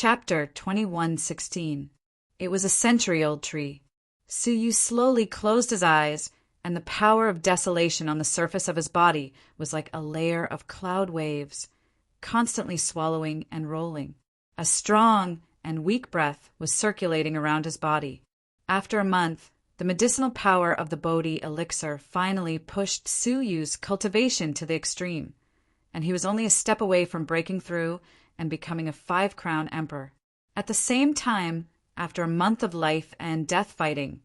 Chapter 21:16. It was a century-old tree. Suyu slowly closed his eyes, and the power of desolation on the surface of his body was like a layer of cloud waves, constantly swallowing and rolling. A strong and weak breath was circulating around his body. After a month, the medicinal power of the Bodhi elixir finally pushed Suyu's cultivation to the extreme, and he was only a step away from breaking through and becoming a 5-crown emperor. At the same time, after a month of life and death fighting,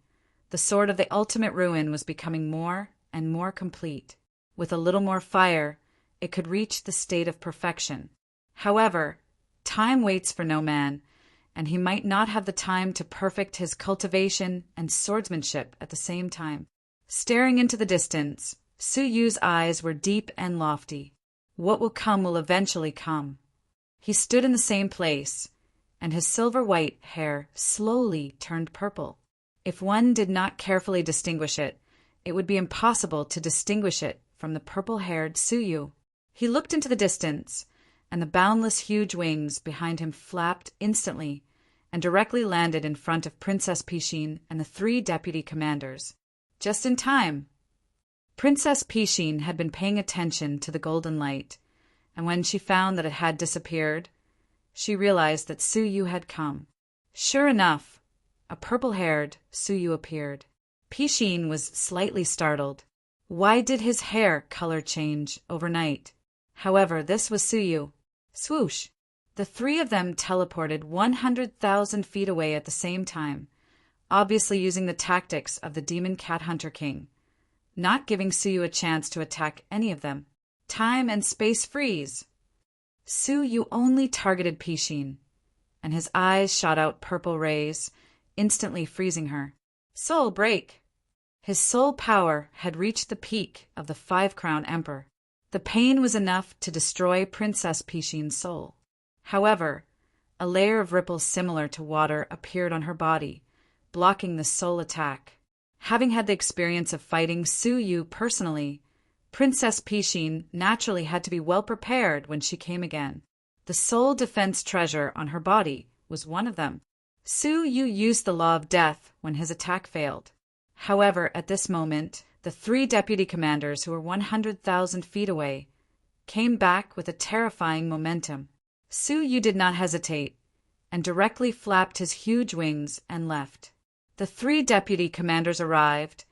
the sword of the ultimate ruin was becoming more and more complete. With a little more fire, it could reach the state of perfection. However, time waits for no man, and he might not have the time to perfect his cultivation and swordsmanship at the same time. Staring into the distance, Suyu's eyes were deep and lofty. What will eventually come. He stood in the same place, and his silver-white hair slowly turned purple. If one did not carefully distinguish it, it would be impossible to distinguish it from the purple-haired Suyu. He looked into the distance, and the boundless huge wings behind him flapped instantly and directly landed in front of Princess Pishin and the 3 deputy commanders. Just in time. Princess Pishin had been paying attention to the golden light, and when she found that it had disappeared, she realized that Suyu had come. Sure enough, a purple-haired Suyu appeared. Pishin was slightly startled. Why did his hair color change overnight? However, this was Suyu. Swoosh! The 3 of them teleported 100,000 feet away at the same time, obviously using the tactics of the Demon Cat Hunter King, not giving Suyu a chance to attack any of them. Time and space freeze! Suyu only targeted Pishin, and his eyes shot out purple rays, instantly freezing her. Soul break! His soul power had reached the peak of the 5-crown emperor. The pain was enough to destroy Princess Pishin's soul. However, a layer of ripples similar to water appeared on her body, blocking the soul attack. Having had the experience of fighting Suyu personally, Princess Pishin naturally had to be well prepared when she came again. The soul defense treasure on her body was one of them. Suyu used the law of death when his attack failed. However, at this moment, the 3 deputy commanders who were 100,000 feet away came back with a terrifying momentum. Suyu did not hesitate and directly flapped his huge wings and left. The 3 deputy commanders arrived,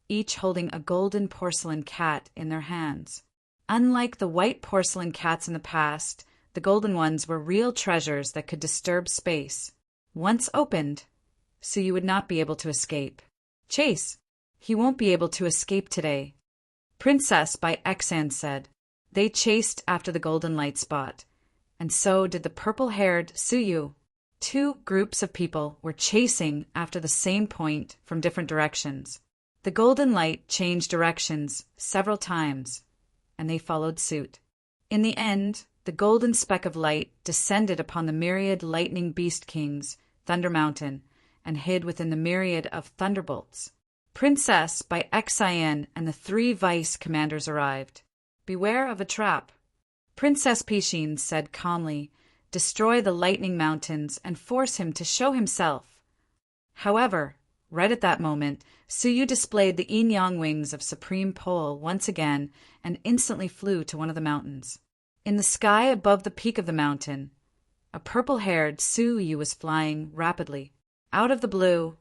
each holding a golden porcelain cat in their hands. Unlike the white porcelain cats in the past, the golden ones were real treasures that could disturb space. Once opened, Suyu would not be able to escape. Chase! He won't be able to escape today. Princess by Exan said. They chased after the golden light spot, and so did the purple-haired Suyu. 2 groups of people were chasing after the same point from different directions. The golden light changed directions several times, and they followed suit. In the end, the golden speck of light descended upon the myriad lightning beast kings, Thunder Mountain, and hid within the myriad of thunderbolts. Princess by Xian and the 3 vice commanders arrived. Beware of a trap. Princess Pishin said calmly, destroy the lightning mountains and force him to show himself. However, right at that moment, Suyu displayed the yin-yang wings of Supreme Pole once again and instantly flew to one of the mountains. In the sky above the peak of the mountain, a purple-haired Suyu was flying rapidly. Out of the blue,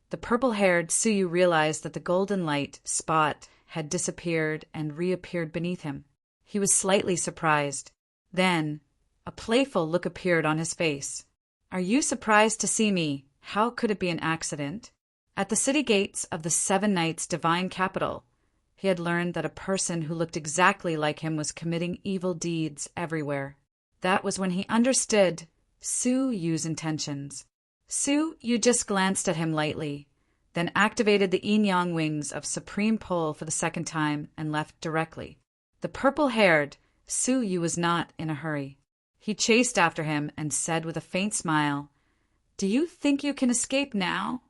the purple-haired Suyu realized that the golden light spot had disappeared and reappeared beneath him. He was slightly surprised. Then, a playful look appeared on his face. Are you surprised to see me? How could it be an accident? At the city gates of the 7 Knights' divine capital, he had learned that a person who looked exactly like him was committing evil deeds everywhere. That was when he understood Suyu's intentions. Suyu just glanced at him lightly, then activated the yin-yang wings of Supreme Pole for the 2nd time and left directly. The purple-haired Suyu was not in a hurry. He chased after him and said with a faint smile, Do you think you can escape now?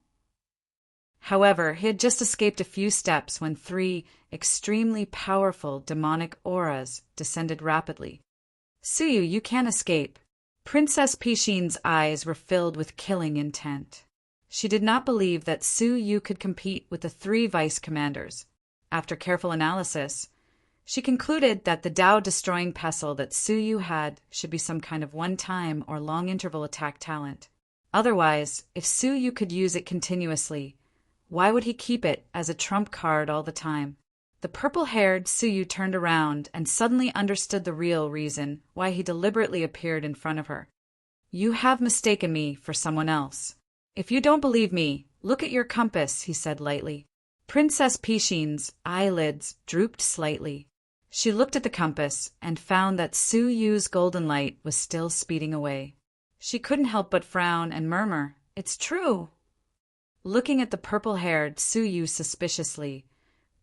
However, he had just escaped a few steps when 3 extremely powerful demonic auras descended rapidly. Suyu, you can't escape. Princess Pishin's eyes were filled with killing intent. She did not believe that Su Yu could compete with the three vice commanders. After careful analysis, she concluded that the Tao-destroying pestle that Su Yu had should be some kind of one-time or long-interval attack talent. Otherwise, if Su Yu could use it continuously, why would he keep it as a trump card all the time? The purple-haired Su Yu turned around and suddenly understood the real reason why he deliberately appeared in front of her. "You have mistaken me for someone else. If you don't believe me, look at your compass," he said lightly. Princess Pishin's eyelids drooped slightly. She looked at the compass and found that Su Yu's golden light was still speeding away. She couldn't help but frown and murmur, "It's true." Looking at the purple-haired Su Yu suspiciously,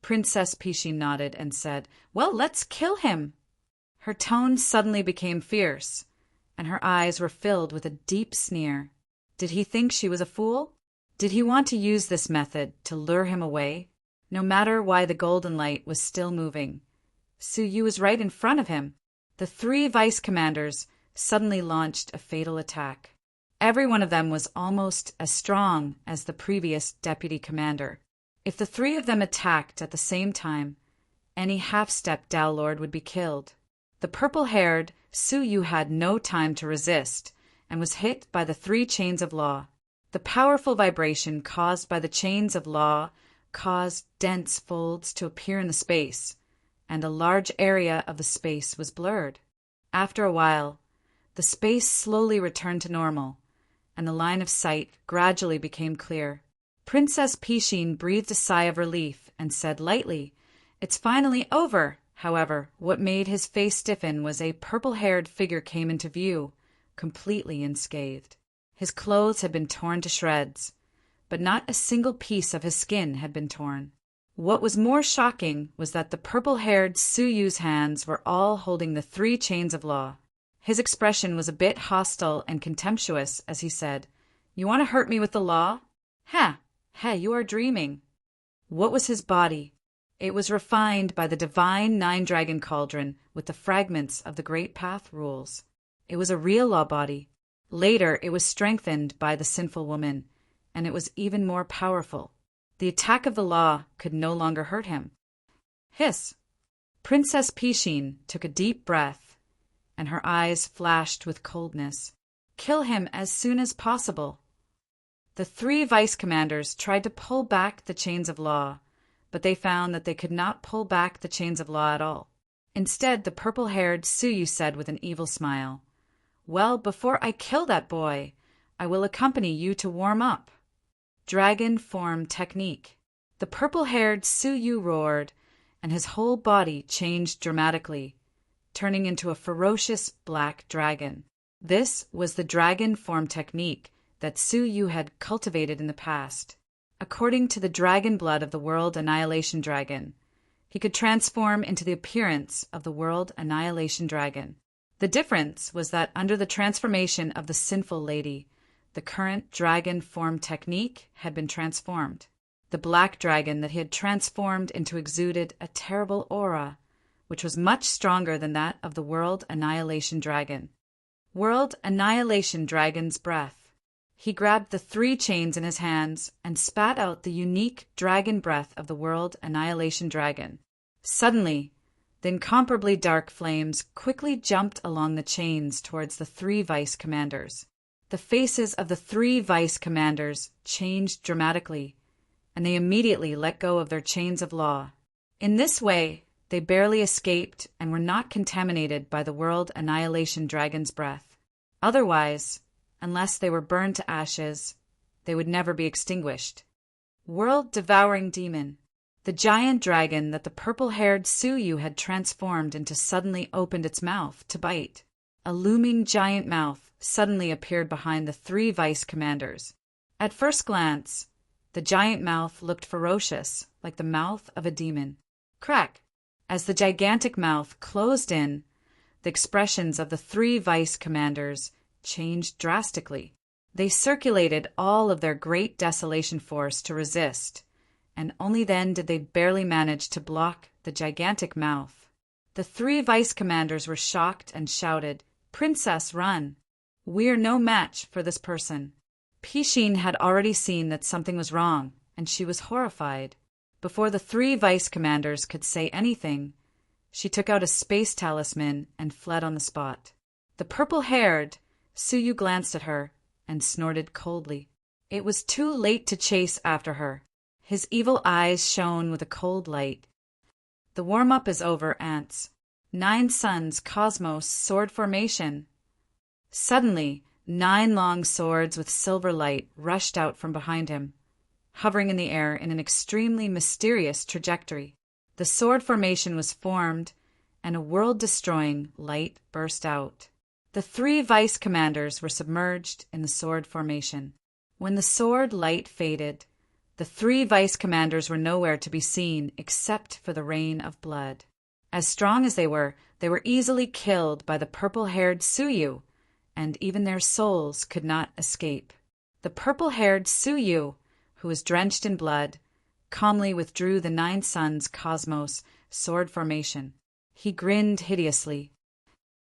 Princess Pishin nodded and said, "Well, let's kill him." Her tone suddenly became fierce, and her eyes were filled with a deep sneer. Did he think she was a fool? Did he want to use this method to lure him away? No matter why the golden light was still moving, Su Yu was right in front of him. The three vice commanders suddenly launched a fatal attack. Every one of them was almost as strong as the previous deputy commander. If the three of them attacked at the same time, any half-step Tao Lord would be killed. The purple-haired Su Yu had no time to resist and was hit by the three chains of law. The powerful vibration caused by the chains of law caused dense folds to appear in the space, and a large area of the space was blurred. After a while, the space slowly returned to normal, and the line of sight gradually became clear. Princess Pishin breathed a sigh of relief and said lightly, "It's finally over." However, what made his face stiffen was a purple-haired figure came into view, completely unscathed. His clothes had been torn to shreds, but not a single piece of his skin had been torn. What was more shocking was that the purple-haired Su Yu's hands were all holding the three chains of law. His expression was a bit hostile and contemptuous as he said, "You want to hurt me with the law? Ha! Hey, you are dreaming." What was his body? It was refined by the divine nine-dragon cauldron with the fragments of the Great Path rules. It was a real law body. Later, it was strengthened by the sinful woman, and it was even more powerful. The attack of the law could no longer hurt him. Hiss! Princess Pishin took a deep breath, and her eyes flashed with coldness. "Kill him as soon as possible." The three vice commanders tried to pull back the chains of law, but they found that they could not pull back the chains of law at all. Instead, the purple-haired Su Yu said with an evil smile, "Well, before I kill that boy, I will accompany you to warm up." Dragon form technique. The purple-haired Su Yu roared, and his whole body changed dramatically, turning into a ferocious black dragon. This was the dragon form technique that Su Yu had cultivated in the past. According to the dragon blood of the World Annihilation Dragon, he could transform into the appearance of the World Annihilation Dragon. The difference was that under the transformation of the sinful lady, the current dragon form technique had been transformed. The black dragon that he had transformed into exuded a terrible aura, which was much stronger than that of the World Annihilation Dragon. World Annihilation Dragon's breath. He grabbed the three chains in his hands and spat out the unique dragon breath of the World Annihilation Dragon. Suddenly, the incomparably dark flames quickly jumped along the chains towards the three vice commanders. The faces of the three vice commanders changed dramatically, and they immediately let go of their chains of law. In this way, they barely escaped and were not contaminated by the World Annihilation Dragon's breath. Otherwise, unless they were burned to ashes, they would never be extinguished. World-devouring demon. The giant dragon that the purple-haired Su Yu had transformed into suddenly opened its mouth to bite. A looming giant mouth suddenly appeared behind the three vice commanders. At first glance, the giant mouth looked ferocious, like the mouth of a demon. Crack! As the gigantic mouth closed in, the expressions of the three vice commanders changed drastically. They circulated all of their great desolation force to resist, and only then did they barely manage to block the gigantic mouth. The three vice commanders were shocked and shouted, "Princess, run!" "We're no match for this person." Pishin had already seen that something was wrong, and she was horrified. Before the three vice commanders could say anything, she took out a space talisman and fled on the spot. The purple-haired Suyu glanced at her and snorted coldly. It was too late to chase after her. His evil eyes shone with a cold light. "The warm-up is over, ants. 9 suns, cosmos, sword formation." Suddenly, 9 long swords with silver light rushed out from behind him, hovering in the air in an extremely mysterious trajectory. The sword formation was formed, and a world-destroying light burst out. The 3 vice commanders were submerged in the sword formation. When the sword light faded, the 3 vice commanders were nowhere to be seen except for the rain of blood. As strong as they were easily killed by the purple-haired Suyu, and even their souls could not escape. The purple-haired Suyu, who was drenched in blood, calmly withdrew the 9 suns cosmos sword formation. He grinned hideously.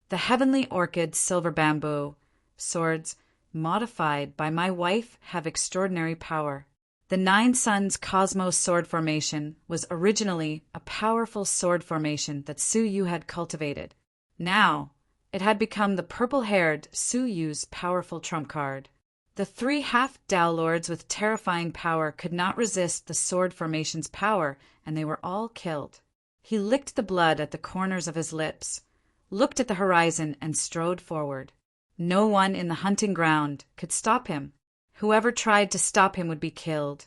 "The heavenly orchid silver bamboo swords modified by my wife have extraordinary power." The 9 suns cosmos sword formation was originally a powerful sword formation that Suyu had cultivated. Now, it had become the purple-haired Suyu's powerful trump card. The 3 half-Dao lords with terrifying power could not resist the sword formation's power, and they were all killed. He licked the blood at the corners of his lips, looked at the horizon, and strode forward. No one in the hunting ground could stop him. Whoever tried to stop him would be killed,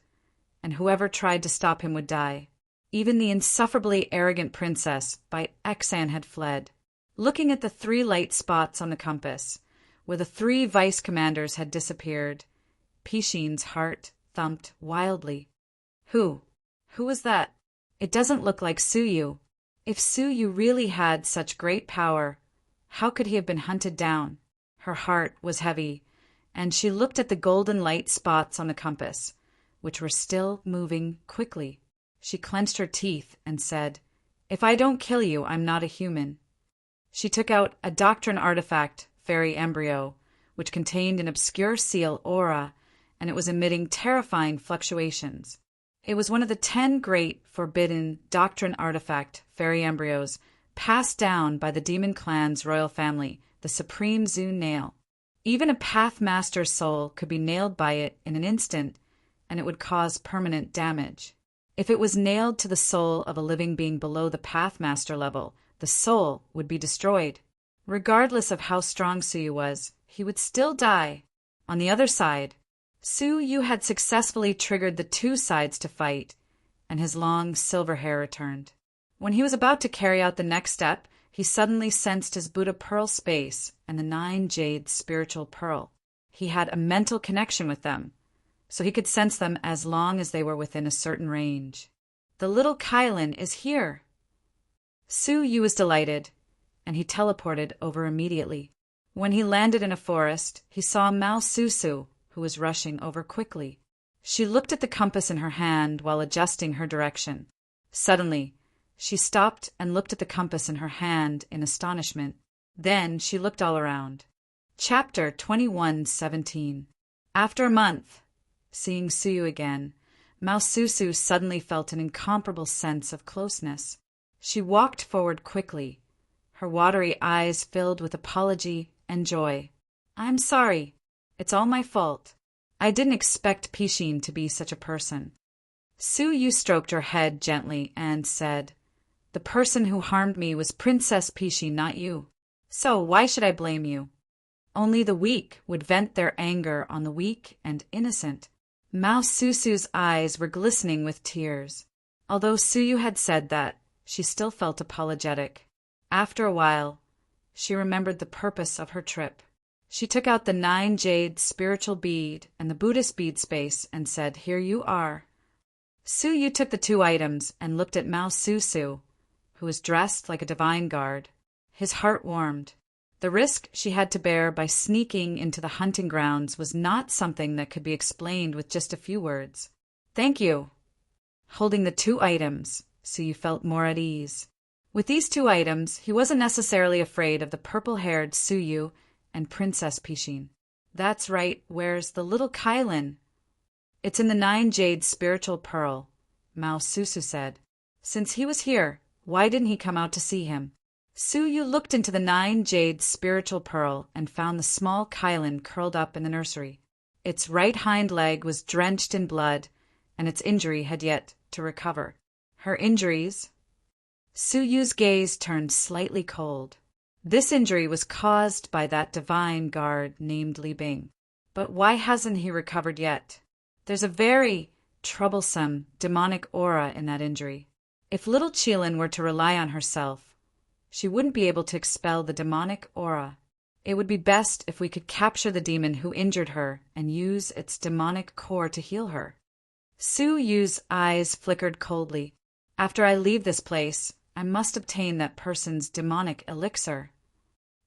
and whoever tried to stop him would die. Even the insufferably arrogant princess by Exan had fled. Looking at the 3 light spots on the compass, where the 3 vice commanders had disappeared, Pishin's heart thumped wildly. Who was that? It doesn't look like Suyu. If Suyu really had such great power, how could he have been hunted down? Her heart was heavy, and she looked at the golden light spots on the compass, which were still moving quickly. She clenched her teeth and said, "If I don't kill you, I'm not a human." She took out a doctrine artifact, fairy embryo, which contained an obscure seal aura, and it was emitting terrifying fluctuations. It was one of the 10 great forbidden doctrine artifact fairy embryos passed down by the demon clan's royal family, the supreme Zun nail. Even a Pathmaster's soul could be nailed by it in an instant, and it would cause permanent damage. If it was nailed to the soul of a living being below the Pathmaster level, the soul would be destroyed. Regardless of how strong Suyu was, he would still die. On the other side, Suyu had successfully triggered the 2 sides to fight, and his long silver hair returned. When he was about to carry out the next step, he suddenly sensed his Buddha pearl space and the 9 jade spiritual pearl. He had a mental connection with them, so he could sense them as long as they were within a certain range. "The little Kylan is here." Suyu was delighted, and he teleported over immediately. When he landed in a forest, he saw Mao Susu, who was rushing over quickly. She looked at the compass in her hand while adjusting her direction. Suddenly, she stopped and looked at the compass in her hand in astonishment. Then she looked all around. Chapter 21:17. After a month, seeing Suyu again, Mao Susu suddenly felt an incomparable sense of closeness. She walked forward quickly, her watery eyes filled with apology and joy. "I'm sorry. It's all my fault. I didn't expect Pishin to be such a person." Suyu stroked her head gently and said, "The person who harmed me was Princess Pishin, not you. So why should I blame you? Only the weak would vent their anger on the weak and innocent." Mao Susu's eyes were glistening with tears. Although Suyu had said that, she still felt apologetic. After a while, she remembered the purpose of her trip. She took out the 9 jade spiritual bead and the Buddhist bead space and said, "Here you are." Suyu took the 2 items and looked at Mao Susu, who was dressed like a divine guard. His heart warmed. The risk she had to bear by sneaking into the hunting grounds was not something that could be explained with just a few words. "Thank you." Holding the 2 items, Suyu felt more at ease. With these 2 items, he wasn't necessarily afraid of the purple-haired Suyu and Princess Pishin. That's right, where's the little Kylan? It's in the 9 Jade Spiritual Pearl, Mao Susu said. Since he was here, why didn't he come out to see him? Su Yu looked into the 9 Jade Spiritual Pearl and found the small Kylan curled up in the nursery. Its right hind leg was drenched in blood, and its injury had yet to recover. Her injuries? Su Yu's gaze turned slightly cold. This injury was caused by that divine guard named Li Bing. But why hasn't he recovered yet? There's a very troublesome demonic aura in that injury. If little Qilin were to rely on herself, she wouldn't be able to expel the demonic aura. It would be best if we could capture the demon who injured her and use its demonic core to heal her. Su Yu's eyes flickered coldly. After I leave this place, I must obtain that person's demonic elixir.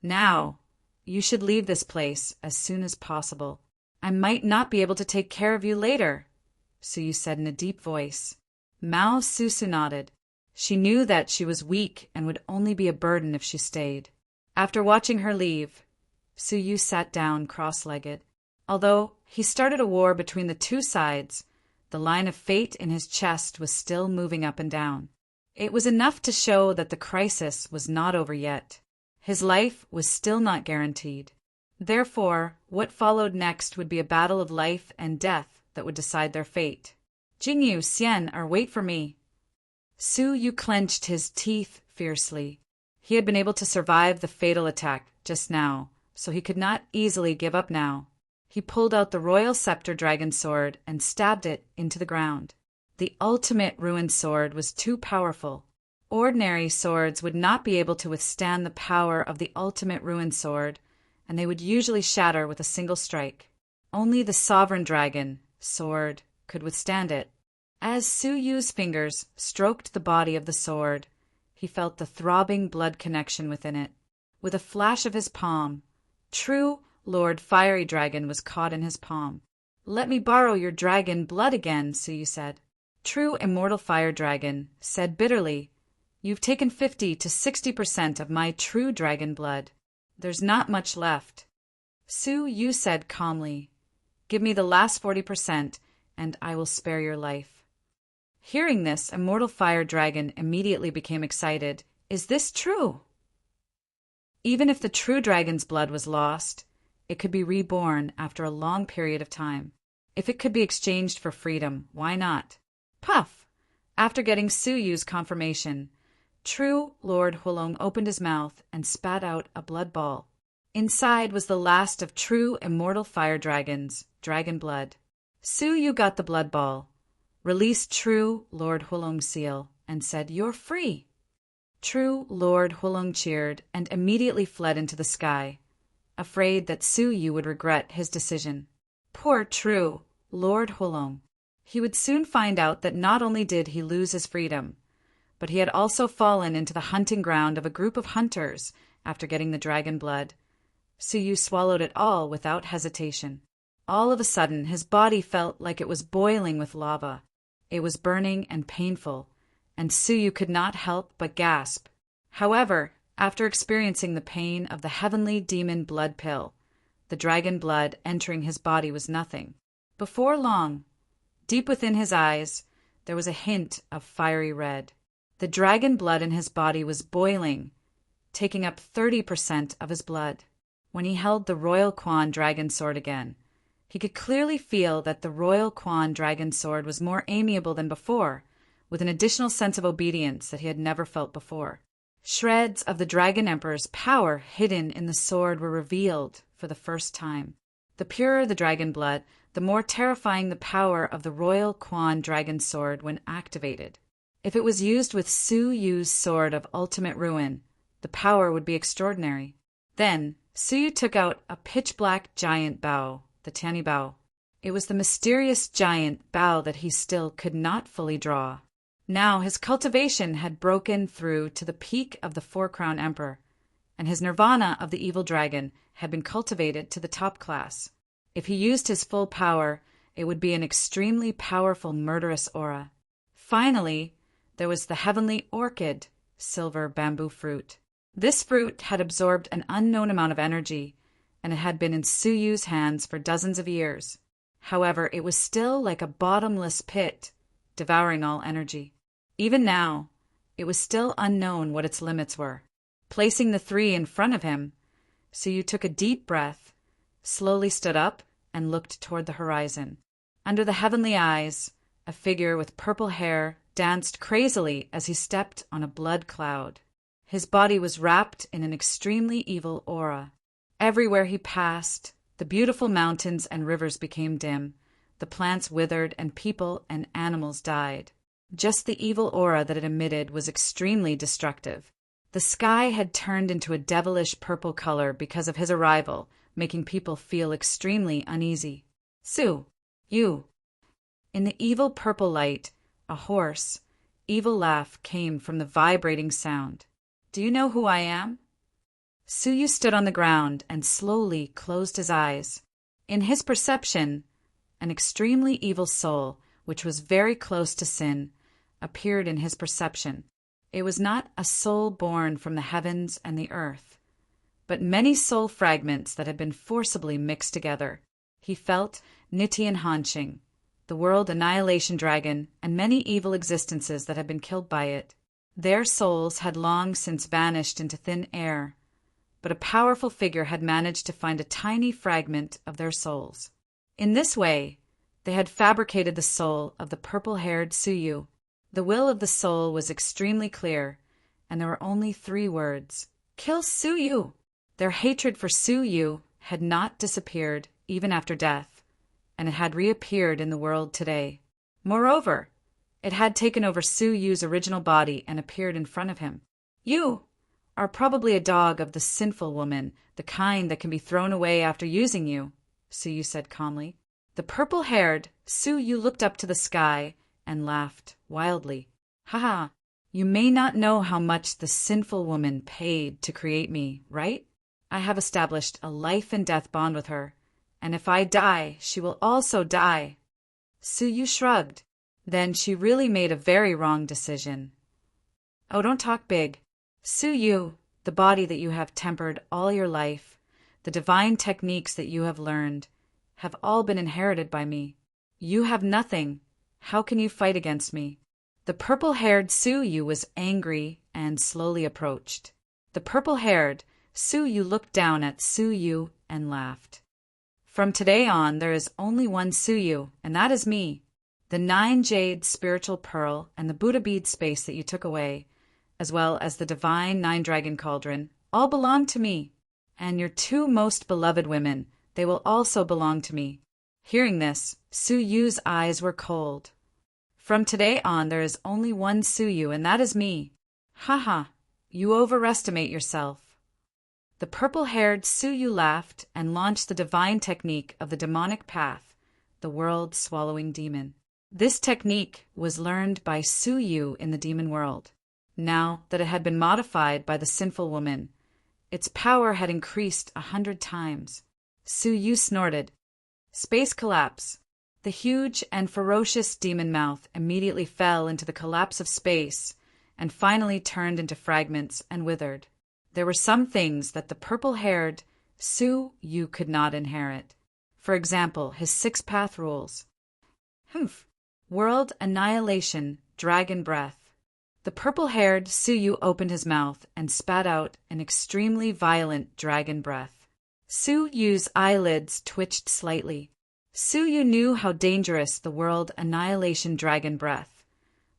Now, you should leave this place as soon as possible. I might not be able to take care of you later, Su Yu said in a deep voice. Mao Susu nodded. She knew that she was weak and would only be a burden if she stayed. After watching her leave, Su Yu sat down cross-legged. Although he started a war between the two sides, the line of fate in his chest was still moving up and down. It was enough to show that the crisis was not over yet. His life was still not guaranteed. Therefore, what followed next would be a battle of life and death that would decide their fate. Jingyu, Xian, or wait for me. Su Yu clenched his teeth fiercely. He had been able to survive the fatal attack just now, so he could not easily give up now. He pulled out the Royal Scepter Dragon Sword and stabbed it into the ground. The ultimate ruined sword was too powerful. Ordinary swords would not be able to withstand the power of the ultimate ruined sword, and they would usually shatter with a single strike. Only the Sovereign Dragon sword could withstand it. As Su Yu's fingers stroked the body of the sword, he felt the throbbing blood connection within it. With a flash of his palm, true Lord Fiery Dragon was caught in his palm. Let me borrow your dragon blood again, Su Yu said. True Immortal Fire Dragon said bitterly, You've taken 50 to 60% of my true dragon blood. There's not much left. Su Yu said calmly, Give me the last 40%, and I will spare your life. Hearing this, Immortal Fire Dragon immediately became excited. Is this true? Even if the true dragon's blood was lost, it could be reborn after a long period of time. If it could be exchanged for freedom, why not? Puff! After getting Su Yu's confirmation, true Lord Hulong opened his mouth and spat out a blood ball. Inside was the last of true Immortal Fire Dragon's dragon blood. Su Yu got the blood ball, released true Lord Hulong's seal, and said, You're free. True Lord Hulong cheered and immediately fled into the sky, afraid that Su Yu would regret his decision. Poor true Lord Hulong. He would soon find out that not only did he lose his freedom, but he had also fallen into the hunting ground of a group of hunters after getting the dragon blood. Su Yu swallowed it all without hesitation. All of a sudden, his body felt like it was boiling with lava. It was burning and painful, and Su Yu could not help but gasp. However, after experiencing the pain of the heavenly demon blood pill, the dragon blood entering his body was nothing. Before long, deep within his eyes, there was a hint of fiery red. The dragon blood in his body was boiling, taking up 30% of his blood. When he held the Royal Quan Dragon Sword again, he could clearly feel that the Royal Quan Dragon Sword was more amiable than before, with an additional sense of obedience that he had never felt before. Shreds of the Dragon Emperor's power hidden in the sword were revealed for the first time. The purer the dragon blood, the more terrifying the power of the Royal Quan Dragon Sword when activated. If it was used with Su Yu's Sword of Ultimate Ruin, the power would be extraordinary. Then, Su Yu took out a pitch-black giant bow, the Tianyi bow. It was the mysterious giant bow that he still could not fully draw. Now his cultivation had broken through to the peak of the Four-Crown Emperor, and his nirvana of the evil dragon had been cultivated to the top class. If he used his full power, it would be an extremely powerful murderous aura. Finally, there was the heavenly orchid, silver bamboo fruit. This fruit had absorbed an unknown amount of energy and it had been in Suyu's hands for dozens of years. However, it was still like a bottomless pit, devouring all energy. Even now, it was still unknown what its limits were. Placing the three in front of him, Suyu took a deep breath, slowly stood up, and looked toward the horizon. Under the heavenly eyes, a figure with purple hair danced crazily as he stepped on a blood cloud. His body was wrapped in an extremely evil aura. Everywhere he passed, the beautiful mountains and rivers became dim, the plants withered, and people and animals died. Just the evil aura that it emitted was extremely destructive. The sky had turned into a devilish purple color because of his arrival, making people feel extremely uneasy. Su, you. In the evil purple light, a hoarse, evil laugh came from the vibrating sound. Do you know who I am? Suyu stood on the ground and slowly closed his eyes. In his perception, an extremely evil soul, which was very close to sin, appeared in his perception. It was not a soul born from the heavens and the earth, but many soul fragments that had been forcibly mixed together. He felt Nitian Hanqing, the world annihilation dragon, and many evil existences that had been killed by it. Their souls had long since vanished into thin air, but a powerful figure had managed to find a tiny fragment of their souls. In this way, they had fabricated the soul of the purple-haired Suyu. The will of the soul was extremely clear, and there were only 3 words: kill Suyu! Their hatred for Suyu had not disappeared even after death, and it had reappeared in the world today. Moreover, it had taken over Suyu's original body and appeared in front of him. You are probably a dog of the sinful woman, the kind that can be thrown away after using you, Suyu said calmly. The purple-haired Suyu looked up to the sky and laughed wildly. Ha! You may not know how much the sinful woman paid to create me, right? I have established a life and death bond with her, and if I die, she will also die. Suyu shrugged. Then she really made a very wrong decision. Oh, don't talk big. Suyu, the body that you have tempered all your life, the divine techniques that you have learned, have all been inherited by me. You have nothing. How can you fight against me? The purple-haired Suyu was angry and slowly approached. The purple-haired Suyu looked down at Suyu and laughed. From today on, there is only one Suyu, and that is me. The 9 jade spiritual pearl and the Buddha bead space that you took away, as well as the divine 9 dragon cauldron, all belong to me. And your 2 most beloved women, they will also belong to me. Hearing this, Suyu's eyes were cold. From today on, there is only one Suyu, and that is me. Ha! You overestimate yourself. The purple-haired Suyu laughed and launched the divine technique of the demonic path, the world-swallowing demon. This technique was learned by Suyu in the demon world. Now that it had been modified by the sinful woman, its power had increased 100 times. Suyu snorted. Space collapse. The huge and ferocious demon mouth immediately fell into the collapse of space and finally turned into fragments and withered. There were some things that the purple-haired Suyu could not inherit. For example, his 6-path rules. World annihilation, dragon breath. The purple-haired Suyu opened his mouth and spat out an extremely violent dragon breath. Suyu's eyelids twitched slightly. Suyu knew how dangerous the world annihilation dragon breath,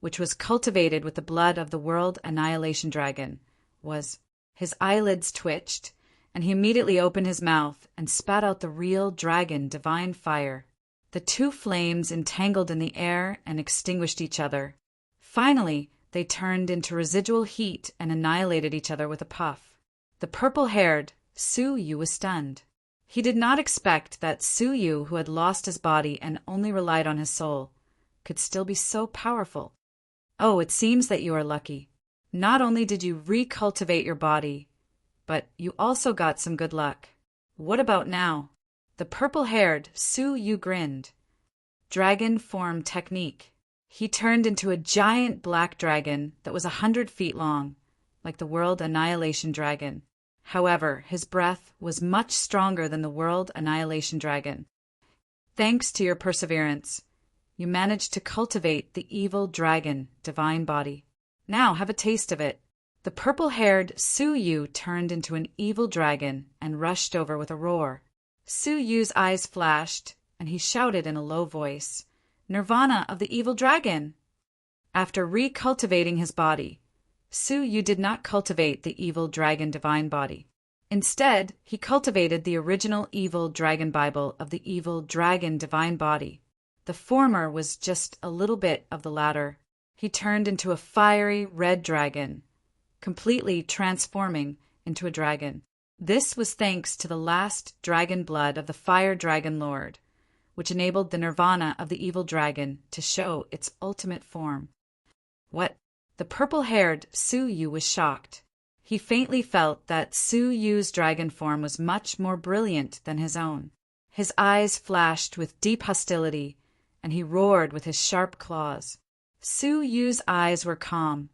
which was cultivated with the blood of the world annihilation dragon, was. His eyelids twitched, and he immediately opened his mouth and spat out the real dragon divine fire. The 2 flames entangled in the air and extinguished each other. Finally, they turned into residual heat and annihilated each other with a puff. The purple-haired Suyu was stunned. He did not expect that Suyu, who had lost his body and only relied on his soul, could still be so powerful. Oh, it seems that you are lucky. Not only did you recultivate your body, but you also got some good luck. What about now? The purple-haired Suyu grinned. Dragon form technique. He turned into a giant black dragon that was 100 feet long, like the world annihilation dragon. However, his breath was much stronger than the World Annihilation Dragon. Thanks to your perseverance, you managed to cultivate the evil dragon divine body. Now have a taste of it. The purple-haired Su Yu turned into an evil dragon and rushed over with a roar. Su Yu's eyes flashed, and he shouted in a low voice, "Nirvana of the evil dragon!" After recultivating his body, Su Yu did not cultivate the evil dragon divine body. Instead, he cultivated the original evil dragon Bible of the evil dragon divine body. The former was just a little bit of the latter. He turned into a fiery red dragon, completely transforming into a dragon. This was thanks to the last dragon blood of the fire dragon lord, which enabled the nirvana of the evil dragon to show its ultimate form. What? The purple-haired Su Yu was shocked. He faintly felt that Su Yu's dragon form was much more brilliant than his own. His eyes flashed with deep hostility, and he roared with his sharp claws. Su Yu's eyes were calm,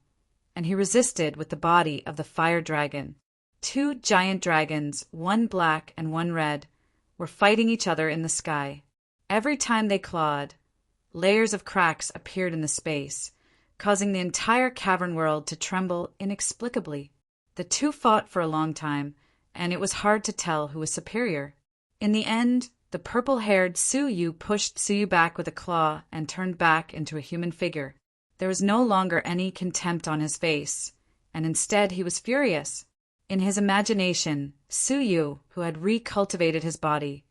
and he resisted with the body of the fire dragon. Two giant dragons, one black and one red, were fighting each other in the sky. Every time they clawed, layers of cracks appeared in the space, causing the entire cavern world to tremble inexplicably. The two fought for a long time, and it was hard to tell who was superior. In the end, the purple-haired Su Yu pushed Su Yu back with a claw and turned back into a human figure. There was no longer any contempt on his face, and instead he was furious. In his imagination, Su Yu, who had recultivated his body,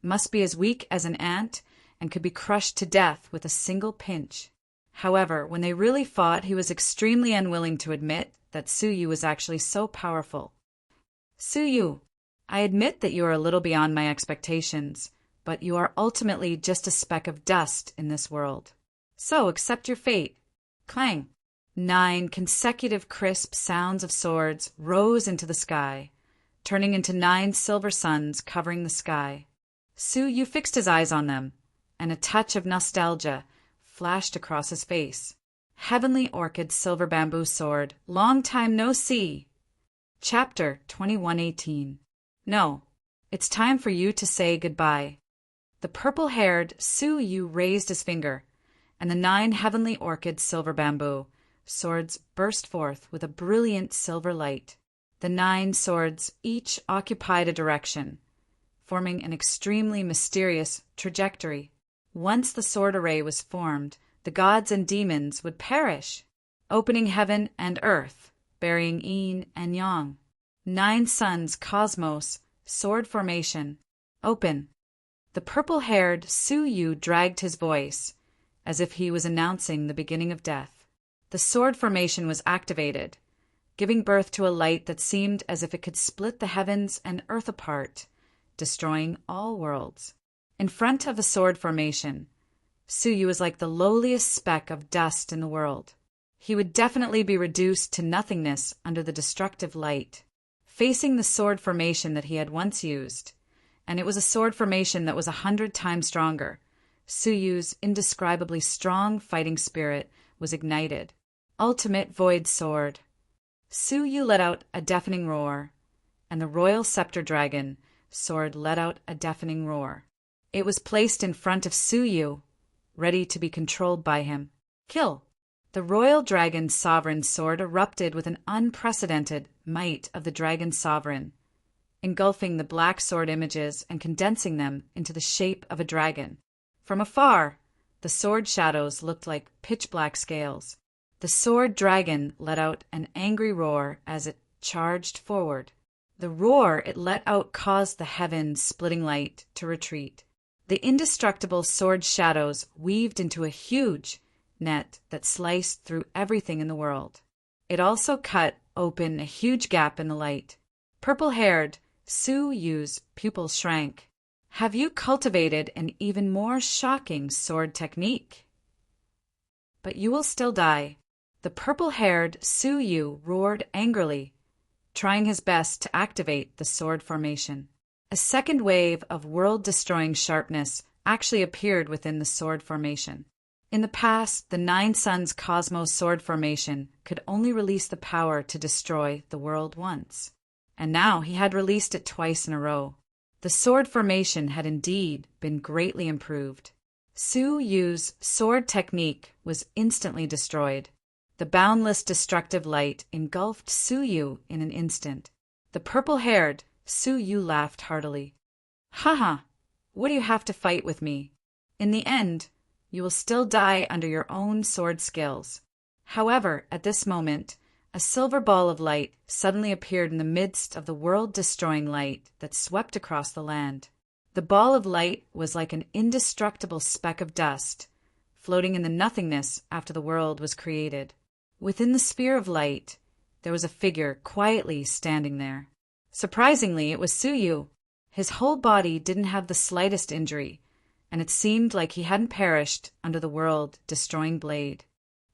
must be as weak as an ant and could be crushed to death with a single pinch. However, when they really fought, he was extremely unwilling to admit that Su Yu was actually so powerful. "Su Yu, I admit that you are a little beyond my expectations, but you are ultimately just a speck of dust in this world. So accept your fate." Clang! 9 consecutive crisp sounds of swords rose into the sky, turning into 9 silver suns covering the sky. Su Yu fixed his eyes on them, and a touch of nostalgia flashed across his face. Heavenly Orchid Silver Bamboo Sword, long time no see. Chapter 2118. No, it's time for you to say goodbye. The purple-haired Su Yu raised his finger, and the 9 Heavenly Orchid Silver Bamboo swords burst forth with a brilliant silver light. The 9 swords each occupied a direction, forming an extremely mysterious trajectory. Once the sword array was formed, the gods and demons would perish, opening heaven and earth, burying yin and yang. 9 suns, cosmos, sword formation, open. The purple-haired Su Yu dragged his voice, as if he was announcing the beginning of death. The sword formation was activated, giving birth to a light that seemed as if it could split the heavens and earth apart, destroying all worlds. In front of the sword formation, Su Yu was like the lowliest speck of dust in the world. He would definitely be reduced to nothingness under the destructive light. Facing the sword formation that he had once used, and it was a sword formation that was 100 times stronger, Su Yu's indescribably strong fighting spirit was ignited. Ultimate Void Sword. Su Yu let out a deafening roar, and the Royal Scepter Dragon sword let out a deafening roar. It was placed in front of Su Yu, ready to be controlled by him. Kill! The Royal Dragon Sovereign sword erupted with an unprecedented might of the Dragon Sovereign, engulfing the black sword images and condensing them into the shape of a dragon. From afar, the sword shadows looked like pitch-black scales. The sword dragon let out an angry roar as it charged forward. The roar it let out caused the heaven-splitting light to retreat. The indestructible sword shadows weaved into a huge net that sliced through everything in the world. It also cut open a huge gap in the light. Purple-haired Su Yu's pupils shrank. Have you cultivated an even more shocking sword technique? But you will still die. The purple-haired Su Yu roared angrily, trying his best to activate the sword formation. A second wave of world-destroying sharpness actually appeared within the sword formation. In the past, the 9 Suns Cosmos sword formation could only release the power to destroy the world once. and now he had released it twice in a row. The sword formation had indeed been greatly improved. Su Yu's sword technique was instantly destroyed. The boundless destructive light engulfed Su Yu in an instant. The purple-haired Su Yu laughed heartily. Haha, what do you have to fight with me? In the end, you will still die under your own sword skills. However, at this moment, a silver ball of light suddenly appeared in the midst of the world-destroying light that swept across the land. The ball of light was like an indestructible speck of dust, floating in the nothingness after the world was created. Within the sphere of light, there was a figure quietly standing there. Surprisingly, it was Su Yu. His whole body didn't have the slightest injury, and it seemed like he hadn't perished under the world-destroying blade.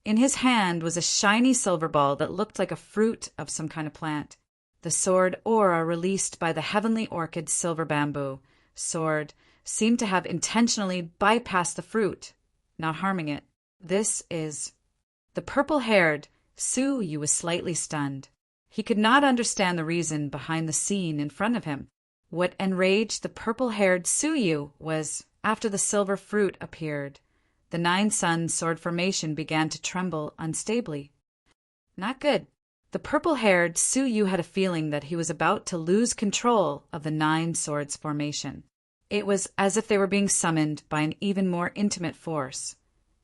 In his hand was a shiny silver ball that looked like a fruit of some kind of plant. The sword aura released by the heavenly orchid silver bamboo sword seemed to have intentionally bypassed the fruit, not harming it. This is... The purple-haired Su Yu was slightly stunned. He could not understand the reason behind the scene in front of him. What enraged the purple-haired Su Yu was, after the silver fruit appeared, the Nine Suns sword formation began to tremble unstably. Not good. The purple-haired Su Yu had a feeling that he was about to lose control of the Nine Swords formation. It was as if they were being summoned by an even more intimate force,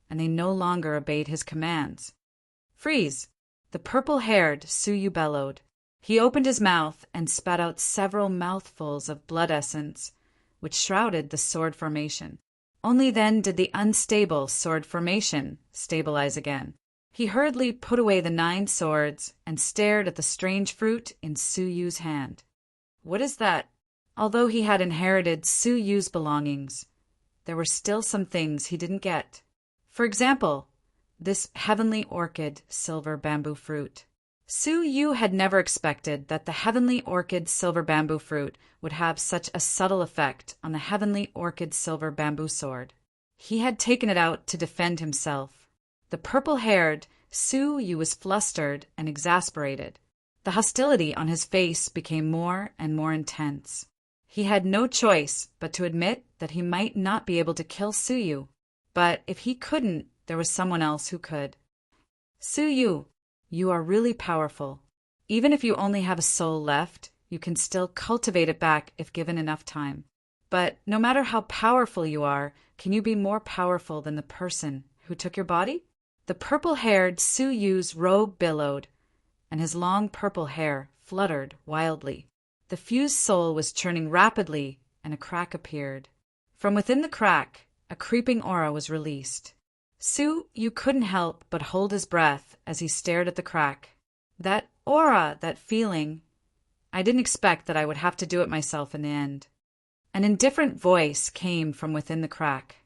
and they no longer obeyed his commands. Freeze! The purple-haired Su Yu bellowed. He opened his mouth and spat out several mouthfuls of blood essence, which shrouded the sword formation. Only then did the unstable sword formation stabilize again. He hurriedly put away the 9 swords and stared at the strange fruit in Su Yu's hand. What is that? Although he had inherited Su Yu's belongings, there were still some things he didn't get. For example, this heavenly orchid silver bamboo fruit. Su Yu had never expected that the heavenly orchid silver bamboo fruit would have such a subtle effect on the heavenly orchid silver bamboo sword. He had taken it out to defend himself. The purple-haired Su Yu was flustered and exasperated. The hostility on his face became more and more intense. He had no choice but to admit that he might not be able to kill Su Yu. But if he couldn't, there was someone else who could. Su Yu, you are really powerful. Even if you only have a soul left, you can still cultivate it back if given enough time. But no matter how powerful you are, can you be more powerful than the person who took your body? The purple-haired Su Yu's robe billowed, and his long purple hair fluttered wildly. The fused soul was churning rapidly, and a crack appeared. From within the crack, a creeping aura was released. Su Yu couldn't help but hold his breath as he stared at the crack. That aura, that feeling, I didn't expect that I would have to do it myself in the end. An indifferent voice came from within the crack.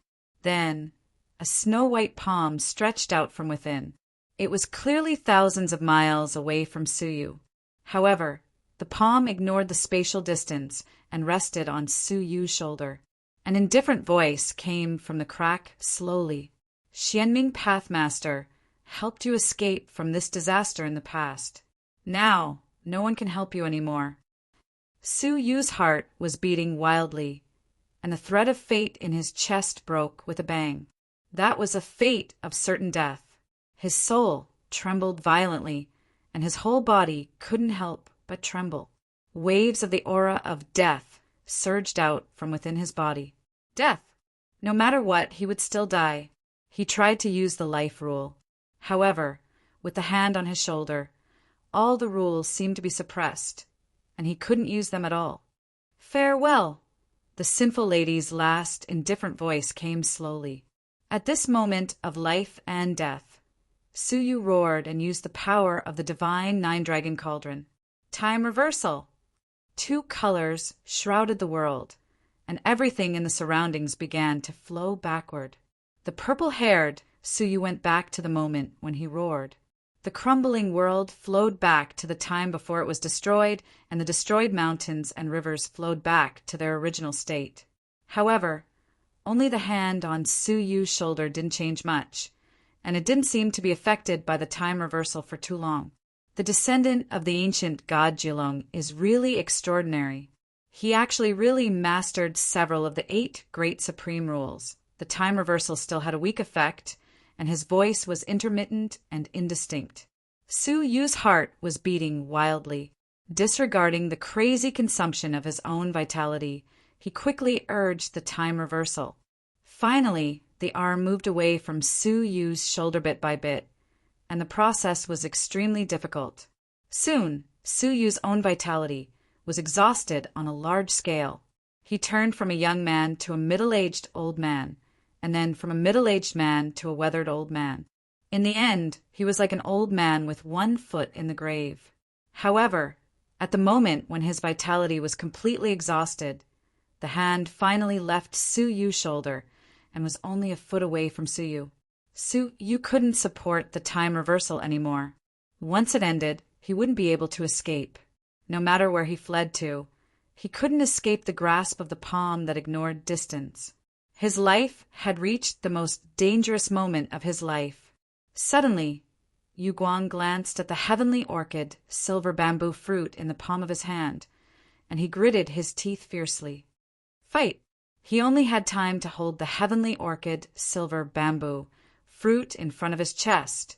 Then, a snow-white palm stretched out from within. It was clearly thousands of miles away from Su Yu. However, the palm ignored the spatial distance and rested on Su Yu's shoulder. An indifferent voice came from the crack slowly. Xianming Pathmaster helped you escape from this disaster in the past. Now, no one can help you anymore. Su Yu's heart was beating wildly, and the thread of fate in his chest broke with a bang. That was a fate of certain death. His soul trembled violently, and his whole body couldn't help but tremble. Waves of the aura of death surged out from within his body. Death! No matter what, he would still die. He tried to use the life rule. However, with the hand on his shoulder, all the rules seemed to be suppressed, and he couldn't use them at all. Farewell! The sinful lady's last, indifferent voice came slowly. At this moment of life and death, Su Yu roared and used the power of the divine Nine-Dragon Cauldron. Time reversal! 2 colors shrouded the world, and everything in the surroundings began to flow backward. The purple-haired Su Yu went back to the moment when he roared. The crumbling world flowed back to the time before it was destroyed, and the destroyed mountains and rivers flowed back to their original state. However, only the hand on Su Yu's shoulder didn't change much, and it didn't seem to be affected by the time reversal for too long. The descendant of the ancient god Jilong is really extraordinary. He actually really mastered several of the 8 great supreme rules. The time reversal still had a weak effect, and his voice was intermittent and indistinct. Su Yu's heart was beating wildly. Disregarding the crazy consumption of his own vitality, he quickly urged the time reversal. Finally, the arm moved away from Su Yu's shoulder bit by bit, and the process was extremely difficult. Soon, Su Yu's own vitality was exhausted on a large scale. He turned from a young man to a middle-aged old man, and then from a middle-aged man to a weathered old man. In the end, he was like an old man with 1 foot in the grave. However, at the moment when his vitality was completely exhausted, the hand finally left Su Yu's shoulder and was only a foot away from Su Yu. Su Yu couldn't support the time reversal anymore. Once it ended, he wouldn't be able to escape. No matter where he fled to, he couldn't escape the grasp of the palm that ignored distance. His life had reached the most dangerous moment of his life. Suddenly, Yu Guang glanced at the heavenly orchid, silver bamboo fruit in the palm of his hand, and he gritted his teeth fiercely. Fight! He only had time to hold the heavenly orchid, silver bamboo, fruit in front of his chest,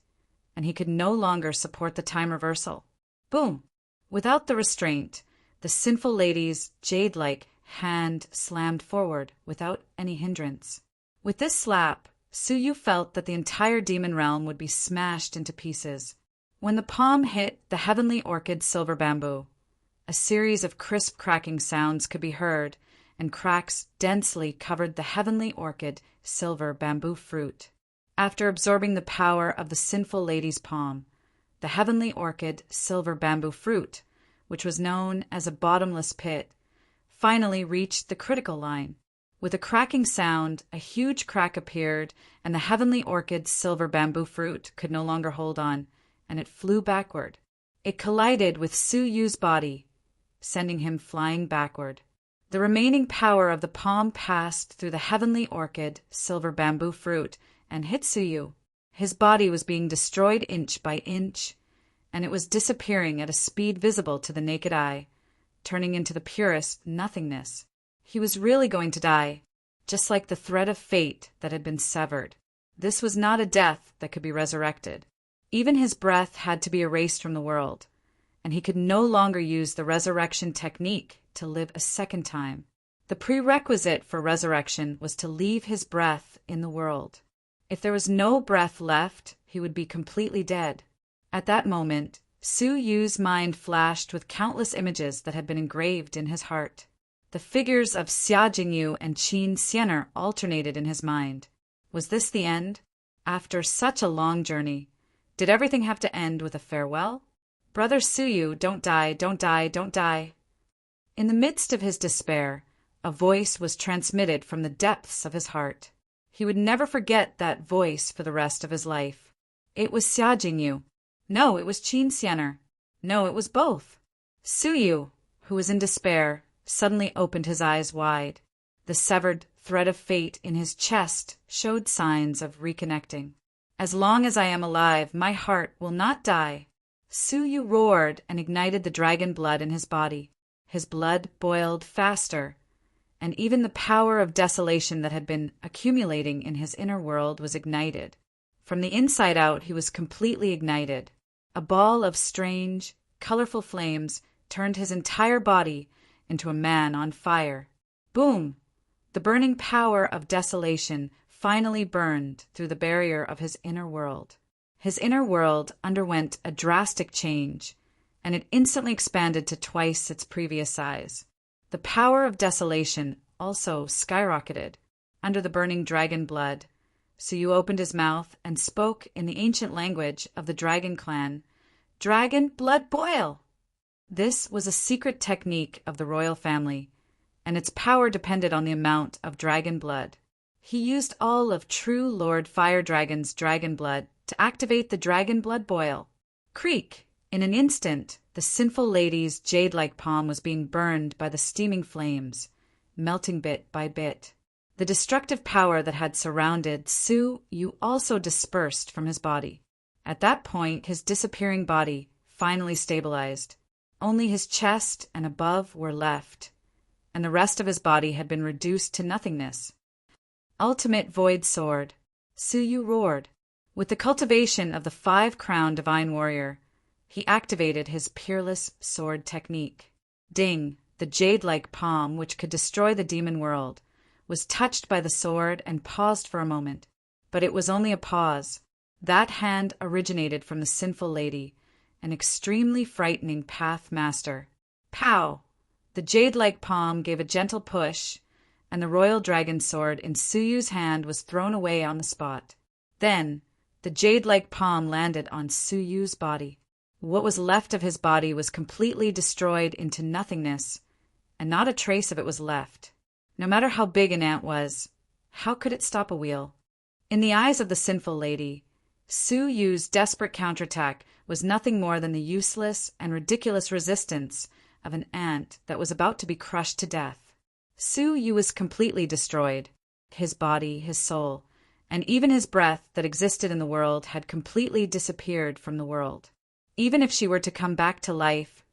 and he could no longer support the time reversal. Boom! Without the restraint, the sinful lady's jade-like hand slammed forward without any hindrance. With this slap, Su Yu felt that the entire demon realm would be smashed into pieces. When the palm hit the heavenly orchid silver bamboo, a series of crisp cracking sounds could be heard, and cracks densely covered the heavenly orchid silver bamboo fruit. After absorbing the power of the sinful lady's palm, the heavenly orchid silver bamboo fruit, which was known as a bottomless pit, finally reached the critical line. With a cracking sound, a huge crack appeared, and the heavenly orchid silver bamboo fruit could no longer hold on, and it flew backward. It collided with Su Yu's body, sending him flying backward. The remaining power of the palm passed through the heavenly orchid silver bamboo fruit and hit Su Yu. His body was being destroyed inch by inch, and it was disappearing at a speed visible to the naked eye, turning into the purest nothingness. He was really going to die, just like the thread of fate that had been severed. This was not a death that could be resurrected. Even his breath had to be erased from the world, and he could no longer use the resurrection technique to live a second time. The prerequisite for resurrection was to leave his breath in the world. If there was no breath left, he would be completely dead. At that moment, Su Yu's mind flashed with countless images that had been engraved in his heart. The figures of Xia Jingyu and Qin Xianer alternated in his mind. Was this the end? After such a long journey, did everything have to end with a farewell? Brother Su Yu, don't die, don't die, don't die. In the midst of his despair, a voice was transmitted from the depths of his heart. He would never forget that voice for the rest of his life. It was Xia Jingyu. No, it was Qin Xianer. No, it was both. Su Yu, who was in despair, suddenly opened his eyes wide. The severed thread of fate in his chest showed signs of reconnecting. As long as I am alive, my heart will not die. Su Yu roared and ignited the dragon blood in his body. His blood boiled faster, and even the power of desolation that had been accumulating in his inner world was ignited. From the inside out, he was completely ignited. A ball of strange, colorful flames turned his entire body into a man on fire. Boom! The burning power of desolation finally burned through the barrier of his inner world. His inner world underwent a drastic change, and it instantly expanded to twice its previous size. The power of desolation also skyrocketed. Under the burning dragon blood, Su Yu opened his mouth and spoke in the ancient language of the dragon clan, "Dragon blood boil!" This was a secret technique of the royal family, and its power depended on the amount of dragon blood. He used all of true Lord Fire Dragon's dragon blood to activate the dragon blood boil. Creak! In an instant, the sinful lady's jade-like palm was being burned by the steaming flames, melting bit by bit. The destructive power that had surrounded Su Yu also dispersed from his body. At that point, his disappearing body finally stabilized. Only his chest and above were left, and the rest of his body had been reduced to nothingness. Ultimate Void Sword, Suyu roared. With the cultivation of the 5-crown Divine Warrior, he activated his peerless sword technique. Ding, the jade-like palm which could destroy the demon world, was touched by the sword and paused for a moment. But it was only a pause. That hand originated from the sinful lady, an extremely frightening path master. Pow! The jade-like palm gave a gentle push, and the royal dragon sword in Suyu's hand was thrown away on the spot. Then, the jade-like palm landed on Suyu's body. What was left of his body was completely destroyed into nothingness, and not a trace of it was left. No matter how big an ant was, how could it stop a wheel? In the eyes of the sinful lady, Suyu's desperate counterattack was nothing more than the useless and ridiculous resistance of an ant that was about to be crushed to death. Suyu was completely destroyed. His body, his soul, and even his breath that existed in the world had completely disappeared from the world. Even if she were to come back to life,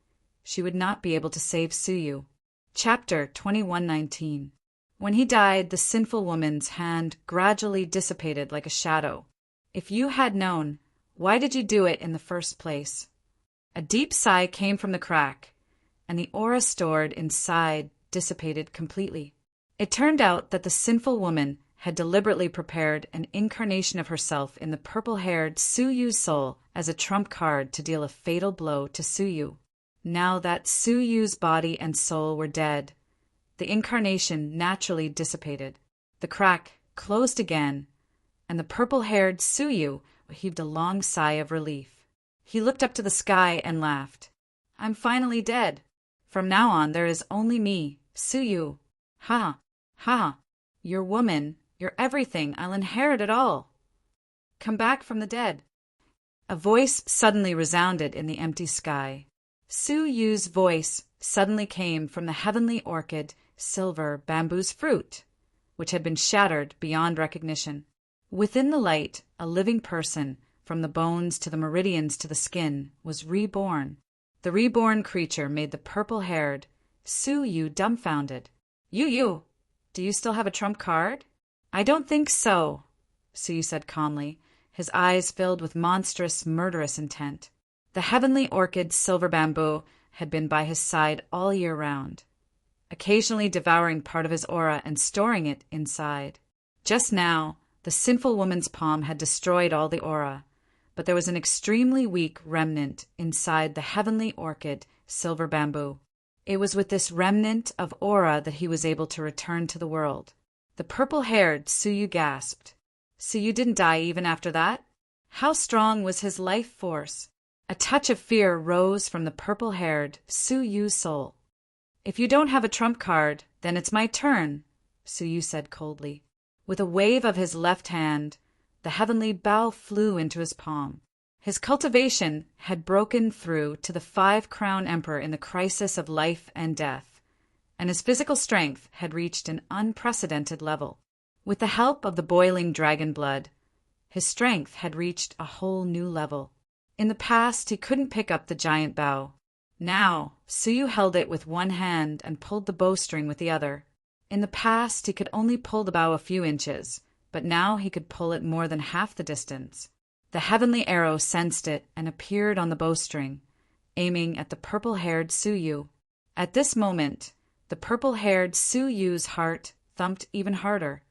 she would not be able to save Suyu. Chapter 2119. When he died, the sinful woman's hand gradually dissipated like a shadow. If you had known, why did you do it in the first place? A deep sigh came from the crack, and the aura stored inside dissipated completely. It turned out that the sinful woman had deliberately prepared an incarnation of herself in the purple-haired Suyu's soul as a trump card to deal a fatal blow to Suyu. Now that Suyu's body and soul were dead, the incarnation naturally dissipated. The crack closed again, and the purple-haired Suyu heaved a long sigh of relief. He looked up to the sky and laughed. I'm finally dead. From now on there is only me, Suyu. Ha, ha, you're woman, you're everything, I'll inherit it all. Come back from the dead. A voice suddenly resounded in the empty sky. Suyu's voice suddenly came from the heavenly orchid, silver bamboo's fruit, which had been shattered beyond recognition. Within the light, a living person, from the bones to the meridians to the skin, was reborn. The reborn creature made the purple-haired Suyu dumbfounded. You, do you still have a trump card? I don't think so, Suyu said calmly, his eyes filled with monstrous, murderous intent. The heavenly orchid silver bamboo had been by his side all year round, occasionally devouring part of his aura and storing it inside. Just now, the sinful woman's palm had destroyed all the aura, but there was an extremely weak remnant inside the heavenly orchid silver bamboo. It was with this remnant of aura that he was able to return to the world. The purple-haired Suyu gasped. Suyu didn't die even after that? How strong was his life force? A touch of fear rose from the purple-haired Suyu's soul. If you don't have a trump card, then it's my turn, Suyu said coldly. With a wave of his left hand, the heavenly bow flew into his palm. His cultivation had broken through to the 5-crown emperor in the crisis of life and death, and his physical strength had reached an unprecedented level. With the help of the boiling dragon blood, his strength had reached a whole new level. In the past, he couldn't pick up the giant bow. Now, Suyu held it with one hand and pulled the bowstring with the other. In the past, he could only pull the bow a few inches, but now he could pull it more than half the distance. The heavenly arrow sensed it and appeared on the bowstring, aiming at the purple-haired Suyu. At this moment, the purple-haired Suyu's heart thumped even harder,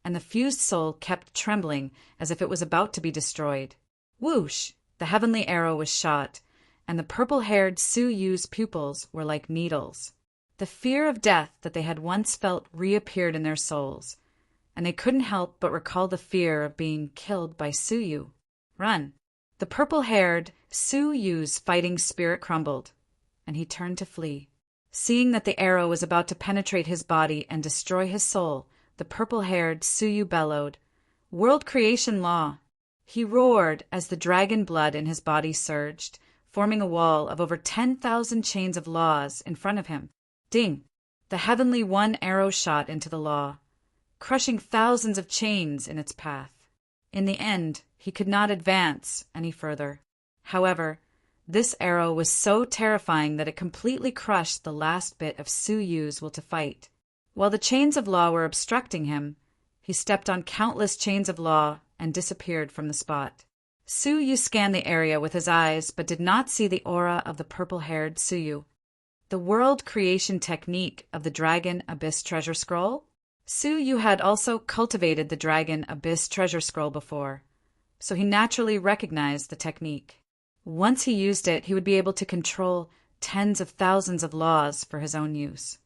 and the fused soul kept trembling as if it was about to be destroyed. Whoosh! The heavenly arrow was shot, and the purple-haired Suyu's pupils were like needles. The fear of death that they had once felt reappeared in their souls, and they couldn't help but recall the fear of being killed by Suyu. Run! The purple-haired Suyu's fighting spirit crumbled, and he turned to flee. Seeing that the arrow was about to penetrate his body and destroy his soul, the purple-haired Suyu bellowed, "World creation law!" He roared as the dragon blood in his body surged, forming a wall of over 10,000 chains of laws in front of him. Ding! The heavenly one arrow shot into the law, crushing thousands of chains in its path. In the end, he could not advance any further. However, This arrow was so terrifying that it completely crushed the last bit of Su Yu's will to fight. While the chains of law were obstructing him, he stepped on countless chains of law and disappeared from the spot. Su Yu scanned the area with his eyes, but did not see the aura of the purple-haired Su Yu. The world creation technique of the Dragon Abyss Treasure Scroll? Su Yu had also cultivated the Dragon Abyss Treasure Scroll before, so he naturally recognized the technique. Once he used it, he would be able to control tens of thousands of laws for his own use.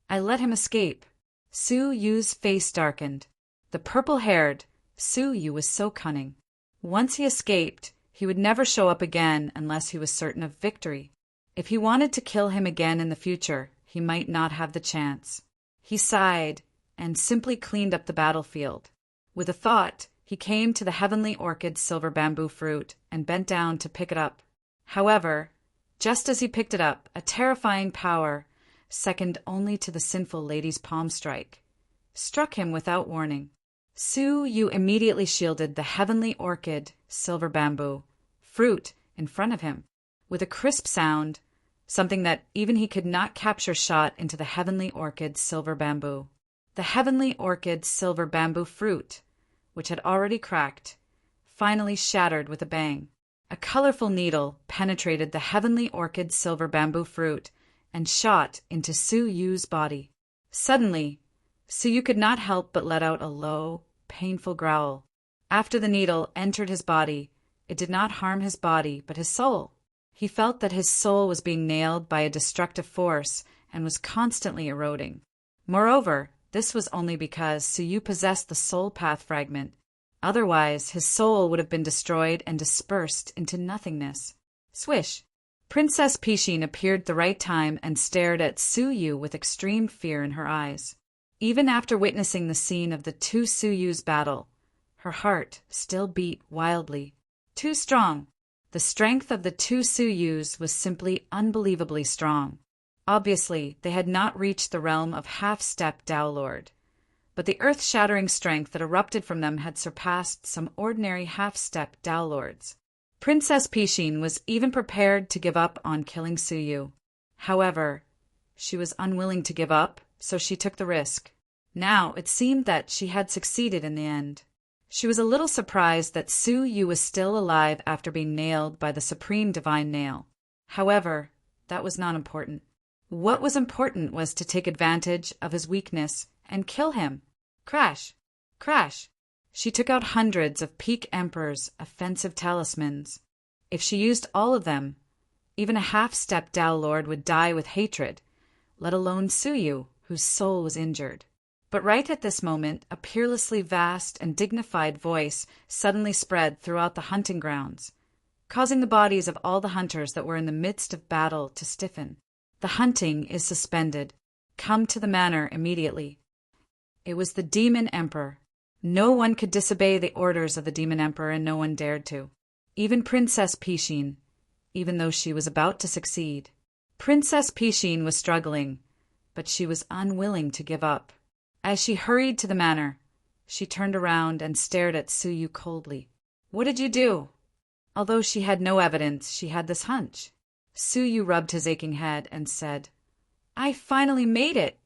I let him escape. Su Yu's face darkened. The purple-haired Su Yu was so cunning. Once he escaped, he would never show up again unless he was certain of victory. If he wanted to kill him again in the future, he might not have the chance. He sighed and simply cleaned up the battlefield. With a thought, he came to the heavenly orchid silver bamboo fruit and bent down to pick it up. However, just as he picked it up, a terrifying power, second only to the sinful lady's palm strike, struck him without warning. Su Yu immediately shielded the heavenly orchid silver bamboo fruit in front of him. With a crisp sound, something that even he could not capture shot into the heavenly orchid silver bamboo. The heavenly orchid silver bamboo fruit, which had already cracked, finally shattered with a bang. A colorful needle penetrated the heavenly orchid silver bamboo fruit and shot into Su Yu's body. Suddenly, Su Yu could not help but let out a low, painful growl. After the needle entered his body, it did not harm his body but his soul. He felt that his soul was being nailed by a destructive force and was constantly eroding. Moreover, this was only because Su Yu possessed the soul path fragment. Otherwise, his soul would have been destroyed and dispersed into nothingness. Swish! Princess Pishin appeared at the right time and stared at Su Yu with extreme fear in her eyes. Even after witnessing the scene of the two Su Yu's battle, her heart still beat wildly. Too strong. The strength of the two Su Yu's was simply unbelievably strong. Obviously, they had not reached the realm of half-step Tao Lord, but the earth-shattering strength that erupted from them had surpassed some ordinary half-step Tao Lords. Princess Pishin was even prepared to give up on killing Su Yu. However, she was unwilling to give up, so she took the risk. Now it seemed that she had succeeded in the end. She was a little surprised that Su Yu was still alive after being nailed by the supreme divine nail. However, that was not important. What was important was to take advantage of his weakness and kill him. Crash! Crash! She took out hundreds of Peak Emperor's offensive talismans. If she used all of them, even a half-step Tao Lord would die with hatred, let alone Su Yu, whose soul was injured. But right at this moment, a peerlessly vast and dignified voice suddenly spread throughout the hunting grounds, causing the bodies of all the hunters that were in the midst of battle to stiffen. The hunting is suspended. Come to the manor immediately. It was the Demon Emperor. No one could disobey the orders of the Demon Emperor, and no one dared to. Even Princess Pishin, even though she was about to succeed. Princess Pishin was struggling, but she was unwilling to give up. As she hurried to the manor, she turned around and stared at Su Yu coldly. "What did you do?" Although she had no evidence, she had this hunch. Su Yu rubbed his aching head and said, "I finally made it."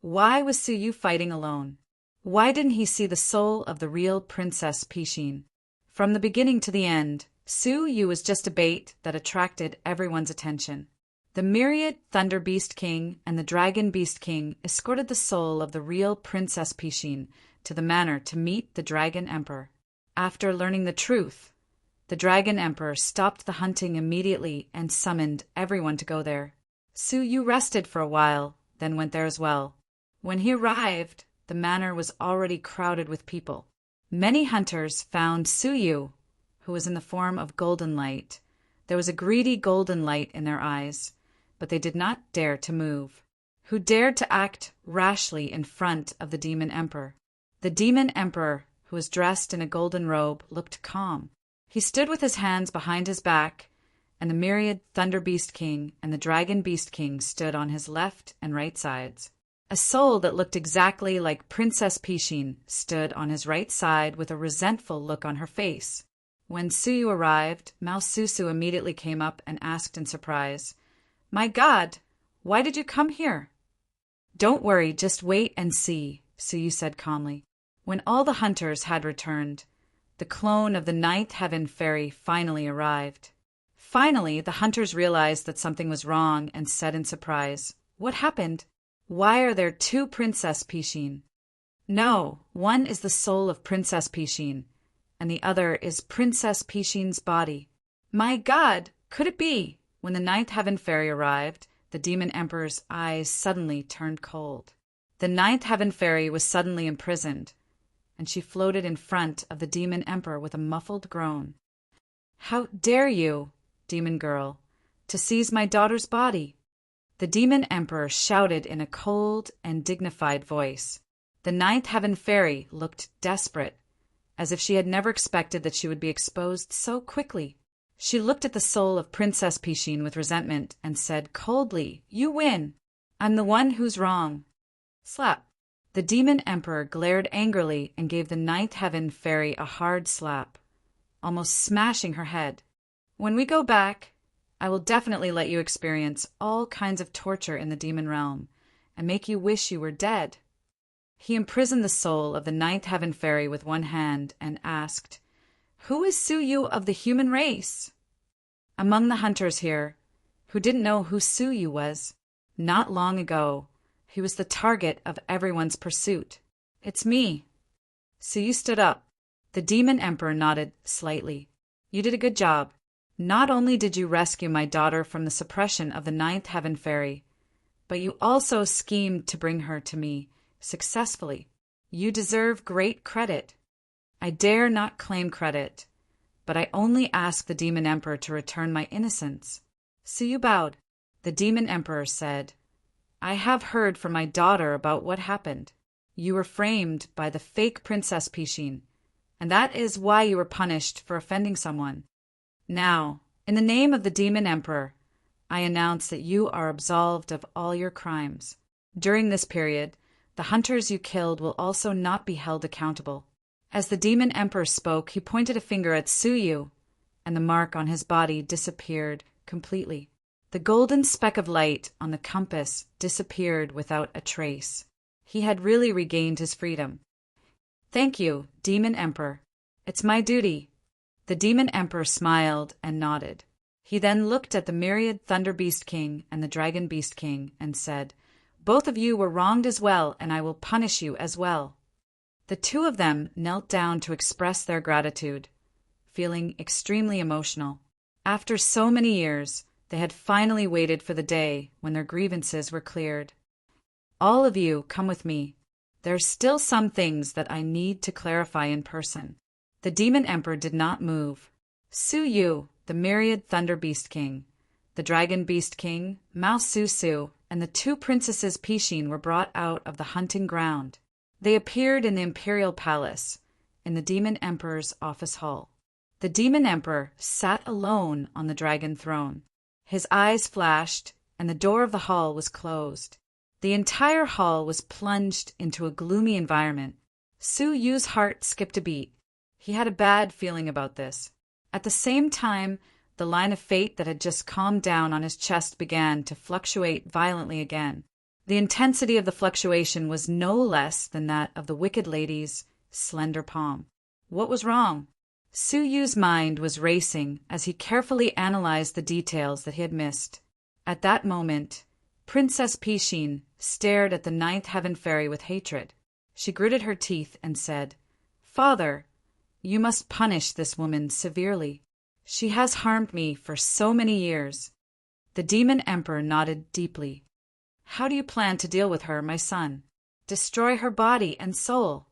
Why was Su Yu fighting alone? Why didn't he see the soul of the real Princess Pishin? From the beginning to the end, Su Yu was just a bait that attracted everyone's attention. The myriad Thunder Beast King and the Dragon Beast King escorted the soul of the real Princess Pishin to the manor to meet the Dragon Emperor. After learning the truth, the Dragon Emperor stopped the hunting immediately and summoned everyone to go there. Su Yu rested for a while, then went there as well. When he arrived, the manor was already crowded with people. Many hunters found Su Yu, who was in the form of golden light. There was a greedy golden light in their eyes, but they did not dare to move. Who dared to act rashly in front of the Demon Emperor? The Demon Emperor, who was dressed in a golden robe, looked calm. He stood with his hands behind his back, and the myriad Thunder Beast King and the Dragon Beast King stood on his left and right sides. A soul that looked exactly like Princess Pishin stood on his right side with a resentful look on her face. When Suyu arrived, Mao Susu immediately came up and asked in surprise, "My God, why did you come here?" "Don't worry, just wait and see," Suyu said calmly. When all the hunters had returned, the clone of the ninth heaven fairy finally arrived. Finally, the hunters realized that something was wrong and said in surprise, "What happened? Why are there two Princess Pishin?" "No, one is the soul of Princess Pishin, and the other is Princess Pishin's body." "My God, could it be?" When the ninth heaven fairy arrived, the demon emperor's eyes suddenly turned cold. The ninth heaven fairy was suddenly imprisoned, and she floated in front of the demon emperor with a muffled groan. "How dare you, demon girl, to seize my daughter's body?" The demon emperor shouted in a cold and dignified voice. The ninth heaven fairy looked desperate, as if she had never expected that she would be exposed so quickly. She looked at the soul of Princess Pishin with resentment and said coldly, "You win. I'm the one who's wrong." Slap. The demon emperor glared angrily and gave the ninth heaven fairy a hard slap, almost smashing her head. "When we go back, I will definitely let you experience all kinds of torture in the demon realm and make you wish you were dead." He imprisoned the soul of the ninth heaven fairy with one hand and asked, "Who is Suyu of the human race?" Among the hunters here, who didn't know who Suyu was, not long ago, he was the target of everyone's pursuit. "It's me." Suyu stood up. The demon emperor nodded slightly. "You did a good job. Not only did you rescue my daughter from the suppression of the ninth heaven fairy, but you also schemed to bring her to me successfully. You deserve great credit." "I dare not claim credit, but I only ask the demon emperor to return my innocence." Suyu bowed. The demon emperor said, "I have heard from my daughter about what happened. You were framed by the fake Princess Pishin, and that is why you were punished for offending someone. Now, in the name of the demon emperor, I announce that you are absolved of all your crimes. During this period, the hunters you killed will also not be held accountable." As the demon emperor spoke, he pointed a finger at Suyu, and the mark on his body disappeared completely. The golden speck of light on the compass disappeared without a trace. He had really regained his freedom. "Thank you, demon emperor. It's my duty." The demon emperor smiled and nodded. He then looked at the myriad Thunder Beast King and the Dragon Beast King and said, "Both of you were wronged as well, and I will punish you as well." The two of them knelt down to express their gratitude, feeling extremely emotional. After so many years, they had finally waited for the day when their grievances were cleared. "All of you, come with me. There's still some things that I need to clarify in person." The demon emperor did not move. Suyu, the myriad Thunder Beast King, the Dragon Beast King, Mao Susu, and the two princesses Pishin were brought out of the hunting ground. They appeared in the imperial palace, in the demon emperor's office hall. The demon emperor sat alone on the dragon throne. His eyes flashed, and the door of the hall was closed. The entire hall was plunged into a gloomy environment. Suyu's heart skipped a beat. He had a bad feeling about this. At the same time, the line of fate that had just calmed down on his chest began to fluctuate violently again. The intensity of the fluctuation was no less than that of the wicked lady's slender palm. What was wrong? Suyu's mind was racing as he carefully analyzed the details that he had missed. At that moment, Princess Pishin stared at the ninth heaven fairy with hatred. She gritted her teeth and said, "Father, you must punish this woman severely. She has harmed me for so many years." The demon emperor nodded deeply. "How do you plan to deal with her, my son? Destroy her body and soul."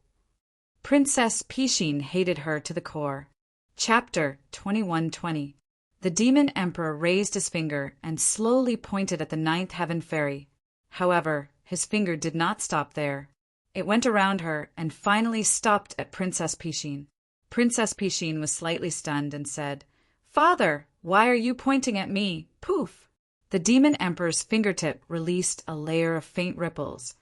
Princess Pishin hated her to the core. Chapter 2120. The demon emperor raised his finger and slowly pointed at the ninth heaven fairy. However, his finger did not stop there. It went around her and finally stopped at Princess Pishin. Princess Pishin was slightly stunned and said, "Father, why are you pointing at me? Poof!" The demon emperor's fingertip released a layer of faint ripples,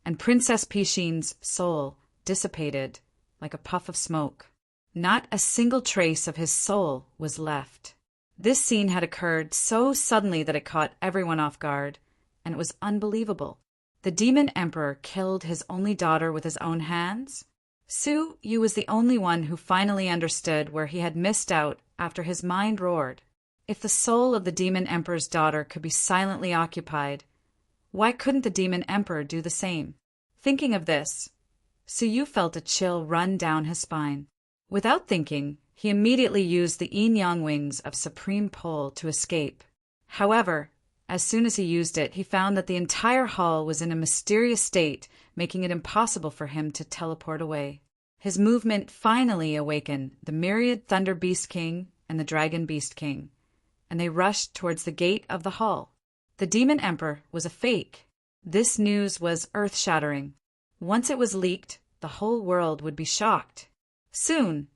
and Princess Pishin's soul dissipated like a puff of smoke. Not a single trace of his soul was left. This scene had occurred so suddenly that it caught everyone off guard, and it was unbelievable. The demon emperor killed his only daughter with his own hands? Su Yu was the only one who finally understood where he had missed out after his mind roared. If the soul of the demon emperor's daughter could be silently occupied, why couldn't the demon emperor do the same? Thinking of this, Su Yu felt a chill run down his spine. Without thinking, he immediately used the yin-yang wings of Supreme Pole to escape. However, as soon as he used it, he found that the entire hall was in a mysterious state, making it impossible for him to teleport away. His movement finally awakened the myriad Thunder Beast King and the Dragon Beast King, and they rushed towards the gate of the hall. The Demon Emperor was a fake. This news was earth-shattering. Once it was leaked, the whole world would be shocked. Soon,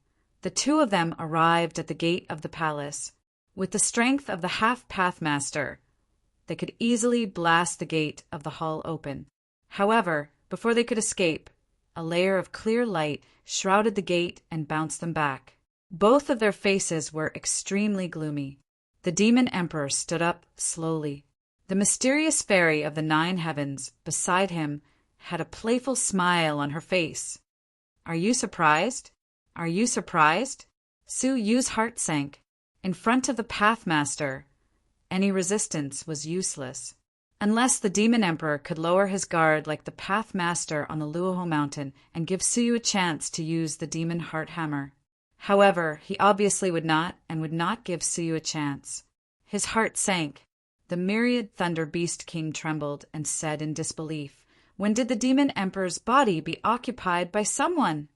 the two of them arrived at the gate of the palace. With the strength of the half-path master, they could easily blast the gate of the hall open. However, before they could escape, a layer of clear light shrouded the gate and bounced them back. Both of their faces were extremely gloomy. The Demon Emperor stood up slowly. The mysterious fairy of the 9 heavens beside him had a playful smile on her face. "Are you surprised? Are you surprised?" Su Yu's heart sank. In front of the Pathmaster, any resistance was useless. Unless the Demon Emperor could lower his guard like the Pathmaster on the Luoho Mountain and give Su Yu a chance to use the Demon Heart Hammer. However, he obviously would not and would not give Su Yu a chance. His heart sank. The myriad Thunder Beast King trembled and said in disbelief, "When did the Demon Emperor's body be occupied by someone?"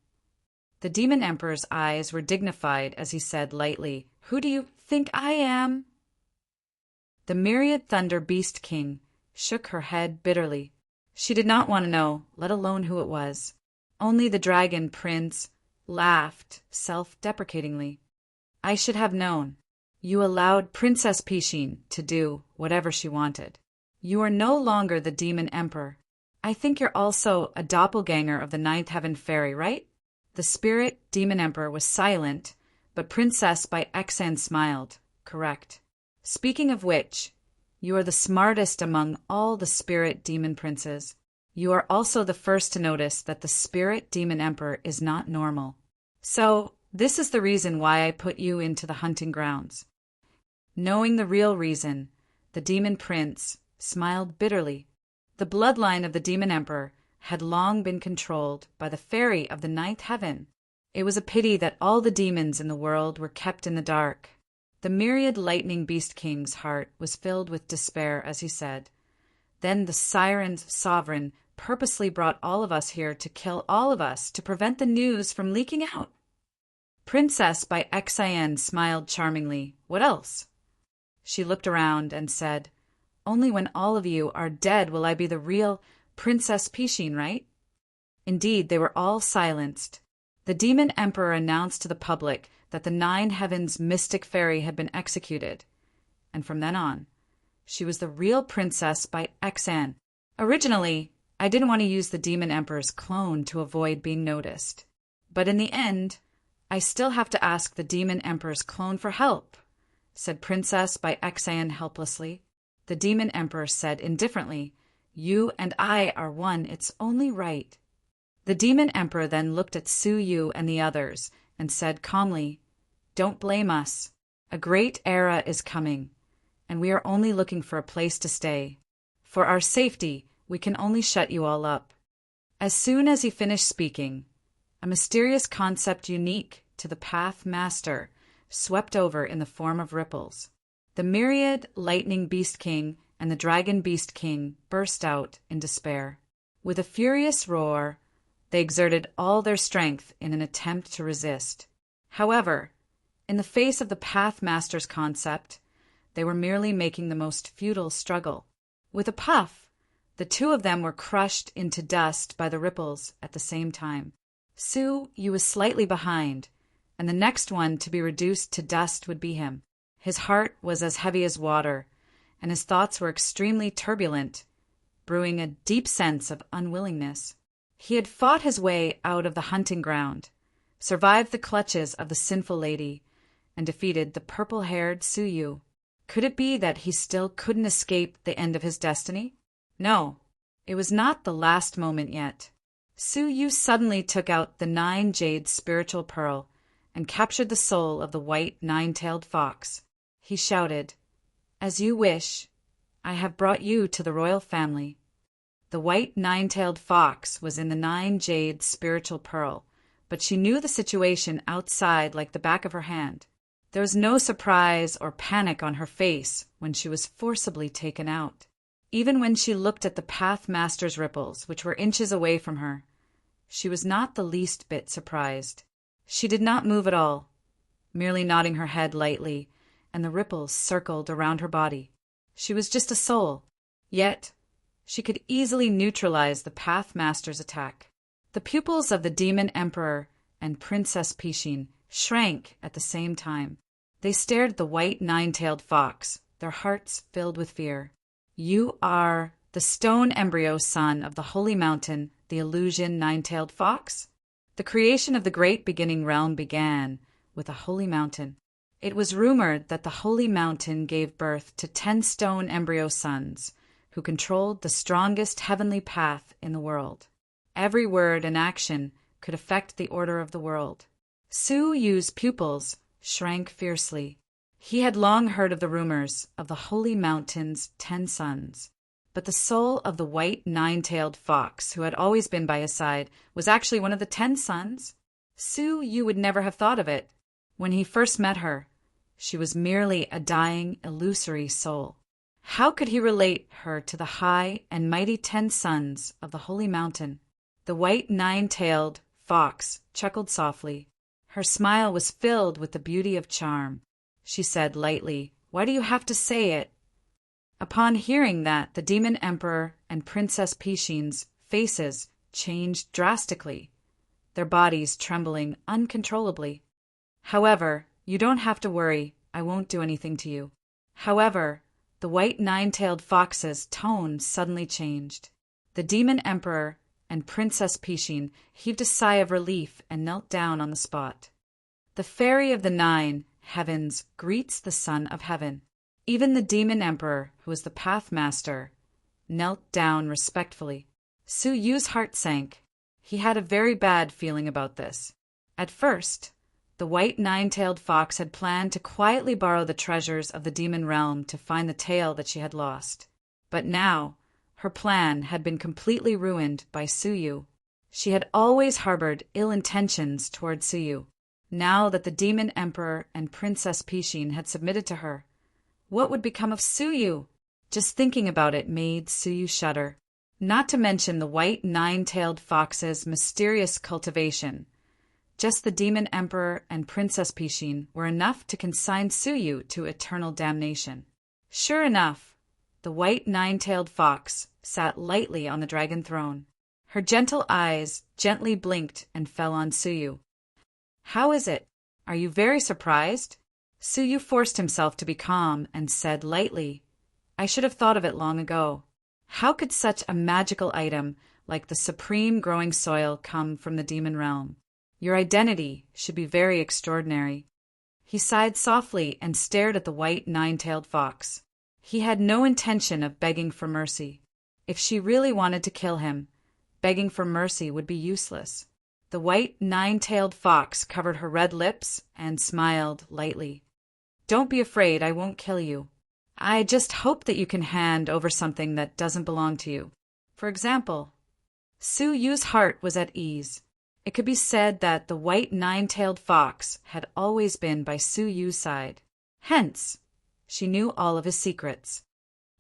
The Demon Emperor's eyes were dignified as he said lightly, "Who do you think I am?" The myriad Thunder Beast King shook her head bitterly. She did not want to know, let alone who it was. Only the Dragon Prince laughed self-deprecatingly. "I should have known. You allowed Princess Pishin to do whatever she wanted. You are no longer the Demon Emperor. I think you're also a doppelganger of the 9th Heaven Fairy, right?" The Spirit Demon Emperor was silent, but Princess by Xan smiled. "Correct. Speaking of which, you are the smartest among all the Spirit Demon Princes. You are also the first to notice that the Spirit Demon Emperor is not normal. So, this is the reason why I put you into the hunting grounds." Knowing the real reason, the Demon Prince smiled bitterly. The bloodline of the Demon Emperor had long been controlled by the fairy of the 9th heaven. It was a pity that all the demons in the world were kept in the dark. The myriad Lightning Beast King's heart was filled with despair as he said, "Then the Siren's sovereign purposely brought all of us here to kill all of us to prevent the news from leaking out." Princess by Xian smiled charmingly. "What else?" She looked around and said, "Only when all of you are dead will I be the real Princess Pishin, right?" Indeed, they were all silenced. The Demon Emperor announced to the public that the 9 heavens mystic fairy had been executed, and from then on, she was the real Princess by Xan. Originally, I didn't want to use the Demon Emperor's clone to avoid being noticed, but in the end, I still have to ask the Demon Emperor's clone for help, said Princess by Xan helplessly. The Demon Emperor said indifferently, "You and I are one, it's only right." The Demon Emperor then looked at Su Yu and the others and said calmly, "Don't blame us. A great era is coming, and we are only looking for a place to stay. For our safety, we can only shut you all up." As soon as he finished speaking, a mysterious concept unique to the Path Master swept over in the form of ripples. The myriad Lightning Beast King and the Dragon Beast King burst out in despair. With a furious roar, they exerted all their strength in an attempt to resist. However, in the face of the Path Master's concept, they were merely making the most futile struggle. With a puff, the two of them were crushed into dust by the ripples at the same time. Su Yu was slightly behind, and the next one to be reduced to dust would be him. His heart was as heavy as water, and his thoughts were extremely turbulent, brewing a deep sense of unwillingness. He had fought his way out of the hunting ground, survived the clutches of the sinful lady, and defeated the purple-haired Suyu. Could it be that he still couldn't escape the end of his destiny? No, it was not the last moment yet. Suyu suddenly took out the 9-jade spiritual pearl and captured the soul of the white nine-tailed fox. He shouted, "As you wish, I have brought you to the royal family." The white nine-tailed fox was in the 9-jade spiritual pearl, but she knew the situation outside like the back of her hand. There was no surprise or panic on her face when she was forcibly taken out. Even when she looked at the Pathmaster's ripples, which were inches away from her, she was not the least bit surprised. She did not move at all, merely nodding her head lightly, and the ripples circled around her body. She was just a soul, yet she could easily neutralize the Pathmaster's attack. The pupils of the Demon Emperor and Princess Pishin shrank at the same time. They stared at the white nine-tailed fox, their hearts filled with fear. "You are the stone embryo son of the holy mountain, the illusion nine-tailed fox?" The creation of the great beginning realm began with a holy mountain. It was rumored that the holy mountain gave birth to 10 stone embryo sons, who controlled the strongest heavenly path in the world. Every word and action could affect the order of the world. Suyu's pupils shrank fiercely. He had long heard of the rumors of the holy mountain's 10 sons, but the soul of the white nine-tailed fox, who had always been by his side, was actually one of the 10 sons. Suyu would never have thought of it. When he first met her, she was merely a dying, illusory soul. How could he relate her to the high and mighty 10 sons of the holy mountain? The white nine-tailed fox chuckled softly. Her smile was filled with the beauty of charm. She said lightly, "Why do you have to say it?" Upon hearing that, the Demon Emperor and Princess Pishin's faces changed drastically, their bodies trembling uncontrollably. "However, you don't have to worry. I won't do anything to you." However, the white nine-tailed fox's tone suddenly changed. The Demon Emperor and Princess Pishin heaved a sigh of relief and knelt down on the spot. The fairy of the 9 heavens greets the son of heaven. Even the Demon Emperor, who was the Pathmaster, knelt down respectfully. Suyu's heart sank. He had a very bad feeling about this. At first, the white nine-tailed fox had planned to quietly borrow the treasures of the demon realm to find the tail that she had lost. But now, her plan had been completely ruined by Suyu. She had always harbored ill intentions toward Suyu. Now that the Demon Emperor and Princess Pishin had submitted to her, what would become of Suyu? Just thinking about it made Suyu shudder. Not to mention the white nine-tailed fox's mysterious cultivation. Just the Demon Emperor and Princess Pishin were enough to consign Suyu to eternal damnation. Sure enough, the white nine-tailed fox sat lightly on the dragon throne. Her gentle eyes gently blinked and fell on Suyu. "How is it? Are you very surprised?" Suyu forced himself to be calm and said lightly, "I should have thought of it long ago. How could such a magical item like the supreme growing soil come from the demon realm? Your identity should be very extraordinary." He sighed softly and stared at the white nine-tailed fox. He had no intention of begging for mercy. If she really wanted to kill him, begging for mercy would be useless. The white nine-tailed fox covered her red lips and smiled lightly. "Don't be afraid, I won't kill you. I just hope that you can hand over something that doesn't belong to you. For example." Suyu's heart was at ease. It could be said that the white nine-tailed fox had always been by Suyu's side. Hence, she knew all of his secrets.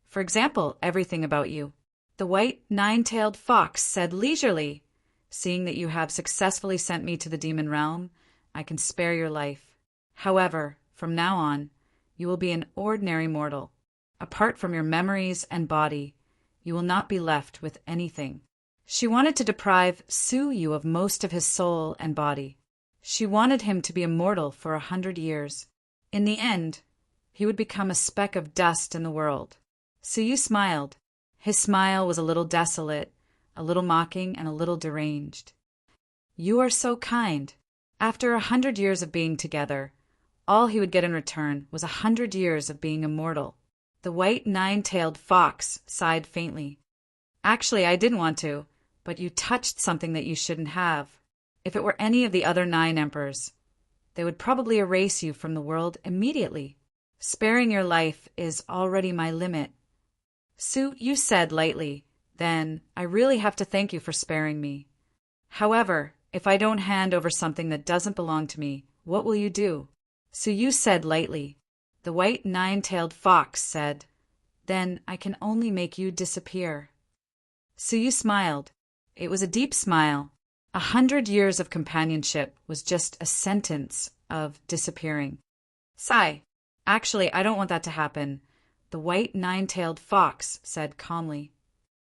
For example, everything about you. The white nine-tailed fox said leisurely, "Seeing that you have successfully sent me to the demon realm, I can spare your life. However, from now on, you will be an ordinary mortal. Apart from your memories and body, you will not be left with anything." She wanted to deprive Suyu of most of his soul and body. She wanted him to be immortal for 100 years. In the end, he would become a speck of dust in the world. Suyu smiled. His smile was a little desolate, a little mocking, and a little deranged. "You are so kind. After 100 years of being together, all he would get in return was 100 years of being immortal. The white nine-tailed fox sighed faintly. Actually, I didn't want to, but you touched something that you shouldn't have. If it were any of the other 9 emperors, they would probably erase you from the world immediately. Sparing your life is already my limit. Su, you said lightly, then I really have to thank you for sparing me. However, if I don't hand over something that doesn't belong to me, what will you do? Su, you said lightly. The white nine-tailed fox said, then I can only make you disappear. Su, you smiled. It was a deep smile. 100 years of companionship was just a sentence of disappearing. Sigh. Actually, I don't want that to happen, the white nine-tailed fox said calmly.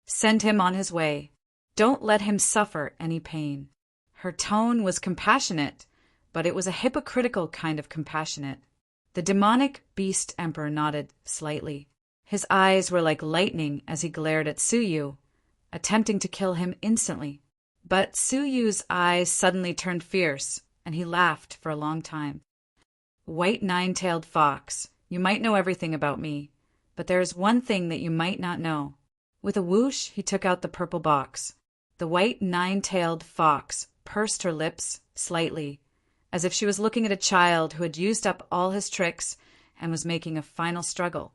Send him on his way. Don't let him suffer any pain. Her tone was compassionate, but it was a hypocritical kind of compassionate. The demonic beast emperor nodded slightly. His eyes were like lightning as he glared at Suyu, attempting to kill him instantly. But Suyu's eyes suddenly turned fierce, and he laughed for a long time. White nine-tailed fox, you might know everything about me, but there is one thing that you might not know. With a whoosh, he took out the purple box. The white nine-tailed fox pursed her lips slightly, as if she was looking at a child who had used up all his tricks and was making a final struggle.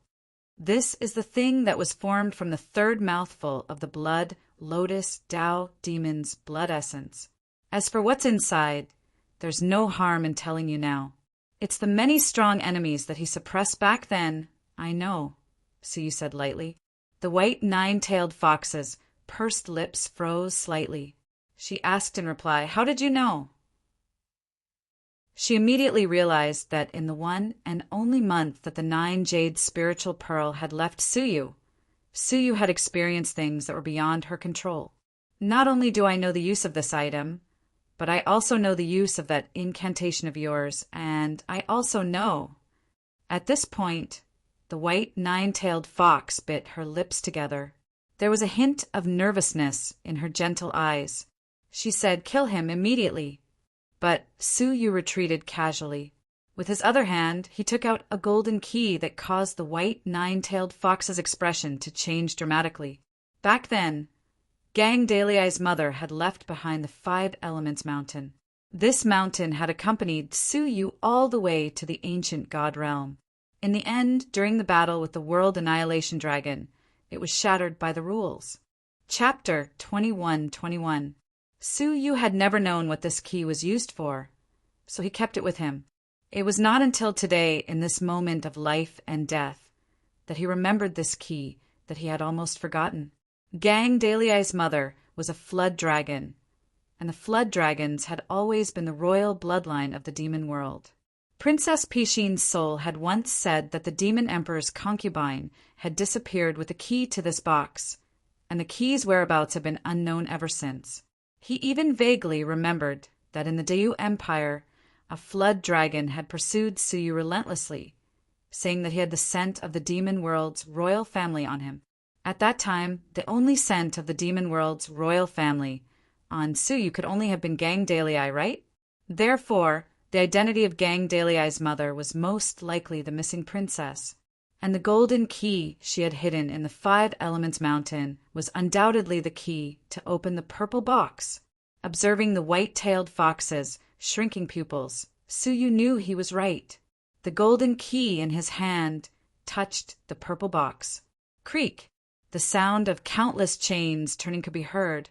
This is the thing that was formed from the 3rd mouthful of the blood Lotus Tao demon's blood essence. As for what's inside, there's no harm in telling you now. It's the many strong enemies that he suppressed back then, I know, Suyu said lightly. The white nine-tailed fox's pursed lips froze slightly. She asked in reply, how did you know? She immediately realized that in the one and only month that the 9 jade spiritual pearl had left Suyu, Suyu had experienced things that were beyond her control. Not only do I know the use of this item, but I also know the use of that incantation of yours, and I also know. At this point, the white nine-tailed fox bit her lips together. There was a hint of nervousness in her gentle eyes. She said, kill him immediately. But Suyu retreated casually. With his other hand, he took out a golden key that caused the white nine-tailed fox's expression to change dramatically. Back then, Gang Daliai's mother had left behind the 5 Elements Mountain. This mountain had accompanied Suyu all the way to the ancient god realm. In the end, during the battle with the World Annihilation Dragon, it was shattered by the rules. Chapter 21:21. Suyu had never known what this key was used for, so he kept it with him. It was not until today, in this moment of life and death, that he remembered this key that he had almost forgotten. Gang Daliai's mother was a flood dragon, and the flood dragons had always been the royal bloodline of the demon world. Princess Pishin's soul had once said that the demon emperor's concubine had disappeared with the key to this box, and the key's whereabouts had been unknown ever since. He even vaguely remembered that in the Dayu Empire, a flood dragon had pursued Suyu relentlessly, saying that he had the scent of the demon world's royal family on him. At that time, the only scent of the demon world's royal family on Suyu could only have been Gang Daliai, right? Therefore, the identity of Gang Daliai's mother was most likely the missing princess, and the golden key she had hidden in the 5 Elements Mountain was undoubtedly the key to open the purple box. Observing the white-tailed fox's shrinking pupils, Suyu knew he was right. The golden key in his hand touched the purple box. Creak! The sound of countless chains turning could be heard,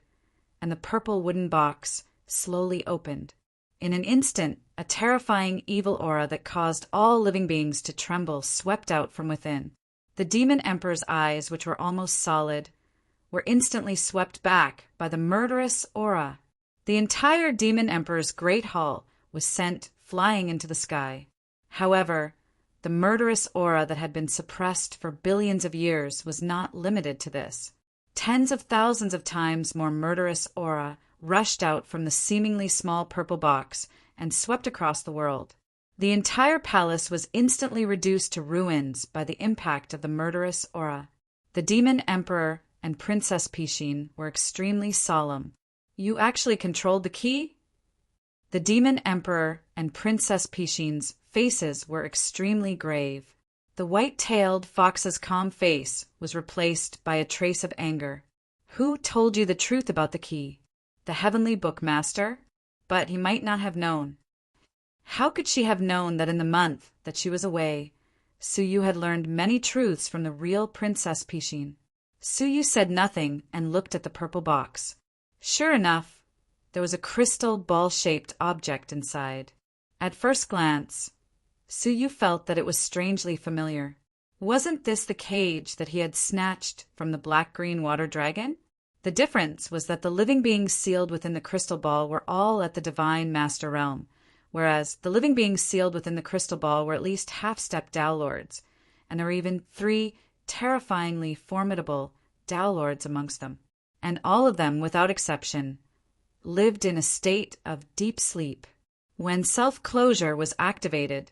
and the purple wooden box slowly opened. In an instant, a terrifying evil aura that caused all living beings to tremble swept out from within. The demon emperor's eyes, which were almost solid, were instantly swept back by the murderous aura. The entire demon emperor's great hall was sent flying into the sky. However, the murderous aura that had been suppressed for billions of years was not limited to this. Tens of thousands of times more murderous aura rushed out from the seemingly small purple box and swept across the world. The entire palace was instantly reduced to ruins by the impact of the murderous aura. The demon emperor and Princess Pishin were extremely solemn. You actually controlled the key? The demon emperor and Princess Pishin's faces were extremely grave. The white-tailed fox's calm face was replaced by a trace of anger. Who told you the truth about the key? The heavenly bookmaster? But he might not have known. How could she have known that in the month that she was away, Suyu had learned many truths from the real Princess Pishin? Suyu said nothing and looked at the purple box. Sure enough, there was a crystal ball-shaped object inside. At first glance, Suyu felt that it was strangely familiar. Wasn't this the cage that he had snatched from the black-green water dragon? The difference was that the living beings sealed within the crystal ball were all at the divine master realm, whereas the living beings sealed within the crystal ball were at least half-step Tao Lords, and there were even 3 terrifyingly formidable Tao Lords amongst them. And all of them, without exception, lived in a state of deep sleep. When self-closure was activated,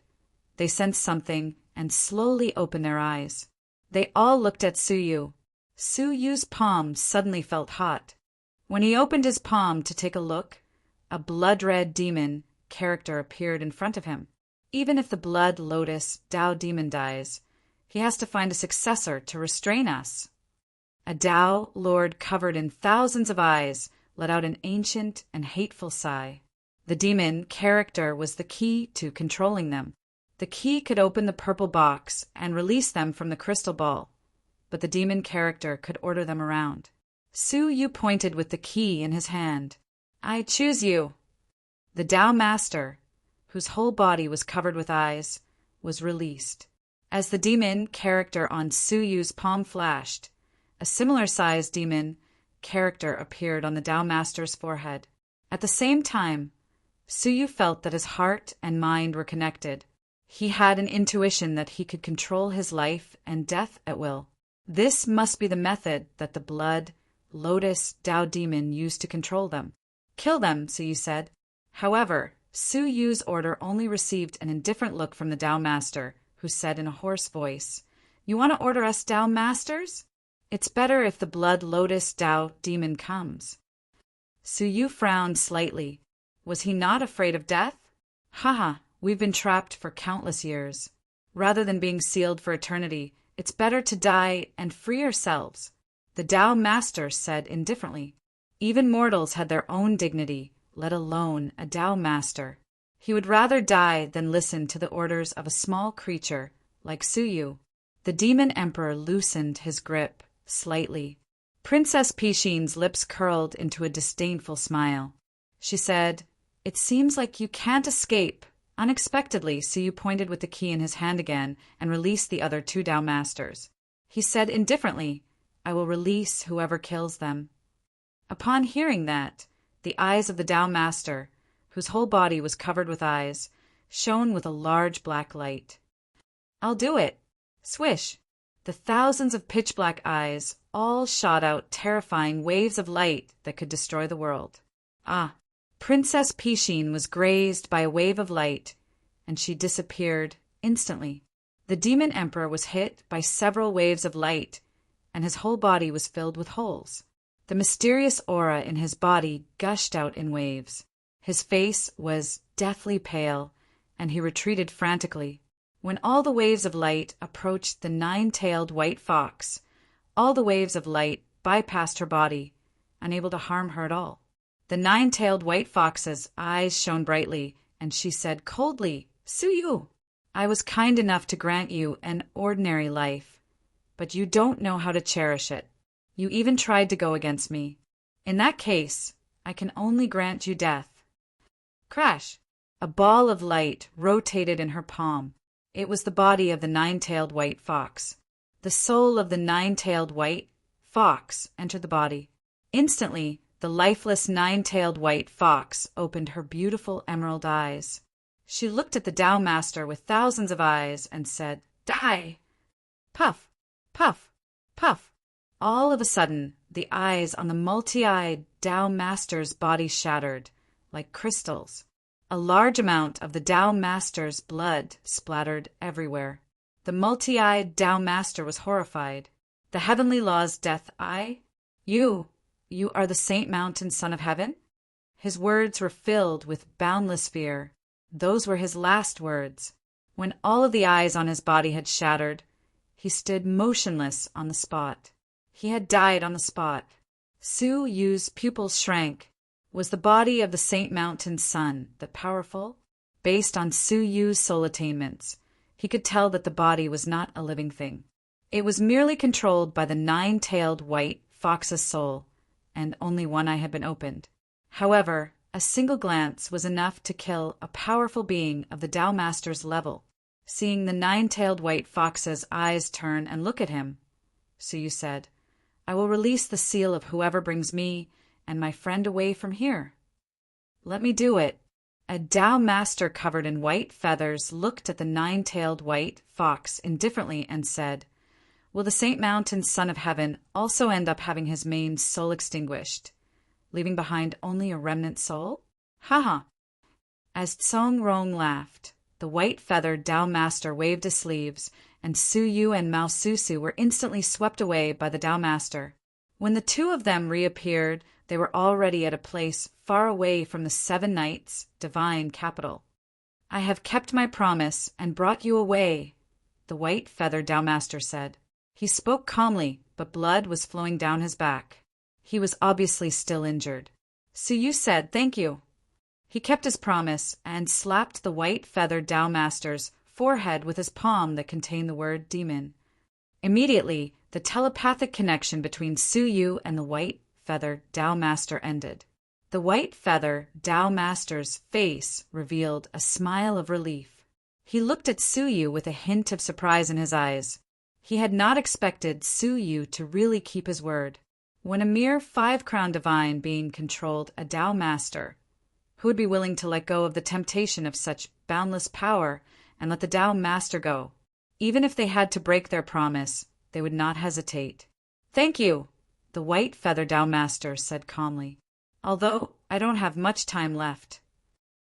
they sensed something and slowly opened their eyes. They all looked at Suyu. Suyu's palm suddenly felt hot. When he opened his palm to take a look, a blood-red demon character appeared in front of him. Even if the Blood Lotus Tao demon dies, he has to find a successor to restrain us. A Tao Lord covered in thousands of eyes let out an ancient and hateful sigh. The demon character was the key to controlling them. The key could open the purple box and release them from the crystal ball, but the demon character could order them around. Suyu pointed with the key in his hand. I choose you. The Tao Master, whose whole body was covered with eyes, was released. As the demon character on Suyu's palm flashed, a similar-sized demon character appeared on the Tao Master's forehead. At the same time, Suyu felt that his heart and mind were connected. He had an intuition that he could control his life and death at will. This must be the method that the Blood Lotus Tao demon used to control them. Kill them, Suyu said. However, Suyu's order only received an indifferent look from the Tao Master, who said in a hoarse voice, You want to order us Tao Masters? It's better if the Blood Lotus Tao demon comes. Suyu frowned slightly. Was he not afraid of death? Haha, we've been trapped for countless years. Rather than being sealed for eternity, it's better to die and free ourselves. The Tao Master said indifferently. Even mortals had their own dignity, let alone a Tao Master. He would rather die than listen to the orders of a small creature like Suyu. The Demon Emperor loosened his grip slightly. Princess Pishin's lips curled into a disdainful smile. She said, It seems like you can't escape. Unexpectedly, Suyu pointed with the key in his hand again and released the other 2 Tao Masters. He said indifferently, I will release whoever kills them. Upon hearing that, the eyes of the Tao Master, whose whole body was covered with eyes, shone with a large black light. I'll do it. Swish! The thousands of pitch-black eyes all shot out terrifying waves of light that could destroy the world. Ah! Princess Pishin was grazed by a wave of light, and she disappeared instantly. The Demon Emperor was hit by several waves of light, and his whole body was filled with holes. The mysterious aura in his body gushed out in waves. His face was deathly pale, and he retreated frantically. When all the waves of light approached the 9-tailed white fox, all the waves of light bypassed her body, unable to harm her at all. The 9-tailed white fox's eyes shone brightly, and she said coldly, Suyu, I was kind enough to grant you an ordinary life, but you don't know how to cherish it. You even tried to go against me. In that case, I can only grant you death. Crash! A ball of light rotated in her palm. It was the body of the 9-tailed white fox. The soul of the 9-tailed white fox entered the body. Instantly, the lifeless 9-tailed white fox opened her beautiful emerald eyes. She looked at the Tao Master with thousands of eyes and said, Die! Puff! Puff! Puff! All of a sudden, the eyes on the multi-eyed Tao Master's body shattered, like crystals. A large amount of the Tao Master's blood splattered everywhere. The multi-eyed Tao Master was horrified. The Heavenly Law's death eye? You are the Saint Mountain Son of Heaven? His words were filled with boundless fear. Those were his last words. When all of the eyes on his body had shattered, he stood motionless on the spot. He had died on the spot. Su Yu's pupils shrank. Was the body of the Saint Mountain's son that powerful? Based on Su Yu's soul attainments, he could tell that the body was not a living thing. It was merely controlled by the nine-tailed white fox's soul, and only one eye had been opened. However, a single glance was enough to kill a powerful being of the Tao Master's level. Seeing the nine-tailed white fox's eyes turn and look at him, Su Yu said, "I will release the seal of whoever brings me and my friend away from here." "Let me do it." A Tao Master covered in white feathers looked at the nine-tailed white fox indifferently and said, "Will the Saint Mountain's Son of Heaven also end up having his main soul extinguished, leaving behind only a remnant soul?" "Ha!" As Tsong Rong laughed, the white-feathered Tao Master waved his sleeves, and Su Yu and Mao Susu were instantly swept away by the Tao Master. When the two of them reappeared, they were already at a place far away from the Seven Knights' divine capital. "I have kept my promise and brought you away," the white-feathered Tao Master said. He spoke calmly, but blood was flowing down his back. He was obviously still injured. Su Yu said, "Thank you." He kept his promise and slapped the white-feathered Tao Master's forehead with his palm that contained the word demon. Immediately, the telepathic connection between Su Yu and the white-feathered Tao Master ended. The white-feathered Tao Master's face revealed a smile of relief. He looked at Su Yu with a hint of surprise in his eyes. He had not expected Su Yu to really keep his word. When a mere five-crown divine being controlled a Tao Master, who would be willing to let go of the temptation of such boundless power and let the Tao Master go? Even if they had to break their promise, they would not hesitate. "Thank you," the white-feathered Tao Master said calmly, "although I don't have much time left."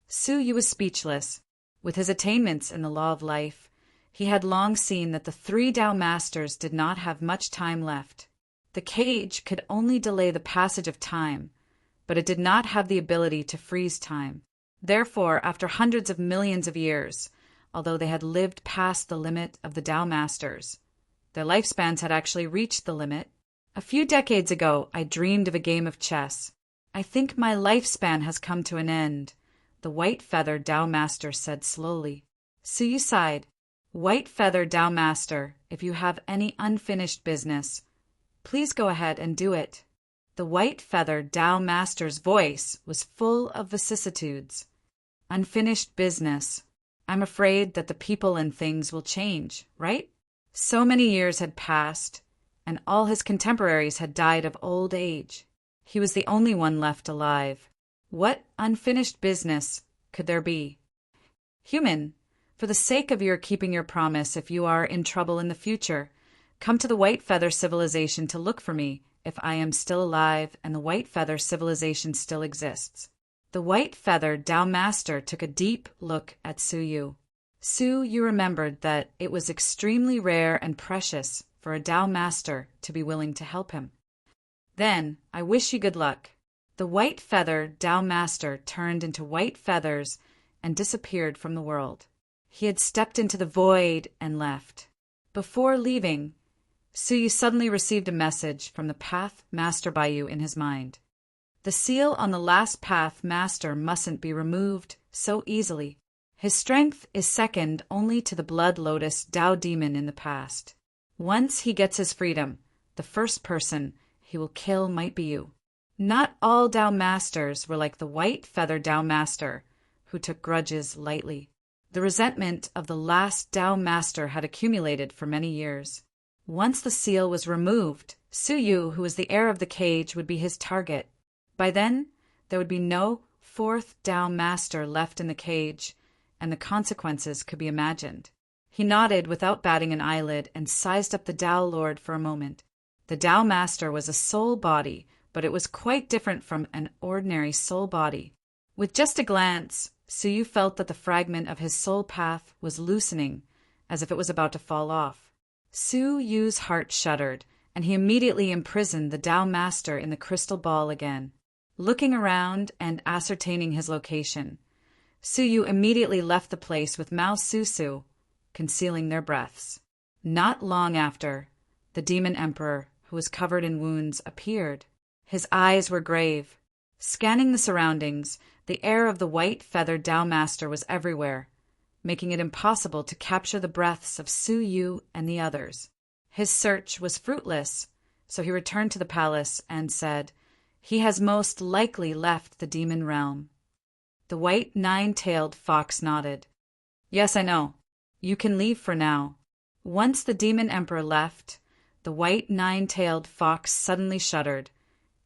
Su Yu was speechless. With his attainments in the law of life, he had long seen that the three Tao Masters did not have much time left. The cage could only delay the passage of time, but it did not have the ability to freeze time. Therefore, after hundreds of millions of years, although they had lived past the limit of the Tao Masters, their lifespans had actually reached the limit. "A few decades ago, I dreamed of a game of chess. I think my lifespan has come to an end," the white-feathered Tao Master said slowly. Su Yu sighed. "White-feathered Tao Master, if you have any unfinished business, please go ahead and do it." The white-feathered Tao Master's voice was full of vicissitudes. "Unfinished business. I'm afraid that the people and things will change, right?" So many years had passed, and all his contemporaries had died of old age. He was the only one left alive. What unfinished business could there be? "Human, for the sake of your keeping your promise, if you are in trouble in the future, come to the White Feather Civilization to look for me if I am still alive and the White Feather Civilization still exists." The white-feathered Tao Master took a deep look at Su Yu. Su Yu remembered that it was extremely rare and precious for a Tao Master to be willing to help him. "Then, I wish you good luck." The white-feathered Tao Master turned into white feathers and disappeared from the world. He had stepped into the void and left. Before leaving, Su Yu suddenly received a message from the Path Master Baiyu in his mind. The seal on the last Path Master mustn't be removed so easily. His strength is second only to the Blood Lotus Tao Demon in the past. Once he gets his freedom, the first person he will kill might be you. Not all Tao Masters were like the white-feathered Tao Master, who took grudges lightly. The resentment of the last Tao Master had accumulated for many years. Once the seal was removed, Su Yu, who was the heir of the cage, would be his target. By then, there would be no fourth Tao Master left in the cage, and the consequences could be imagined. He nodded without batting an eyelid and sized up the Tao Lord for a moment. The Tao Master was a soul body, but it was quite different from an ordinary soul body. With just a glance, Su Yu felt that the fragment of his soul path was loosening, as if it was about to fall off. Su Yu's heart shuddered, and he immediately imprisoned the Tao Master in the crystal ball again. Looking around and ascertaining his location, Suyu immediately left the place with Mao Susu, concealing their breaths. Not long after, the demon emperor, who was covered in wounds, appeared. His eyes were grave. Scanning the surroundings, the air of the white-feathered Tao Master was everywhere, making it impossible to capture the breaths of Suyu and the others. His search was fruitless, so he returned to the palace and said, "He has most likely left the demon realm." The white nine-tailed fox nodded. "Yes, I know. You can leave for now." Once the demon emperor left, the white nine-tailed fox suddenly shuddered,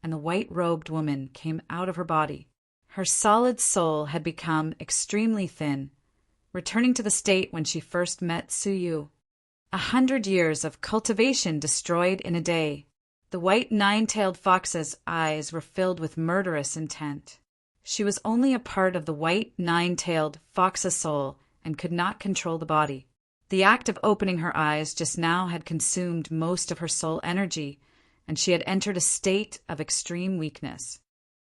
and the white-robed woman came out of her body. Her solid soul had become extremely thin, returning to the state when she first met Suyu. 100 years of cultivation destroyed in a day. The white nine-tailed fox's eyes were filled with murderous intent. She was only a part of the white nine-tailed fox's soul and could not control the body. The act of opening her eyes just now had consumed most of her soul energy, and she had entered a state of extreme weakness.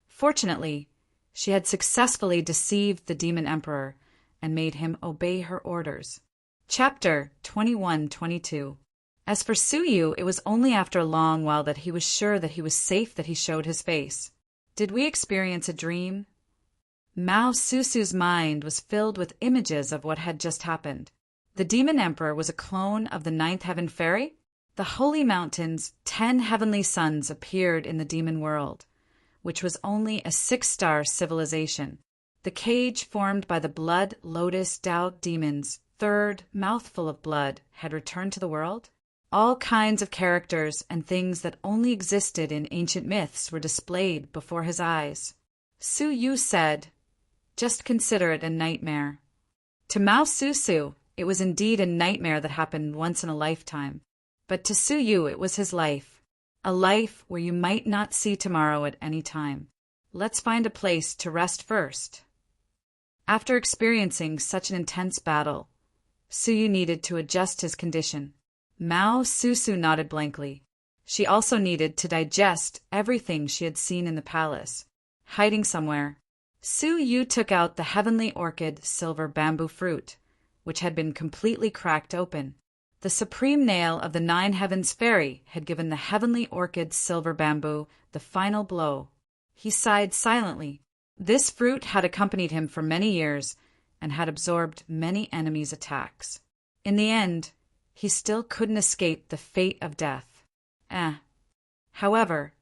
Fortunately, she had successfully deceived the demon emperor and made him obey her orders. Chapter 21-22. As for Suyu, it was only after a long while that he was sure that he was safe that he showed his face. Did we experience a dream? Mao Susu's mind was filled with images of what had just happened. The demon emperor was a clone of the ninth heaven fairy. The holy mountain's 10 heavenly suns appeared in the demon world, which was only a 6-star civilization. The cage formed by the blood lotus Tao demon's third mouthful of blood had returned to the world. All kinds of characters and things that only existed in ancient myths were displayed before his eyes. Suyu said, "Just consider it a nightmare." To Mao Susu, it was indeed a nightmare that happened once in a lifetime. But to Suyu, it was his life. A life where you might not see tomorrow at any time. Let's find a place to rest first. After experiencing such an intense battle, Suyu needed to adjust his condition. Mao Susu nodded blankly. She also needed to digest everything she had seen in the palace. Hiding somewhere, Suyu took out the heavenly orchid silver bamboo fruit, which had been completely cracked open. The supreme nail of the 9 heavens fairy had given the heavenly orchid silver bamboo the final blow. He sighed silently. This fruit had accompanied him for many years and had absorbed many enemies' attacks. In the end, he still couldn't escape the fate of death. However,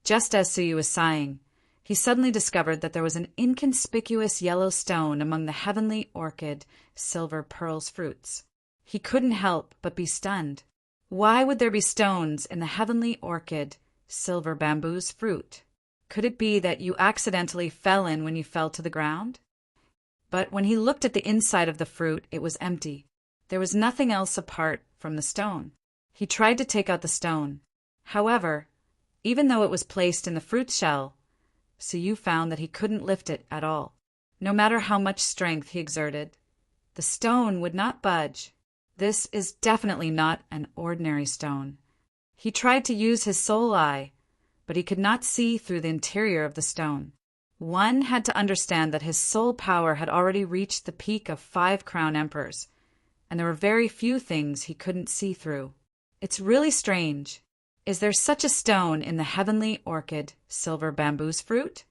just as Suyu was sighing, he suddenly discovered that there was an inconspicuous yellow stone among the heavenly orchid silver pearls fruits. He couldn't help but be stunned. Why would there be stones in the heavenly orchid silver bamboo's fruit? Could it be that you accidentally fell in when you fell to the ground? But when he looked at the inside of the fruit, it was empty. There was nothing else apart from the stone. He tried to take out the stone. However, even though it was placed in the fruit shell, Suyu found that he couldn't lift it at all. No matter how much strength he exerted, the stone would not budge. This is definitely not an ordinary stone. He tried to use his soul eye, but he could not see through the interior of the stone. One had to understand that his soul power had already reached the peak of 5 crown emperors, and there were very few things he couldn't see through. It's really strange. Is there such a stone in the heavenly orchid silver bamboo's fruit?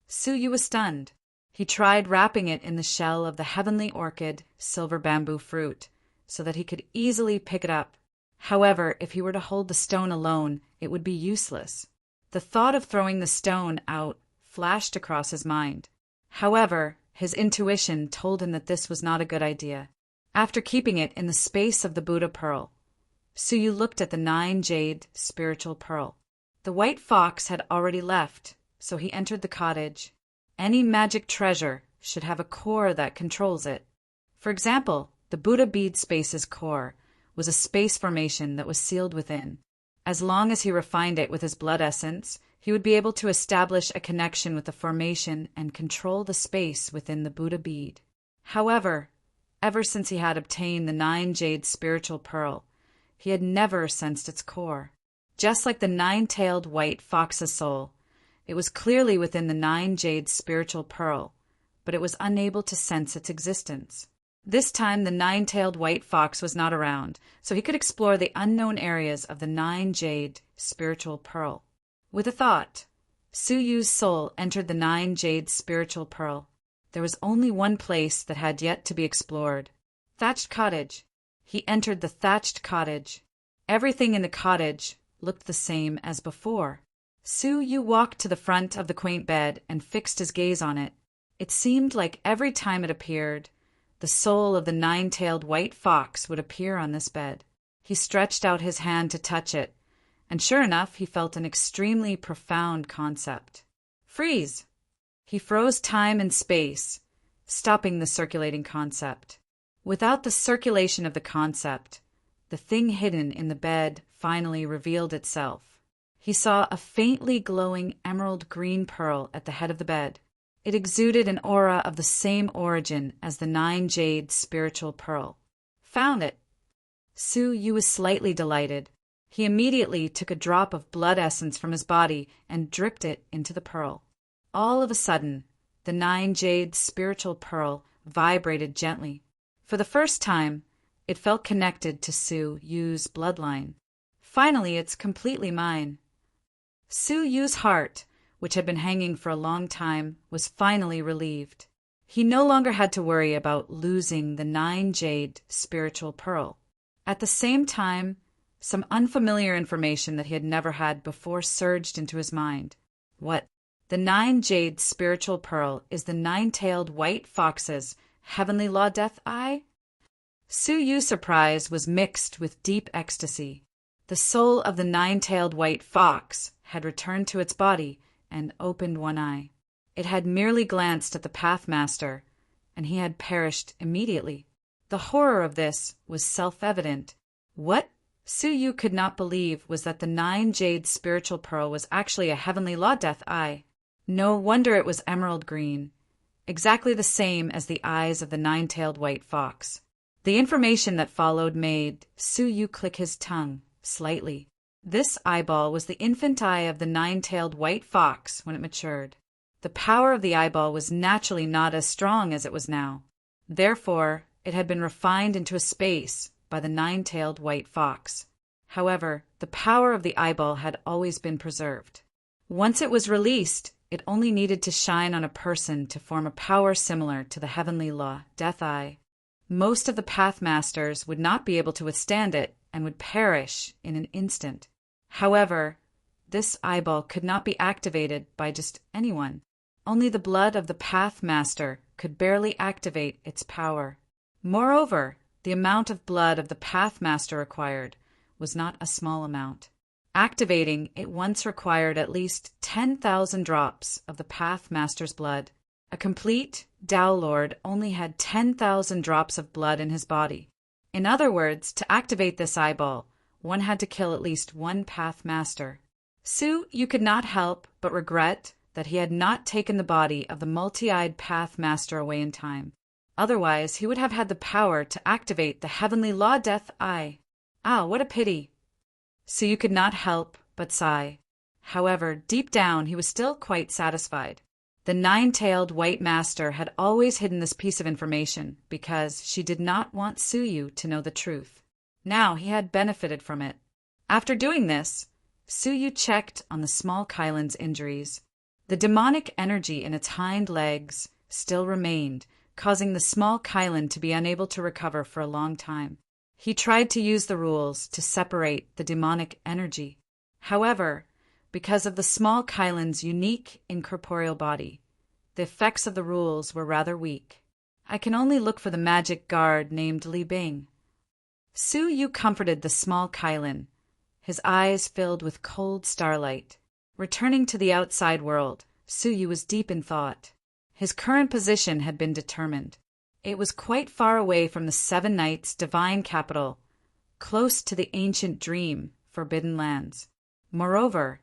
Suyu was stunned. He tried wrapping it in the shell of the heavenly orchid silver bamboo fruit, so that he could easily pick it up. However, if he were to hold the stone alone, it would be useless. The thought of throwing the stone out flashed across his mind. However, his intuition told him that this was not a good idea. After keeping it in the space of the Buddha pearl, Suyu looked at the 9 jade spiritual pearl. The white fox had already left, so he entered the cottage. Any magic treasure should have a core that controls it. For example, the Buddha bead space's core was a space formation that was sealed within. As long as he refined it with his blood essence, he would be able to establish a connection with the formation and control the space within the Buddha bead. However, ever since he had obtained the 9 jade spiritual pearl, he had never sensed its core. Just like the 9-tailed white fox's soul, It was clearly within the 9 jade spiritual pearl, but it was unable to sense its existence. This time the 9-tailed white fox was not around, so he could explore the unknown areas of the 9 jade spiritual pearl. With a thought, Su Yu's soul entered the 9 jade spiritual pearl. There was only one place that had yet to be explored. Thatched cottage. He entered the thatched cottage. Everything in the cottage looked the same as before. Su Yu walked to the front of the quaint bed and fixed his gaze on it. It seemed like every time it appeared, the soul of the 9-tailed white fox would appear on this bed. He stretched out his hand to touch it, and sure enough, he felt an extremely profound concept. Freeze! He froze time and space, stopping the circulating concept. Without the circulation of the concept, the thing hidden in the bed finally revealed itself. He saw a faintly glowing emerald green pearl at the head of the bed. It exuded an aura of the same origin as the 9 jade spiritual pearl. Found it! Su Yu was slightly delighted. He immediately took a drop of blood essence from his body and dripped it into the pearl. All of a sudden, the 9 jade spiritual pearl vibrated gently. For the first time, it felt connected to Su Yu's bloodline. Finally, it's completely mine. Su Yu's heart, which had been hanging for a long time, was finally relieved. He no longer had to worry about losing the 9 jade spiritual pearl. At the same time, some unfamiliar information that he had never had before surged into his mind. What? The 9 jade spiritual pearl is the 9-tailed white fox's heavenly law death eye? Su Yu's surprise was mixed with deep ecstasy. The soul of the 9-tailed white fox had returned to its body and opened one eye. It had merely glanced at the Pathmaster, and he had perished immediately. The horror of this was self-evident. What Su Yu could not believe was that the 9 jade spiritual pearl was actually a heavenly law death eye. No wonder it was emerald green, exactly the same as the eyes of the 9-tailed white fox. The information that followed made Su Yu click his tongue slightly. This eyeball was the infant eye of the 9-tailed white fox when it matured. The power of the eyeball was naturally not as strong as it was now. Therefore, it had been refined into a space by the 9-tailed white fox. However, the power of the eyeball had always been preserved. Once it was released, it only needed to shine on a person to form a power similar to the heavenly law, Death Eye. Most of the Pathmasters would not be able to withstand it and would perish in an instant. However, this eyeball could not be activated by just anyone. Only the blood of the Pathmaster could barely activate its power. Moreover, the amount of blood of the Pathmaster required was not a small amount. Activating it once required at least 10,000 drops of the Pathmaster's blood. A complete Tao Lord only had 10,000 drops of blood in his body. In other words, to activate this eyeball, one had to kill at least one Pathmaster. Su Yu could not help but regret that he had not taken the body of the multi-eyed Pathmaster away in time. Otherwise, he would have had the power to activate the heavenly law death eye. Ah, what a pity! Su Yu could not help but sigh. However, deep down he was still quite satisfied. The 9-tailed white master had always hidden this piece of information because she did not want Su Yu to know the truth. Now he had benefited from it. After doing this, Su Yu checked on the small Kylan's injuries. The demonic energy in its hind legs still remained, causing the small Kylan to be unable to recover for a long time. He tried to use the rules to separate the demonic energy. However, because of the small Kylan's unique incorporeal body, the effects of the rules were rather weak. I can only look for the magic guard named Li Bing. Su Yu comforted the small Kylan, his eyes filled with cold starlight. Returning to the outside world, Su Yu was deep in thought. His current position had been determined. It was quite far away from the 7 Knights' divine capital, close to the ancient dream, Forbidden Lands. Moreover,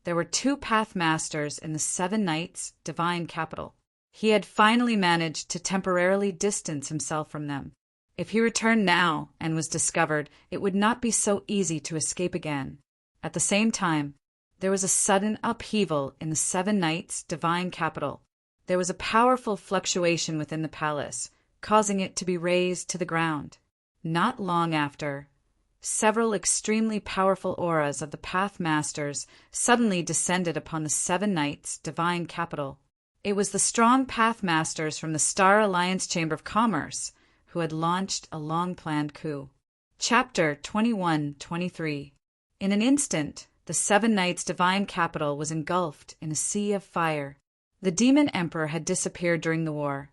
there were 2 Pathmasters in the 7 Knights' divine capital. He had finally managed to temporarily distance himself from them. If he returned now and was discovered, it would not be so easy to escape again. At the same time, there was a sudden upheaval in the seven knights' divine capital. There was a powerful fluctuation within the palace, causing it to be razed to the ground. Not long after, several extremely powerful auras of the Path Masters suddenly descended upon the seven knights' divine capital. It was the strong Path Masters from the Star Alliance Chamber of Commerce who had launched a long-planned coup. Chapter 21-23. In an instant, the seven knights' divine capital was engulfed in a sea of fire. The demon emperor had disappeared during the war,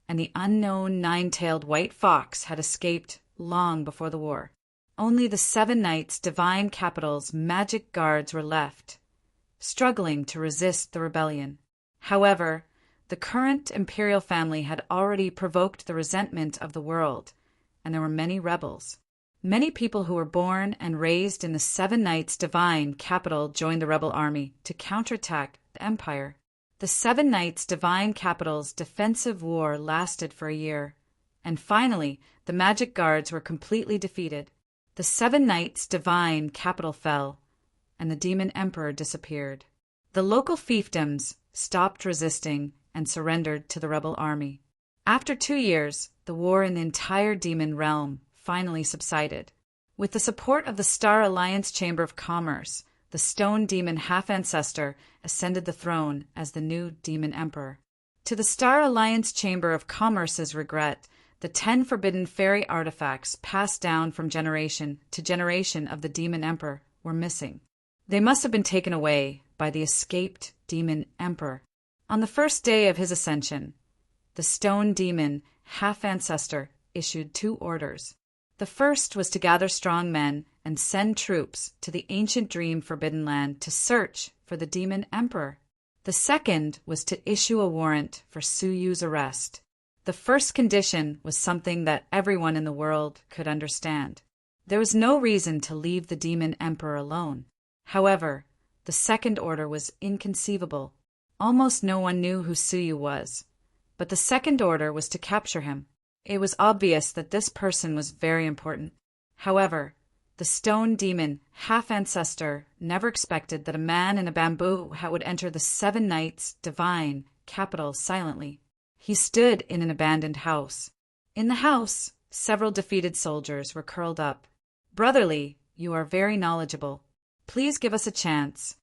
and the unknown nine-tailed white fox had escaped long before the war. Only the seven knights' divine capital's magic guards were left, struggling to resist the rebellion. However, the current imperial family had already provoked the resentment of the world, and there were many rebels. Many people who were born and raised in the seven knights' divine capital joined the rebel army to counterattack the empire. The seven knights' divine capital's defensive war lasted for a year, and finally the magic guards were completely defeated. The seven knights' divine capital fell, and the demon emperor disappeared. The local fiefdoms stopped resisting and surrendered to the rebel army. After 2 years, the war in the entire demon realm finally subsided. With the support of the Star Alliance Chamber of Commerce, the stone demon half-ancestor ascended the throne as the new demon emperor. To the Star Alliance Chamber of Commerce's regret, the 10 forbidden fairy artifacts passed down from generation to generation of the demon emperor were missing. They must have been taken away by the escaped demon emperor. On the first day of his ascension, the stone demon half-ancestor issued 2 orders. The first was to gather strong men and send troops to the ancient dream forbidden land to search for the demon emperor. The second was to issue a warrant for Suyu's arrest. The first condition was something that everyone in the world could understand. There was no reason to leave the demon emperor alone. However, the second order was inconceivable. Almost no one knew who Suyu was, but the second order was to capture him. It was obvious that this person was very important. However, the stone demon half-ancestor never expected that a man in a bamboo would enter the seven knights' divine capital silently. He stood in an abandoned house. In the house, several defeated soldiers were curled up. "Brotherly, you are very knowledgeable. Please give us a chance."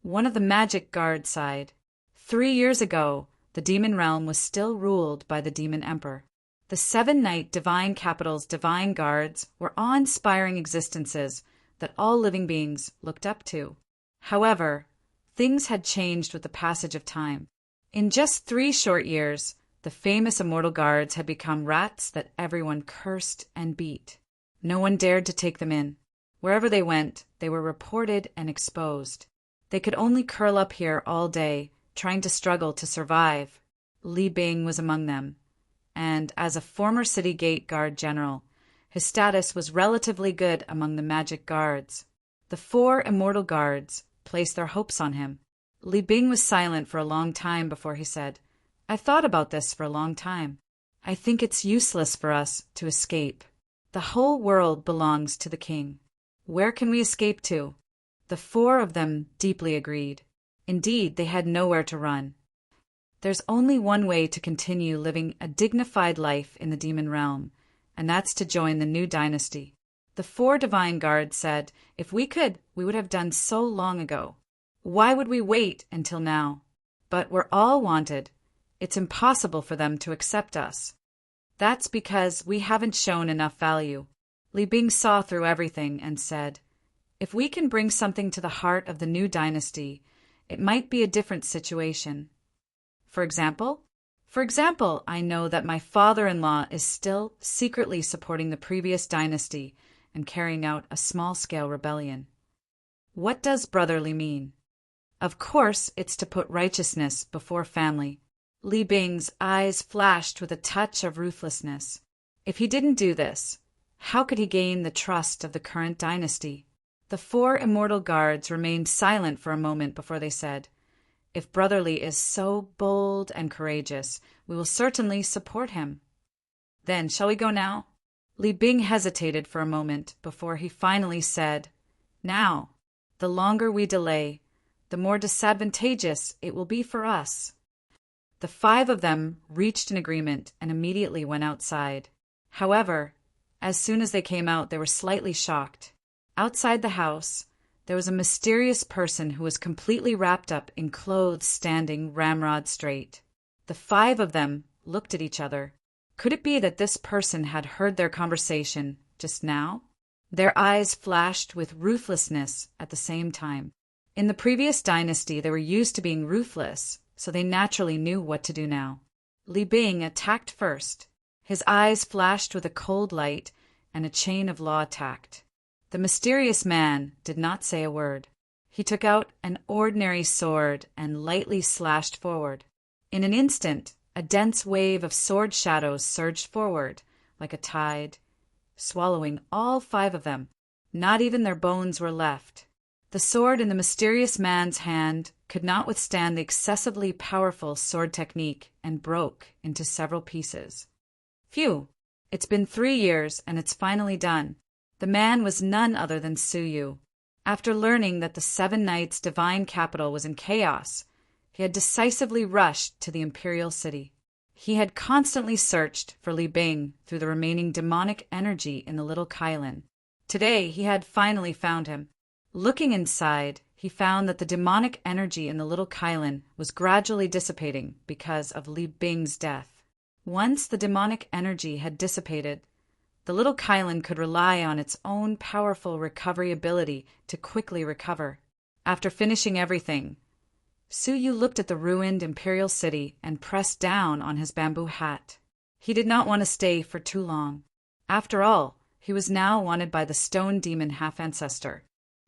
One of the magic guards sighed. 3 years ago, the demon realm was still ruled by the demon emperor. The seven knight divine capital's divine guards were awe-inspiring existences that all living beings looked up to. However, things had changed with the passage of time. In just 3 short years, the famous immortal guards had become rats that everyone cursed and beat. No one dared to take them in. Wherever they went, they were reported and exposed. They could only curl up here all day, trying to struggle to survive. Li Bing was among them, and as a former city gate guard general, his status was relatively good among the magic guards. The 4 immortal guards placed their hopes on him. Li Bing was silent for a long time before he said, "I've thought about this for a long time. I think it's useless for us to escape. The whole world belongs to the king. Where can we escape to?" The 4 of them deeply agreed. Indeed, they had nowhere to run. There's only one way to continue living a dignified life in the demon realm, and that's to join the new dynasty. The 4 divine guards said, "If we could, we would have done so long ago. Why would we wait until now? But we're all wanted. It's impossible for them to accept us. That's because we haven't shown enough value." Li Bing saw through everything and said, "If we can bring something to the heart of the new dynasty, it might be a different situation. For example, I know that my father-in-law is still secretly supporting the previous dynasty and carrying out a small-scale rebellion. What does brotherly mean? Of course, it's to put righteousness before family." Li Bing's eyes flashed with a touch of ruthlessness. If he didn't do this, how could he gain the trust of the current dynasty? The 4 immortal guards remained silent for a moment before they said, "If Brotherly is so bold and courageous, we will certainly support him." "Then, shall we go now?" Li Bing hesitated for a moment before he finally said, "Now." The longer we delay, the more disadvantageous it will be for us." The 5 of them reached an agreement and immediately went outside. However, as soon as they came out, they were slightly shocked. Outside the house, there was a mysterious person who was completely wrapped up in clothes standing ramrod straight. The 5 of them looked at each other. Could it be that this person had heard their conversation just now? Their eyes flashed with ruthlessness at the same time. In the previous dynasty, they were used to being ruthless, so they naturally knew what to do now. Li Bing attacked first. His eyes flashed with a cold light, and a chain of law attacked. The mysterious man did not say a word. He took out an ordinary sword and lightly slashed forward. In an instant, a dense wave of sword shadows surged forward, like a tide, swallowing all 5 of them. Not even their bones were left. The sword in the mysterious man's hand could not withstand the excessively powerful sword technique and broke into several pieces. Phew! It's been 3 years, and it's finally done. The man was none other than Su Yu. After learning that the 7 Knights' divine capital was in chaos, he had decisively rushed to the imperial city. He had constantly searched for Li Bing through the remaining demonic energy in the little Kylin. Today he had finally found him. Looking inside, he found that the demonic energy in the little Kylin was gradually dissipating because of Li Bing's death. Once the demonic energy had dissipated, the little Kylin could rely on its own powerful recovery ability to quickly recover. After finishing everything, Su Yu looked at the ruined imperial city and pressed down on his bamboo hat. He did not want to stay for too long. After all, he was now wanted by the stone demon half-ancestor.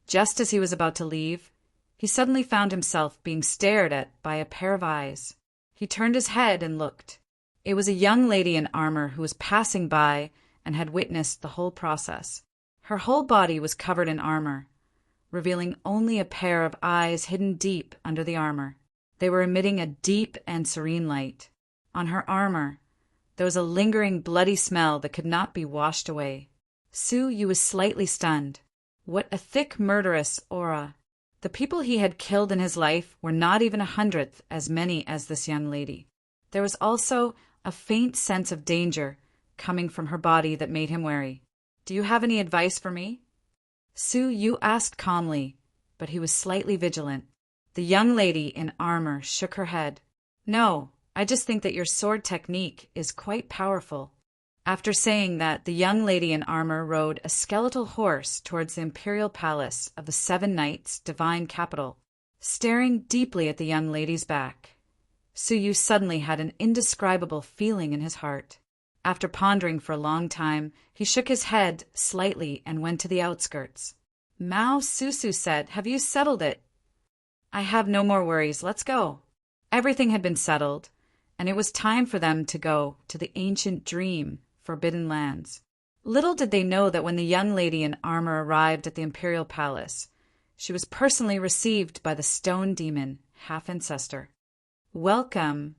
Just as he was about to leave, he suddenly found himself being stared at by a pair of eyes. He turned his head and looked. It was a young lady in armor who was passing by and had witnessed the whole process. Her whole body was covered in armor, revealing only a pair of eyes hidden deep under the armor. They were emitting a deep and serene light. On her armor, there was a lingering bloody smell that could not be washed away. Su Yu was slightly stunned. What a thick, murderous aura! The people he had killed in his life were not even 100th as many as this young lady. There was also a faint sense of danger coming from her body that made him wary. "Do you have any advice for me?" Su Yu asked calmly, but he was slightly vigilant. The young lady in armor shook her head. "No, I just think that your sword technique is quite powerful." After saying that, the young lady in armor rode a skeletal horse towards the imperial palace of the 7 Knights' divine capital. Staring deeply at the young lady's back, Su Yu suddenly had an indescribable feeling in his heart. After pondering for a long time, he shook his head slightly and went to the outskirts. Mao Susu said, "Have you settled it?" "I have no more worries. Let's go." Everything had been settled, and it was time for them to go to the ancient dream, Forbidden Lands. Little did they know that when the young lady in armor arrived at the imperial palace, she was personally received by the stone demon, half-ancestor. "Welcome,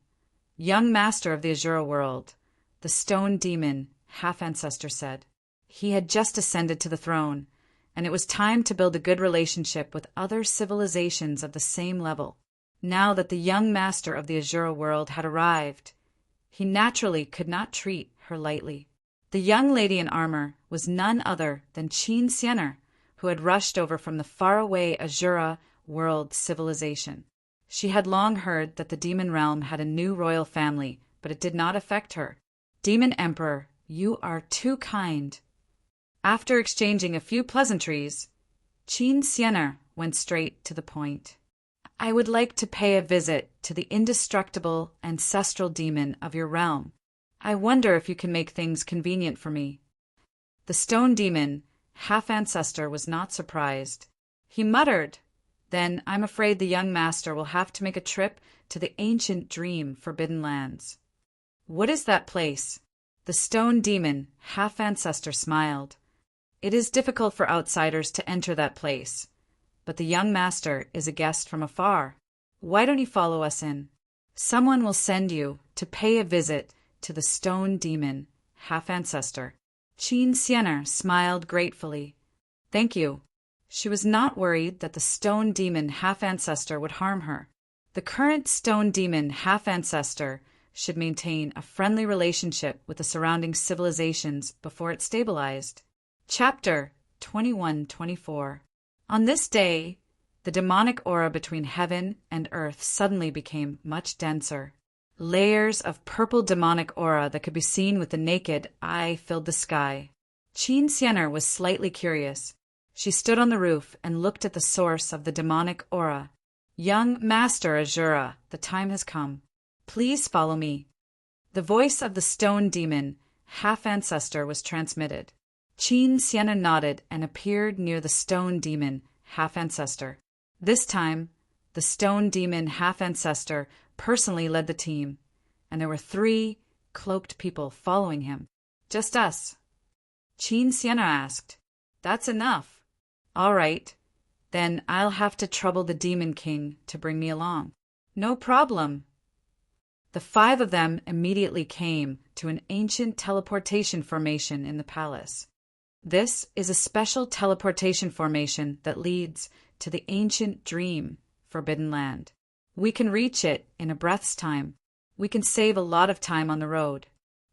young master of the Azura world," the stone demon, half-ancestor said. He had just ascended to the throne, and it was time to build a good relationship with other civilizations of the same level. Now that the young master of the Azura world had arrived, he naturally could not treat her lightly. The young lady in armor was none other than Qin Siener, who had rushed over from the faraway Azura world civilization. She had long heard that the demon realm had a new royal family, but it did not affect her. "Demon Emperor, you are too kind." After exchanging a few pleasantries, Qin Siener went straight to the point. "I would like to pay a visit to the indestructible ancestral demon of your realm. I wonder if you can make things convenient for me." The stone demon, half-ancestor, was not surprised. He muttered, "Then I'm afraid the young master will have to make a trip to the ancient dream Forbidden Lands." "What is that place?" The stone demon, half-ancestor, smiled. "It is difficult for outsiders to enter that place, but the young master is a guest from afar. Why don't you follow us in? Someone will send you to pay a visit to the stone demon, half-ancestor." Qin Siener smiled gratefully. "Thank you. She was not worried that the stone demon half-ancestor would harm her. The current stone demon half-ancestor should maintain a friendly relationship with the surrounding civilizations before it stabilized. Chapter 21-24. On this day, the demonic aura between heaven and earth suddenly became much denser. Layers of purple demonic aura that could be seen with the naked eye filled the sky. Qin Xianer was slightly curious. She stood on the roof and looked at the source of the demonic aura. "Young Master Azura, the time has come. Please follow me." The voice of the stone demon, half-ancestor, was transmitted. Qin Xianer nodded and appeared near the stone demon, half-ancestor. This time, the stone demon half-ancestor personally led the team, and there were 3 cloaked people following him. "Just us?" Qin Xianer asked. "That's enough." "All right. Then I'll have to trouble the Demon King to bring me along." "No problem." The 5 of them immediately came to an ancient teleportation formation in the palace. This is a special teleportation formation that leads to the ancient dream, Forbidden Land. We can reach it in a breath's time. We can save a lot of time on the road.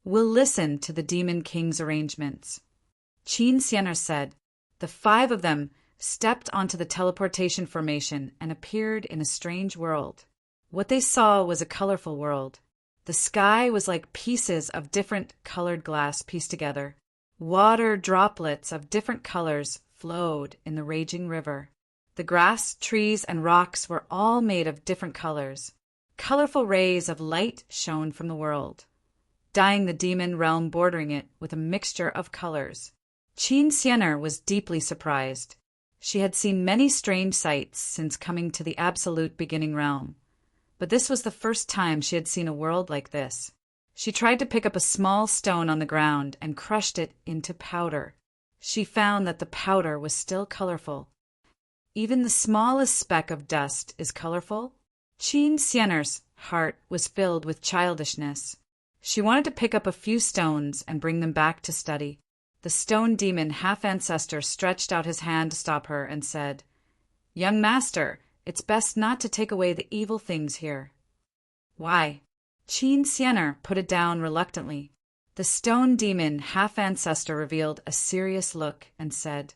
We'll listen to the Demon King's arrangements. Qin Xianer said. The 5 of them stepped onto the teleportation formation and appeared in a strange world. What they saw was a colorful world. The sky was like pieces of different colored glass pieced together. Water droplets of different colors flowed in the raging river. The grass, trees, and rocks were all made of different colors. Colorful rays of light shone from the world, dyeing the demon realm bordering it with a mixture of colors. Qin Xianer was deeply surprised. She had seen many strange sights since coming to the absolute beginning realm, but this was the first time she had seen a world like this. She tried to pick up a small stone on the ground and crushed it into powder. She found that the powder was still colorful. Even the smallest speck of dust is colorful. Qin Xianer's heart was filled with childishness. She wanted to pick up a few stones and bring them back to study. The stone demon half-ancestor stretched out his hand to stop her and said, "Young master, it's best not to take away the evil things here." "Why?" Qin Xianer put it down reluctantly. The stone demon half-ancestor revealed a serious look and said,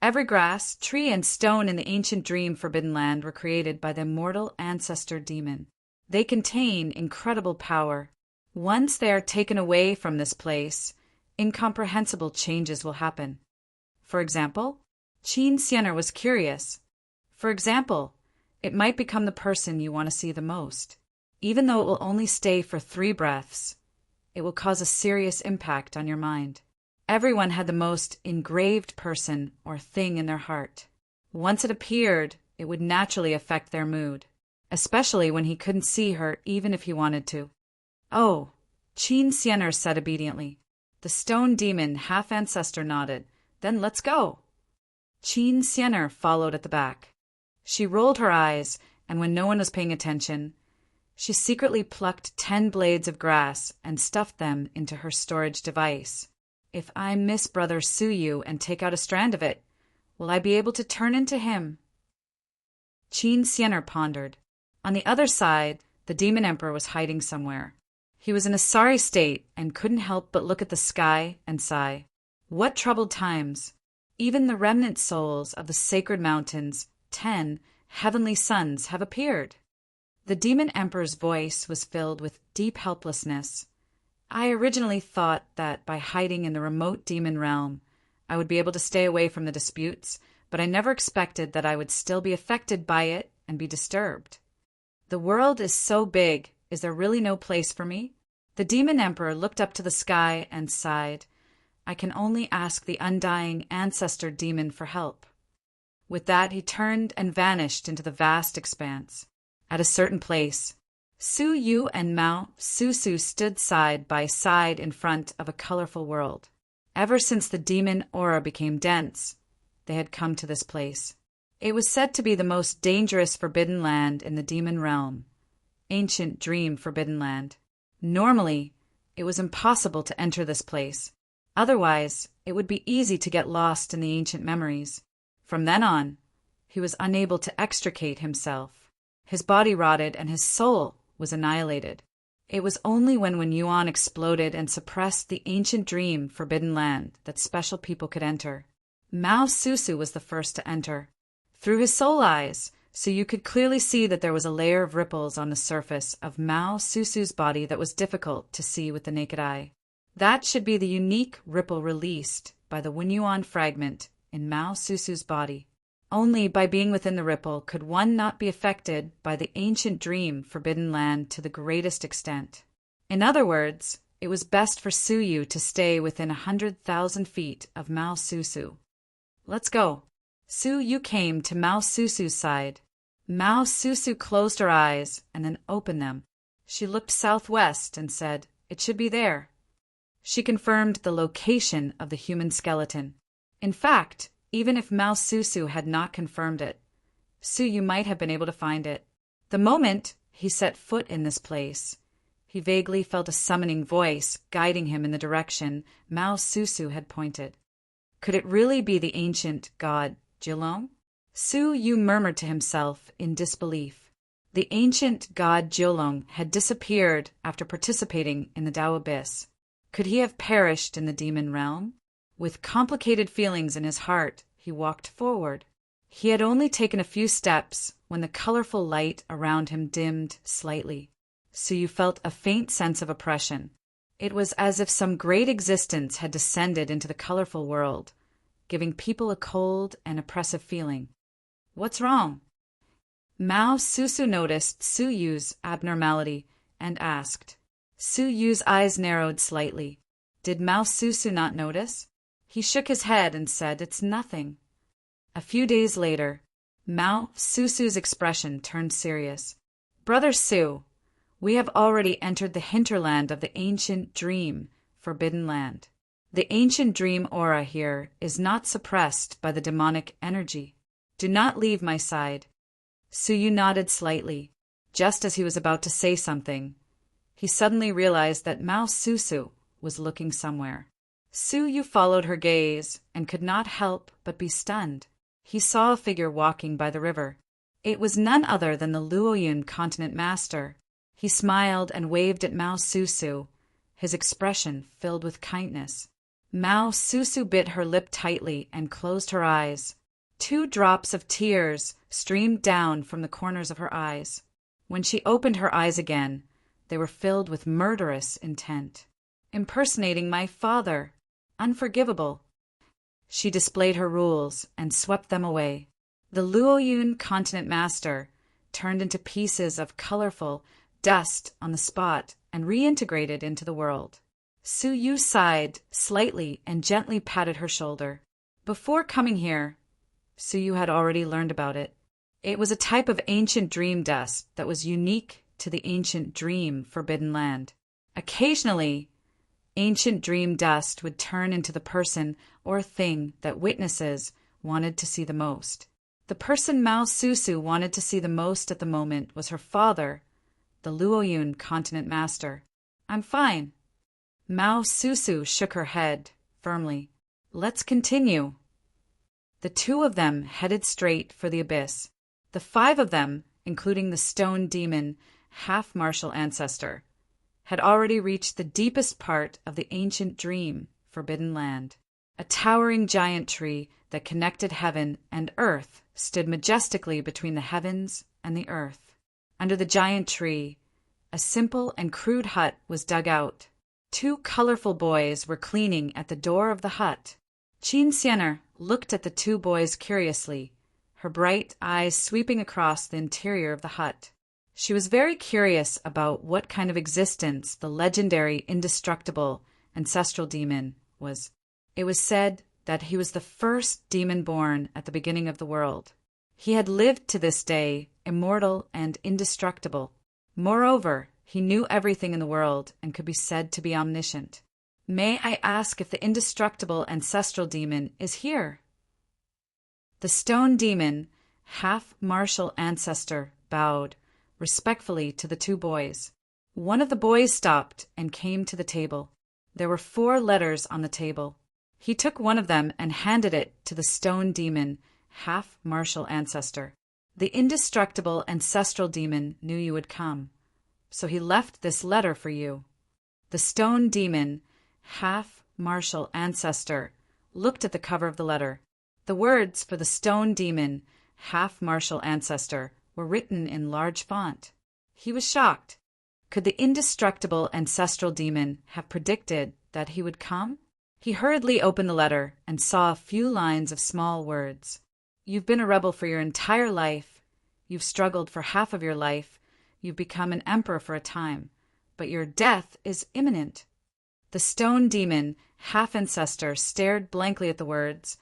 "Every grass, tree, and stone in the ancient dream Forbidden Land were created by the immortal ancestor demon. They contain incredible power. Once they are taken away from this place, incomprehensible changes will happen." For example, Qin Xianer was curious. For example, it might become the person you want to see the most. Even though it will only stay for 3 breaths, it will cause a serious impact on your mind. Everyone had the most engraved person or thing in their heart. Once it appeared, it would naturally affect their mood, especially when he couldn't see her even if he wanted to. "Oh," Qin Xianer said obediently. The stone demon half-ancestor nodded. "Then let's go." Qin Xianer followed at the back. She rolled her eyes, and when no one was paying attention, she secretly plucked 10 blades of grass and stuffed them into her storage device. "If I miss Brother Suyu and take out a strand of it, will I be able to turn into him?" Qin Xianer pondered. On the other side, the Demon Emperor was hiding somewhere. He was in a sorry state and couldn't help but look at the sky and sigh. What troubled times! Even the remnant souls of the sacred mountains, 10 heavenly sons, have appeared. The Demon Emperor's voice was filled with deep helplessness. "I originally thought that by hiding in the remote demon realm, I would be able to stay away from the disputes, but I never expected that I would still be affected by it and be disturbed. The world is so big, is there really no place for me?" The Demon Emperor looked up to the sky and sighed. "I can only ask the undying ancestor demon for help." With that, he turned and vanished into the vast expanse. At a certain place, Su Yu and Mao Su stood side by side in front of a colorful world. Ever since the demon aura became dense, they had come to this place. It was said to be the most dangerous forbidden land in the demon realm, ancient dream Forbidden Land. Normally, it was impossible to enter this place. Otherwise, it would be easy to get lost in the ancient memories. From then on, he was unable to extricate himself. His body rotted and his soul was annihilated. It was only when Yuan exploded and suppressed the ancient dream Forbidden Land that special people could enter. Mao Susu was the first to enter. Through his soul eyes, Suyu could clearly see that there was a layer of ripples on the surface of Mao Susu's body that was difficult to see with the naked eye. That should be the unique ripple released by the Wunyuan fragment in Mao Susu's body. Only by being within the ripple could one not be affected by the ancient dream Forbidden Land to the greatest extent. In other words, it was best for Suyu to stay within 100,000 feet of Mao Susu. Let's go. Suyu came to Mao Susu's side. Mao Susu closed her eyes and then opened them. She looked southwest and said, "It should be there." She confirmed the location of the human skeleton. In fact, even if Mao Susu had not confirmed it, Suyu might have been able to find it. The moment he set foot in this place, he vaguely felt a summoning voice guiding him in the direction Mao Susu had pointed. Could it really be the ancient god Jilong? Suyu murmured to himself in disbelief. The ancient god Jilong had disappeared after participating in the Tao Abyss. Could he have perished in the demon realm? With complicated feelings in his heart, he walked forward. He had only taken a few steps when the colorful light around him dimmed slightly. Suyu felt a faint sense of oppression. It was as if some great existence had descended into the colorful world, giving people a cold and oppressive feeling. What's wrong? Mao Susu noticed Suyu's abnormality and asked. Suyu's eyes narrowed slightly. Did Mao Susu not notice? He shook his head and said, "It's nothing." A few days later, Mao Susu's expression turned serious. "Brother Su, we have already entered the hinterland of the ancient dream, Forbidden Land. The ancient dream aura here is not suppressed by the demonic energy. Do not leave my side." Suyu nodded slightly. Just as he was about to say something, he suddenly realized that Mao Susu was looking somewhere. Suyu followed her gaze and could not help but be stunned. He saw a figure walking by the river. It was none other than the Luoyun continent master. He smiled and waved at Mao Susu, his expression filled with kindness. Mao Susu bit her lip tightly and closed her eyes. 2 drops of tears streamed down from the corners of her eyes. When she opened her eyes again, they were filled with murderous intent. "Impersonating my father. Unforgivable." She displayed her rules and swept them away. The Luoyun continent master turned into pieces of colorful dust on the spot and reintegrated into the world. Suyu sighed slightly and gently patted her shoulder. Before coming here, Suyu had already learned about it. It was a type of ancient dream dust that was unique to the ancient dream Forbidden Land. Occasionally, ancient dream dust would turn into the person or thing that witnesses wanted to see the most. The person Mao Susu wanted to see the most at the moment was her father, the Luoyun continent master. "I'm fine." Mao Susu shook her head firmly. "Let's continue." The 2 of them headed straight for the abyss. The 5 of them, including the stone demon, half-martial ancestor, had already reached the deepest part of the ancient dream, Forbidden Land. A towering giant tree that connected heaven and earth stood majestically between the heavens and the earth. Under the giant tree, a simple and crude hut was dug out. 2 colorful boys were cleaning at the door of the hut. Qin Xianer looked at the 2 boys curiously, her bright eyes sweeping across the interior of the hut. She was very curious about what kind of existence the legendary indestructible ancestral demon was. It was said that he was the first demon born at the beginning of the world. He had lived to this day, immortal and indestructible. Moreover, he knew everything in the world and could be said to be omniscient. "May I ask if the indestructible ancestral demon is here?" The stone demon, half-martial ancestor, bowed respectfully to the 2 boys. One of the boys stopped and came to the table. There were 4 letters on the table. He took one of them and handed it to the stone demon, half-martial ancestor. The indestructible ancestral demon knew you would come, so he left this letter for you. The stone demon, half-martial ancestor, looked at the cover of the letter. The words for the stone demon, half-martial ancestor, were written in large font. He was shocked. Could the indestructible ancestral demon have predicted that he would come? He hurriedly opened the letter and saw a few lines of small words. You've been a rebel for your entire life. You've struggled for half of your life. You've become an emperor for a time. But your death is imminent. The stone demon, half-ancestor, stared blankly at the words,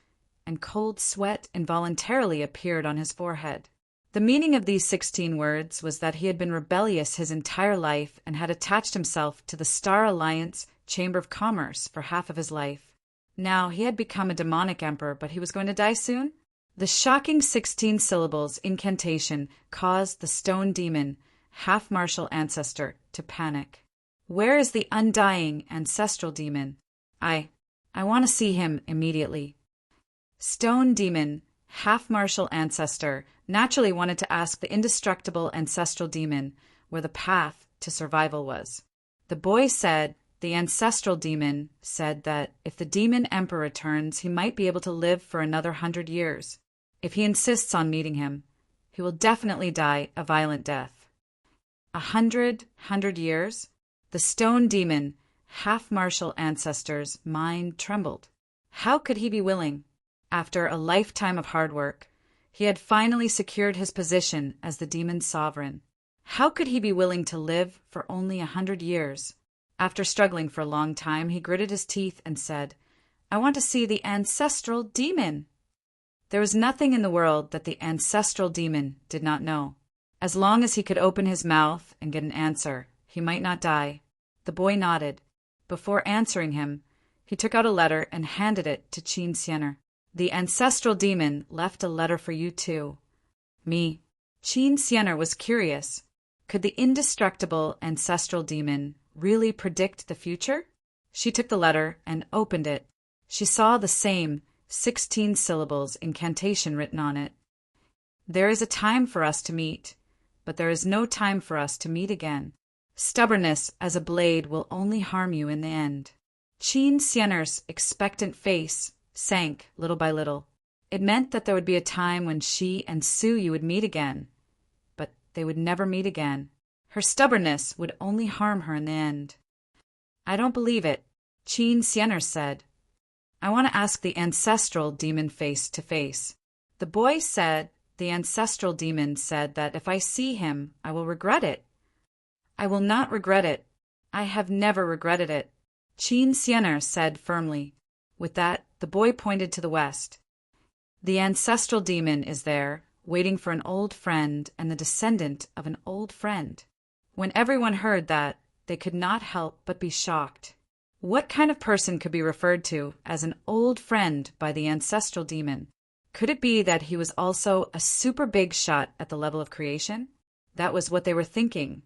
and cold sweat involuntarily appeared on his forehead. The meaning of these 16 words was that he had been rebellious his entire life and had attached himself to the Star Alliance Chamber of Commerce for half of his life. Now he had become a demonic emperor, but he was going to die soon? The shocking 16 syllables incantation caused the stone demon, half-martial ancestor, to panic. Where is the undying ancestral demon? I want to see him immediately. Stone demon, half-martial ancestor, naturally wanted to ask the indestructible ancestral demon where the path to survival was. The boy said the ancestral demon said that if the demon emperor returns, he might be able to live for another 100 years. If he insists on meeting him, he will definitely die a violent death. 100 years? The stone demon, half-martial ancestor's mind trembled. How could he be willing? After a lifetime of hard work, he had finally secured his position as the demon's sovereign. How could he be willing to live for only 100 years? After struggling for a long time, he gritted his teeth and said, I want to see the ancestral demon. There was nothing in the world that the ancestral demon did not know. As long as he could open his mouth and get an answer, he might not die. The boy nodded. Before answering him, he took out a letter and handed it to Qin Xianer. The ancestral demon left a letter for you too. Me. Qin Xianer was curious. Could the indestructible ancestral demon really predict the future? She took the letter and opened it. She saw the same 16 syllables incantation written on it. There is a time for us to meet, but there is no time for us to meet again. Stubbornness as a blade will only harm you in the end. Qin Xianer's expectant face sank little by little. It meant that there would be a time when she and Su Yu would meet again, but they would never meet again. Her stubbornness would only harm her in the end. I don't believe it, Qin Xianer said. I want to ask the ancestral demon face to face. The boy said the ancestral demon said that if I see him, I will regret it. I will not regret it. I have never regretted it, Qin Xianer said firmly. With that, the boy pointed to the west. The ancestral demon is there, waiting for an old friend and the descendant of an old friend. When everyone heard that, they could not help but be shocked. What kind of person could be referred to as an old friend by the ancestral demon? Could it be that he was also a super big shot at the level of creation? That was what they were thinking,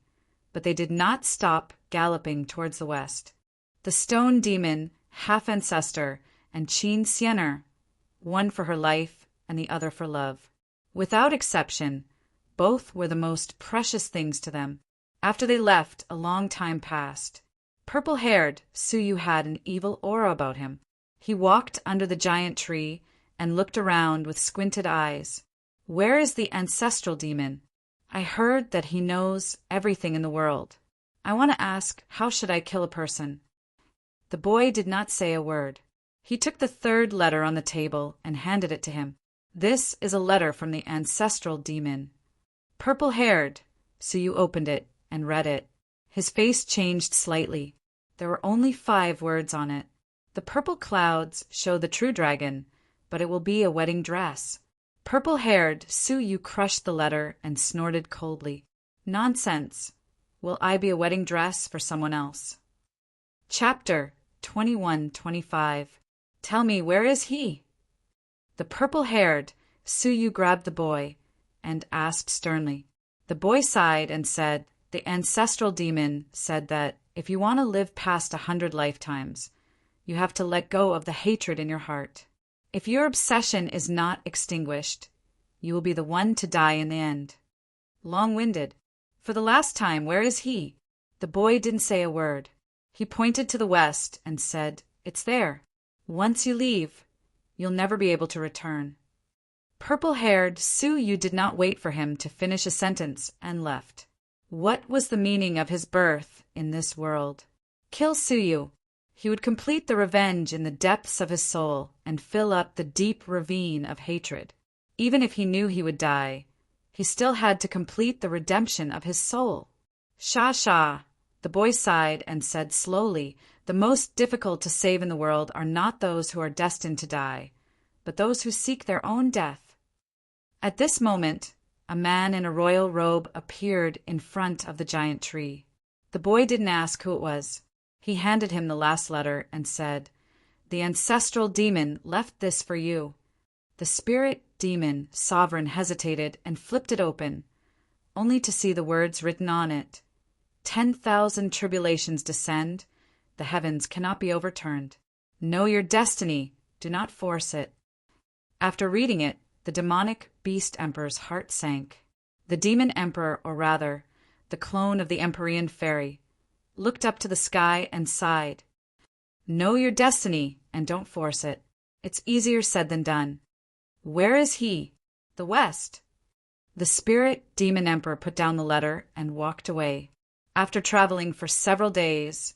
but they did not stop galloping towards the west. The stone demon, half-ancestor, and Qin Xianer, one for her life and the other for love. Without exception, both were the most precious things to them. After they left, a long time passed. Purple-haired, Su Yu had an evil aura about him. He walked under the giant tree and looked around with squinted eyes. Where is the ancestral demon? I heard that he knows everything in the world. I want to ask, how should I kill a person? The boy did not say a word. He took the third letter on the table and handed it to him. This is a letter from the ancestral demon. Purple-haired, Su Yu opened it and read it. His face changed slightly. There were only 5 words on it. The purple clouds show the true dragon, but it will be a wedding dress. Purple-haired, Su Yu crushed the letter and snorted coldly. Nonsense. Will I be a wedding dress for someone else? Chapter 21-25. Tell me, where is he? The purple-haired, Su Yu grabbed the boy and asked sternly. The boy sighed and said, the ancestral demon said that if you want to live past 100 lifetimes, you have to let go of the hatred in your heart. If your obsession is not extinguished, you will be the one to die in the end. Long-winded. For the last time, where is he? The boy didn't say a word. He pointed to the west and said, "It's there. Once you leave, you'll never be able to return." Purple-haired Su-yu did not wait for him to finish a sentence and left. What was the meaning of his birth in this world? Kill Su-yu. He would complete the revenge in the depths of his soul and fill up the deep ravine of hatred. Even if he knew he would die, he still had to complete the redemption of his soul. Sha. The boy sighed and said slowly, "The most difficult to save in the world are not those who are destined to die, but those who seek their own death." At this moment, a man in a royal robe appeared in front of the giant tree. The boy didn't ask who it was. He handed him the last letter and said, "The ancestral demon left this for you." The spirit demon sovereign hesitated and flipped it open, only to see the words written on it. 10,000 tribulations descend, the heavens cannot be overturned. Know your destiny, do not force it. After reading it, the demonic beast emperor's heart sank. The demon emperor, or rather, the clone of the Empyrean fairy, looked up to the sky and sighed. Know your destiny and don't force it. It's easier said than done. Where is he? The West. The spirit demon emperor put down the letter and walked away. After traveling for several days,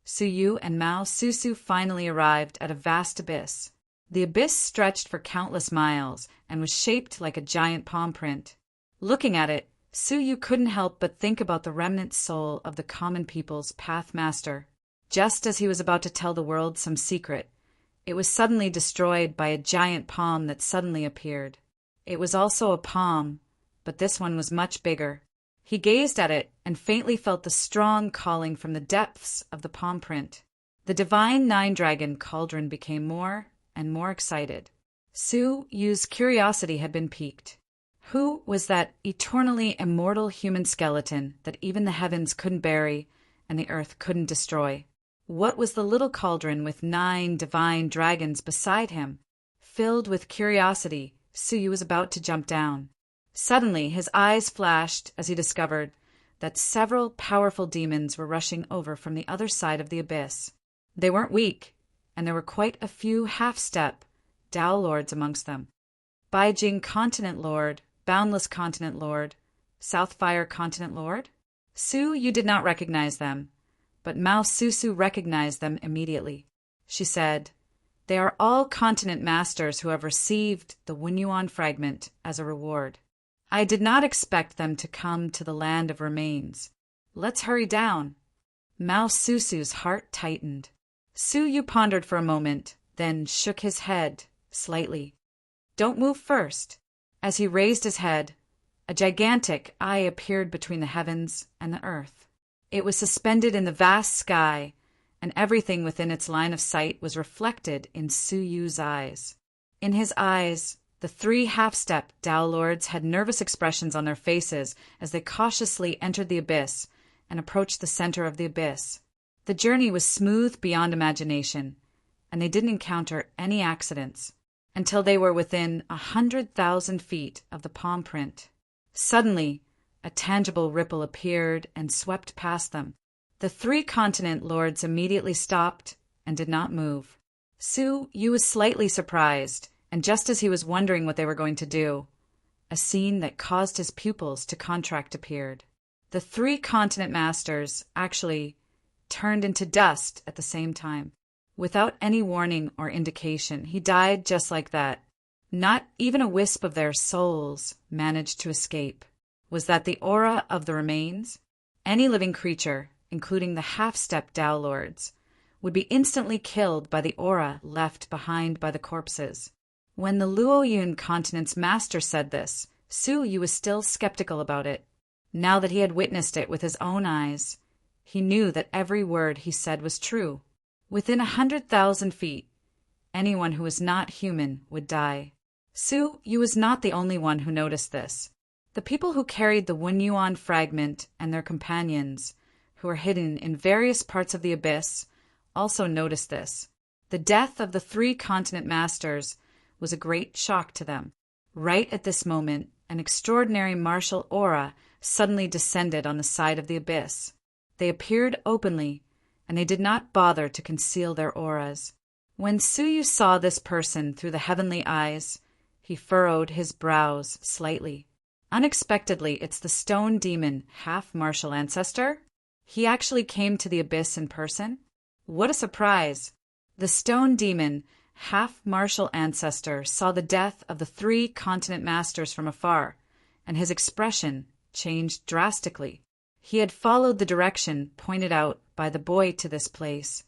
Su-yu and Mao Su-su finally arrived at a vast abyss. The abyss stretched for countless miles and was shaped like a giant palm print. Looking at it, Su-yu couldn't help but think about the remnant soul of the common people's pathmaster. Just as he was about to tell the world some secret, it was suddenly destroyed by a giant palm that suddenly appeared. It was also a palm, but this one was much bigger. He gazed at it and faintly felt the strong calling from the depths of the palm print. The divine nine-dragon Cauldron became more and more excited. Su-yu's curiosity had been piqued. Who was that eternally immortal human skeleton that even the heavens couldn't bury and the earth couldn't destroy? What was the little cauldron with 9 divine dragons beside him? Filled with curiosity, Su-yu was about to jump down. Suddenly, his eyes flashed as he discovered that several powerful demons were rushing over from the other side of the abyss. They weren't weak, and there were quite a few half-step Tao lords amongst them. Beijing Continent Lord, Boundless Continent Lord, Southfire Continent Lord? Su-yu did not recognize them, but Mao Su-su recognized them immediately. She said, "They are all continent masters who have received the Wunyuan fragment as a reward. I did not expect them to come to the land of remains. Let's hurry down." Mao Su-su's heart tightened. Su-yu pondered for a moment, then shook his head slightly. "Don't move first." As he raised his head, a gigantic eye appeared between the heavens and the earth. It was suspended in the vast sky, and everything within its line of sight was reflected in Su-yu's eyes. In his eyes, the 3 half-step Tao lords had nervous expressions on their faces as they cautiously entered the abyss and approached the center of the abyss. The journey was smooth beyond imagination, and they didn't encounter any accidents until they were within 100,000 feet of the palm print. Suddenly, a tangible ripple appeared and swept past them. The 3 continent lords immediately stopped and did not move. Su-yu was slightly surprised, and just as he was wondering what they were going to do, a scene that caused his pupils to contract appeared. The 3 continent masters actually turned into dust at the same time. Without any warning or indication, he died just like that. Not even a wisp of their souls managed to escape. Was that the aura of the remains? Any living creature, including the half-step Tao lords, would be instantly killed by the aura left behind by the corpses. When the Luoyun continent's master said this, Su-yu was still skeptical about it. Now that he had witnessed it with his own eyes, he knew that every word he said was true. Within 100,000 feet, anyone who was not human would die. Su-yu was not the only one who noticed this. The people who carried the Wunyuan fragment and their companions, who were hidden in various parts of the abyss, also noticed this. The death of the 3 continent masters was a great shock to them. Right at this moment, an extraordinary martial aura suddenly descended on the side of the abyss. They appeared openly, and they did not bother to conceal their auras. When Suyu saw this person through the heavenly eyes, he furrowed his brows slightly. Unexpectedly, it's the stone demon, half-martial ancestor? He actually came to the abyss in person? What a surprise! The stone demon, half-martial ancestor, saw the death of the 3 continent masters from afar, and his expression changed drastically. He had followed the direction pointed out by the boy to this place.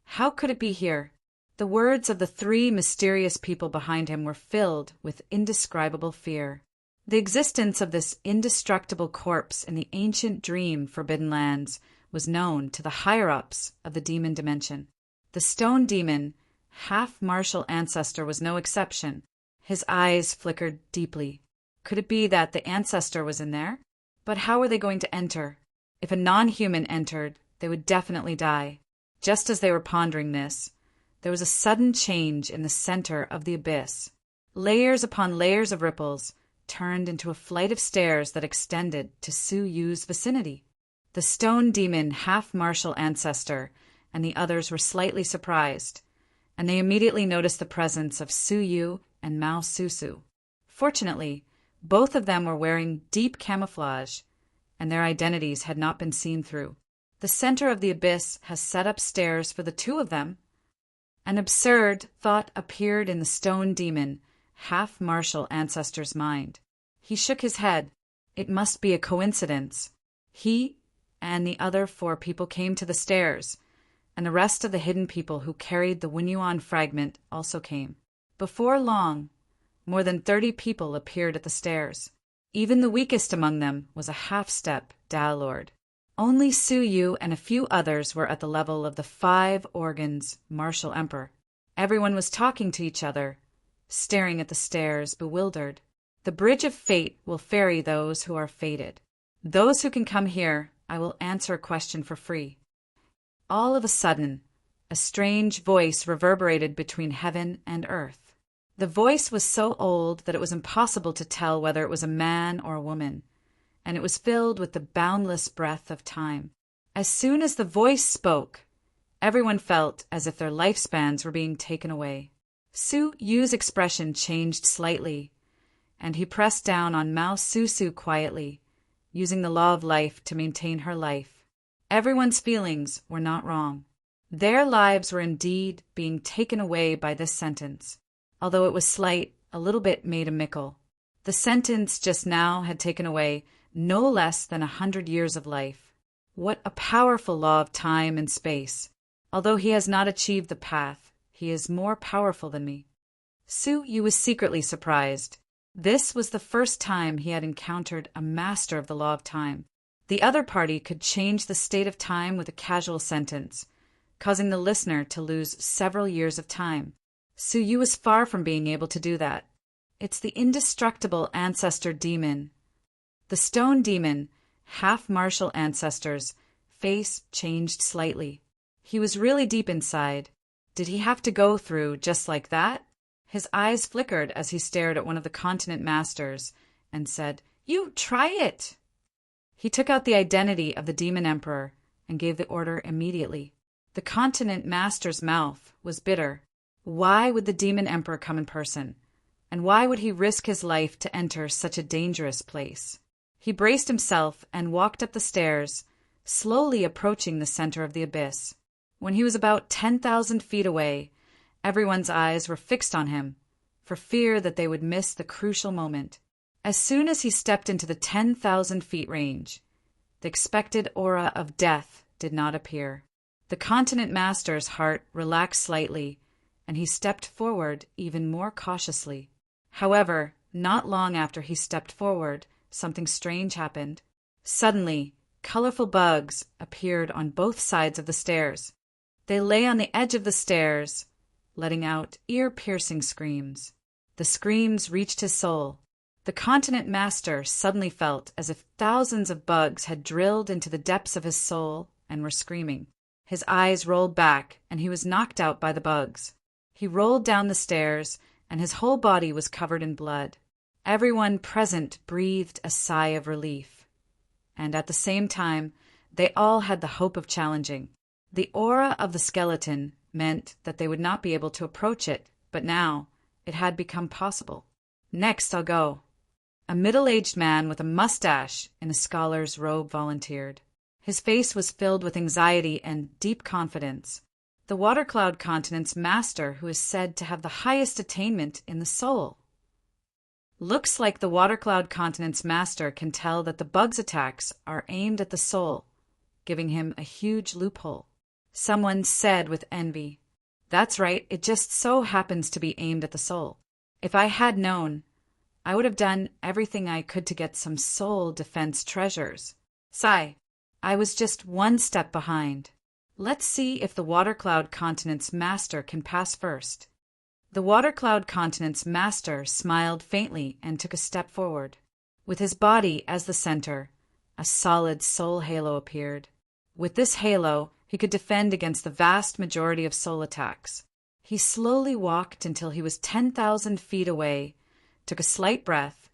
How could it be here? The words of the 3 mysterious people behind him were filled with indescribable fear. The existence of this indestructible corpse in the ancient dream Forbidden Lands was known to the higher-ups of the demon dimension. The stone demon, half-martial ancestor, was no exception. His eyes flickered deeply. Could it be that the ancestor was in there? But how were they going to enter? If a non-human entered, they would definitely die. Just as they were pondering this, there was a sudden change in the center of the abyss. Layers upon layers of ripples turned into a flight of stairs that extended to Suyu's vicinity. The stone demon half-martial ancestor and the others were slightly surprised, and they immediately noticed the presence of Suyu and Mao Susu. Fortunately, both of them were wearing deep camouflage, and their identities had not been seen through. The center of the abyss has set up stairs for the 2 of them. An absurd thought appeared in the stone demon, half-martial ancestor's mind. He shook his head. It must be a coincidence. He and the other 4 people came to the stairs, and the rest of the hidden people who carried the Wunyuan fragment also came. Before long, more than 30 people appeared at the stairs. Even the weakest among them was a half-step Tao Lord. Only Suyu and a few others were at the level of the 5 organs martial emperor. Everyone was talking to each other, staring at the stairs, bewildered. The bridge of fate will ferry those who are fated. Those who can come here, I will answer a question for free. All of a sudden, a strange voice reverberated between heaven and earth. The voice was so old that it was impossible to tell whether it was a man or a woman, and it was filled with the boundless breath of time. As soon as the voice spoke, everyone felt as if their lifespans were being taken away. Su-Yu's expression changed slightly, and he pressed down on Mao Susu quietly, using the law of life to maintain her life. Everyone's feelings were not wrong. Their lives were indeed being taken away by this sentence. Although it was slight, a little bit made a mickle. The sentence just now had taken away no less than 100 years of life. What a powerful law of time and space. Although he has not achieved the path, he is more powerful than me. Su-Yu was secretly surprised. This was the first time he had encountered a master of the law of time. The other party could change the state of time with a casual sentence, causing the listener to lose several years of time. Su-Yu was far from being able to do that. It's the indestructible ancestor demon. The stone demon, half-martial ancestor's face changed slightly. He was really deep inside. Did he have to go through just like that? His eyes flickered as he stared at one of the continent masters and said, "You try it!" He took out the identity of the demon emperor and gave the order immediately. The continent master's mouth was bitter. Why would the demon emperor come in person? And why would he risk his life to enter such a dangerous place? He braced himself and walked up the stairs, slowly approaching the center of the abyss. When he was about 10,000 feet away, everyone's eyes were fixed on him, for fear that they would miss the crucial moment. As soon as he stepped into the 10,000 feet range, the expected aura of death did not appear. The continent master's heart relaxed slightly, and he stepped forward even more cautiously. However, not long after he stepped forward, something strange happened. Suddenly, colorful bugs appeared on both sides of the stairs. They lay on the edge of the stairs, letting out ear-piercing screams. The screams reached his soul. The continent master suddenly felt as if thousands of bugs had drilled into the depths of his soul and were screaming. His eyes rolled back, and he was knocked out by the bugs. He rolled down the stairs and his whole body was covered in blood. Everyone present breathed a sigh of relief. And at the same time, they all had the hope of challenging. The aura of the skeleton meant that they would not be able to approach it, but now it had become possible. "Next I'll go." A middle-aged man with a mustache in a scholar's robe volunteered. His face was filled with anxiety and deep confidence. The Water Cloud Continent's master, who is said to have the highest attainment in the soul. Looks like the Water Cloud Continent's master can tell that the bug's attacks are aimed at the soul, giving him a huge loophole. Someone said with envy, "That's right, it just so happens to be aimed at the soul. If I had known, I would have done everything I could to get some soul defense treasures. Sigh, I was just one step behind. Let's see if the Water Cloud Continent's master can pass first." The Water Cloud Continent's master smiled faintly and took a step forward. With his body as the center, a solid soul halo appeared. With this halo, he could defend against the vast majority of soul attacks. He slowly walked until he was 10,000 feet away, took a slight breath,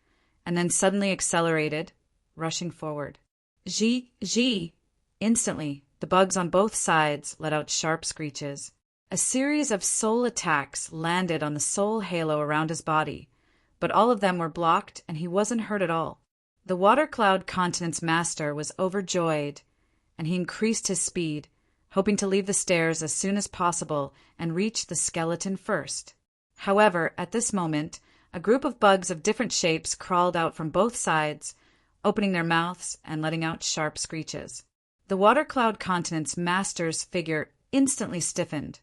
and then suddenly accelerated, rushing forward. Gee! Instantly, the bugs on both sides let out sharp screeches. A series of soul attacks landed on the soul halo around his body, but all of them were blocked and he wasn't hurt at all. The Water Cloud Continent's master was overjoyed, and he increased his speed, hoping to leave the stairs as soon as possible and reach the skeleton first. However, at this moment, a group of bugs of different shapes crawled out from both sides, opening their mouths and letting out sharp screeches. The Water Cloud Continent's master's figure instantly stiffened,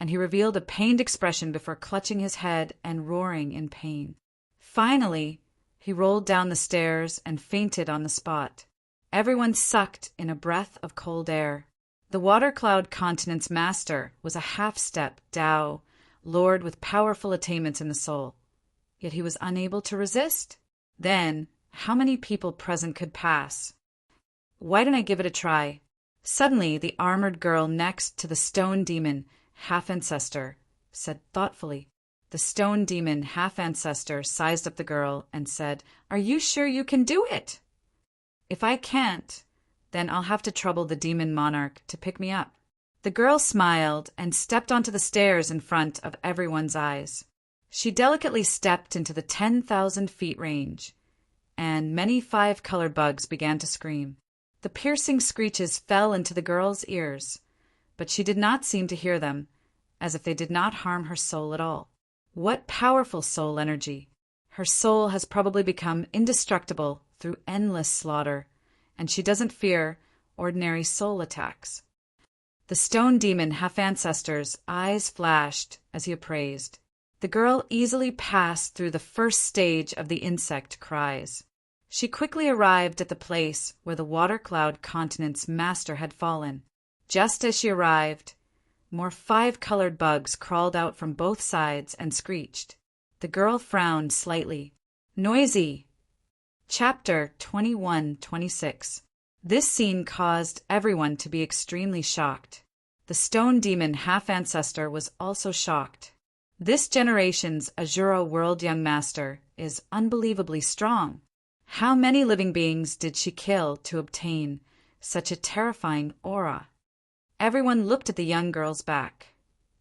and he revealed a pained expression before clutching his head and roaring in pain. Finally, he rolled down the stairs and fainted on the spot. Everyone sucked in a breath of cold air. The Water Cloud Continent's master was a half-step Tao, lord with powerful attainments in the soul. Yet he was unable to resist. Then, how many people present could pass? Why didn't I give it a try? Suddenly, the armored girl next to the stone demon, half-ancestor, said thoughtfully. The stone demon, half-ancestor, sized up the girl and said, "Are you sure you can do it?" "If I can't, then I'll have to trouble the demon monarch to pick me up." The girl smiled and stepped onto the stairs in front of everyone's eyes. She delicately stepped into the 10,000 feet range, and many 5-colored bugs began to scream. The piercing screeches fell into the girl's ears, but she did not seem to hear them, as if they did not harm her soul at all. What powerful soul energy! Her soul has probably become indestructible through endless slaughter, and she doesn't fear ordinary soul attacks. The stone demon half-ancestor's eyes flashed as he appraised. The girl easily passed through the first stage of the insect cries. She quickly arrived at the place where the Water Cloud Continent's master had fallen. Just as she arrived, more 5-colored bugs crawled out from both sides and screeched. The girl frowned slightly. Noisy! Chapter 21-26. This scene caused everyone to be extremely shocked. The stone demon half-ancestor was also shocked. This generation's Azura World Young Master is unbelievably strong. How many living beings did she kill to obtain such a terrifying aura? Everyone looked at the young girl's back,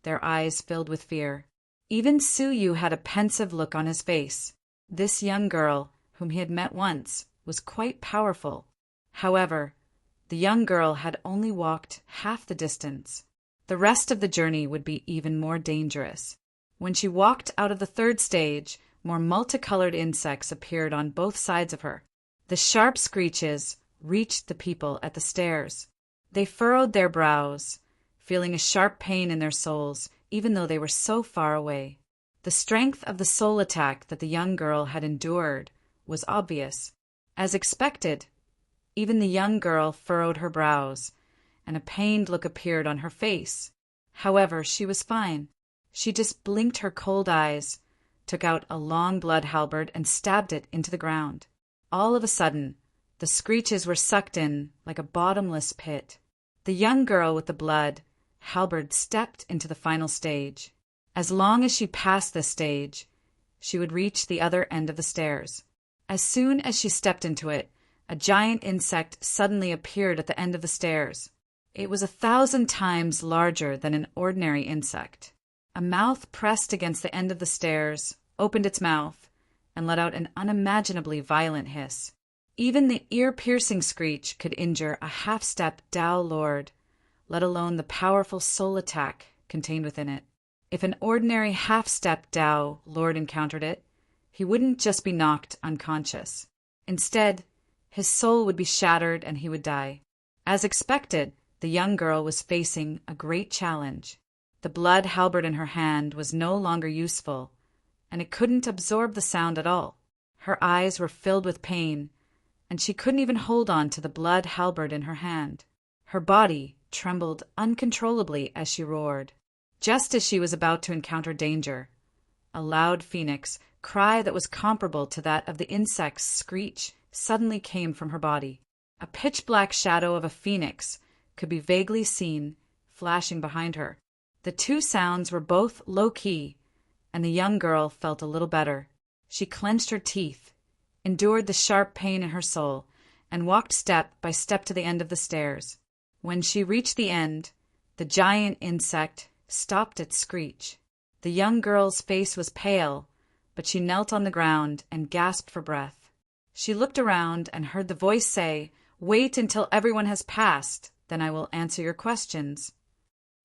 their eyes filled with fear. Even Suyu had a pensive look on his face. This young girl, whom he had met once, was quite powerful. However, the young girl had only walked half the distance. The rest of the journey would be even more dangerous. When she walked out of the third stage, more multicolored insects appeared on both sides of her. The sharp screeches reached the people at the stairs. They furrowed their brows, feeling a sharp pain in their souls, even though they were so far away. The strength of the soul attack that the young girl had endured was obvious. As expected, even the young girl furrowed her brows, and a pained look appeared on her face. However, she was fine. She just blinked her cold eyes, took out a long blood halberd and stabbed it into the ground. All of a sudden, the screeches were sucked in like a bottomless pit. The young girl with the blood halberd stepped into the final stage. As long as she passed this stage, she would reach the other end of the stairs. As soon as she stepped into it, a giant insect suddenly appeared at the end of the stairs. It was 1,000 times larger than an ordinary insect. A mouth pressed against the end of the stairs, opened its mouth, and let out an unimaginably violent hiss. Even the ear-piercing screech could injure a half-step Tao Lord, let alone the powerful soul attack contained within it. If an ordinary half-step Tao Lord encountered it, he wouldn't just be knocked unconscious. Instead, his soul would be shattered and he would die. As expected, the young girl was facing a great challenge. The blood halberd in her hand was no longer useful, and it couldn't absorb the sound at all. Her eyes were filled with pain, and she couldn't even hold on to the blood halberd in her hand. Her body trembled uncontrollably as she roared. Just as she was about to encounter danger, a loud phoenix cry that was comparable to that of the insect's screech suddenly came from her body. A pitch-black shadow of a phoenix could be vaguely seen flashing behind her. The two sounds were both low-key, and the young girl felt a little better. She clenched her teeth, endured the sharp pain in her soul, and walked step by step to the end of the stairs. When she reached the end, the giant insect stopped its screech. The young girl's face was pale, but she knelt on the ground and gasped for breath. She looked around and heard the voice say, "Wait until everyone has passed, then I will answer your questions."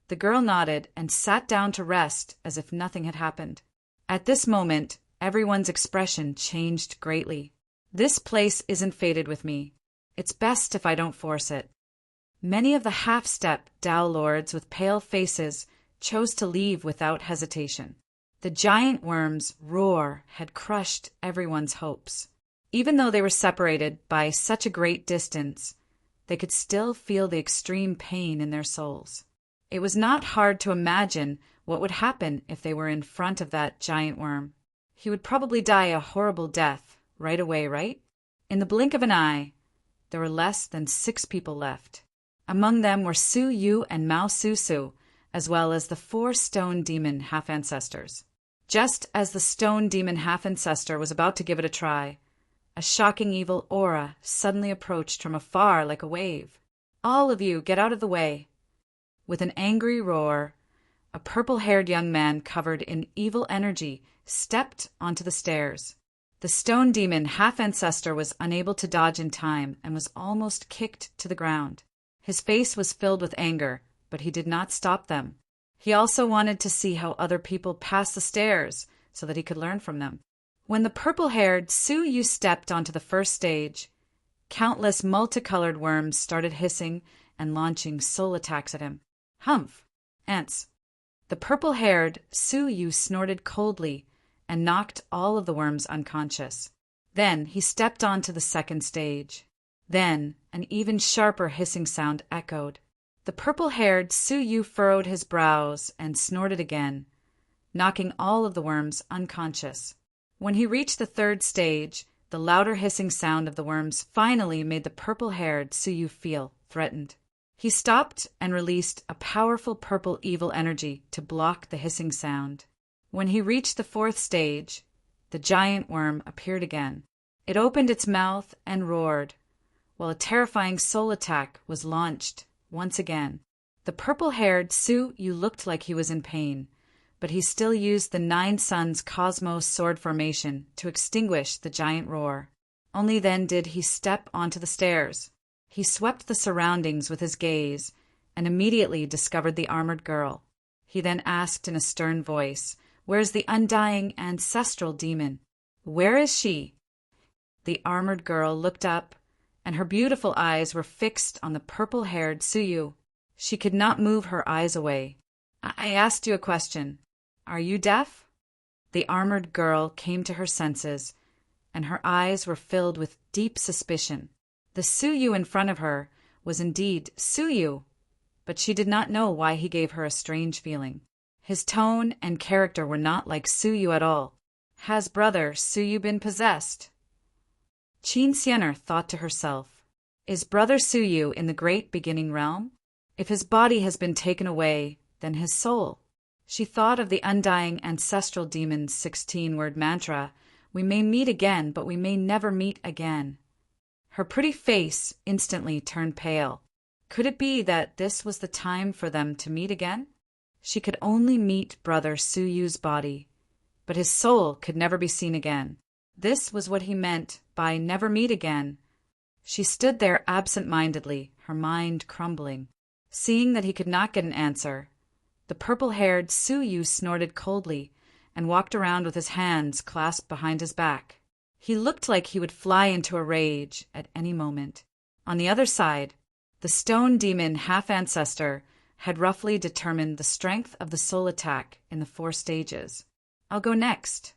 The girl nodded and sat down to rest as if nothing had happened. At this moment, everyone's expression changed greatly. This place isn't fated with me. It's best if I don't force it. Many of the half-step Tao Lords with pale faces chose to leave without hesitation. The giant worm's roar had crushed everyone's hopes. Even though they were separated by such a great distance, they could still feel the extreme pain in their souls. It was not hard to imagine what would happen if they were in front of that giant worm. He would probably die a horrible death right away, right? In the blink of an eye, there were less than 6 people left. Among them were Su Yu and Mao Su Su, as well as the 4 stone demon half-ancestors. Just as the stone demon half-ancestor was about to give it a try, a shocking evil aura suddenly approached from afar like a wave. "All of you, get out of the way." With an angry roar, a purple-haired young man covered in evil energy stepped onto the stairs. The stone demon half-ancestor was unable to dodge in time and was almost kicked to the ground. His face was filled with anger, but he did not stop them. He also wanted to see how other people passed the stairs so that he could learn from them. When the purple-haired Su Yu stepped onto the first stage, countless multicolored worms started hissing and launching soul attacks at him. Humph! Ants. The purple-haired Su Yu snorted coldly and knocked all of the worms unconscious. Then he stepped onto the second stage. Then an even sharper hissing sound echoed. The purple-haired Su Yu furrowed his brows and snorted again, knocking all of the worms unconscious. When he reached the third stage, the louder hissing sound of the worms finally made the purple-haired Su Yu feel threatened. He stopped and released a powerful purple evil energy to block the hissing sound. When he reached the fourth stage, the giant worm appeared again. It opened its mouth and roared, while a terrifying soul attack was launched once again. The purple-haired Su Yu looked like he was in pain, but he still used the 9 Suns Cosmos sword formation to extinguish the giant roar. Only then did he step onto the stairs. He swept the surroundings with his gaze and immediately discovered the armored girl. He then asked in a stern voice, "Where's the undying ancestral demon? Where is she?" The armored girl looked up, and her beautiful eyes were fixed on the purple-haired Su Yu. She could not move her eyes away. I asked you a question. Are you deaf?" The armored girl came to her senses, and her eyes were filled with deep suspicion. The Su Yu in front of her was indeed Su Yu, but she did not know why he gave her a strange feeling. His tone and character were not like Su Yu at all. Has brother Su Yu been possessed? Qin Xianer thought to herself, is brother Su Yu in the great beginning realm? If his body has been taken away, then his soul. She thought of the undying ancestral demon's 16-word mantra, "We may meet again, but we may never meet again." Her pretty face instantly turned pale. Could it be that this was the time for them to meet again? She could only meet Brother Suyu's body, but his soul could never be seen again. This was what he meant by never meet again. She stood there absent-mindedly, her mind crumbling. Seeing that he could not get an answer, the purple-haired Suyu snorted coldly and walked around with his hands clasped behind his back. He looked like he would fly into a rage at any moment. On the other side, the stone demon half-ancestor had roughly determined the strength of the soul attack in the 4 stages. "I'll go next."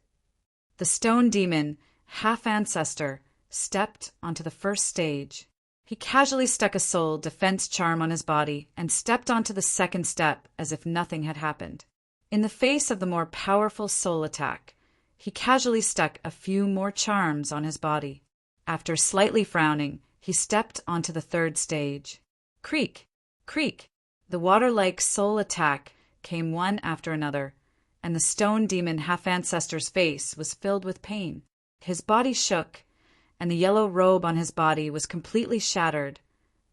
The stone demon half-ancestor stepped onto the 1st stage. He casually stuck a soul defense charm on his body and stepped onto the 2nd step as if nothing had happened. In the face of the more powerful soul attack, he casually stuck a few more charms on his body. After slightly frowning, he stepped onto the 3rd stage. Creak, creak. The water-like soul attack came one after another, and the stone demon half-ancestor's face was filled with pain. His body shook, and the yellow robe on his body was completely shattered,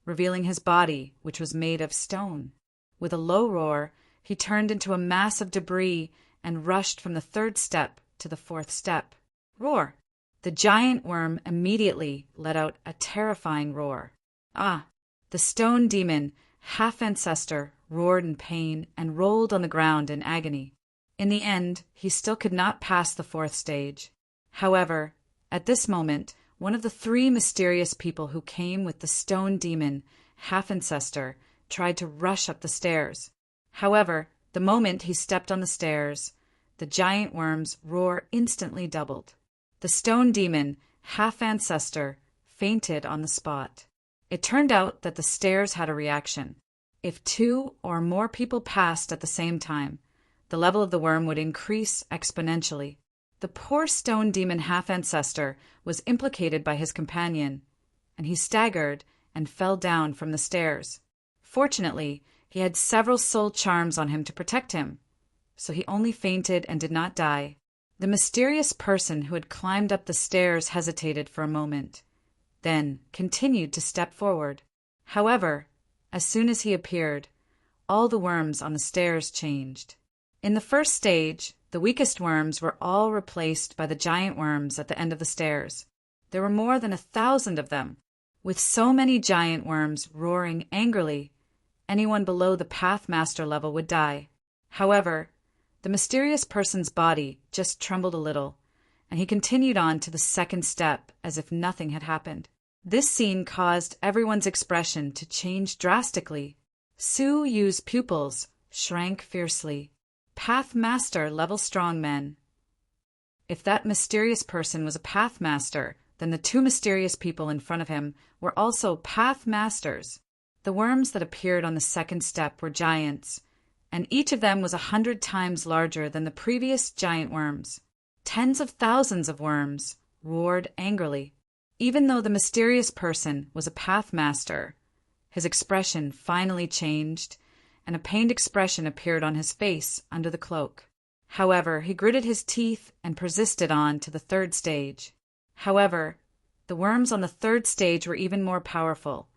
revealing his body, which was made of stone. With a low roar, he turned into a mass of debris and rushed from the 3rd step to the 4th step. Roar! The giant worm immediately let out a terrifying roar. Ah! The stone demon half-ancestor roared in pain and rolled on the ground in agony. In the end, he still could not pass the 4th stage. However, at this moment, one of the 3 mysterious people who came with the stone demon half-ancestor tried to rush up the stairs. However, the moment he stepped on the stairs, the giant worm's roar instantly doubled. The stone demon half-ancestor fainted on the spot. It turned out that the stairs had a reaction. If 2 or more people passed at the same time, the level of the worm would increase exponentially. The poor stone demon half-ancestor was implicated by his companion, and he staggered and fell down from the stairs. Fortunately, he had several soul charms on him to protect him, so he only fainted and did not die. The mysterious person who had climbed up the stairs hesitated for a moment, then continued to step forward. However, as soon as he appeared, all the worms on the stairs changed. In the 1st stage, the weakest worms were all replaced by the giant worms at the end of the stairs. There were more than 1,000 of them. With so many giant worms roaring angrily, anyone below the Pathmaster level would die. However, the mysterious person's body just trembled a little, and he continued on to the 2nd step as if nothing had happened. This scene caused everyone's expression to change drastically. Su Yu's pupils shrank fiercely. Pathmaster level strongmen. If that mysterious person was a Pathmaster, then the 2 mysterious people in front of him were also Pathmasters. The worms that appeared on the 2nd step were giants, and each of them was 100 times larger than the previous giant worms. Tens of thousands of worms roared angrily. Even though the mysterious person was a Pathmaster, his expression finally changed, and a pained expression appeared on his face under the cloak. However, he gritted his teeth and persisted on to the 3rd stage. However, the worms on the 3rd stage were even more powerful,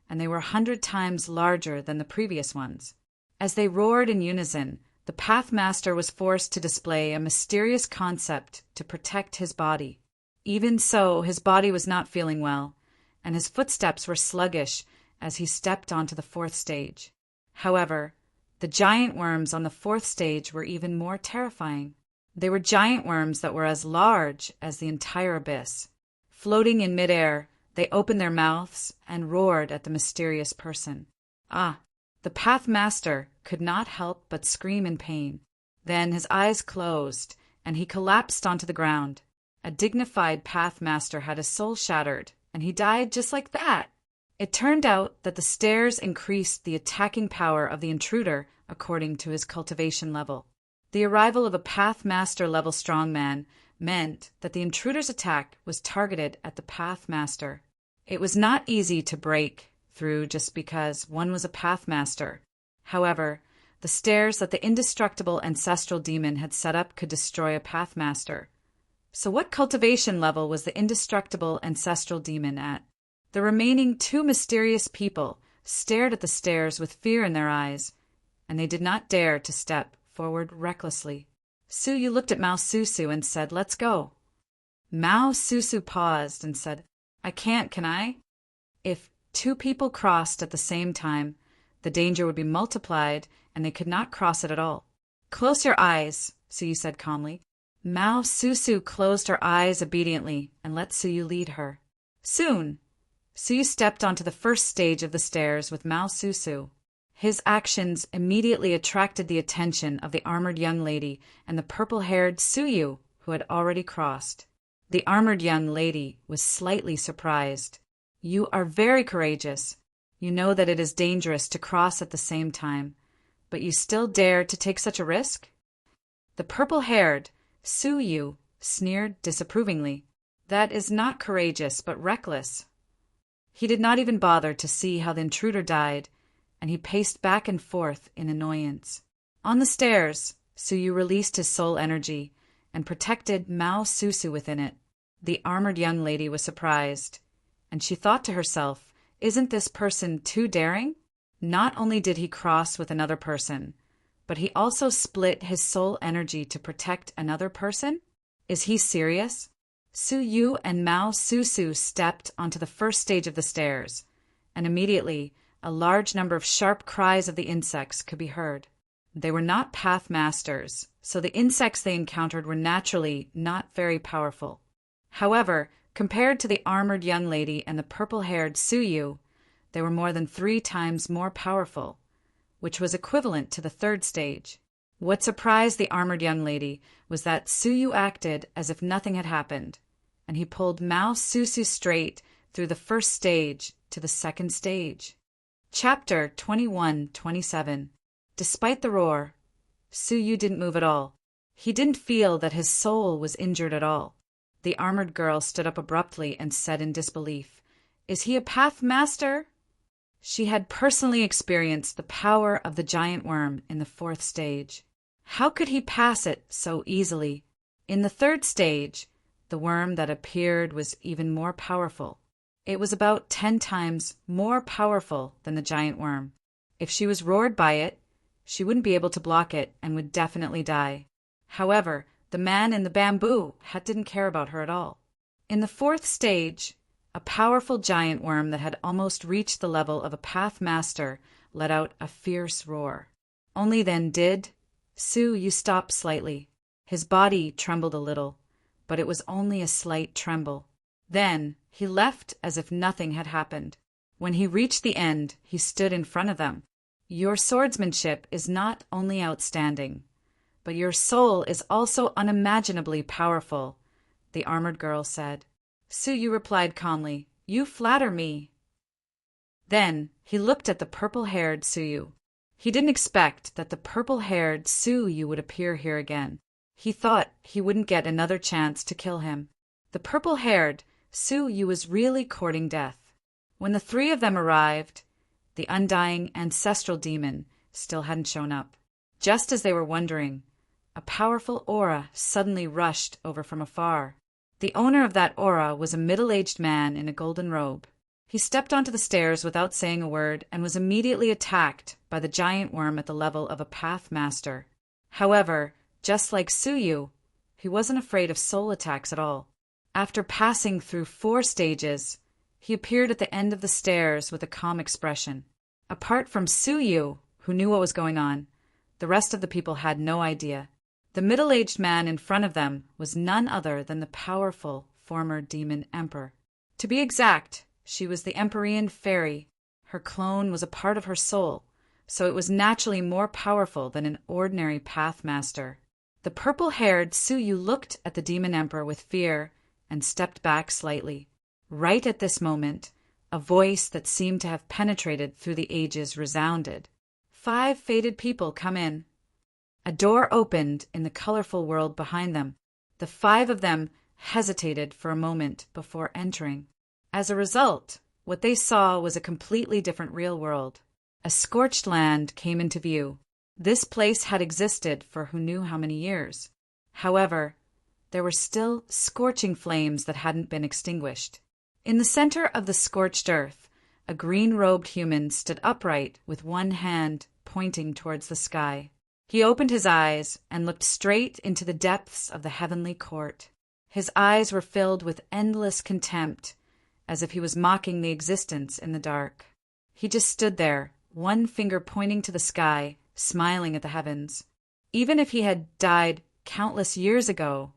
and they were 100 times larger than the previous ones. As they roared in unison, the Pathmaster was forced to display a mysterious concept to protect his body. Even so, his body was not feeling well, and his footsteps were sluggish as he stepped onto the 4th stage. However, the giant worms on the 4th stage were even more terrifying. They were giant worms that were as large as the entire abyss. Floating in midair, they opened their mouths and roared at the mysterious person. Ah, the Pathmaster could not help but scream in pain. Then his eyes closed, and he collapsed onto the ground. A dignified Pathmaster had his soul shattered, and he died just like that. It turned out that the stairs increased the attacking power of the intruder according to his cultivation level. The arrival of a Pathmaster level strongman meant that the intruder's attack was targeted at the Pathmaster. It was not easy to break through just because one was a Pathmaster. However, The stairs that the indestructible ancestral demon had set up could destroy a Pathmaster. So what cultivation level was the indestructible ancestral demon at? The remaining two mysterious people stared at the stairs with fear in their eyes, and they did not dare to step forward recklessly. Suyu looked at Mao Susu and said, "Let's go." Mao Susu paused and said, "I can't, can I?" If two people crossed at the same time, the danger would be multiplied and they could not cross it at all. "Close your eyes," Suyu said calmly. Mao Susu closed her eyes obediently and let Suyu lead her. Soon, Suyu stepped onto the first stage of the stairs with Mao Susu. His actions immediately attracted the attention of the armored young lady and the purple-haired Suyu, who had already crossed. The armored young lady was slightly surprised. "You are very courageous. You know that it is dangerous to cross at the same time, but you still dare to take such a risk?" The purple-haired Suyu sneered disapprovingly. "That is not courageous, but reckless." He did not even bother to see how the intruder died, and he paced back and forth in annoyance. On the stairs, Suyu released his soul energy and protected Mao Susu within it. The armored young lady was surprised, and she thought to herself, "Isn't this person too daring?" Not only did he cross with another person, but he also split his soul energy to protect another person? Is he serious? Suyu and Mao Susu stepped onto the first stage of the stairs, and immediately a large number of sharp cries of the insects could be heard. They were not Pathmasters, so the insects they encountered were naturally not very powerful. However, compared to the armored young lady and the purple-haired Suyu, they were more than 3 times more powerful, which was equivalent to the third stage. What surprised the armored young lady was that Suyu acted as if nothing had happened, and he pulled Mao Susu straight through the first stage to the second stage. Chapter 21-27. Despite the roar, Suyu didn't move at all. He didn't feel that his soul was injured at all. The armored girl stood up abruptly and said in disbelief, "Is he a Pathmaster?" She had personally experienced the power of the giant worm in the 4th stage. How could he pass it so easily? In the 3rd stage, the worm that appeared was even more powerful. It was about 10 times more powerful than the giant worm. If she was roared by it, she wouldn't be able to block it and would definitely die. However, the man in the bamboo hat didn't care about her at all. In the 4th stage, a powerful giant worm that had almost reached the level of a Pathmaster let out a fierce roar. Only then did Suyu stop slightly. His body trembled a little, but it was only a slight tremble. Then he left as if nothing had happened. When he reached the end, he stood in front of them. "Your swordsmanship is not only outstanding, but your soul is also unimaginably powerful," the armored girl said. Suyu replied calmly, "You flatter me." Then he looked at the purple-haired Suyu. He didn't expect that the purple-haired Suyu would appear here again. He thought he wouldn't get another chance to kill him. The purple-haired Suyu was really courting death. When the 3 of them arrived, the undying ancestral demon still hadn't shown up. Just as they were wondering, a powerful aura suddenly rushed over from afar. The owner of that aura was a middle-aged man in a golden robe. He stepped onto the stairs without saying a word and was immediately attacked by the giant worm at the level of a Pathmaster. However, just like Suyu, he wasn't afraid of soul attacks at all. After passing through 4 stages, he appeared at the end of the stairs with a calm expression. Apart from Suyu, who knew what was going on, the rest of the people had no idea. The middle-aged man in front of them was none other than the powerful former demon emperor. To be exact, she was the Empyrean fairy. Her clone was a part of her soul, so it was naturally more powerful than an ordinary Pathmaster. The purple-haired Suyu looked at the demon emperor with fear and stepped back slightly. Right at this moment, a voice that seemed to have penetrated through the ages resounded. 5 fated people come in. A door opened in the colorful world behind them. The 5 of them hesitated for a moment before entering. As a result, what they saw was a completely different real world. A scorched land came into view. This place had existed for who knew how many years. However, there were still scorching flames that hadn't been extinguished. In the center of the scorched earth, a green-robed human stood upright with one hand pointing towards the sky. He opened his eyes and looked straight into the depths of the heavenly court. His eyes were filled with endless contempt, as if he was mocking the existence in the dark. He just stood there, one finger pointing to the sky, smiling at the heavens. Even if he had died countless years ago,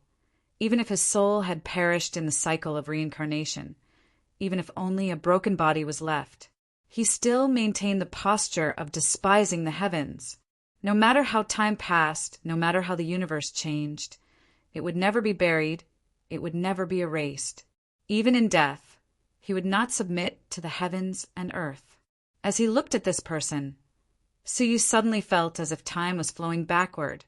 even if his soul had perished in the cycle of reincarnation, even if only a broken body was left, he still maintained the posture of despising the heavens. No matter how time passed, no matter how the universe changed, it would never be buried, it would never be erased. Even in death, he would not submit to the heavens and earth. As he looked at this person, Suyu suddenly felt as if time was flowing backward,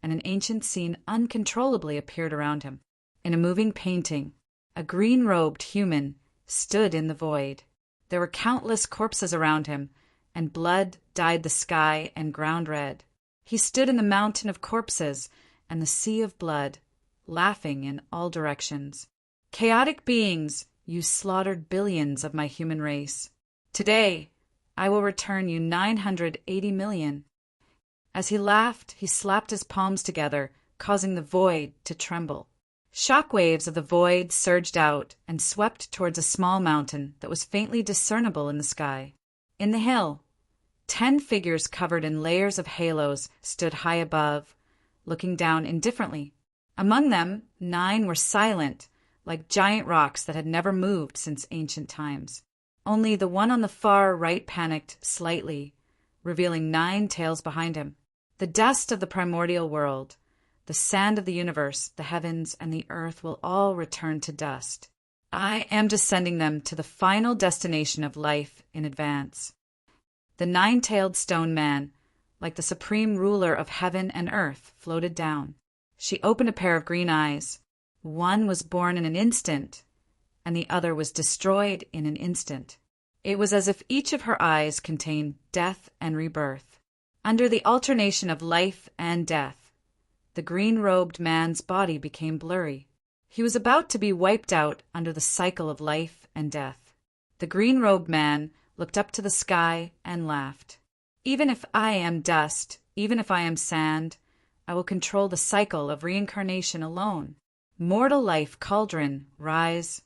and an ancient scene uncontrollably appeared around him. In a moving painting, a green-robed human stood in the void. There were countless corpses around him, and blood dyed the sky and ground red. He stood in the mountain of corpses and the sea of blood, laughing in all directions. Chaotic beings, you slaughtered billions of my human race. Today, I will return you 980 million. As he laughed, he slapped his palms together, causing the void to tremble. Shock waves of the void surged out and swept towards a small mountain that was faintly discernible in the sky. In the hill, 10 figures covered in layers of halos stood high above, looking down indifferently. Among them, 9 were silent, like giant rocks that had never moved since ancient times. Only the one on the far right panicked slightly, revealing 9 tails behind him. The dust of the primordial world, the sand of the universe, the heavens, and the earth will all return to dust. I am just sending them to the final destination of life in advance. The 9-tailed stone man, like the supreme ruler of heaven and earth, floated down. She opened a pair of green eyes. One was born in an instant, and the other was destroyed in an instant. It was as if each of her eyes contained death and rebirth. Under the alternation of life and death, the green-robed man's body became blurry. He was about to be wiped out under the cycle of life and death. The green-robed man looked up to the sky and laughed. Even if I am dust, even if I am sand, I will control the cycle of reincarnation alone. Mortal life, Cauldron, rise.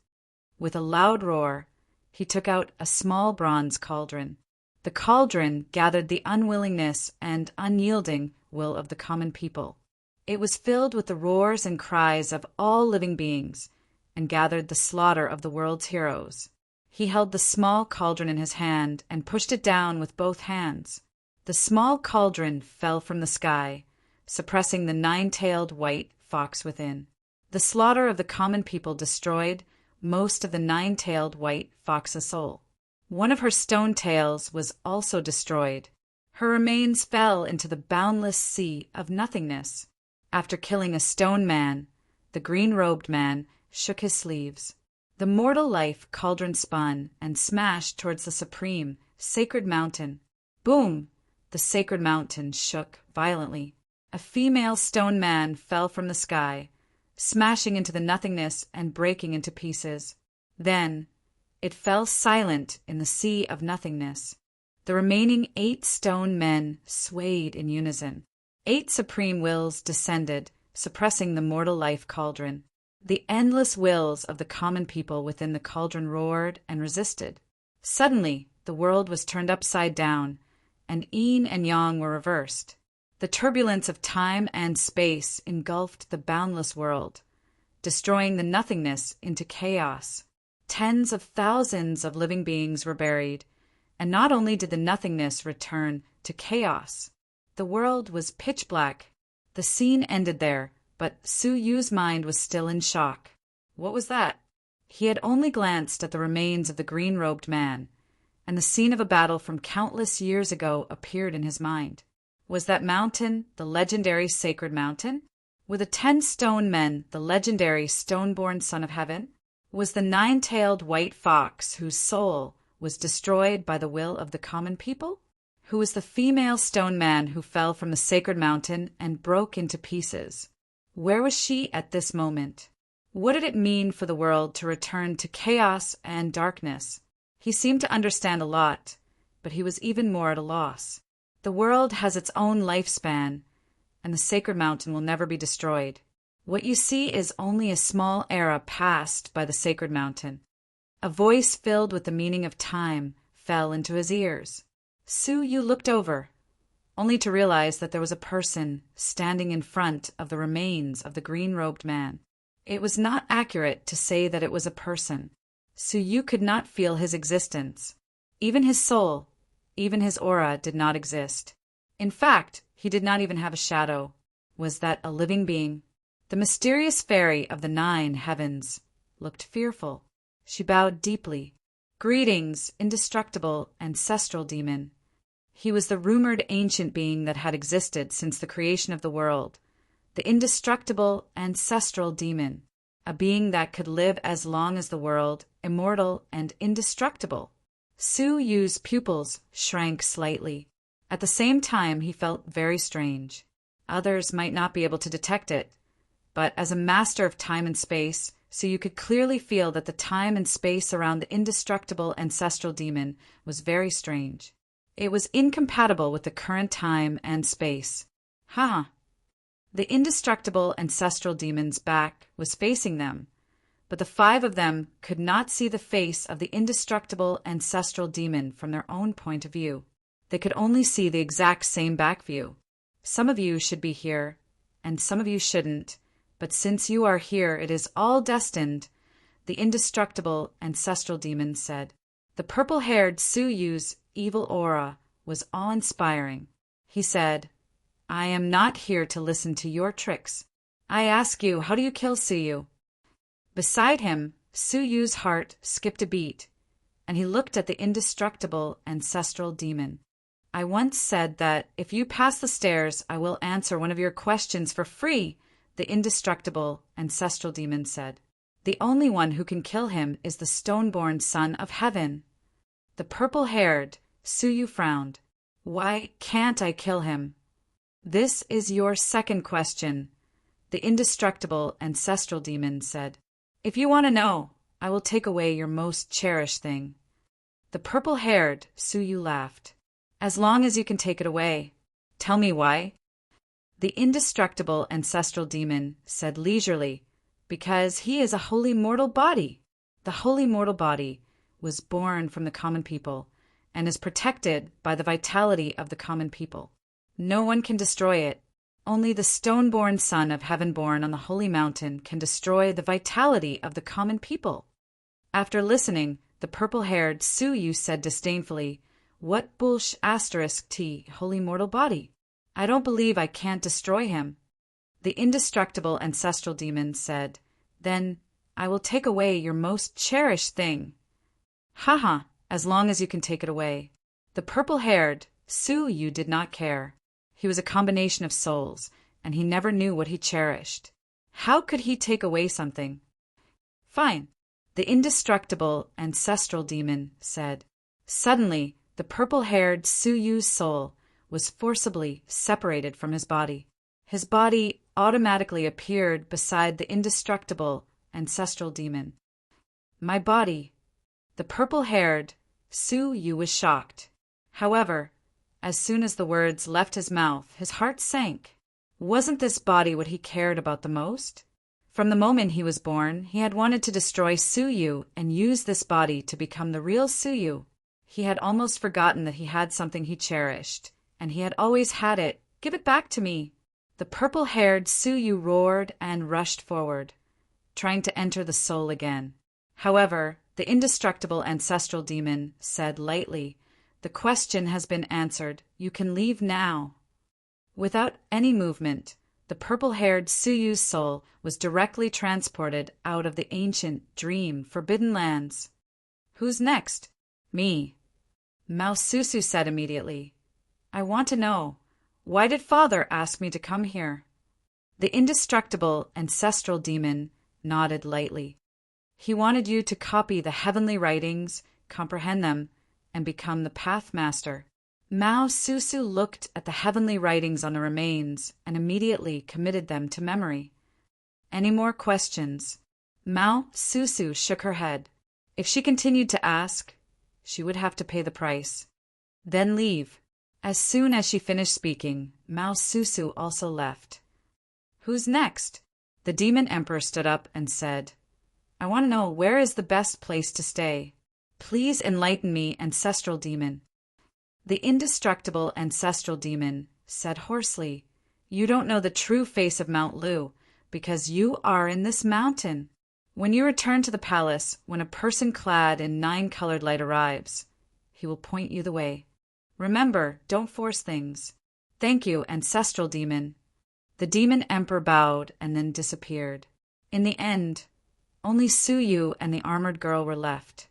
With a loud roar, he took out a small bronze cauldron. The cauldron gathered the unwillingness and unyielding will of the common people. It was filled with the roars and cries of all living beings, and gathered the slaughter of the world's heroes. He held the small cauldron in his hand and pushed it down with both hands. The small cauldron fell from the sky, suppressing the 9-tailed white fox within. The slaughter of the common people destroyed most of the 9-tailed white fox's soul. One of her stone tails was also destroyed. Her remains fell into the boundless sea of nothingness. After killing a stone man, the green-robed man shook his sleeves. The mortal life Cauldron spun and smashed towards the supreme, sacred mountain. Boom! The sacred mountain shook violently. A female stone man fell from the sky, smashing into the nothingness and breaking into pieces. Then, it fell silent in the sea of nothingness. The remaining 8 stone men swayed in unison. 8 supreme wills descended, suppressing the mortal life Cauldron. The endless wills of the common people within the cauldron roared and resisted. Suddenly, the world was turned upside down, and yin and yang were reversed. The turbulence of time and space engulfed the boundless world, destroying the nothingness into chaos. Tens of thousands of living beings were buried, and not only did the nothingness return to chaos, the world was pitch black. The scene ended there, but Su Yu's mind was still in shock. What was that? He had only glanced at the remains of the green-robed man, and the scene of a battle from countless years ago appeared in his mind. Was that mountain the legendary sacred mountain? Were the 10 stone men the legendary stone-born son of heaven? Was the 9-tailed white fox whose soul was destroyed by the will of the common people? who was the female stone man who fell from the sacred mountain and broke into pieces. Where was she at this moment? What did it mean for the world to return to chaos and darkness? He seemed to understand a lot, but he was even more at a loss. The world has its own lifespan, and the sacred mountain will never be destroyed. What you see is only a small era passed by the sacred mountain. A voice filled with the meaning of time fell into his ears. Su Yu looked over, only to realize that there was a person standing in front of the remains of the green-robed man. It was not accurate to say that it was a person. Su Yu could not feel his existence. Even his soul, even his aura did not exist. In fact, he did not even have a shadow. Was that a living being? The mysterious fairy of the 9 heavens looked fearful. She bowed deeply. Greetings, indestructible, ancestral demon. He was the rumored ancient being that had existed since the creation of the world. The indestructible, ancestral demon. A being that could live as long as the world, immortal and indestructible. Su Yu's pupils shrank slightly. At the same time, he felt very strange. Others might not be able to detect it, but as a master of time and space, Su Yu could clearly feel that the time and space around the indestructible ancestral demon was very strange. It was incompatible with the current time and space. The indestructible ancestral demon's back was facing them, but the 5 of them could not see the face of the indestructible ancestral demon from their own point of view. They could only see the exact same back view. Some of you should be here, and some of you shouldn't, but since you are here, it is all destined, the indestructible ancestral demon said. The purple-haired Su Yu's evil aura was awe-inspiring. He said, I am not here to listen to your tricks. I ask you, how do you kill Su Yu? Beside him, Su Yu's heart skipped a beat, and he looked at the indestructible ancestral demon. I once said that if you pass the stairs, I will answer one of your questions for free, the indestructible ancestral demon said. The only one who can kill him is the stone-born son of heaven. The purple-haired Su Yu frowned. Why can't I kill him? This is your second question, the indestructible ancestral demon said. If you want to know, I will take away your most cherished thing. The purple-haired Su Yu laughed. As long as you can take it away. Tell me why. The indestructible ancestral demon said leisurely, because he is a holy mortal body. The holy mortal body was born from the common people and is protected by the vitality of the common people. No one can destroy it. Only the stone-born son of heaven born on the holy mountain can destroy the vitality of the common people. After listening, the purple-haired Su Yu said disdainfully, What bullsh*** t holy mortal body? I don't believe I can't destroy him. The indestructible ancestral demon said, Then I will take away your most cherished thing. As long as you can take it away. The purple-haired Su Yu did not care. He was a combination of souls, and he never knew what he cherished. How could he take away something? Fine, the indestructible ancestral demon said. Suddenly, the purple-haired Su Yu's soul was forcibly separated from his body. His body automatically appeared beside the indestructible ancestral demon. My body. The purple-haired Su Yu was shocked. However, as soon as the words left his mouth, his heart sank. Wasn't this body what he cared about the most? From the moment he was born, he had wanted to destroy Su Yu and use this body to become the real Su Yu. He had almost forgotten that he had something he cherished, and he had always had it. Give it back to me. The purple-haired Su Yu roared and rushed forward, trying to enter the soul again. However, the indestructible ancestral demon said lightly, The question has been answered. You can leave now. Without any movement, the purple-haired Su Yu's soul was directly transported out of the ancient, dream, forbidden lands. Who's next? Me. Mao Susu said immediately. I want to know. Why did Father ask me to come here? The indestructible ancestral demon nodded lightly. He wanted you to copy the heavenly writings, comprehend them, and become the Pathmaster. Mao Susu looked at the heavenly writings on the remains and immediately committed them to memory. Any more questions? Mao Susu shook her head. If she continued to ask, she would have to pay the price. Then leave. As soon as she finished speaking, Mao Susu also left. Who's next? The demon emperor stood up and said, I want to know where is the best place to stay. Please enlighten me, ancestral demon. The indestructible ancestral demon said hoarsely, You don't know the true face of Mount Lu, because you are in this mountain. When you return to the palace, when a person clad in 9-colored light arrives, he will point you the way. Remember, don't force things. Thank you, ancestral demon. The demon emperor bowed and then disappeared. In the end, only Suyu and the armored girl were left.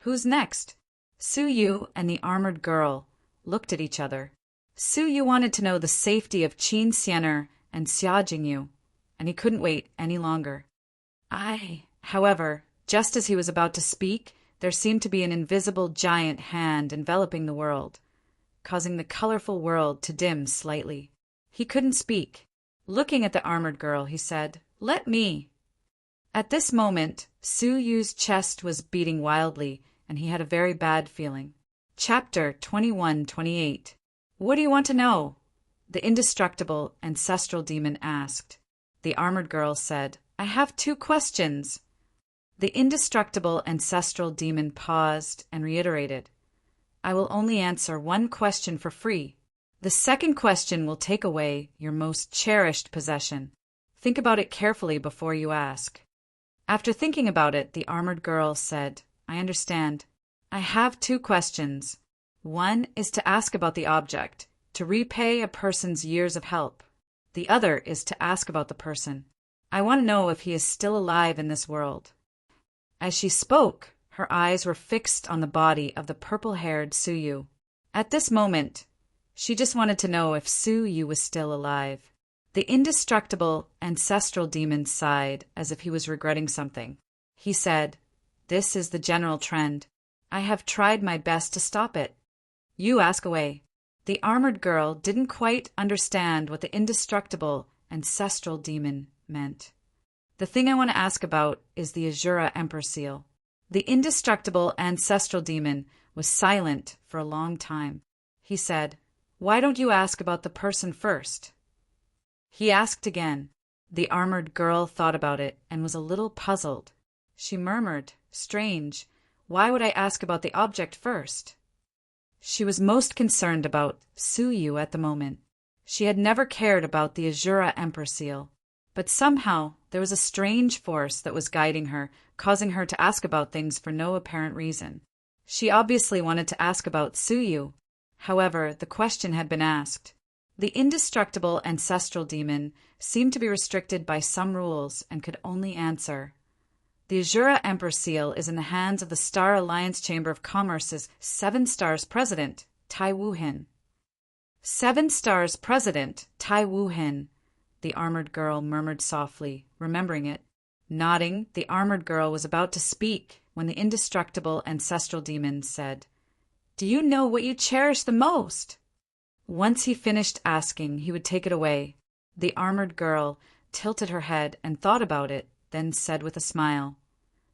Who's next? Suyu and the armored girl looked at each other. Suyu wanted to know the safety of Qin Xianer and Xia Jingyu, and he couldn't wait any longer. However, just as he was about to speak, there seemed to be an invisible giant hand enveloping the world, causing the colorful world to dim slightly. He couldn't speak. Looking at the armored girl, he said, Let me. At this moment, Suyu's chest was beating wildly, and he had a very bad feeling. Chapter 21-28. What do you want to know? The indestructible ancestral demon asked. The armored girl said, I have 2 questions. The indestructible ancestral demon paused and reiterated, I will only answer 1 question for free. The second question will take away your most cherished possession. Think about it carefully before you ask. After thinking about it, the armored girl said, I understand. I have 2 questions. One is to ask about the object, to repay a person's years of help. The other is to ask about the person. I want to know if he is still alive in this world. As she spoke, her eyes were fixed on the body of the purple-haired Suyu. At this moment, she just wanted to know if Suyu was still alive. The indestructible ancestral demon sighed as if he was regretting something. He said, This is the general trend. I have tried my best to stop it. You ask away. The armored girl didn't quite understand what the indestructible ancestral demon meant. The thing I want to ask about is the Azura Emperor Seal. The indestructible ancestral demon was silent for a long time. He said, Why don't you ask about the person first? He asked again. The armored girl thought about it and was a little puzzled. She murmured, Strange, why would I ask about the object first? She was most concerned about Suyu at the moment. She had never cared about the Azura Emperor Seal. But somehow there was a strange force that was guiding her, causing her to ask about things for no apparent reason. She obviously wanted to ask about Suyu. However, the question had been asked. The indestructible ancestral demon seemed to be restricted by some rules and could only answer. The Azura Emperor Seal is in the hands of the Star Alliance Chamber of Commerce's 7 Stars President, Tai Wuhin. 7 Stars President, Tai Wuhin, the armored girl murmured softly, remembering it. Nodding, the armored girl was about to speak when the indestructible ancestral demon said, Do you know what you cherish the most? Once he finished asking, he would take it away. The armored girl tilted her head and thought about it, then said with a smile,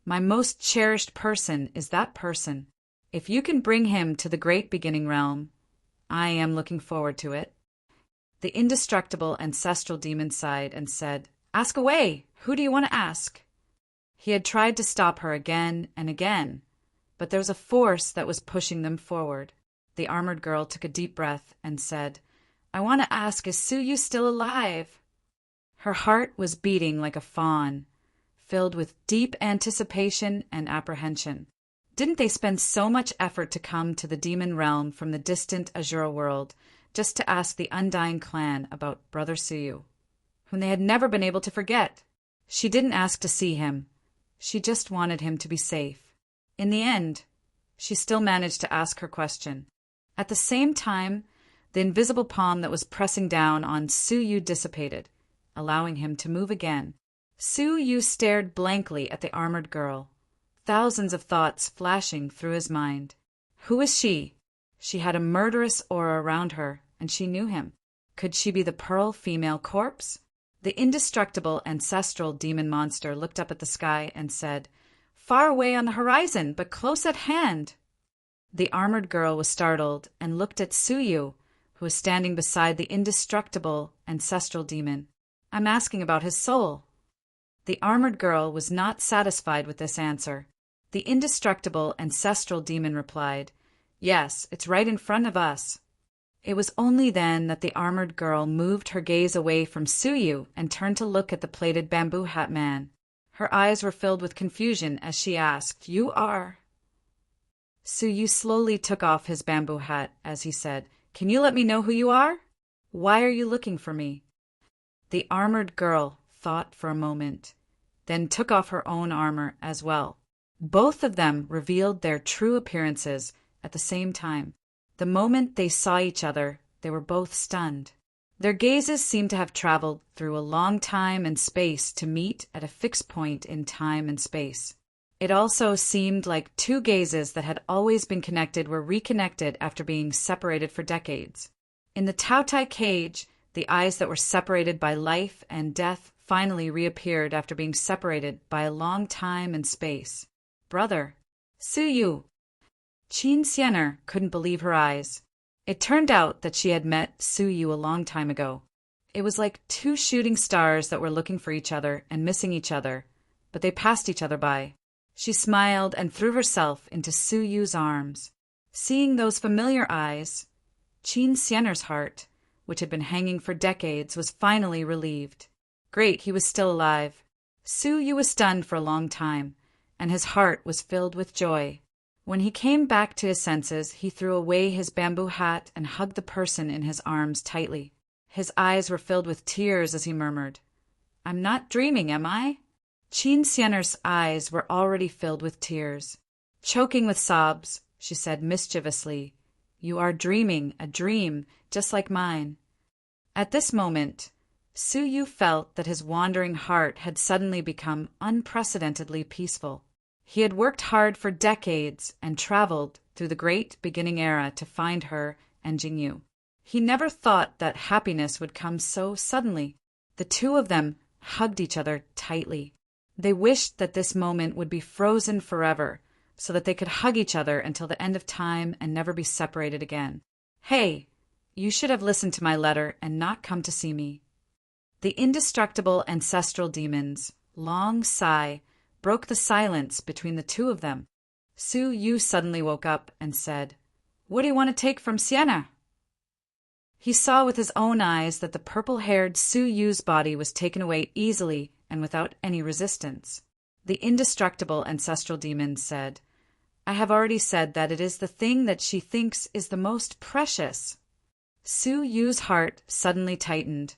My most cherished person is that person. If you can bring him to the great beginning realm, I am looking forward to it. The indestructible ancestral demon sighed and said, Ask away! Who do you want to ask? He had tried to stop her again and again, but there was a force that was pushing them forward. The armored girl took a deep breath and said, I want to ask, is Suyu still alive? Her heart was beating like a fawn, filled with deep anticipation and apprehension. Didn't they spend so much effort to come to the demon realm from the distant Azura world just to ask the Undying Clan about Brother Suyu, whom they had never been able to forget? She didn't ask to see him. She just wanted him to be safe. In the end, she still managed to ask her question. At the same time, the invisible palm that was pressing down on Suyu dissipated, allowing him to move again. Suyu stared blankly at the armored girl, thousands of thoughts flashing through his mind. Who is she? She had a murderous aura around her, and she knew him. Could she be the pearl female corpse? The indestructible ancestral demon monster looked up at the sky and said, "Far away on the horizon, but close at hand." The armored girl was startled and looked at Suyu, who was standing beside the indestructible ancestral demon. "I'm asking about his soul." The armored girl was not satisfied with this answer. The indestructible ancestral demon replied, "Yes, it's right in front of us." It was only then that the armored girl moved her gaze away from Suyu and turned to look at the plated bamboo hat man. Her eyes were filled with confusion as she asked, "You are—" Suyu slowly took off his bamboo hat as he said, "Can you let me know who you are? Why are you looking for me?" The armored girl thought for a moment, then took off her own armor as well. Both of them revealed their true appearances at the same time. The moment they saw each other, they were both stunned. Their gazes seemed to have traveled through a long time and space to meet at a fixed point in time and space. It also seemed like two gazes that had always been connected were reconnected after being separated for decades. In the Taotai cage, the eyes that were separated by life and death finally reappeared after being separated by a long time and space. "Brother, Suyu." Qin Xianer couldn't believe her eyes. It turned out that she had met Suyu a long time ago. It was like two shooting stars that were looking for each other and missing each other, but they passed each other by. She smiled and threw herself into Suyu's arms. Seeing those familiar eyes, Qin Xianer's heart, which had been hanging for decades, was finally relieved. Great, he was still alive. Suyu was stunned for a long time, and his heart was filled with joy. When he came back to his senses, he threw away his bamboo hat and hugged the person in his arms tightly. His eyes were filled with tears as he murmured, "I'm not dreaming, am I?" Qin Xianer's eyes were already filled with tears. Choking with sobs, she said mischievously, "You are dreaming a dream just like mine." At this moment, Suyu felt that his wandering heart had suddenly become unprecedentedly peaceful. He had worked hard for decades and traveled through the great beginning era to find her and Jingyu. He never thought that happiness would come so suddenly. The two of them hugged each other tightly. They wished that this moment would be frozen forever, so that they could hug each other until the end of time and never be separated again. "Hey, you should have listened to my letter and not come to see me." The indestructible ancestral demon's long sigh broke the silence between the two of them. Suyu suddenly woke up and said, "What do you want to take from Sienna?" He saw with his own eyes that the purple-haired Suyu's body was taken away easily and without any resistance. The indestructible ancestral demon said, "I have already said that it is the thing that she thinks is the most precious." Suyu's heart suddenly tightened,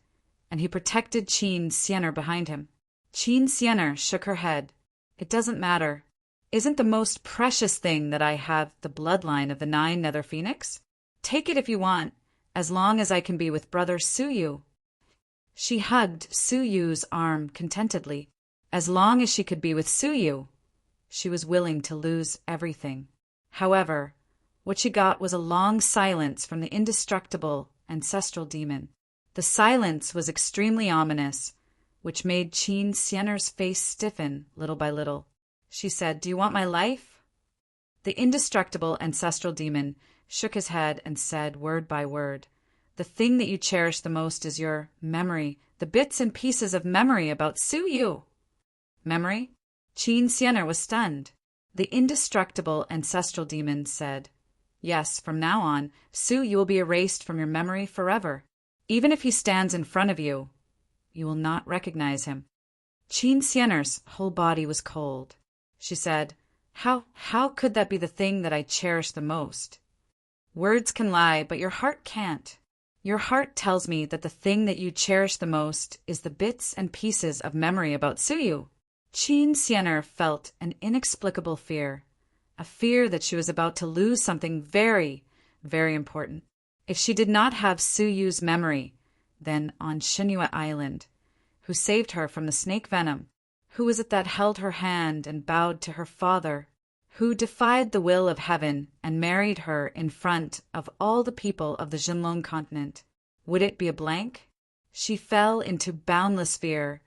and he protected Qin Xianer behind him. Qin Xianer shook her head. "It doesn't matter. Isn't the most precious thing that I have the bloodline of the 9 Nether Phoenix? Take it if you want, as long as I can be with brother Suyu." She hugged Suyu's arm contentedly. As long as she could be with Suyu, she was willing to lose everything. However, what she got was a long silence from the indestructible ancestral demon. The silence was extremely ominous, which made Qin Xianer's face stiffen little by little. She said, "Do you want my life?" The indestructible ancestral demon shook his head and said word by word, "The thing that you cherish the most is your memory, the bits and pieces of memory about Suyu." Memory? Qin Xianer was stunned. The indestructible ancestral demon said, "Yes, from now on, Suyu will be erased from your memory forever. Even if he stands in front of you, you will not recognize him." Qin Xianer's whole body was cold. She said, How could that be the thing that I cherish the most? Words can lie, but your heart can't. Your heart tells me that the thing that you cherish the most is the bits and pieces of memory about Suyu." Qin Xianer felt an inexplicable fear, a fear that she was about to lose something very, very important. If she did not have Suyu's memory, then on Shinua Island, who saved her from the snake venom, who was it that held her hand and bowed to her father, who defied the will of heaven and married her in front of all the people of the Jinlong continent. Would it be a blank? She fell into boundless fear,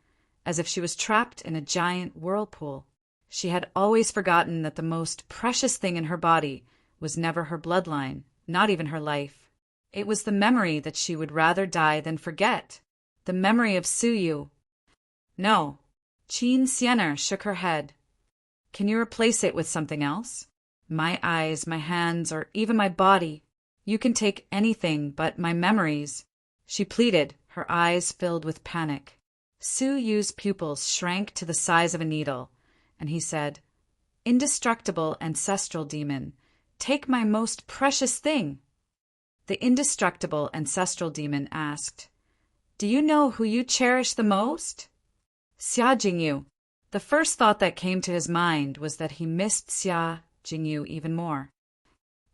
as if she was trapped in a giant whirlpool. She had always forgotten that the most precious thing in her body was never her bloodline, not even her life. It was the memory that she would rather die than forget, the memory of Suyu. No. Qin Xianer shook her head. Can you replace it with something else? My eyes, my hands, or even my body. You can take anything but my memories, she pleaded, her eyes filled with panic. Su Yu's pupils shrank to the size of a needle, and he said, Indestructible ancestral demon, take my most precious thing. The indestructible ancestral demon asked, Do you know who you cherish the most? Xia Jingyu. The first thought that came to his mind was that he missed Xia Jingyu even more.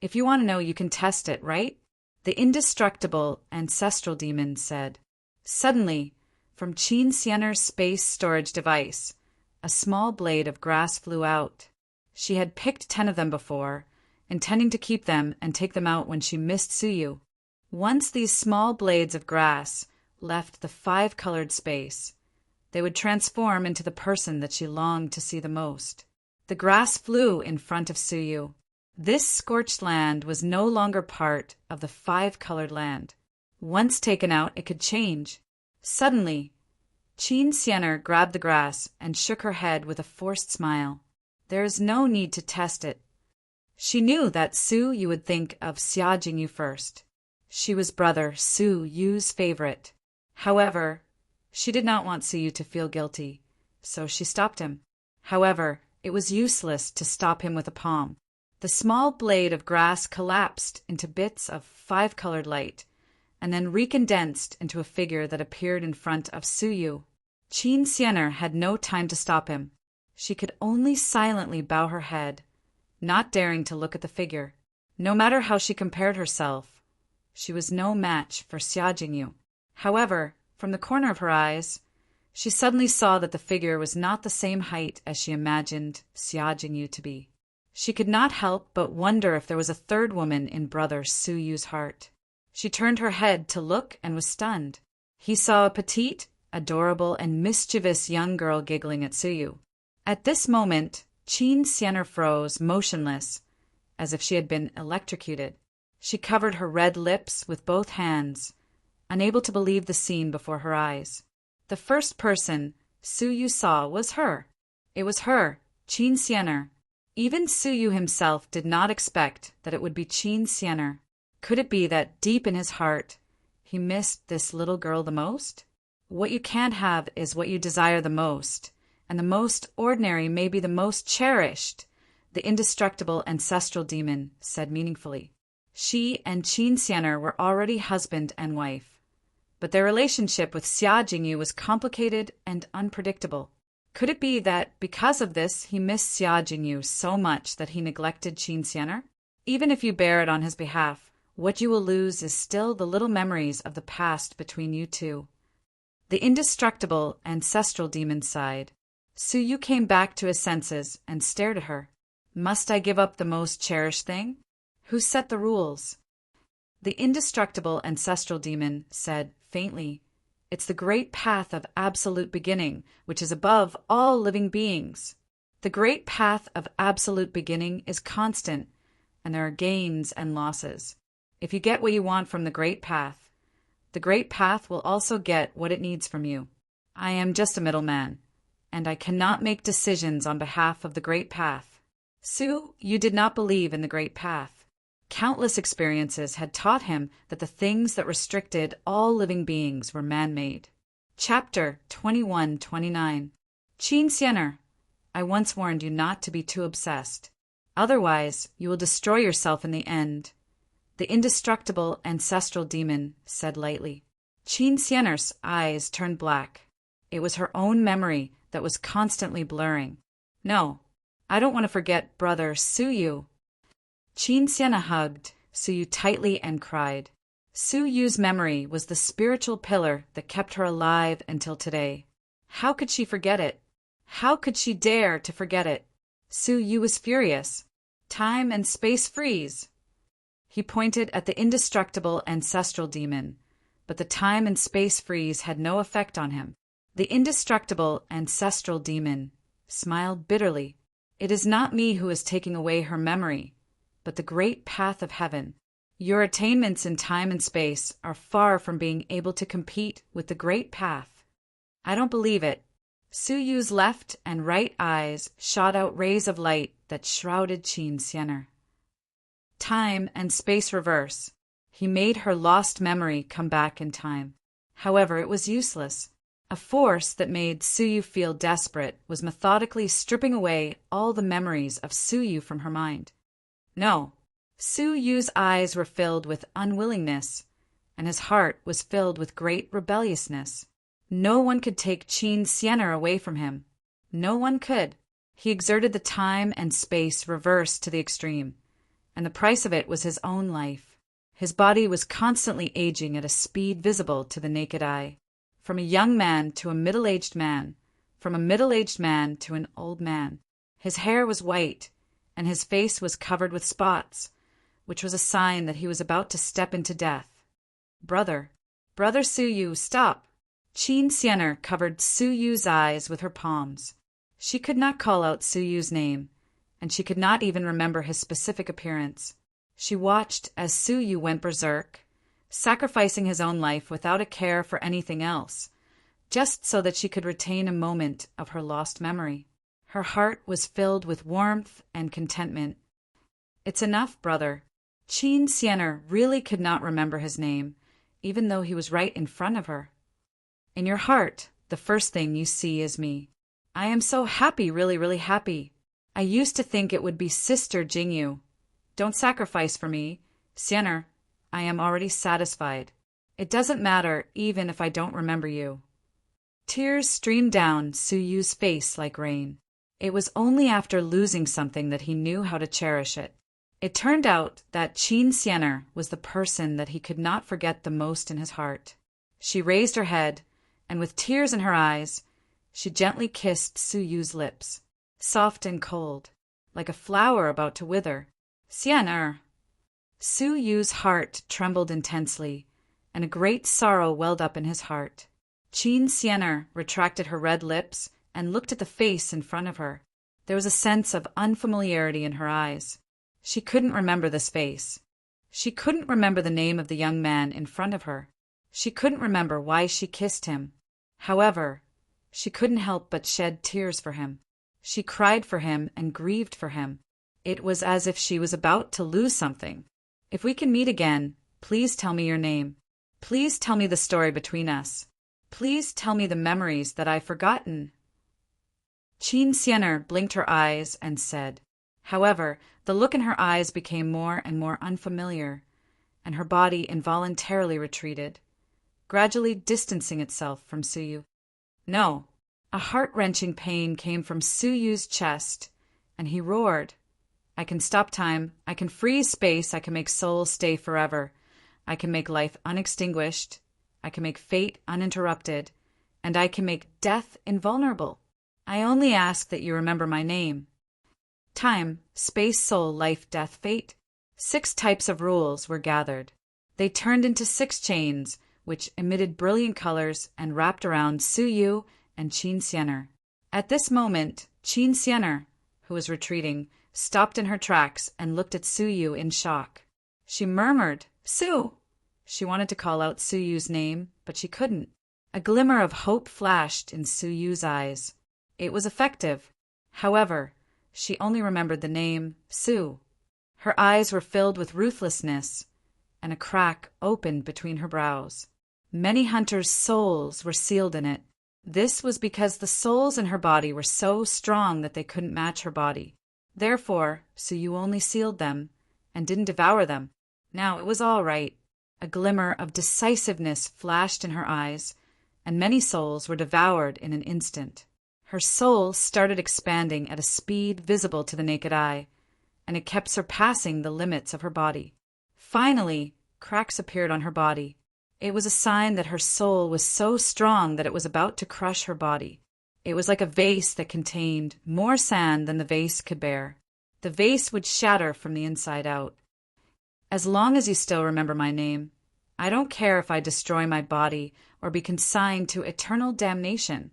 If you want to know, you can test it, right? The indestructible ancestral demon said. Suddenly, from Qin Xianer's space storage device, a small blade of grass flew out. She had picked 10 of them before, intending to keep them and take them out when she missed Suyu. Once these small blades of grass left the 5-colored space, they would transform into the person that she longed to see the most. The grass flew in front of Suyu. This scorched land was no longer part of the 5-colored land. Once taken out, it could change. Suddenly, Qin Xianer grabbed the grass and shook her head with a forced smile. There is no need to test it. She knew that Su Yu would think of Xia Jingyu first. She was brother Su Yu's favorite. However, she did not want Su Yu to feel guilty, so she stopped him. However, it was useless to stop him with a palm. The small blade of grass collapsed into bits of 5-colored light, and then recondensed into a figure that appeared in front of Su Yu. Qin Xianer had no time to stop him. She could only silently bow her head, not daring to look at the figure. No matter how she compared herself, she was no match for Xia Jingyu. However, from the corner of her eyes, she suddenly saw that the figure was not the same height as she imagined Xia Jingyu to be. She could not help but wonder if there was a third woman in brother Su Yu's heart. She turned her head to look and was stunned. He saw a petite, adorable, and mischievous young girl giggling at Su Yu. At this moment, Qin Xianer froze, motionless, as if she had been electrocuted. She covered her red lips with both hands, unable to believe the scene before her eyes. The first person Su Yu saw was her. It was her, Qin Xianer. Even Su Yu himself did not expect that it would be Qin Xianer. Could it be that deep in his heart, he missed this little girl the most? What you can't have is what you desire the most, and the most ordinary may be the most cherished, the indestructible ancestral demon said meaningfully. She and Qin Xianer were already husband and wife, but their relationship with Xia Jingyu was complicated and unpredictable. Could it be that because of this he missed Xia Jingyu so much that he neglected Qin Xianer? Even if you bear it on his behalf, what you will lose is still the little memories of the past between you two. The indestructible ancestral demon sighed. Su Yu came back to his senses and stared at her. Must I give up the most cherished thing? Who set the rules? The indestructible ancestral demon said faintly, It's the great path of absolute beginning, which is above all living beings. The great path of absolute beginning is constant, and there are gains and losses. If you get what you want from the great path will also get what it needs from you. I am just a middleman, and I cannot make decisions on behalf of the great path. Su, you did not believe in the great path. Countless experiences had taught him that the things that restricted all living beings were man-made. Chapter 21-29. Qin Xianer, I once warned you not to be too obsessed. Otherwise, you will destroy yourself in the end. The indestructible ancestral demon said lightly. Qin Xianer's eyes turned black. It was her own memory that was constantly blurring. No, I don't want to forget brother Su Yu. Qin Xianer hugged Su Yu tightly and cried. Su Yu's memory was the spiritual pillar that kept her alive until today. How could she forget it? How could she dare to forget it? Su Yu was furious. Time and space freeze. He pointed at the indestructible ancestral demon, but the time and space freeze had no effect on him. The indestructible ancestral demon smiled bitterly. It is not me who is taking away her memory, but the great path of heaven. Your attainments in time and space are far from being able to compete with the great path. I don't believe it. Su Yu's left and right eyes shot out rays of light that shrouded Qin Xianer. Time and space reverse. He made her lost memory come back in time. However, it was useless. A force that made Su Yu feel desperate was methodically stripping away all the memories of Su Yu from her mind. No, Su Yu's eyes were filled with unwillingness, and his heart was filled with great rebelliousness. No one could take Qin Xianer away from him. No one could. He exerted the time and space reverse to the extreme, and the price of it was his own life. His body was constantly aging at a speed visible to the naked eye. From a young man to a middle-aged man, from a middle-aged man to an old man. His hair was white, and his face was covered with spots, which was a sign that he was about to step into death. Brother Su Yu, stop! Qin Xianer covered Su Yu's eyes with her palms. She could not call out Su Yu's name, and she could not even remember his specific appearance. She watched as Su Yu went berserk, sacrificing his own life without a care for anything else, just so that she could retain a moment of her lost memory. Her heart was filled with warmth and contentment. It's enough, brother. Qin Xianer really could not remember his name, even though he was right in front of her. In your heart, the first thing you see is me. I am so happy, really, really happy. I used to think it would be Sister Jingyu. Don't sacrifice for me, Xianer. I am already satisfied. It doesn't matter even if I don't remember you. Tears streamed down Su Yu's face like rain. It was only after losing something that he knew how to cherish it. It turned out that Qin Xianer was the person that he could not forget the most in his heart. She raised her head, and with tears in her eyes, she gently kissed Su Yu's lips, soft and cold, like a flower about to wither. Xianer! Su Yu's heart trembled intensely, and a great sorrow welled up in his heart. Qin Xianer retracted her red lips and looked at the face in front of her. There was a sense of unfamiliarity in her eyes. She couldn't remember this face. She couldn't remember the name of the young man in front of her. She couldn't remember why she kissed him. However, she couldn't help but shed tears for him. She cried for him and grieved for him. It was as if she was about to lose something. If we can meet again, please tell me your name. Please tell me the story between us. Please tell me the memories that I've forgotten. Qin Xianer blinked her eyes and said. However, the look in her eyes became more and more unfamiliar, and her body involuntarily retreated, gradually distancing itself from Su Yu. No. A heart-wrenching pain came from Su Yu's chest, and he roared. I can stop time, I can freeze space, I can make souls stay forever. I can make life unextinguished, I can make fate uninterrupted, and I can make death invulnerable. I only ask that you remember my name. Time, space, soul, life, death, fate. 6 types of rules were gathered. They turned into 6 chains, which emitted brilliant colors and wrapped around Su Yu and Qin Xianer. At this moment, Qin Xianer, who was retreating, stopped in her tracks and looked at Su Yu in shock. She murmured, Su! She wanted to call out Su Yu's name, but she couldn't. A glimmer of hope flashed in Su Yu's eyes. It was effective. However, she only remembered the name Su. Her eyes were filled with ruthlessness, and a crack opened between her brows. Many hunters' souls were sealed in it. This was because the souls in her body were so strong that they couldn't match her body. Therefore, Su Yu only sealed them and didn't devour them. Now it was all right. A glimmer of decisiveness flashed in her eyes, and many souls were devoured in an instant. Her soul started expanding at a speed visible to the naked eye, and it kept surpassing the limits of her body. Finally, cracks appeared on her body. It was a sign that her soul was so strong that it was about to crush her body. It was like a vase that contained more sand than the vase could bear. The vase would shatter from the inside out. As long as you still remember my name, I don't care if I destroy my body or be consigned to eternal damnation.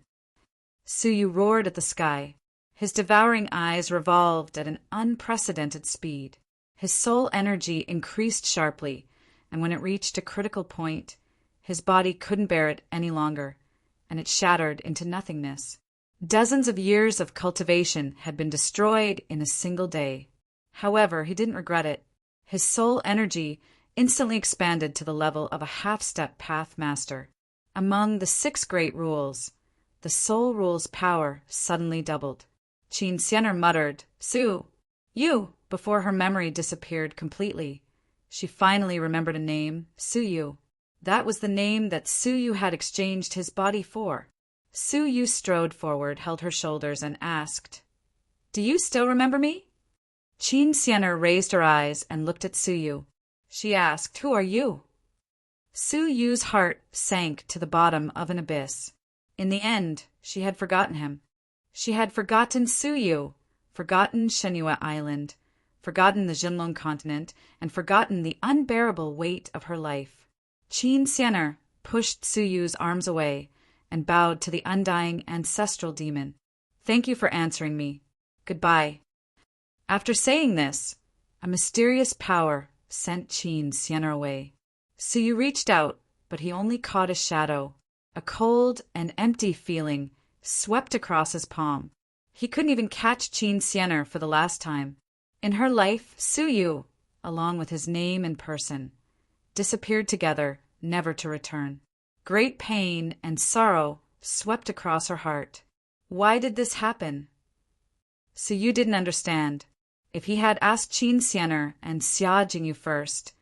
Suyu roared at the sky. His devouring eyes revolved at an unprecedented speed. His soul energy increased sharply, and when it reached a critical point, his body couldn't bear it any longer, and it shattered into nothingness. Dozens of years of cultivation had been destroyed in a single day. However, he didn't regret it. His soul energy instantly expanded to the level of a half-step path master. Among the 6 great rules, the soul rule's power suddenly doubled. Qin Xianer muttered, "Su, you," before her memory disappeared completely. She finally remembered a name, Suyu. That was the name that Suyu had exchanged his body for. Suyu strode forward, held her shoulders, and asked, "Do you still remember me?" Qin Xianer raised her eyes and looked at Suyu. She asked, "Who are you?" Suyu's heart sank to the bottom of an abyss. In the end, she had forgotten him. She had forgotten Suyu, forgotten Shenhua Island, forgotten the Jinlong continent, and forgotten the unbearable weight of her life. Qin Xianer pushed Suyu's arms away and bowed to the undying ancestral demon. "Thank you for answering me. Goodbye." After saying this, a mysterious power sent Qin Xianer away. Suyu reached out, but he only caught a shadow. A cold and empty feeling swept across his palm. He couldn't even catch Qin Xianer for the last time. In her life, Suyu, along with his name and person, disappeared together, never to return. Great pain and sorrow swept across her heart. Why did this happen? Suyu didn't understand. If he had asked Qin Xianer and Xia Jingyu first,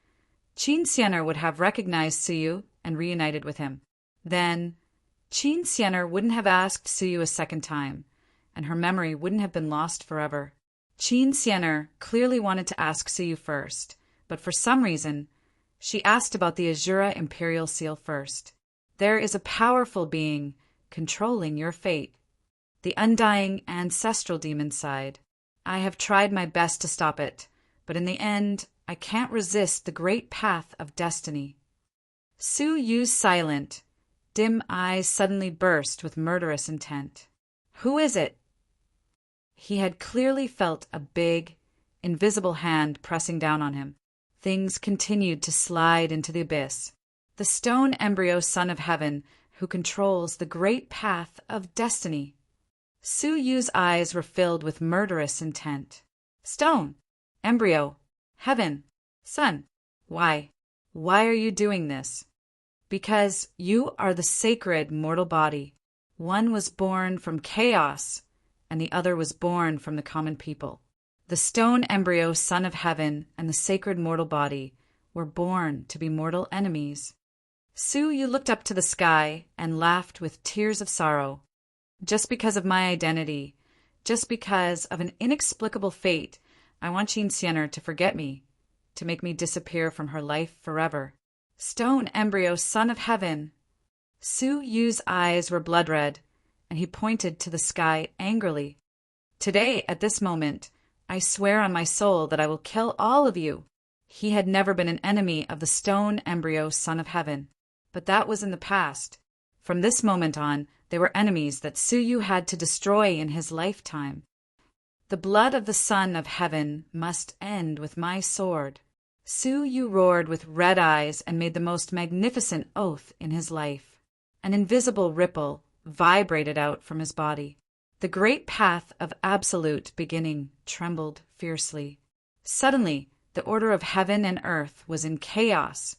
Qin Xianer would have recognized Suyu and reunited with him. Then, Qin Xianer wouldn't have asked Suyu a second time, and her memory wouldn't have been lost forever. Qin Xianer clearly wanted to ask Suyu first, but for some reason, she asked about the Azura Imperial Seal first. There is a powerful being controlling your fate. The undying ancestral demon sighed. I have tried my best to stop it, but in the end, I can't resist the great path of destiny. Suyu's silent, dim eyes suddenly burst with murderous intent. Who is it? He had clearly felt a big, invisible hand pressing down on him. Things continued to slide into the abyss. The stone embryo son of heaven who controls the great path of destiny. Suyu's eyes were filled with murderous intent. Stone, embryo, heaven, son. Why? Why are you doing this? Because you are the sacred mortal body. One was born from chaos, and the other was born from the common people. The stone embryo son of heaven and the sacred mortal body were born to be mortal enemies. Suyu looked up to the sky and laughed with tears of sorrow. Just because of my identity, just because of an inexplicable fate, I want Qin Xianer to forget me, to make me disappear from her life forever. Stone embryo son of heaven. Suyu's eyes were blood red, and he pointed to the sky angrily. Today, at this moment, I swear on my soul that I will kill all of you. He had never been an enemy of the stone embryo son of heaven, but that was in the past. From this moment on, they were enemies that Suyu had to destroy in his lifetime. The blood of the son of heaven must end with my sword. Suyu roared with red eyes and made the most magnificent oath in his life. An invisible ripple vibrated out from his body. The great path of absolute beginning trembled fiercely. Suddenly, the order of heaven and earth was in chaos,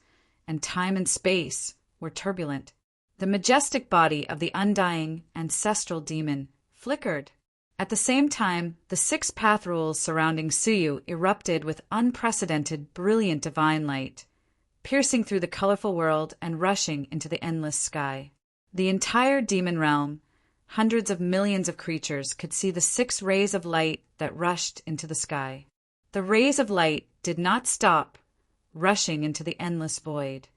and time and space were turbulent. The majestic body of the undying ancestral demon flickered. At the same time, the 6 path rules surrounding Suyu erupted with unprecedented, brilliant divine light, piercing through the colorful world and rushing into the endless sky. The entire demon realm, hundreds of millions of creatures, could see the 6 rays of light that rushed into the sky. The rays of light did not stop, rushing into the endless void.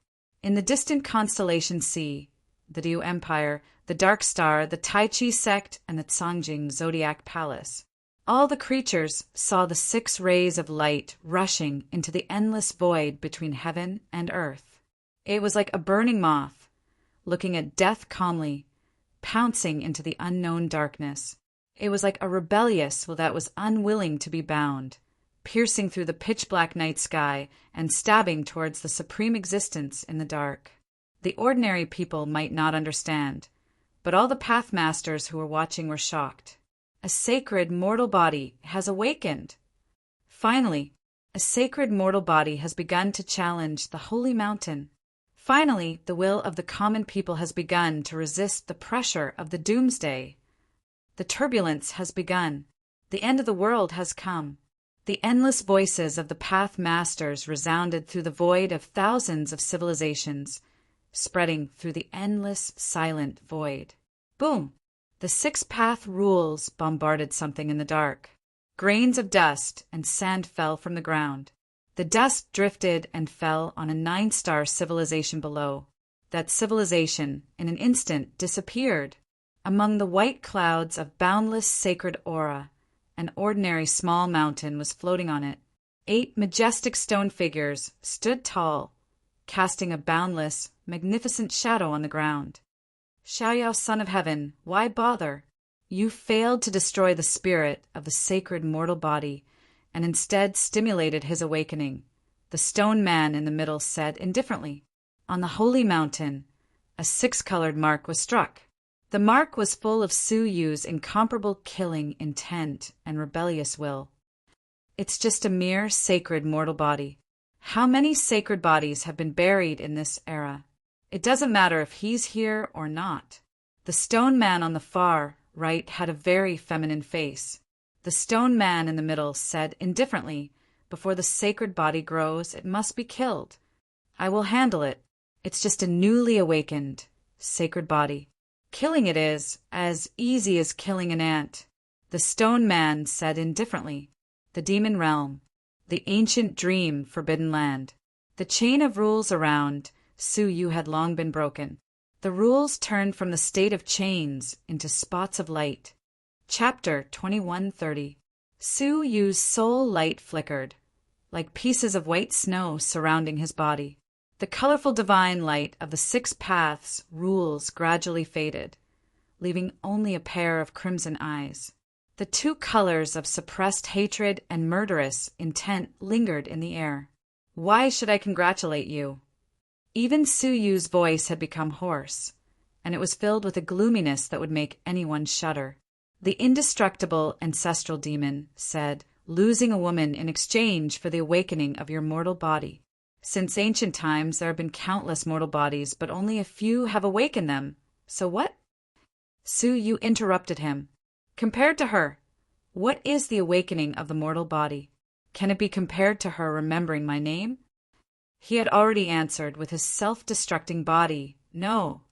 In the distant constellation sea, the Diu Empire, the Dark Star, the Tai Chi sect, and the Cangjing Zodiac Palace, All the creatures saw the 6 rays of light rushing into the endless void between heaven and earth. It was like a burning moth, looking at death calmly, pouncing into the unknown darkness. It was like a rebellious will that was unwilling to be bound, piercing through the pitch-black night sky and stabbing towards the supreme existence in the dark. The ordinary people might not understand, but all the pathmasters who were watching were shocked. A sacred mortal body has awakened. Finally, a sacred mortal body has begun to challenge the holy mountain. Finally, the will of the common people has begun to resist the pressure of the doomsday. The turbulence has begun. The end of the world has come. The endless voices of the path masters resounded through the void of thousands of civilizations, spreading through the endless, silent void. Boom! The 6 path rules bombarded something in the dark. Grains of dust and sand fell from the ground. The dust drifted and fell on a 9-star civilization below. That civilization, in an instant, disappeared. Among the white clouds of boundless sacred aura, an ordinary small mountain was floating on it. 8 majestic stone figures stood tall, casting a boundless, magnificent shadow on the ground. Xiaoyao, son of heaven, why bother? You failed to destroy the spirit of the sacred mortal body, and instead stimulated his awakening, the stone man in the middle said indifferently. On the holy mountain, a 6-colored mark was struck. The mark was full of Su Yu's incomparable killing intent and rebellious will. It's just a mere sacred mortal body. How many sacred bodies have been buried in this era? It doesn't matter if he's here or not. The stone man on the far right had a very feminine face. The stone man in the middle said indifferently, before the sacred body grows, it must be killed. I will handle it. It's just a newly awakened, sacred body. Killing it is as easy as killing an ant. The stone man said indifferently, the demon realm, the ancient dream forbidden land. The chain of rules around Su Yu had long been broken. The rules turned from the state of chains into spots of light. Chapter 2130. Su Yu's soul light flickered, like pieces of white snow surrounding his body. The colorful divine light of the 6 paths rules gradually faded, leaving only a pair of crimson eyes. The 2 colors of suppressed hatred and murderous intent lingered in the air. Why should I congratulate you? Even Su Yu's voice had become hoarse, and it was filled with a gloominess that would make anyone shudder. The indestructible ancestral demon said, losing a woman in exchange for the awakening of your mortal body. Since ancient times there have been countless mortal bodies, but only a few have awakened them. So what? Su Yu interrupted him. Compared to her, what is the awakening of the mortal body? Can it be compared to her remembering my name? He had already answered with his self-destructing body, no.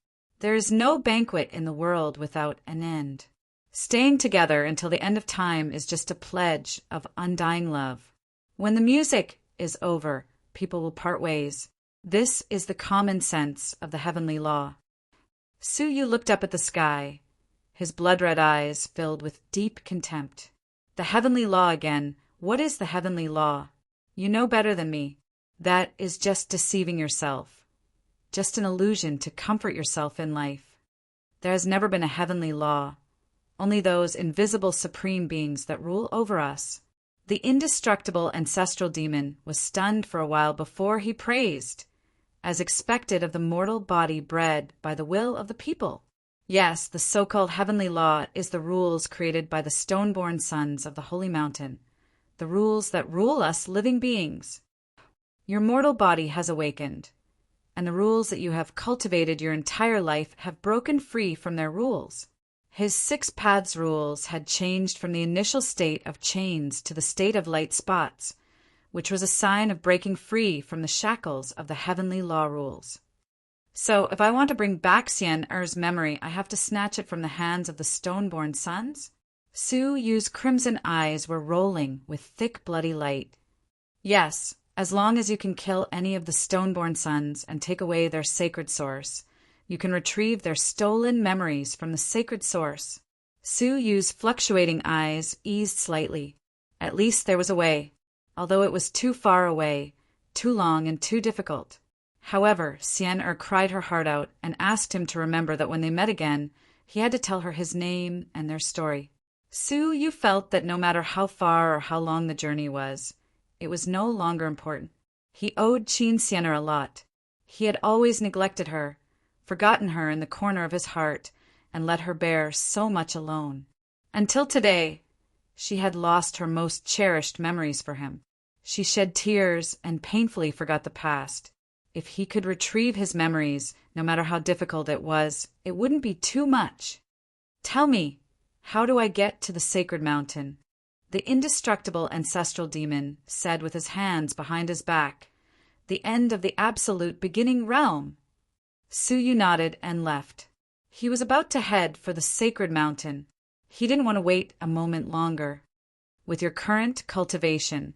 There is no banquet in the world without an end. Staying together until the end of time is just a pledge of undying love. When the music is over, people will part ways. This is the common sense of the heavenly law. Su Yu looked up at the sky, his blood-red eyes filled with deep contempt. The heavenly law again. What is the heavenly law? You know better than me. That is just deceiving yourself, just an illusion to comfort yourself in life. There has never been a heavenly law, only those invisible supreme beings that rule over us. The indestructible ancestral demon was stunned for a while before he praised, as expected of the mortal body bred by the will of the people. Yes, the so-called heavenly law is the rules created by the stone-born sons of the holy mountain, the rules that rule us living beings. Your mortal body has awakened, and the rules that you have cultivated your entire life have broken free from their rules. His 6 paths rules had changed from the initial state of chains to the state of light spots, which was a sign of breaking free from the shackles of the heavenly law rules. So, if I want to bring back Xian Er's memory, I have to snatch it from the hands of the stone-born sons? Su Yu's crimson eyes were rolling with thick bloody light. Yes, as long as you can kill any of the stone-born sons and take away their sacred source, you can retrieve their stolen memories from the sacred source. Su Yu's fluctuating eyes eased slightly. At least there was a way, although it was too far away, too long and too difficult. However, Xian cried her heart out and asked him to remember that when they met again, he had to tell her his name and their story. Su Yu felt that no matter how far or how long the journey was, it was no longer important. He owed Qin Xian a lot. He had always neglected her, forgotten her in the corner of his heart, and let her bear so much alone. Until today, she had lost her most cherished memories for him. She shed tears and painfully forgot the past. If he could retrieve his memories, no matter how difficult it was, it wouldn't be too much. Tell me, how do I get to the sacred mountain? The indestructible ancestral demon said with his hands behind his back, the end of the absolute beginning realm. Su Yu nodded and left. He was about to head for the sacred mountain. He didn't want to wait a moment longer. With your current cultivation,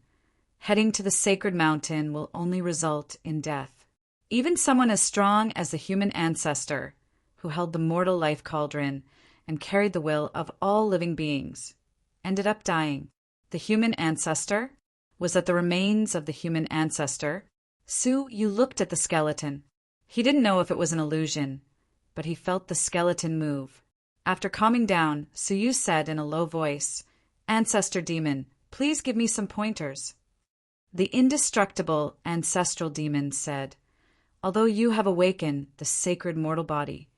heading to the sacred mountain will only result in death. Even someone as strong as the human ancestor, who held the mortal life cauldron and carried the will of all living beings, ended up dying. The human ancestor? Was that the remains of the human ancestor? Su Yu looked at the skeleton. He didn't know if it was an illusion, but he felt the skeleton move. After calming down, Su Yu said in a low voice, "Ancestor demon, please give me some pointers." The indestructible ancestral demon said, "Although you have awakened the sacred mortal body,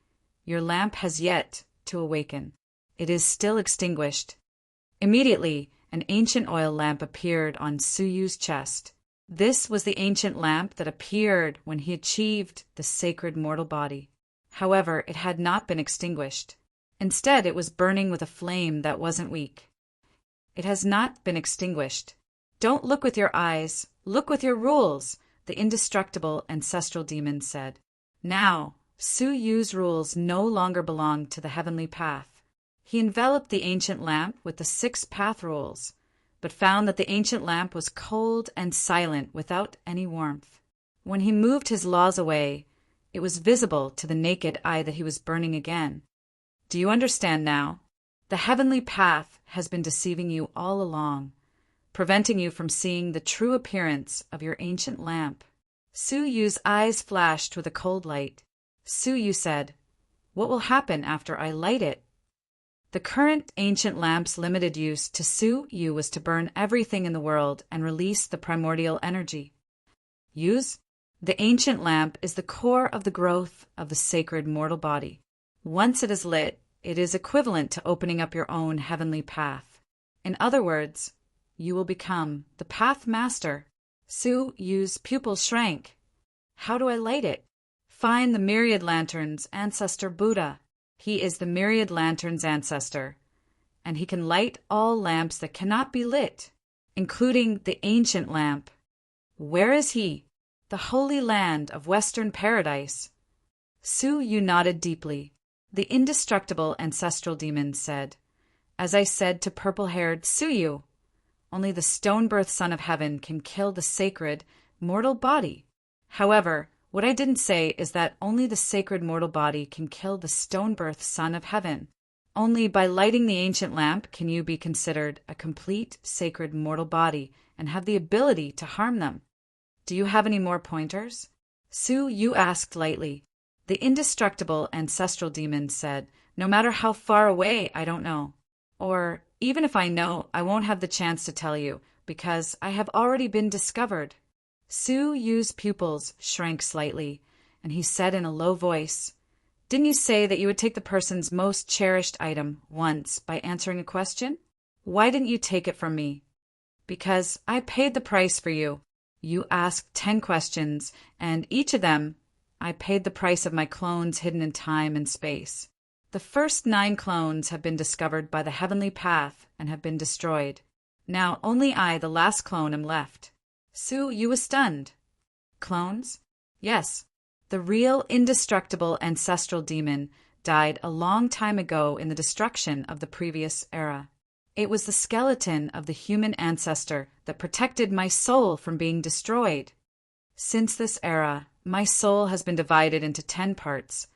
your lamp has yet to awaken. It is still extinguished." Immediately, an ancient oil lamp appeared on Su Yu's chest. This was the ancient lamp that appeared when he achieved the sacred mortal body. However, it had not been extinguished. Instead, it was burning with a flame that wasn't weak. "It has not been extinguished. Don't look with your eyes, look with your rules," the indestructible ancestral demon said. Now, Su Yu's rules no longer belonged to the heavenly path. He enveloped the ancient lamp with the 6 path rules, but found that the ancient lamp was cold and silent without any warmth. When he moved his laws away, it was visible to the naked eye that he was burning again. Do you understand now? The heavenly path has been deceiving you all along, preventing you from seeing the true appearance of your ancient lamp. Su Yu's eyes flashed with a cold light. Su Yu said, "What will happen after I light it?" The current ancient lamp's limited use to Su Yu was to burn everything in the world and release the primordial energy. Use? The ancient lamp is the core of the growth of the sacred mortal body. Once it is lit, it is equivalent to opening up your own heavenly path. In other words, you will become the path master. Su Yu's pupils shrank. How do I light it? Find the myriad lanterns ancestor Buddha. He is the myriad lanterns ancestor, and he can light all lamps that cannot be lit, including the ancient lamp. Where is he? The holy land of Western Paradise. Su Yu nodded deeply. The indestructible ancestral demon said, "As I said to purple-haired Su Yu, only the stone-birth Son of Heaven can kill the sacred mortal body. However, what I didn't say is that only the sacred mortal body can kill the stone-birth Son of Heaven. Only by lighting the ancient lamp can you be considered a complete sacred mortal body and have the ability to harm them. Do you have any more pointers?" Su Yu asked lightly. The indestructible ancestral demon said, "No matter how far away, I don't know. Or, even if I know, I won't have the chance to tell you, because I have already been discovered." Su Yu's pupils shrank slightly, and he said in a low voice, "Didn't you say that you would take the person's most cherished item once by answering a question? Why didn't you take it from me?" "Because I paid the price for you. You asked 10 questions, and each of them, I paid the price of my clones hidden in time and space. The first 9 clones have been discovered by the heavenly path and have been destroyed. Now only I, the last clone, am left." Su Yu was stunned. "Clones?" "Yes. The real indestructible ancestral demon died a long time ago in the destruction of the previous era. It was the skeleton of the human ancestor that protected my soul from being destroyed. Since this era, my soul has been divided into 10 parts,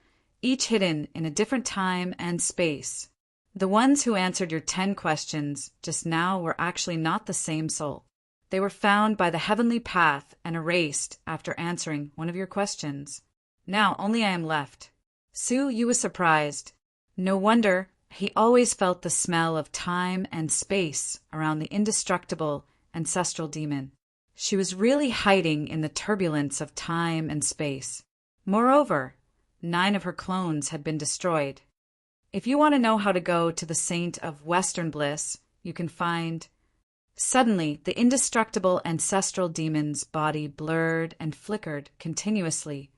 each hidden in a different time and space. The ones who answered your 10 questions just now were actually not the same soul. They were found by the heavenly path and erased after answering one of your questions. Now only I am left. Su Yu was surprised. No wonder. He always felt the smell of time and space around the indestructible ancestral demon. She was really hiding in the turbulence of time and space. Moreover, 9 of her clones had been destroyed. If you want to know how to go to the Saint of Western Bliss, you can find... Suddenly, the indestructible ancestral demon's body blurred and flickered continuously,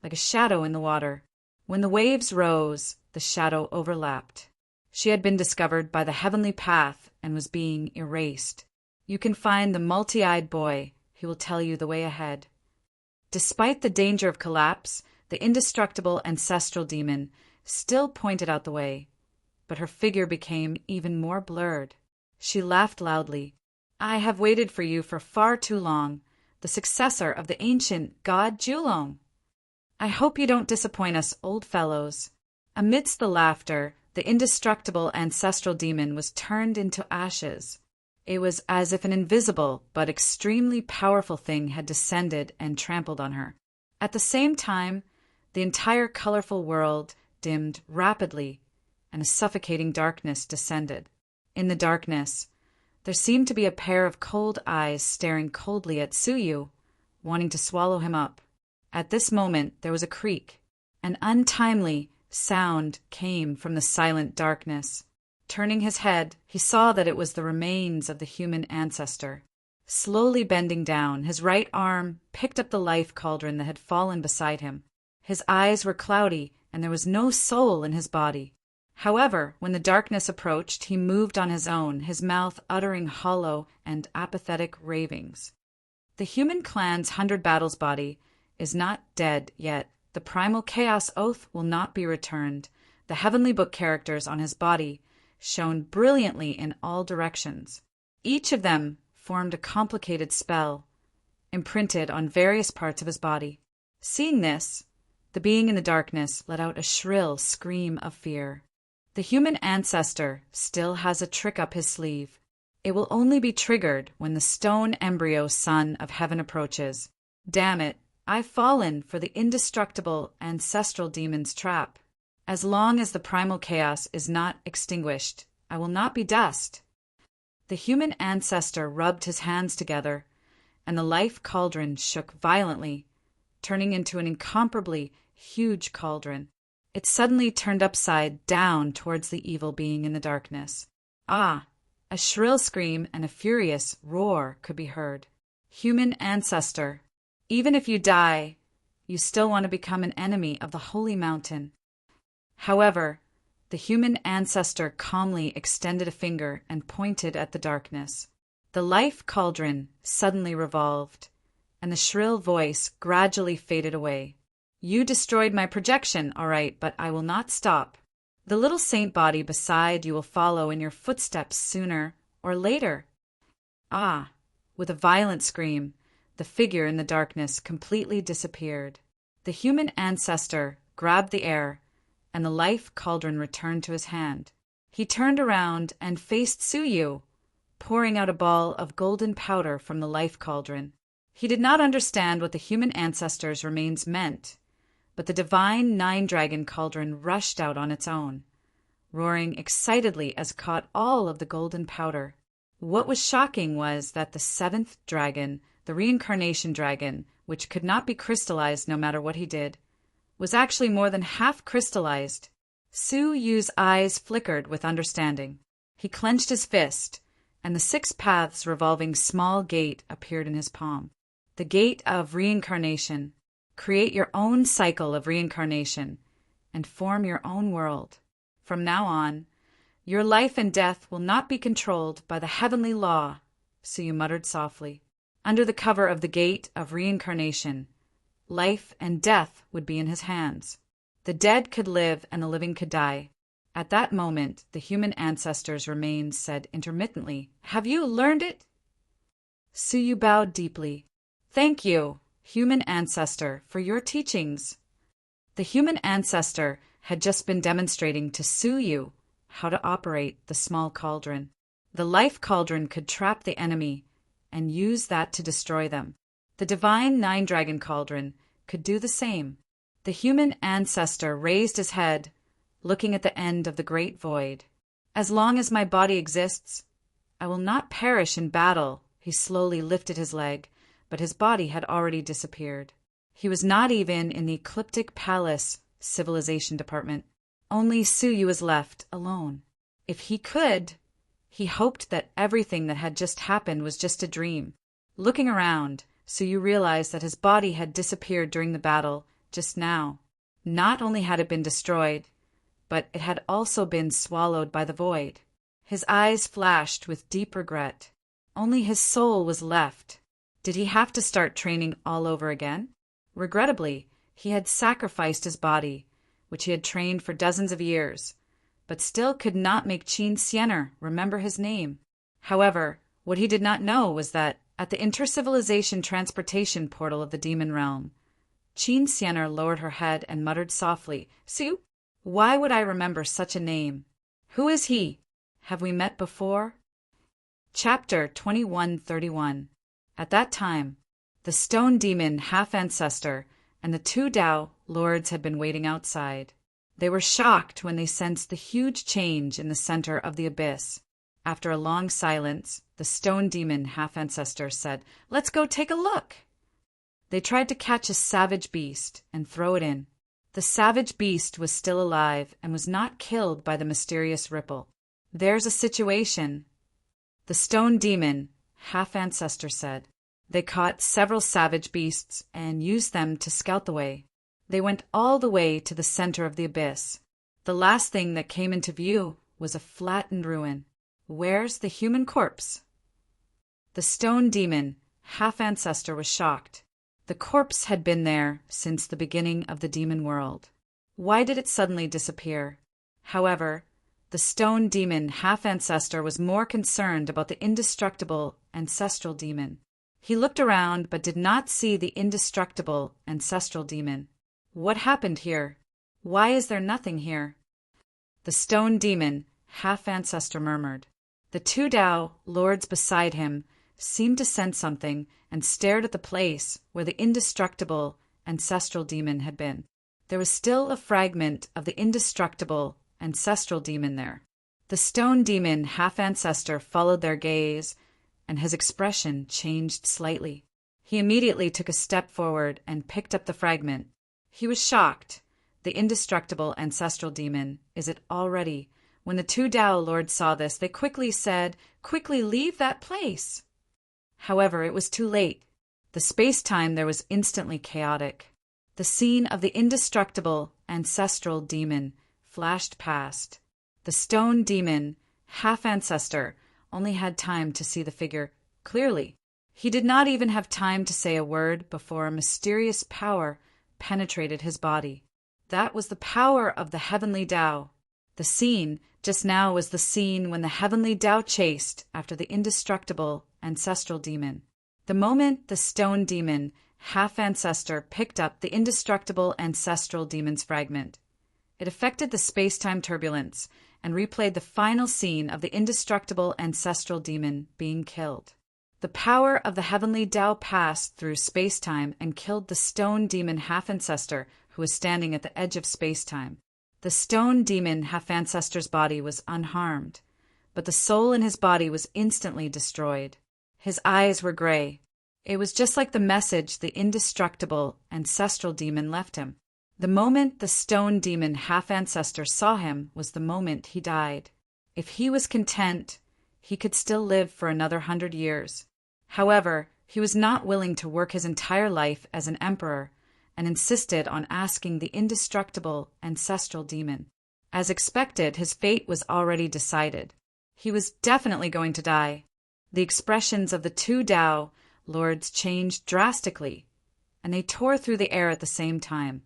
like a shadow in the water. When the waves rose, the shadow overlapped. She had been discovered by the heavenly path and was being erased. You can find the multi-eyed boy. He will tell you the way ahead. Despite the danger of collapse, the indestructible ancestral demon still pointed out the way, but her figure became even more blurred. She laughed loudly. I have waited for you for far too long, the successor of the ancient god Julong. I hope you don't disappoint us, old fellows. Amidst the laughter, the indestructible ancestral demon was turned into ashes. It was as if an invisible but extremely powerful thing had descended and trampled on her. At the same time, the entire colorful world dimmed rapidly, and a suffocating darkness descended. In the darkness, there seemed to be a pair of cold eyes staring coldly at Su Yu, wanting to swallow him up. At this moment, there was a creak. An untimely sound came from the silent darkness. Turning his head, he saw that it was the remains of the human ancestor. Slowly bending down, his right arm picked up the life cauldron that had fallen beside him. His eyes were cloudy, and there was no soul in his body. However, when the darkness approached, he moved on his own, his mouth uttering hollow and apathetic ravings. The human clan's 100 battles body is not dead yet. The primal chaos oath will not be returned. The heavenly book characters on his body shone brilliantly in all directions. Each of them formed a complicated spell, imprinted on various parts of his body. Seeing this, the being in the darkness let out a shrill scream of fear. The human ancestor still has a trick up his sleeve. It will only be triggered when the stone embryo son of heaven approaches. Damn it, I've fallen for the indestructible ancestral demon's trap. As long as the primal chaos is not extinguished, I will not be dust. The human ancestor rubbed his hands together, and the life cauldron shook violently, turning into an incomparably huge cauldron. It suddenly turned upside down towards the evil being in the darkness. Ah! A shrill scream and a furious roar could be heard. Human ancestor, even if you die, you still want to become an enemy of the holy mountain. However, the human ancestor calmly extended a finger and pointed at the darkness. The life cauldron suddenly revolved, and the shrill voice gradually faded away. You destroyed my projection, all right, but I will not stop. The little saint body beside you will follow in your footsteps sooner or later. Ah! With a violent scream, the figure in the darkness completely disappeared. The human ancestor grabbed the air, and the life cauldron returned to his hand. He turned around and faced Su Yu, pouring out a ball of golden powder from the life cauldron. He did not understand what the human ancestor's remains meant, but the divine 9-dragon cauldron rushed out on its own, roaring excitedly as it caught all of the golden powder. What was shocking was that the 7th dragon, the reincarnation dragon, which could not be crystallized no matter what he did, was actually more than half crystallized. Su Yu's eyes flickered with understanding. He clenched his fist, and the 6 paths revolving small gate appeared in his palm. The gate of reincarnation. Create your own cycle of reincarnation and form your own world. From now on, your life and death will not be controlled by the heavenly law, Su Yu muttered softly. Under the cover of the gate of reincarnation, life and death would be in his hands. The dead could live and the living could die. At that moment, the human ancestor's remains said intermittently, "Have you learned it?" Su Yu bowed deeply. "Thank you, human ancestor, for your teachings." The human ancestor had just been demonstrating to Su Yu how to operate the small cauldron. The life cauldron could trap the enemy and use that to destroy them. The divine nine-dragon cauldron could do the same. The human ancestor raised his head, looking at the end of the great void. As long as my body exists, I will not perish in battle. He slowly lifted his leg, but his body had already disappeared. He was not even in the Ecliptic Palace Civilization Department. Only Suyu was left alone. If he could, he hoped that everything that had just happened was just a dream. Looking around, Suyu realized that his body had disappeared during the battle just now. Not only had it been destroyed, but it had also been swallowed by the void. His eyes flashed with deep regret. Only his soul was left. Did he have to start training all over again? Regrettably, he had sacrificed his body, which he had trained for dozens of years, but still could not make Qin Xiener remember his name. However, what he did not know was that at the intercivilization transportation portal of the demon realm, Qin Xiener lowered her head and muttered softly, "Su, why would I remember such a name? Who is he? Have we met before?" Chapter 2131. At that time, the stone demon half-ancestor and the two Tao lords had been waiting outside. They were shocked when they sensed the huge change in the center of the abyss. After a long silence, the stone demon half-ancestor said, "Let's go take a look." They tried to catch a savage beast and throw it in. The savage beast was still alive and was not killed by the mysterious ripple. "There's a situation," the stone demon half-ancestor said. They caught several savage beasts and used them to scout the way. They went all the way to the center of the abyss. The last thing that came into view was a flattened ruin. "Where's the human corpse?" The stone demon half-ancestor was shocked. The corpse had been there since the beginning of the demon world. Why did it suddenly disappear? However, the stone demon half-ancestor was more concerned about the indestructible ancestral demon. He looked around but did not see the indestructible ancestral demon. What happened here? Why is there nothing here? The stone demon half-ancestor murmured. The two Tao lords beside him seemed to sense something and stared at the place where the indestructible ancestral demon had been. There was still a fragment of the indestructible ancestral demon there. The stone demon half-ancestor followed their gaze, and his expression changed slightly. He immediately took a step forward and picked up the fragment. He was shocked. The indestructible ancestral demon is it already. When the two Tao lords saw this, they quickly said, "Quickly leave that place." However, it was too late. The space-time there was instantly chaotic. The scene of the indestructible ancestral demon flashed past. The stone demon half-ancestor only had time to see the figure clearly. He did not even have time to say a word before a mysterious power penetrated his body. That was the power of the heavenly Tao. The scene just now was the scene when the heavenly Tao chased after the indestructible ancestral demon. The moment the stone demon half-ancestor picked up the indestructible ancestral demon's fragment, it affected the space-time turbulence and replayed the final scene of the indestructible ancestral demon being killed. The power of the heavenly Tao passed through space-time and killed the stone demon half-ancestor who was standing at the edge of space-time. The stone demon half-ancestor's body was unharmed, but the soul in his body was instantly destroyed. His eyes were gray. It was just like the message the indestructible ancestral demon left him. The moment the stone demon half-ancestor saw him was the moment he died. If he was content, he could still live for another 100 years. However, he was not willing to work his entire life as an emperor and insisted on asking the indestructible ancestral demon. As expected, his fate was already decided. He was definitely going to die. The expressions of the two Tao lords changed drastically, and they tore through the air at the same time,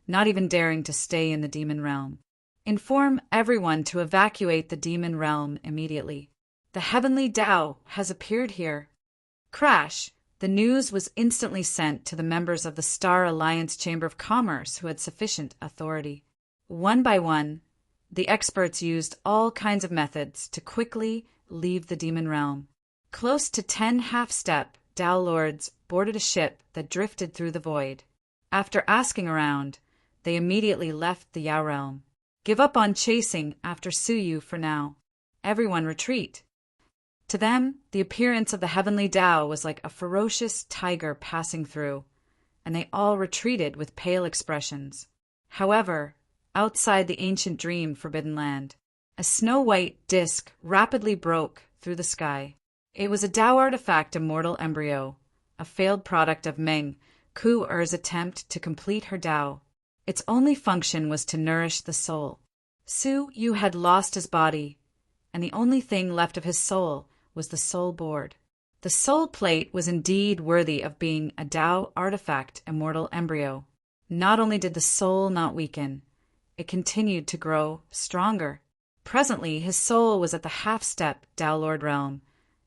not even daring to stay in the demon realm. Inform everyone to evacuate the demon realm immediately. The heavenly Tao has appeared here. Crash! The news was instantly sent to the members of the Star Alliance Chamber of Commerce who had sufficient authority. One by one, The experts used all kinds of methods to quickly leave the demon realm. Close to 10 half-step Tao lords boarded a ship that drifted through the void. After asking around, they immediately left the Yao realm. Give up on chasing after Suyu for now. Everyone retreat. To them, the appearance of the heavenly Tao was like a ferocious tiger passing through, and they all retreated with pale expressions. However, outside the ancient dream Forbidden Land, a snow-white disk rapidly broke through the sky. It was a Tao artifact immortal embryo, a failed product of Meng Ku-er's attempt to complete her Tao. Its only function was to nourish the soul. Su Yu had lost his body, and the only thing left of his soul was the soul board. The soul plate was indeed worthy of being a Tao artifact immortal embryo. Not only did the soul not weaken, it continued to grow stronger. Presently, his soul was at the half-step Tao Lord realm,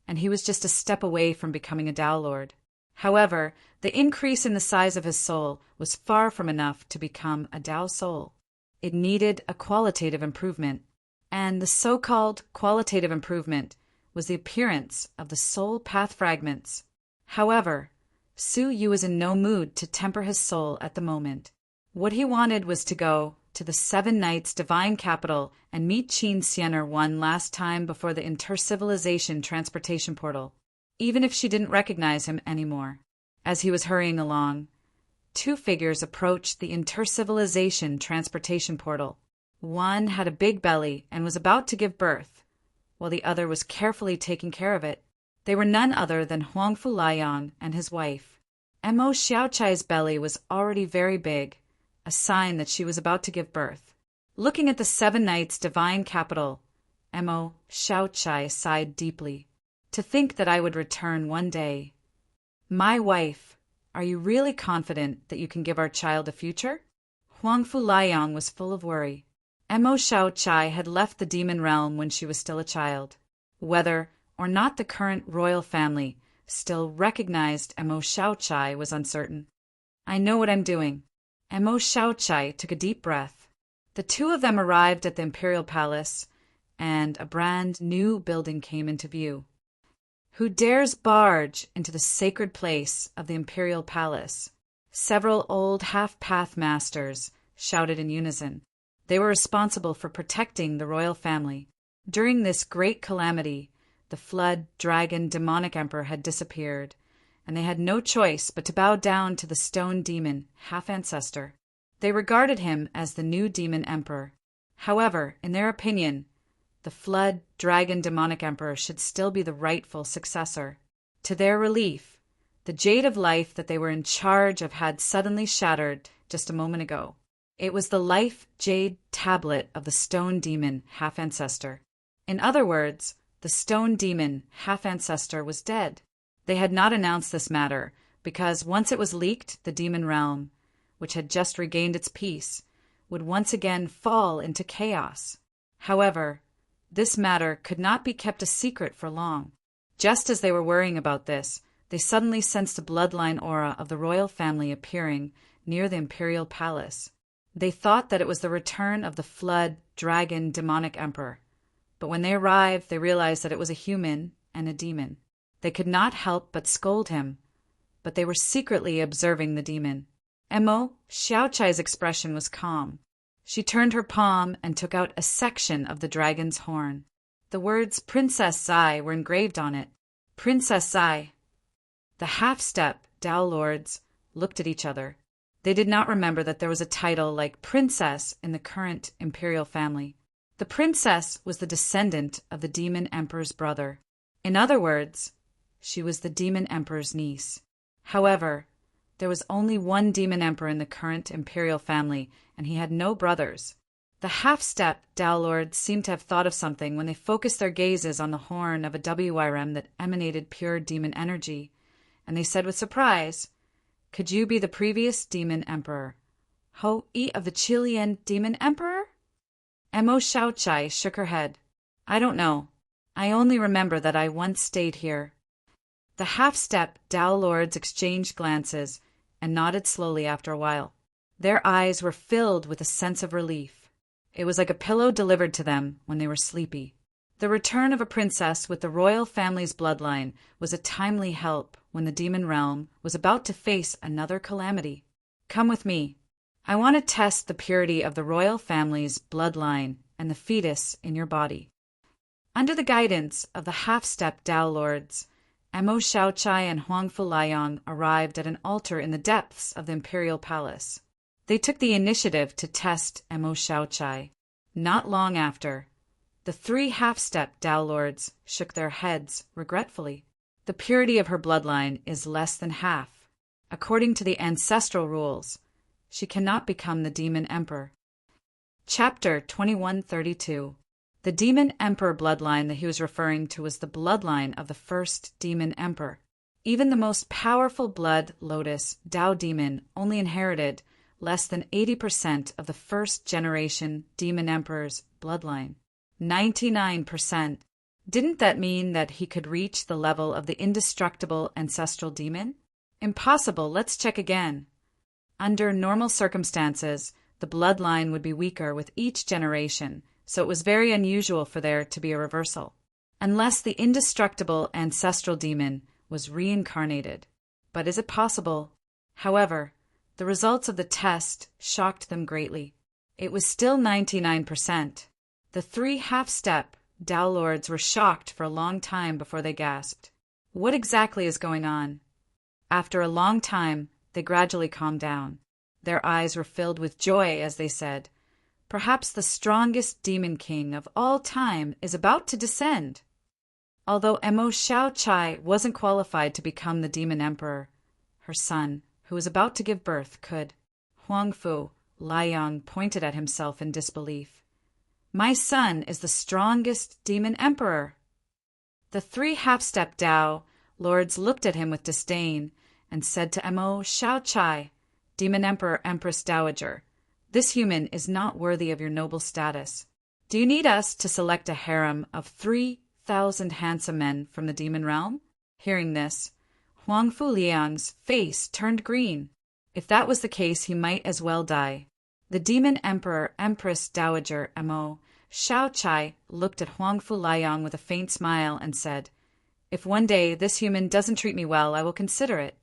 and he was just a step away from becoming a Tao Lord. However, the increase in the size of his soul was far from enough to become a Tao soul. It needed a qualitative improvement, and the so-called qualitative improvement was the appearance of the soul path fragments. However, Su Yu was in no mood to temper his soul at the moment. What he wanted was to go to the 7 Knights' divine capital and meet Qin Xianer one last time before the intercivilization transportation portal, even if she didn't recognize him anymore. As he was hurrying along, 2 figures approached the intercivilization transportation portal. One had a big belly and was about to give birth, while the other was carefully taking care of it. They were none other than Huangfu Laiyang and his wife. Mo Xiaochai's belly was already very big, a sign that she was about to give birth. Looking at the 7 Knights' divine capital, Mo Xiaochai sighed deeply. To think that I would return one day. My wife, are you really confident that you can give our child a future? Huangfu Laiyang was full of worry. Mo Xiaochai had left the demon realm when she was still a child. Whether or not the current royal family still recognized Mo Xiaochai was uncertain. I know what I'm doing. Mo Xiaochai took a deep breath. The 2 of them arrived at the imperial palace, and a brand new building came into view. Who dares barge into the sacred place of the imperial palace? Several old half-path masters shouted in unison. They were responsible for protecting the royal family. During this great calamity, the flood, dragon, demonic emperor had disappeared, and they had no choice but to bow down to the stone demon, half-ancestor. They regarded him as the new demon emperor. However, in their opinion, the flood, dragon, demonic emperor should still be the rightful successor. To their relief, the jade of life that they were in charge of had suddenly shattered just a moment ago. It was the life jade tablet of the stone demon, half-ancestor. In other words, the stone demon, half-ancestor, was dead. They had not announced this matter, because once it was leaked, the demon realm, which had just regained its peace, would once again fall into chaos. However, this matter could not be kept a secret for long. Just as they were worrying about this, they suddenly sensed a bloodline aura of the royal family appearing near the imperial palace. They thought that it was the return of the flood, dragon, demonic emperor. But when they arrived, they realized that it was a human and a demon. They could not help but scold him, but they were secretly observing the demon. Mo Xiaochai's expression was calm. She turned her palm and took out a section of the dragon's horn. The words Princess Zai were engraved on it. Princess Zai. The half-step Tao lords looked at each other. They did not remember that there was a title like princess in the current imperial family. The princess was the descendant of the demon emperor's brother. In other words, she was the demon emperor's niece. However, there was only one demon emperor in the current imperial family, and he had no brothers. The half-step Tao lords seemed to have thought of something when they focused their gazes on the horn of a WRM that emanated pure demon energy, and they said with surprise, "Could you be the previous demon emperor? Ho-I of the Chilean demon emperor?" Mo Xiaochai shook her head. "I don't know. I only remember that I once stayed here." The half-step Tao lords exchanged glances and nodded slowly after a while. Their eyes were filled with a sense of relief. It was like a pillow delivered to them when they were sleepy. The return of a princess with the royal family's bloodline was a timely help when the demon realm was about to face another calamity. Come with me. I want to test the purity of the royal family's bloodline and the fetus in your body. Under the guidance of the half-step Tao Lords, Mo Shaochai and Huangfu Liang arrived at an altar in the depths of the imperial palace. They took the initiative to test Mo Shaochai. Not long after, the three half-step Tao Lords shook their heads regretfully. The purity of her bloodline is less than half. According to the ancestral rules, she cannot become the demon emperor. Chapter 2132. The demon emperor bloodline that he was referring to was the bloodline of the first demon emperor. Even the most powerful blood lotus Tao demon only inherited less than 80% of the first generation demon emperor's bloodline. 99%. Didn't that mean that he could reach the level of the indestructible ancestral demon? Impossible. Let's check again. Under normal circumstances, the bloodline would be weaker with each generation, so it was very unusual for there to be a reversal. Unless the indestructible ancestral demon was reincarnated. But is it possible? However, the results of the test shocked them greatly. It was still 99%. The three half-step Tao Lords were shocked for a long time before they gasped. What exactly is going on? After a long time, they gradually calmed down. Their eyes were filled with joy as they said, "Perhaps the strongest demon king of all time is about to descend." Although Mo Shaochai wasn't qualified to become the demon emperor, her son, who was about to give birth, could. Huangfu Liang pointed at himself in disbelief. "My son is the strongest demon emperor." The three half-step Tao Lords looked at him with disdain and said to Mo Shaochai, "Demon Emperor, Empress Dowager, this human is not worthy of your noble status. Do you need us to select a harem of 3,000 handsome men from the demon realm?" Hearing this, Huangfu Liang's face turned green. If that was the case, he might as well die. The demon emperor, Empress Dowager Mo Shaochai looked at Huangfu Liang with a faint smile and said, "If one day this human doesn't treat me well, I will consider it."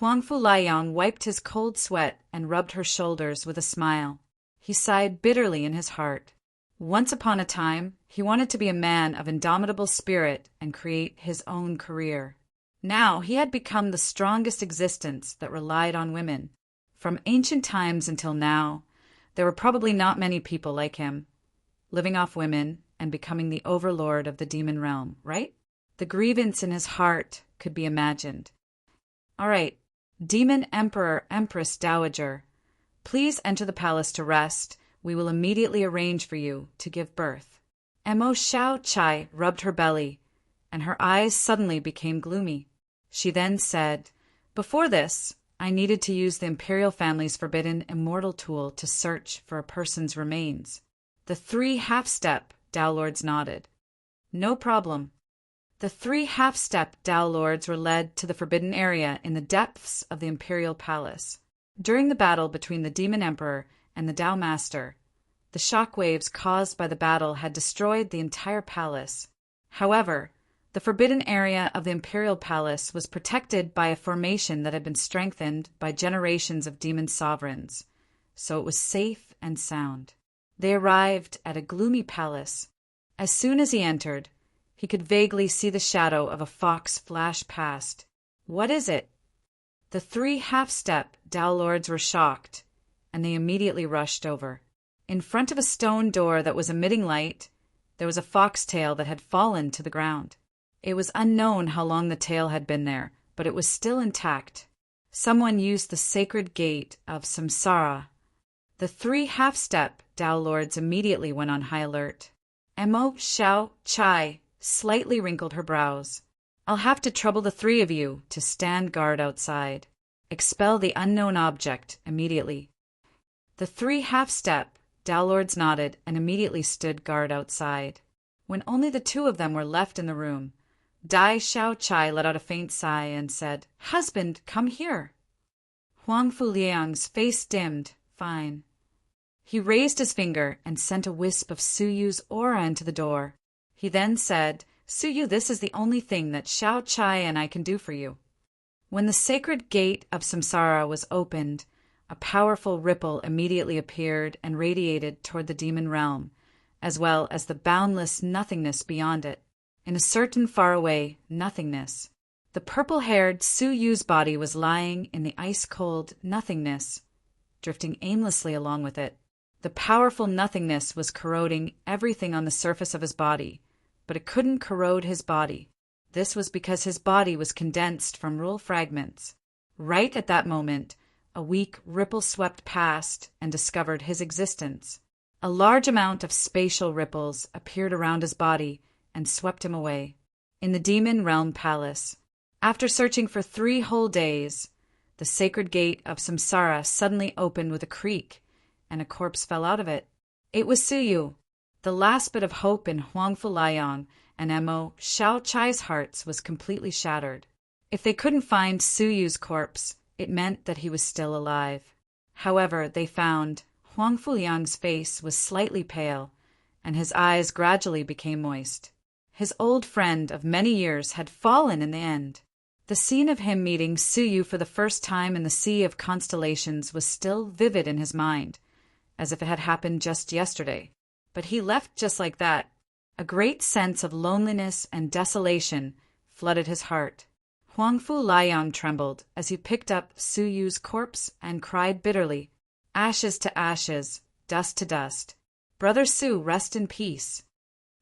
Huangfu Liang wiped his cold sweat and rubbed her shoulders with a smile. He sighed bitterly in his heart. Once upon a time, he wanted to be a man of indomitable spirit and create his own career. Now he had become the strongest existence that relied on women. From ancient times until now, there were probably not many people like him, living off women and becoming the overlord of the demon realm, right? The grievance in his heart could be imagined. All right, Demon Emperor, Empress Dowager, please enter the palace to rest. We will immediately arrange for you to give birth. Mo Shaochai rubbed her belly, and her eyes suddenly became gloomy. She then said, "Before this, I needed to use the imperial family's forbidden immortal tool to search for a person's remains." The three half-step Tao Lords nodded. "No problem." The three half-step Tao Lords were led to the forbidden area in the depths of the imperial palace. During the battle between the demon emperor and the Tao master, the shock waves caused by the battle had destroyed the entire palace. However, the forbidden area of the imperial palace was protected by a formation that had been strengthened by generations of demon sovereigns, so it was safe and sound. They arrived at a gloomy palace. As soon as he entered, he could vaguely see the shadow of a fox flash past. "What is it?" The three half-step Tao Lords were shocked, and they immediately rushed over. In front of a stone door that was emitting light, there was a foxtail that had fallen to the ground. It was unknown how long the tail had been there, but it was still intact. Someone used the sacred gate of samsara. The three half-step Tao Lords immediately went on high alert. Mo Shaochai slightly wrinkled her brows. "I'll have to trouble the three of you to stand guard outside. Expel the unknown object immediately." The three half-step Tao Lords nodded and immediately stood guard outside. When only the two of them were left in the room, Dai Shaochai let out a faint sigh and said, "Husband, come here." Huangfu Liang's face dimmed. "Fine." He raised his finger and sent a wisp of Suyu's aura into the door. He then said, "Suyu, this is the only thing that Xiao Chai and I can do for you." When the sacred gate of samsara was opened, a powerful ripple immediately appeared and radiated toward the demon realm, as well as the boundless nothingness beyond it. In a certain faraway nothingness, the purple-haired Suyu's body was lying in the ice-cold nothingness, drifting aimlessly along with it. The powerful nothingness was corroding everything on the surface of his body, but it couldn't corrode his body. This was because his body was condensed from rule fragments. Right at that moment, a weak ripple swept past and discovered his existence. A large amount of spatial ripples appeared around his body and swept him away. In the demon realm palace, after searching for 3 whole days, the sacred gate of samsara suddenly opened with a creak, and a corpse fell out of it. It was Suyu. The last bit of hope in Huangfu Liang and Mo Xiao Chai's hearts was completely shattered. If they couldn't find Suyu's corpse, it meant that he was still alive. However, they found Huangfu Liang's face was slightly pale, and his eyes gradually became moist. His old friend of many years had fallen in the end. The scene of him meeting Suyu for the first time in the Sea of Constellations was still vivid in his mind, as if it had happened just yesterday. But he left just like that. A great sense of loneliness and desolation flooded his heart. Huangfu Liang trembled as he picked up Suyu's corpse and cried bitterly, "Ashes to ashes, dust to dust. Brother Su, rest in peace."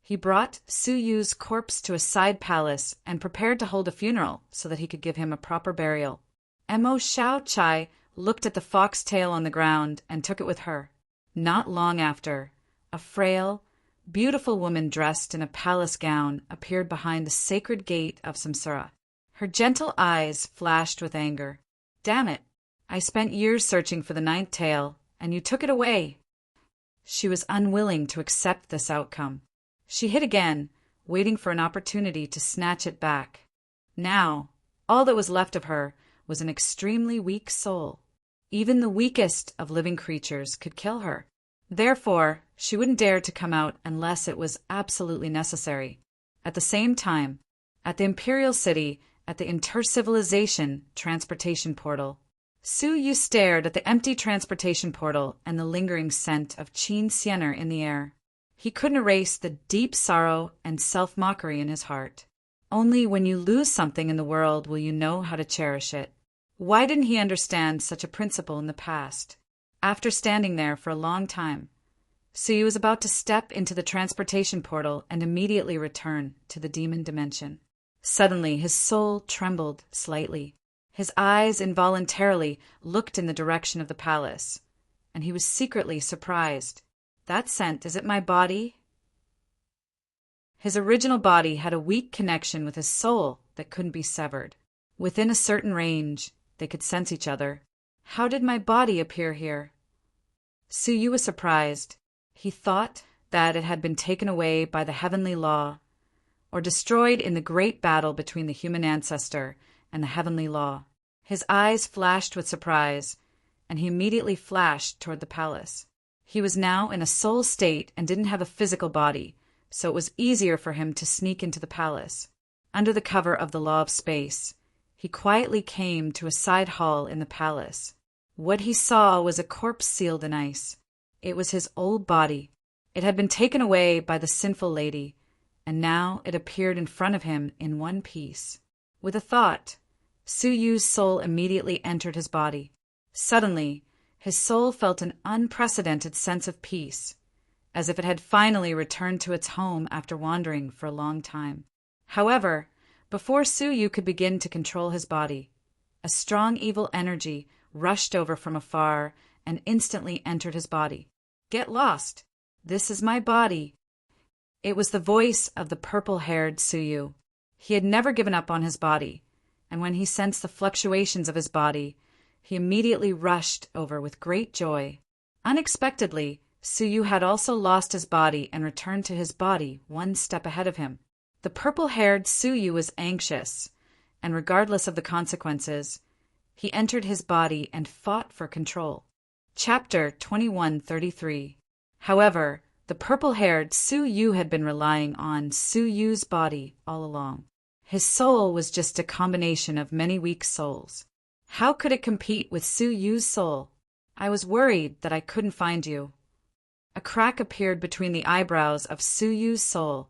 He brought Suyu's corpse to a side palace and prepared to hold a funeral so that he could give him a proper burial. Mo Xiao Chai looked at the foxtail on the ground and took it with her. Not long after, a frail, beautiful woman dressed in a palace gown appeared behind the sacred gate of samsara. Her gentle eyes flashed with anger. "Damn it! I spent years searching for the 9th tail, and you took it away." She was unwilling to accept this outcome. She hid again, waiting for an opportunity to snatch it back. Now, all that was left of her was an extremely weak soul. Even the weakest of living creatures could kill her. Therefore, she wouldn't dare to come out unless it was absolutely necessary. At the same time, at the Imperial City, at the Intercivilization transportation portal, Suyu stared at the empty transportation portal and the lingering scent of Qin Sienner in the air. He couldn't erase the deep sorrow and self-mockery in his heart. Only when you lose something in the world will you know how to cherish it. Why didn't he understand such a principle in the past? After standing there for a long time, Suyu was about to step into the transportation portal and immediately return to the demon dimension. Suddenly, his soul trembled slightly. His eyes involuntarily looked in the direction of the palace, and he was secretly surprised. "That scent, is it my body?" His original body had a weak connection with his soul that couldn't be severed. Within a certain range, they could sense each other. How did my body appear here? Suyu was surprised. He thought that it had been taken away by the heavenly law, or destroyed in the great battle between the human ancestor and the heavenly law. His eyes flashed with surprise, and he immediately flashed toward the palace. He was now in a soul state and didn't have a physical body, so it was easier for him to sneak into the palace. Under the cover of the law of space, he quietly came to a side hall in the palace. What he saw was a corpse sealed in ice. It was his old body. It had been taken away by the sinful lady, and now it appeared in front of him in one piece. With a thought, Suyu's soul immediately entered his body. Suddenly, his soul felt an unprecedented sense of peace, as if it had finally returned to its home after wandering for a long time. However, before Suyu could begin to control his body, a strong evil energy rushed over from afar and instantly entered his body. "Get lost! This is my body!" It was the voice of the purple-haired Suyu. He had never given up on his body, and when he sensed the fluctuations of his body, he immediately rushed over with great joy. Unexpectedly, Suyu had also lost his body and returned to his body one step ahead of him. The purple-haired Suyu was anxious, and regardless of the consequences, he entered his body and fought for control. Chapter 2133. However, the purple-haired Su Yu had been relying on Su Yu's body all along. His soul was just a combination of many weak souls. How could it compete with Su Yu's soul? I was worried that I couldn't find you. A crack appeared between the eyebrows of Su Yu's soul,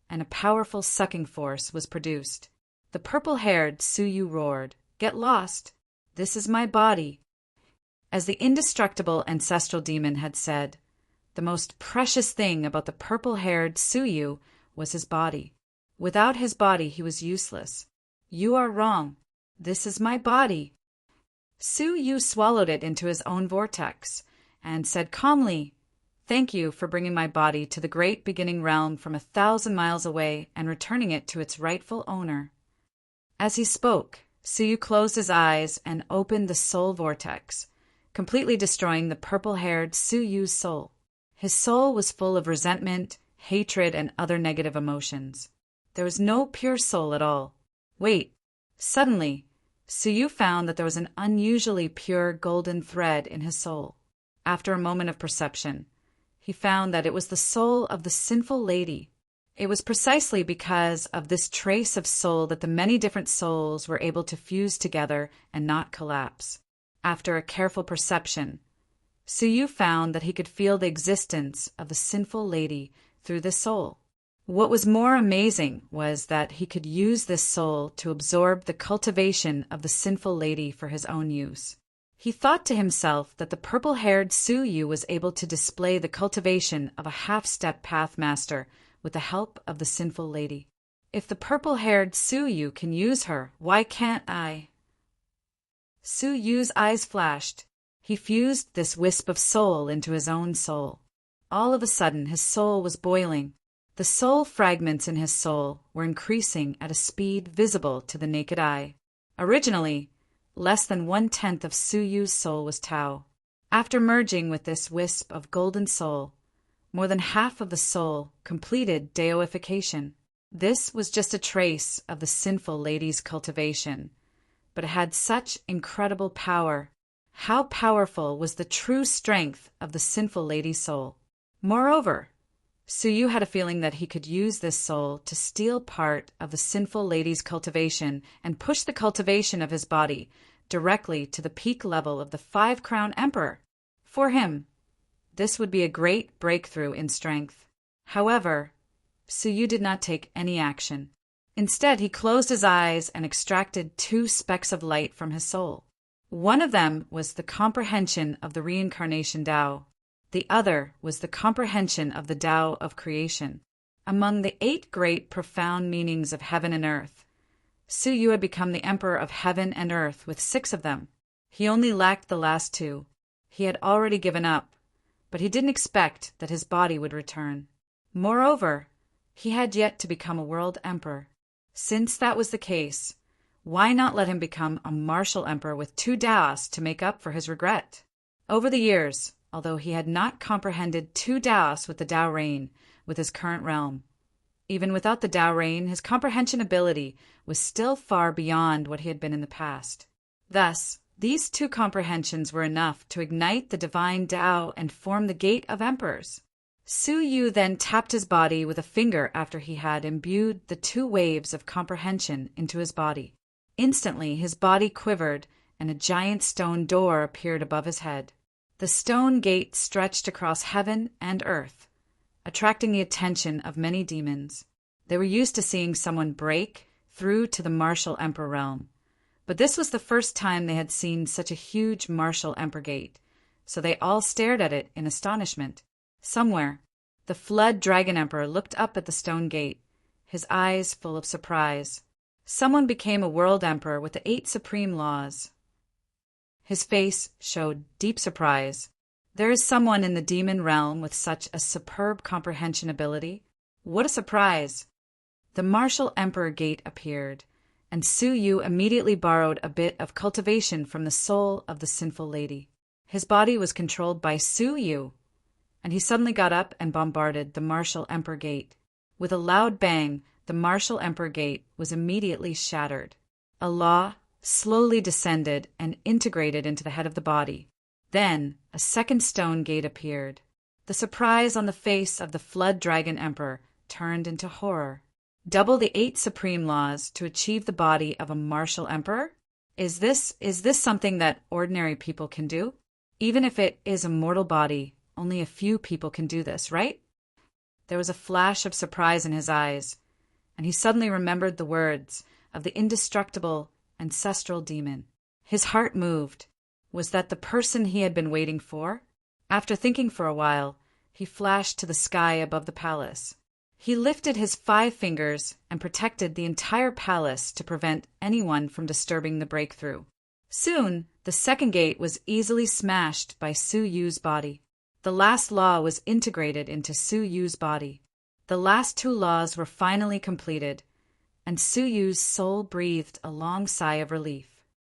and a powerful sucking force was produced. The purple-haired Su Yu roared, "Get lost! This is my body." As the indestructible ancestral demon had said, the most precious thing about the purple-haired Su Yu was his body. Without his body he was useless. "You are wrong. This is my body." Su Yu swallowed it into his own vortex, and said calmly, "Thank you for bringing my body to the great beginning realm from 1,000 miles away and returning it to its rightful owner." As he spoke, Su Yu closed his eyes and opened the soul vortex, completely destroying the purple-haired Su Yu's soul. His soul was full of resentment, hatred, and other negative emotions. There was no pure soul at all. Wait. Suddenly, Su Yu found that there was an unusually pure golden thread in his soul. After a moment of perception, he found that it was the soul of the sinful lady. It was precisely because of this trace of soul that the many different souls were able to fuse together and not collapse. After a careful perception, Su Yu found that he could feel the existence of the sinful lady through this soul. What was more amazing was that he could use this soul to absorb the cultivation of the sinful lady for his own use. He thought to himself that the purple-haired Su Yu was able to display the cultivation of a half-step path master with the help of the sinful lady. If the purple-haired Su Yu can use her, why can't I? Su Yu's eyes flashed. He fused this wisp of soul into his own soul. All of a sudden, his soul was boiling. The soul fragments in his soul were increasing at a speed visible to the naked eye. Originally, less than 1/10 of Su Yu's soul was Tao. After merging with this wisp of golden soul, more than half of the soul completed deification. This was just a trace of the sinful lady's cultivation, but it had such incredible power. How powerful was the true strength of the sinful lady's soul? Moreover, Su Yu had a feeling that he could use this soul to steal part of the sinful lady's cultivation and push the cultivation of his body directly to the peak level of the 5-crown emperor. For him, this would be a great breakthrough in strength. However, Su Yu did not take any action. Instead, he closed his eyes and extracted 2 specks of light from his soul. One of them was the comprehension of the reincarnation Tao. The other was the comprehension of the Tao of creation. Among the 8 great profound meanings of heaven and earth, Su Yu had become the emperor of heaven and earth with 6 of them. He only lacked the last 2. He had already given up, but he didn't expect that his body would return. Moreover, he had yet to become a world emperor. Since that was the case, why not let him become a martial emperor with 2 Taoists to make up for his regret? Over the years, although he had not comprehended 2 Taoists with the Tao reign with his current realm, even without the Tao reign, his comprehension ability was still far beyond what he had been in the past. Thus, these 2 comprehensions were enough to ignite the divine Tao and form the Gate of Emperors. Su Yu then tapped his body with a finger after he had imbued the 2 waves of comprehension into his body. Instantly, his body quivered, and a giant stone door appeared above his head. The stone gate stretched across heaven and earth, attracting the attention of many demons. They were used to seeing someone break through to the martial emperor realm, but this was the first time they had seen such a huge martial emperor gate, so they all stared at it in astonishment. Somewhere, the flood dragon emperor looked up at the stone gate, his eyes full of surprise. Someone became a world emperor with the 8 supreme laws. His face showed deep surprise. There is someone in the demon realm with such a superb comprehension ability? What a surprise! The martial emperor gate appeared, and Su Yu immediately borrowed a bit of cultivation from the soul of the sinful lady. His body was controlled by Su Yu, and he suddenly got up and bombarded the martial emperor gate. With a loud bang, the martial emperor gate was immediately shattered. A law slowly descended and integrated into the head of the body. Then a second stone gate appeared. The surprise on the face of the Flood Dragon Emperor turned into horror. Double the 8 supreme laws to achieve the body of a martial emperor? Is this something that ordinary people can do? Even if it is a mortal body, only a few people can do this, right? There was a flash of surprise in his eyes, and he suddenly remembered the words of the indestructible ancestral demon. His heart moved. Was that the person he had been waiting for? After thinking for a while, he flashed to the sky above the palace. He lifted his 5 fingers and protected the entire palace to prevent anyone from disturbing the breakthrough. Soon, the second gate was easily smashed by Su Yu's body. The last law was integrated into Su Yu's body. The last 2 laws were finally completed, and Su Yu's soul breathed a long sigh of relief.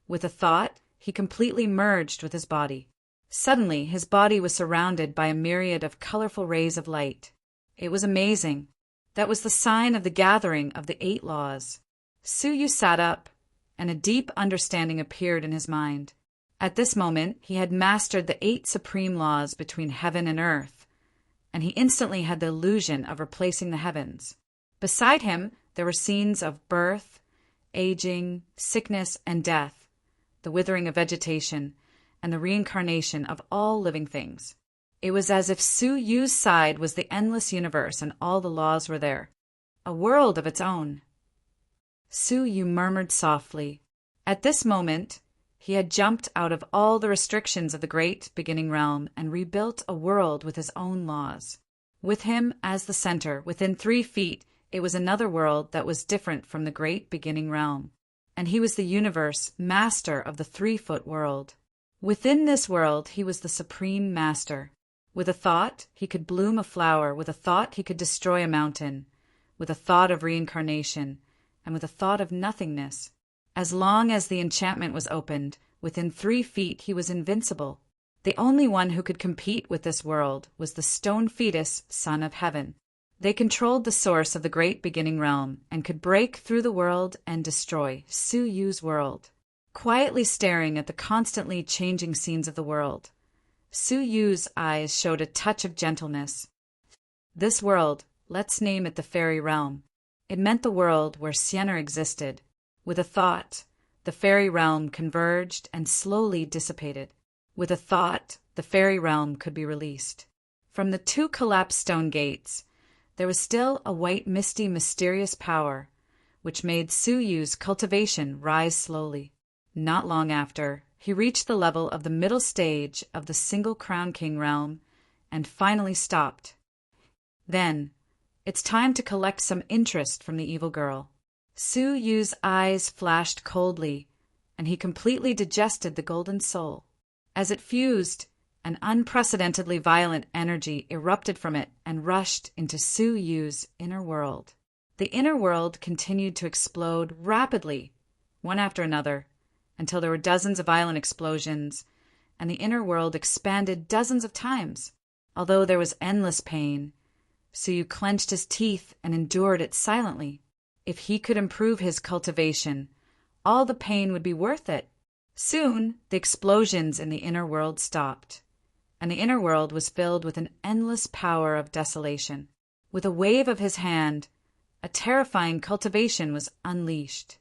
With a thought, he completely merged with his body. Suddenly, his body was surrounded by a myriad of colorful rays of light. It was amazing. That was the sign of the gathering of the 8 laws. Su Yu sat up, and a deep understanding appeared in his mind. At this moment, he had mastered the 8 supreme laws between heaven and earth, and he instantly had the illusion of replacing the heavens. Beside him, there were scenes of birth, aging, sickness, and death, the withering of vegetation, and the reincarnation of all living things. It was as if Su Yu's side was the endless universe and all the laws were there. A world of its own. Su Yu murmured softly. At this moment, he had jumped out of all the restrictions of the great beginning realm and rebuilt a world with his own laws. With him as the center, within 3 feet, it was another world that was different from the great beginning realm. And he was the universe master of the 3-foot world. Within this world, he was the supreme master. With a thought, he could bloom a flower. With a thought, he could destroy a mountain. With a thought of reincarnation, and with a thought of nothingness. As long as the enchantment was opened, within 3 feet he was invincible. The only one who could compete with this world was the stone fetus, son of heaven. They controlled the source of the great beginning realm and could break through the world and destroy Su Yu's world. Quietly staring at the constantly changing scenes of the world, Su Yu's eyes showed a touch of gentleness. This world, let's name it the fairy realm. It meant the world where Sienna existed. With a thought, the fairy realm converged and slowly dissipated. With a thought, the fairy realm could be released. From the 2 collapsed stone gates, there was still a white, misty, mysterious power, which made Su Yu's cultivation rise slowly. Not long after, he reached the level of the middle stage of the single Crown King realm and finally stopped. Then, it's time to collect some interest from the evil girl. Su Yu's eyes flashed coldly, and he completely digested the golden soul. As it fused, an unprecedentedly violent energy erupted from it and rushed into Su Yu's inner world. The inner world continued to explode rapidly, one after another, until there were dozens of violent explosions, and the inner world expanded dozens of times. Although there was endless pain, Su Yu clenched his teeth and endured it silently. If he could improve his cultivation, all the pain would be worth it. Soon, the explosions in the inner world stopped, and the inner world was filled with an endless power of desolation. With a wave of his hand, a terrifying cultivation was unleashed.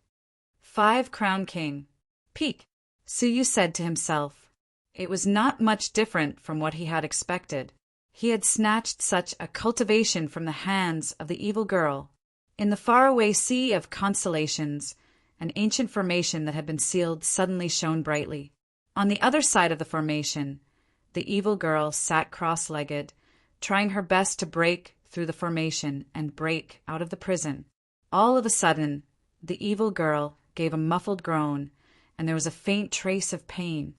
5 Crown King. Peak, Su Yu said to himself. It was not much different from what he had expected. He had snatched such a cultivation from the hands of the evil girl. In the faraway sea of constellations, an ancient formation that had been sealed suddenly shone brightly. On the other side of the formation, the evil girl sat cross-legged, trying her best to break through the formation and break out of the prison. All of a sudden, the evil girl gave a muffled groan, and there was a faint trace of pain.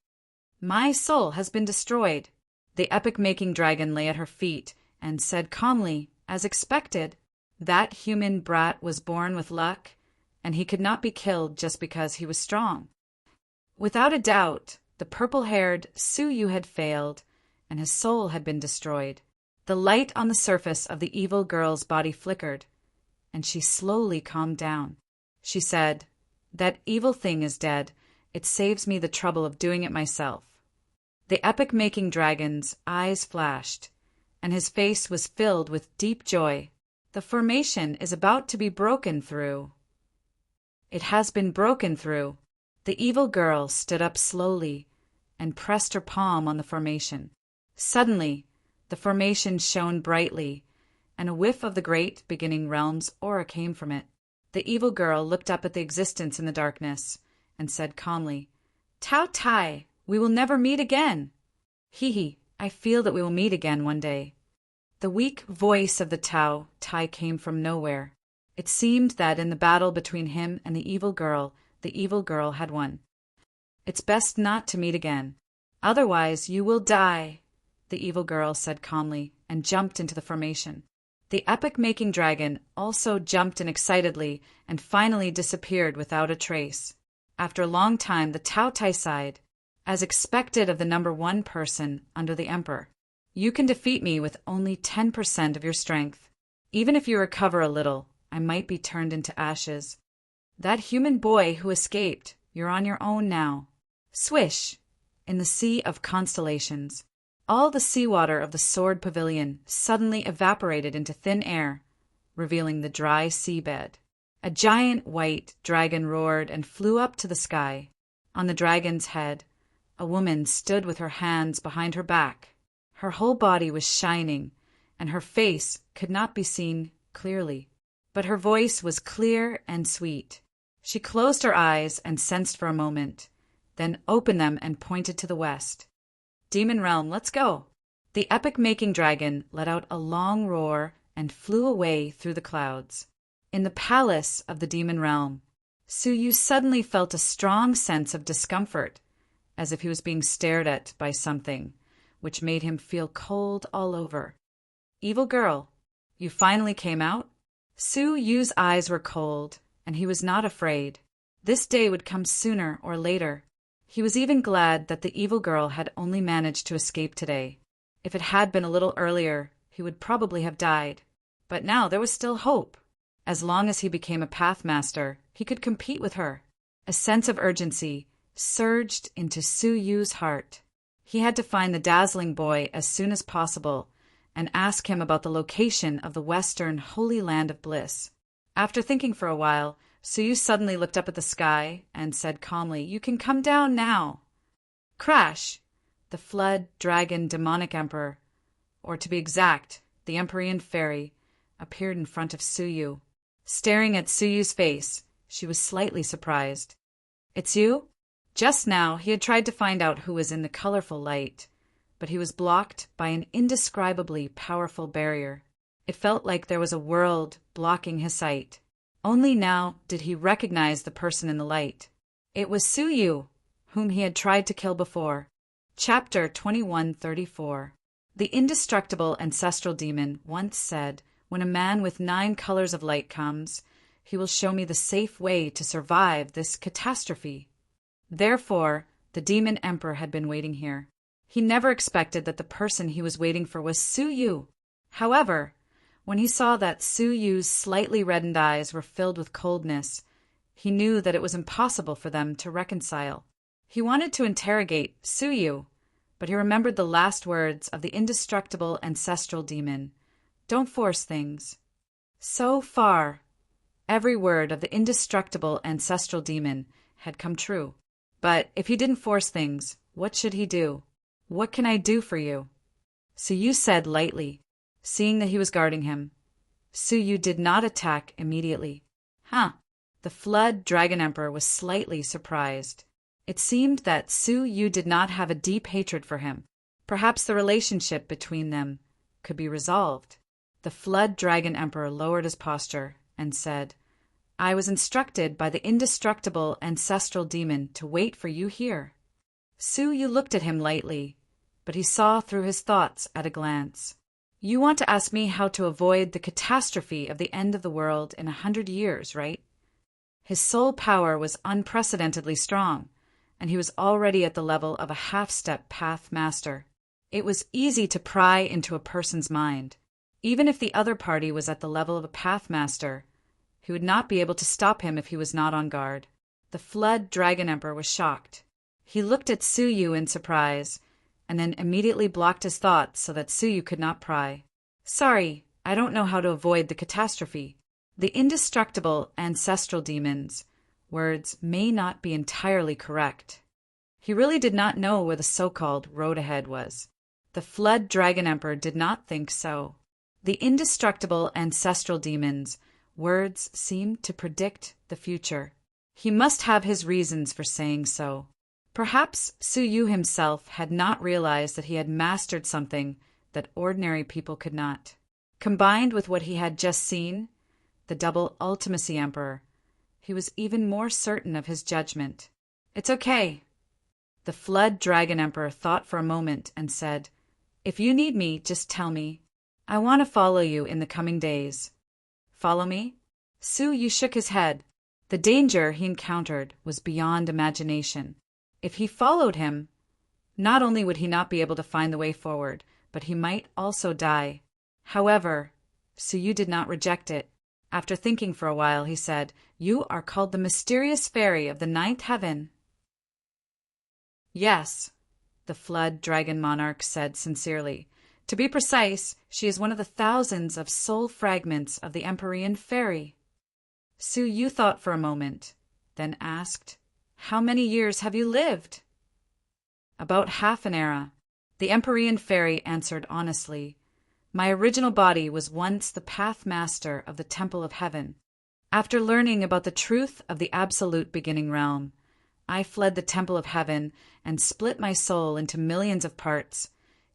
My soul has been destroyed. The epic-making dragon lay at her feet and said calmly, as expected, that human brat was born with luck, and he could not be killed just because he was strong. Without a doubt, the purple-haired Su Yu had failed, and his soul had been destroyed. The light on the surface of the evil girl's body flickered, and she slowly calmed down. She said, "That evil thing is dead. It saves me the trouble of doing it myself." The epic-making dragon's eyes flashed, and his face was filled with deep joy. The formation is about to be broken through. It has been broken through. The evil girl stood up slowly and pressed her palm on the formation. Suddenly, the formation shone brightly, and a whiff of the great beginning realm's aura came from it. The evil girl looked up at the existence in the darkness and said calmly, "Tao Tai, we will never meet again." "Hee, I feel that we will meet again one day." The weak voice of the Tao Tai came from nowhere. It seemed that in the battle between him and the evil girl had won. "It's best not to meet again. Otherwise you will die," the evil girl said calmly, and jumped into the formation. The epic-making dragon also jumped in excitedly and finally disappeared without a trace. After a long time, the Tao Tai sighed, as expected of the number one person under the emperor. "You can defeat me with only 10% of your strength. Even if you recover a little, I might be turned into ashes. That human boy who escaped, you're on your own now." Swish! In the sea of constellations, all the seawater of the sword pavilion suddenly evaporated into thin air, revealing the dry seabed. A giant white dragon roared and flew up to the sky. On the dragon's head, a woman stood with her hands behind her back. Her whole body was shining, and her face could not be seen clearly, but her voice was clear and sweet. She closed her eyes and sensed for a moment, then opened them and pointed to the west. "Demon realm, let's go." The epic-making dragon let out a long roar and flew away through the clouds. In the palace of the demon realm, Suyu suddenly felt a strong sense of discomfort, as if he was being stared at by something, which made him feel cold all over. "Evil girl, you finally came out?" Suyu's eyes were cold, and he was not afraid. This day would come sooner or later. He was even glad that the evil girl had only managed to escape today. If it had been a little earlier, he would probably have died. But now there was still hope. As long as he became a pathmaster, he could compete with her. A sense of urgency surged into Suyu's heart. He had to find the dazzling boy as soon as possible and ask him about the location of the western holy land of bliss. After thinking for a while, Suyu suddenly looked up at the sky and said calmly, "You can come down now." Crash! The flood, dragon, demonic emperor, or to be exact, the Empyrean fairy, appeared in front of Suyu. Staring at Suyu's face, she was slightly surprised. "It's you?" Just now, he had tried to find out who was in the colorful light, but he was blocked by an indescribably powerful barrier. It felt like there was a world blocking his sight. Only now did he recognize the person in the light. It was Suyu, whom he had tried to kill before. Chapter 2134. The indestructible ancestral demon once said, "When a man with 9 colors of light comes, he will show me the safe way to survive this catastrophe." Therefore, the demon emperor had been waiting here. He never expected that the person he was waiting for was Suyu. However, when he saw that Suyu's slightly reddened eyes were filled with coldness, he knew that it was impossible for them to reconcile. He wanted to interrogate Suyu, but he remembered the last words of the indestructible ancestral demon, "Don't force things." So far, every word of the indestructible ancestral demon had come true. But if he didn't force things, what should he do? "What can I do for you?" Suyu said lightly, seeing that he was guarding him. Suyu did not attack immediately. The flood dragon emperor was slightly surprised. It seemed that Suyu did not have a deep hatred for him. Perhaps the relationship between them could be resolved. The flood dragon emperor lowered his posture and said, "I was instructed by the indestructible ancestral demon to wait for you here." Suyu looked at him lightly, but he saw through his thoughts at a glance. "You want to ask me how to avoid the catastrophe of the end of the world in 100 years, right?" His soul power was unprecedentedly strong, and he was already at the level of a half-step path master. It was easy to pry into a person's mind. Even if the other party was at the level of a path master, he would not be able to stop him if he was not on guard. The flood dragon emperor was shocked. He looked at Suyu in surprise, and then immediately blocked his thoughts so that Suyu could not pry. Sorry, I don't know how to avoid the catastrophe. The indestructible ancestral demons. Words may not be entirely correct. He really did not know where the so-called road ahead was. The Flood Dragon Emperor did not think so. The indestructible ancestral demons. Words seem to predict the future. He must have his reasons for saying so. Perhaps Suyu himself had not realized that he had mastered something that ordinary people could not. Combined with what he had just seen, the double ultimacy emperor, he was even more certain of his judgment. It's okay. The Flood Dragon Emperor thought for a moment and said, If you need me, just tell me. I want to follow you in the coming days. Follow me? Suyu shook his head. The danger he encountered was beyond imagination. If he followed him, not only would he not be able to find the way forward, but he might also die. However, Suyu did not reject it. After thinking for a while, he said, You are called the mysterious fairy of the ninth heaven. Yes, the Flood Dragon Monarch said sincerely. To be precise, she is one of the thousands of soul fragments of the Empyrean fairy. Suyu thought for a moment, then asked, How many years have you lived? About half an era. The Empyrean fairy answered honestly. My original body was once the path master of the Temple of Heaven. After learning about the truth of the absolute beginning realm, I fled the Temple of Heaven and split my soul into millions of parts,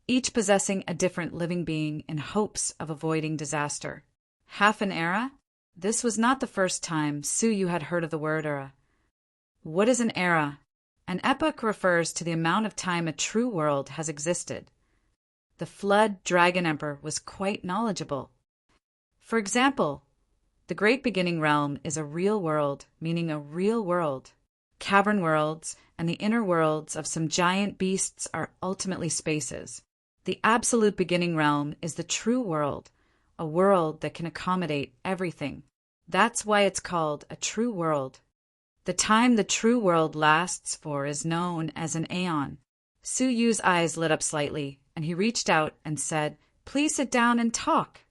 each possessing a different living being in hopes of avoiding disaster. Half an era? This was not the first time Suyu had heard of the word era. What is an era? An epoch refers to the amount of time a true world has existed. The Flood Dragon Emperor was quite knowledgeable. For example, the Great Beginning Realm is a real world, meaning a real world. Cavern worlds and the inner worlds of some giant beasts are ultimately spaces. The Absolute Beginning Realm is the true world, a world that can accommodate everything. That's why it's called a true world. The time the true world lasts for is known as an aeon. Suyu's eyes lit up slightly, and he reached out and said, Please sit down and talk.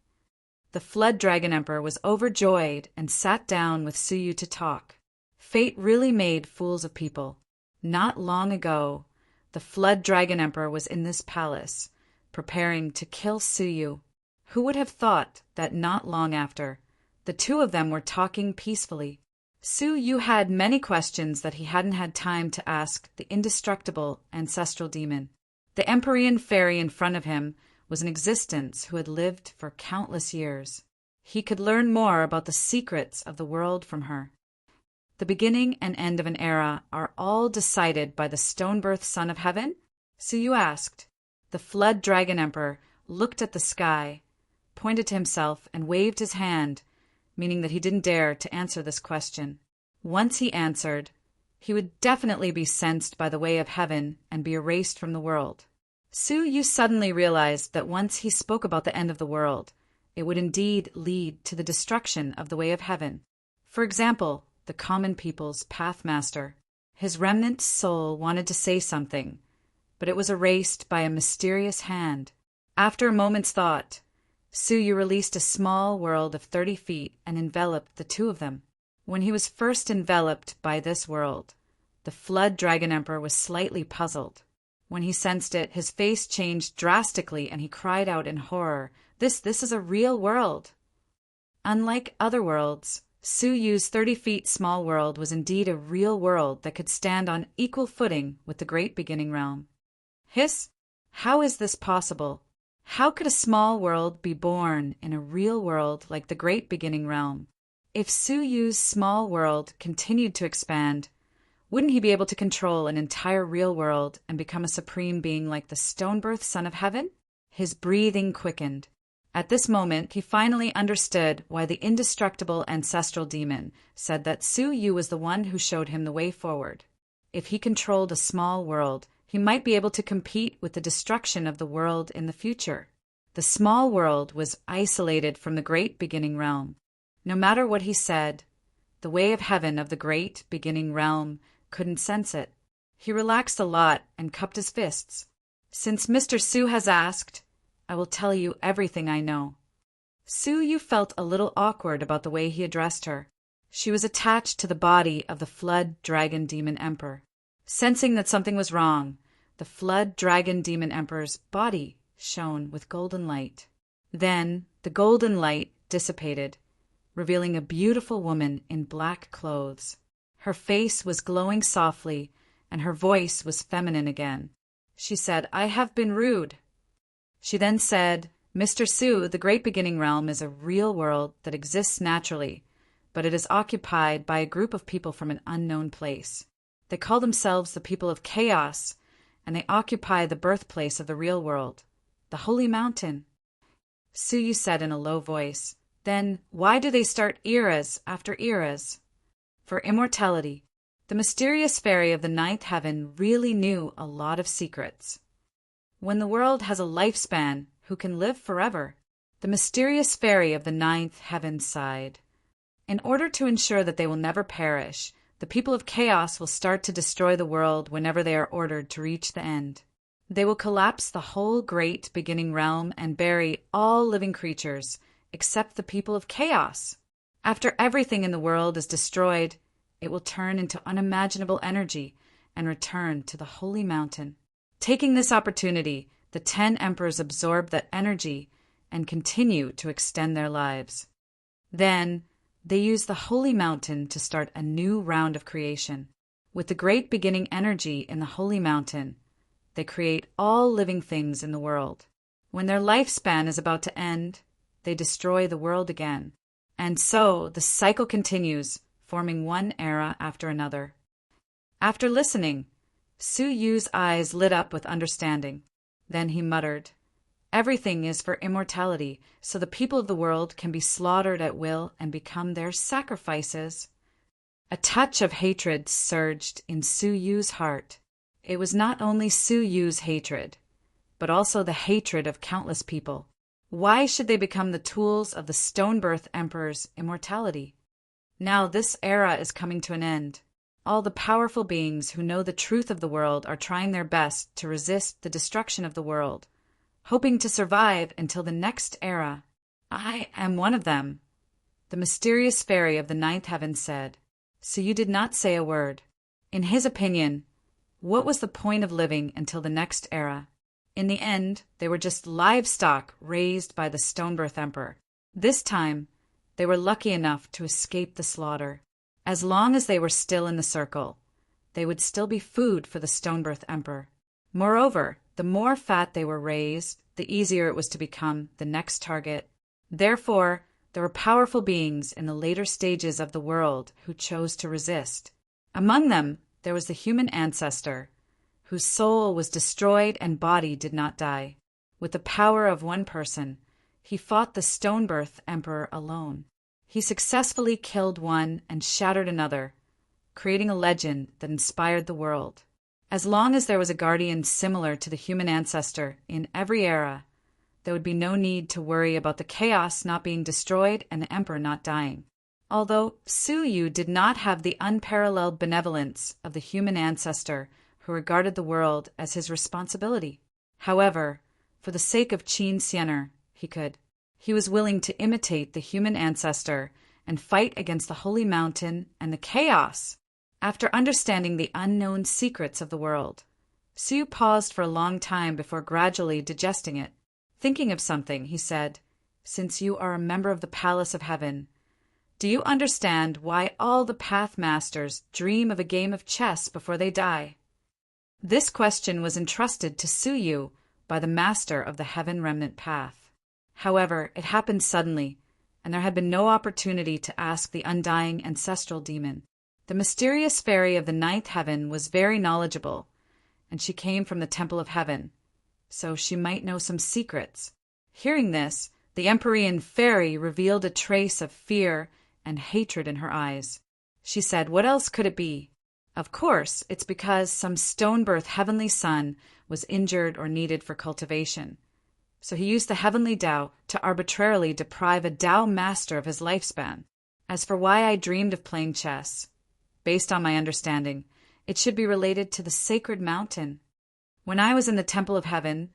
The Flood Dragon Emperor was overjoyed and sat down with Suyu to talk. Fate really made fools of people. Not long ago, the Flood Dragon Emperor was in this palace, preparing to kill Suyu. Who would have thought that not long after, the two of them were talking peacefully? Suyu had many questions that he hadn't had time to ask the indestructible ancestral demon. The Empyrean fairy in front of him was an existence who had lived for countless years. He could learn more about the secrets of the world from her. The beginning and end of an era are all decided by the stone-birth son of heaven? Suyu asked. The Flood Dragon Emperor looked at the sky, pointed to himself, and waved his hand, meaning that he didn't dare to answer this question. Once he answered, he would definitely be sensed by the way of heaven and be erased from the world. Suyu suddenly realized that once he spoke about the end of the world, it would indeed lead to the destruction of the way of heaven. For example, the common people's pathmaster. His remnant soul wanted to say something, but it was erased by a mysterious hand. After a moment's thought, Suyu released a small world of 30 feet and enveloped the two of them. When he was first enveloped by this world, the Flood Dragon Emperor was slightly puzzled. When he sensed it, his face changed drastically and he cried out in horror, This is a real world. Unlike other worlds, Suyu's 30 feet small world was indeed a real world that could stand on equal footing with the Great Beginning Realm. Hiss! How is this possible? How could a small world be born in a real world like the Great Beginning Realm? If Suyu's small world continued to expand, wouldn't he be able to control an entire real world and become a supreme being like the stone-birth son of heaven? His breathing quickened. At this moment, he finally understood why the indestructible ancestral demon said that Suyu was the one who showed him the way forward. If he controlled a small world, he might be able to compete with the destruction of the world in the future. The small world was isolated from the Great Beginning Realm. No matter what he said, the way of heaven of the Great Beginning Realm couldn't sense it. He relaxed a lot and cupped his fists. Since Mr. Su has asked, I will tell you everything I know. Su Yu felt a little awkward about the way he addressed her. She was attached to the body of the Flood Dragon Demon Emperor. Sensing that something was wrong, the Flood Dragon Demon Emperor's body shone with golden light. Then the golden light dissipated, revealing a beautiful woman in black clothes. Her face was glowing softly, and her voice was feminine again. She said, I have been rude. She then said, Mr. Su, the Great Beginning Realm is a real world that exists naturally, but it is occupied by a group of people from an unknown place. They call themselves the people of chaos, and they occupy the birthplace of the real world, the Holy Mountain. Su Yu said in a low voice, Then why do they start eras after eras? For immortality. The mysterious fairy of the ninth heaven really knew a lot of secrets. When the world has a lifespan, who can live forever? The mysterious fairy of the ninth heaven sighed. In order to ensure that they will never perish, the people of chaos will start to destroy the world whenever they are ordered to reach the end. They will collapse the whole great beginning realm and bury all living creatures, except the people of chaos. After everything in the world is destroyed, it will turn into unimaginable energy and return to the Holy Mountain. Taking this opportunity, the 10 emperors absorb that energy and continue to extend their lives. Then, they use the Holy Mountain to start a new round of creation. With the great beginning energy in the Holy Mountain, they create all living things in the world. When their lifespan is about to end, they destroy the world again. And so the cycle continues, forming one era after another. After listening, Su Yu's eyes lit up with understanding. Then he muttered, Everything is for immortality, so the people of the world can be slaughtered at will and become their sacrifices. A touch of hatred surged in Su Yu's heart. It was not only Su Yu's hatred, but also the hatred of countless people. Why should they become the tools of the Stonebirth Emperor's immortality? Now this era is coming to an end. All the powerful beings who know the truth of the world are trying their best to resist the destruction of the world, hoping to survive until the next era. I am one of them, the mysterious fairy of the ninth heaven said. So you did not say a word. In his opinion, what was the point of living until the next era? In the end, they were just livestock raised by the Stonebirth Emperor. This time, they were lucky enough to escape the slaughter. As long as they were still in the circle, they would still be food for the Stonebirth Emperor. Moreover, the more fat they were raised, the easier it was to become the next target. Therefore, there were powerful beings in the later stages of the world who chose to resist. Among them, there was the human ancestor, whose soul was destroyed and body did not die. With the power of one person, he fought the Stonebirth Emperor alone. He successfully killed one and shattered another, creating a legend that inspired the world. As long as there was a guardian similar to the human ancestor in every era, there would be no need to worry about the chaos not being destroyed and the emperor not dying. Although Su Yu did not have the unparalleled benevolence of the human ancestor who regarded the world as his responsibility. However, for the sake of Qin Xianer, he could. He was willing to imitate the human ancestor and fight against the Holy Mountain and the chaos. After understanding the unknown secrets of the world, Su Yu paused for a long time before gradually digesting it. Thinking of something, he said, Since you are a member of the Palace of Heaven, do you understand why all the Pathmasters dream of a game of chess before they die? This question was entrusted to Su Yu by the master of the Heaven Remnant Path. However, it happened suddenly, and there had been no opportunity to ask the undying ancestral demon. The mysterious fairy of the ninth heaven was very knowledgeable, and she came from the Temple of Heaven, so she might know some secrets. Hearing this, the Empyrean fairy revealed a trace of fear and hatred in her eyes. She said, What else could it be? Of course, it's because some Stonebirth heavenly son was injured or needed for cultivation. So he used the heavenly Tao to arbitrarily deprive a Tao master of his lifespan. As for why I dreamed of playing chess, based on my understanding, it should be related to the sacred mountain. When I was in the Temple of Heaven,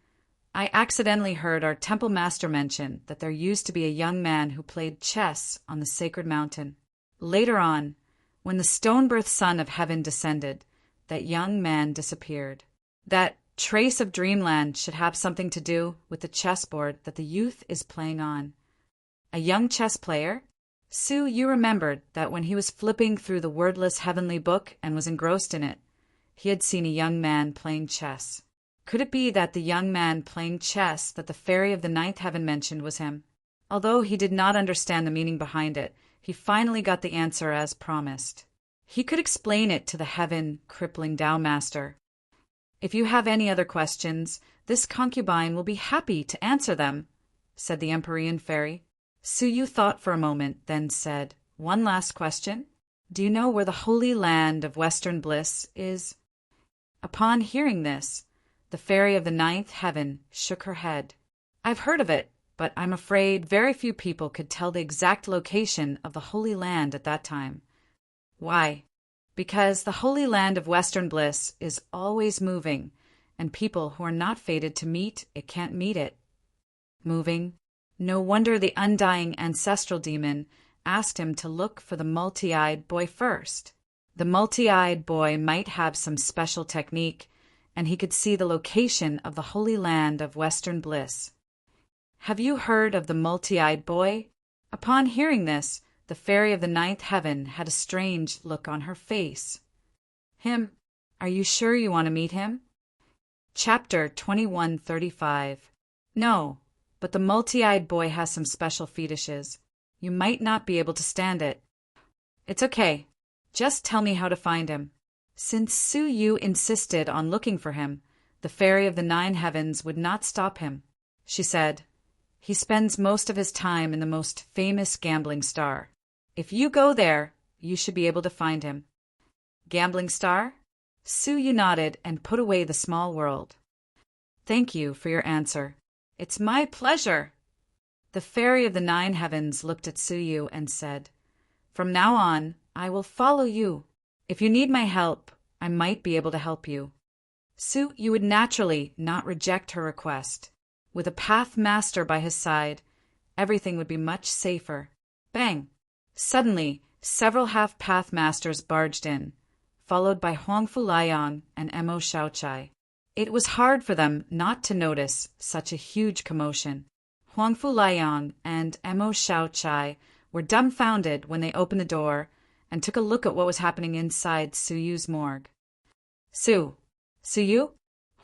I accidentally heard our temple master mention that there used to be a young man who played chess on the sacred mountain. Later on, when the stone-birthed Son of Heaven descended, that young man disappeared. That trace of dreamland should have something to do with the chessboard that the youth is playing on. A young chess player? Sue, you remembered that when he was flipping through the wordless heavenly book and was engrossed in it, he had seen a young man playing chess. Could it be that the young man playing chess that the fairy of the ninth heaven mentioned was him? Although he did not understand the meaning behind it, he finally got the answer as promised. He could explain it to the heaven-crippling Tao Master. If you have any other questions, this concubine will be happy to answer them, said the Empyrean fairy. Suyu thought for a moment, then said, One last question. Do you know where the holy land of Western bliss is? Upon hearing this, the fairy of the ninth heaven shook her head. I've heard of it, but I'm afraid very few people could tell the exact location of the Holy Land at that time. Why? Because the Holy Land of Western bliss is always moving, and people who are not fated to meet it can't meet it. Moving? No wonder the undying ancestral demon asked him to look for the multi-eyed boy first. The multi-eyed boy might have some special technique, and he could see the location of the Holy Land of Western bliss. Have you heard of the multi-eyed boy? Upon hearing this, the fairy of the ninth heaven had a strange look on her face. Him? Are you sure you want to meet him? Chapter 2135. No, but the multi-eyed boy has some special fetishes. You might not be able to stand it. It's okay. Just tell me how to find him. Since Su Yu insisted on looking for him, the fairy of the nine heavens would not stop him. She said, He spends most of his time in the most famous gambling star. If you go there, you should be able to find him. Gambling star? Su Yu nodded and put away the small world. Thank you for your answer. It's my pleasure. The fairy of the nine heavens looked at Su Yu and said, From now on, I will follow you. If you need my help, I might be able to help you. Su Yu would naturally not reject her request. With a path master by his side, everything would be much safer. Bang! Suddenly, several half-path masters barged in, followed by Huangfu Liang and Mo Shaochai. It was hard for them not to notice such a huge commotion. Huangfu Liang and Mo Shaochai were dumbfounded when they opened the door and took a look at what was happening inside Su Yu's morgue. Su Yu?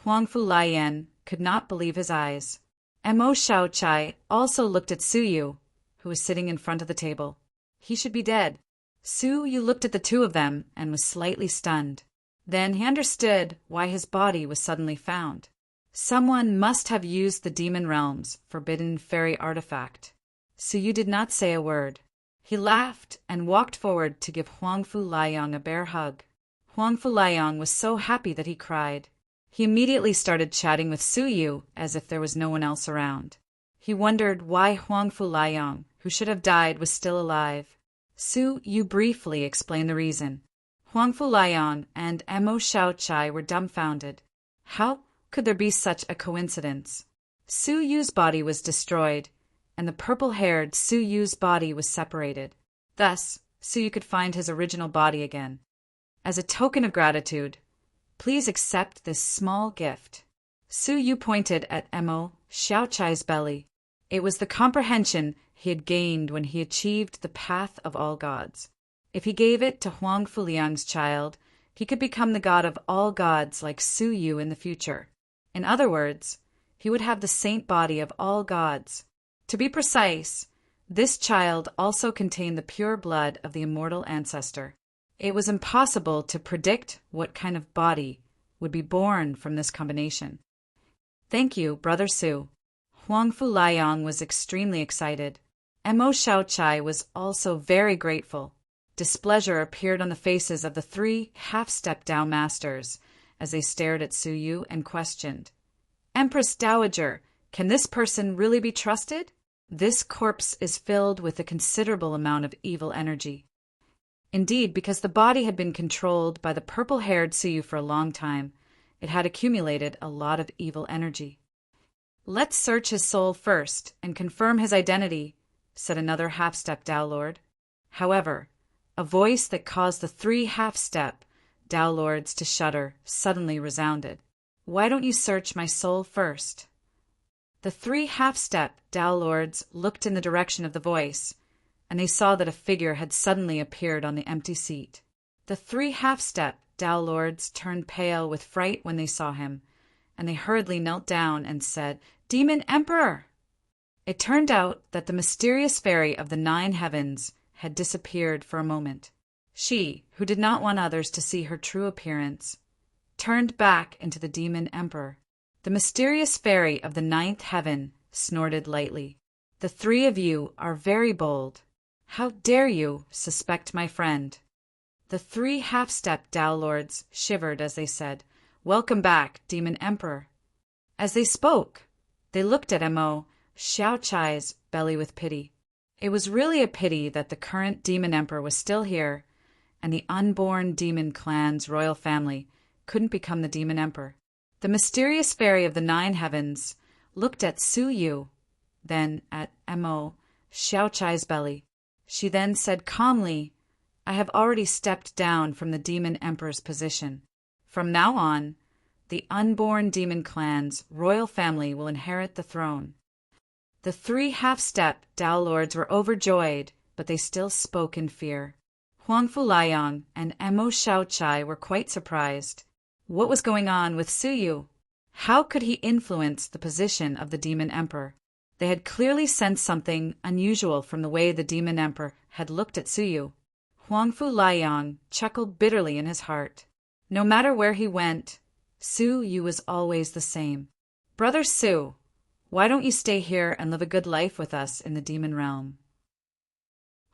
Huangfu Liang could not believe his eyes. Mo Shaochai also looked at Su Yu, who was sitting in front of the table. He should be dead. Su Yu looked at the two of them and was slightly stunned. Then he understood why his body was suddenly found. Someone must have used the demon realm's forbidden fairy artifact. Su Yu did not say a word. He laughed and walked forward to give Huangfu Liang a bear hug. Huangfu Liang was so happy that he cried. He immediately started chatting with Su Yu as if there was no one else around. He wondered why Huangfu Liang, who should have died, was still alive. Su Yu briefly explained the reason. Huangfu Liang and Mo Shaochai were dumbfounded. How could there be such a coincidence? Su Yu's body was destroyed, and the purple-haired Su Yu's body was separated. Thus, Su Yu could find his original body again. As a token of gratitude, please accept this small gift. Su Yu pointed at Mo Shaochai's belly. It was the comprehension he had gained when he achieved the path of all gods. If he gave it to Huangfu Liang's child, he could become the god of all gods like Su Yu in the future. In other words, he would have the saint body of all gods. To be precise, this child also contained the pure blood of the immortal ancestor. It was impossible to predict what kind of body would be born from this combination. Thank you, Brother Su. Huangfu Liang was extremely excited. Mo Shaochai was also very grateful. Displeasure appeared on the faces of the three half-step Tao masters as they stared at Su Yu and questioned, Empress Dowager, can this person really be trusted? This corpse is filled with a considerable amount of evil energy. Indeed, because the body had been controlled by the purple-haired Su Yu for a long time, It had accumulated a lot of evil energy. "Let's search his soul first and confirm his identity," said another half-step Tao Lord. However, a voice that caused the 3 half-step Tao Lords to shudder suddenly resounded. "Why don't you search my soul first?" The 3 half-step Tao Lords looked in the direction of the voice, and they saw that a figure had suddenly appeared on the empty seat. The 3 half-step Tao Lords turned pale with fright when they saw him, and they hurriedly knelt down and said, "Demon Emperor!" It turned out that the mysterious fairy of the 9 heavens had disappeared for a moment. She, who did not want others to see her true appearance, turned back into the Demon Emperor. The mysterious fairy of the 9th heaven snorted lightly. "The 3 of you are very bold. How dare you suspect my friend?" The 3 half-step Tao Lords shivered as they said, "Welcome back, Demon Emperor." As they spoke, they looked at Mo Xiaochai's belly with pity. It was really a pity that the current Demon Emperor was still here, and the unborn demon clan's royal family couldn't become the Demon Emperor. The mysterious fairy of the 9 heavens looked at Su Yu, then at Mo Xiaochai's belly. She then said calmly, "I have already stepped down from the Demon Emperor's position. From now on, the unborn demon clan's royal family will inherit the throne." The 3 half-step Tao Lords were overjoyed, but they still spoke in fear. Huangfu Liang and Mo Xiaochai were quite surprised. What was going on with Su Yu? How could he influence the position of the Demon Emperor? They had clearly sensed something unusual from the way the Demon Emperor had looked at Su Yu. Huangfu Liang chuckled bitterly in his heart. No matter where he went, Su Yu was always the same. "Brother Su, why don't you stay here and live a good life with us in the demon realm?"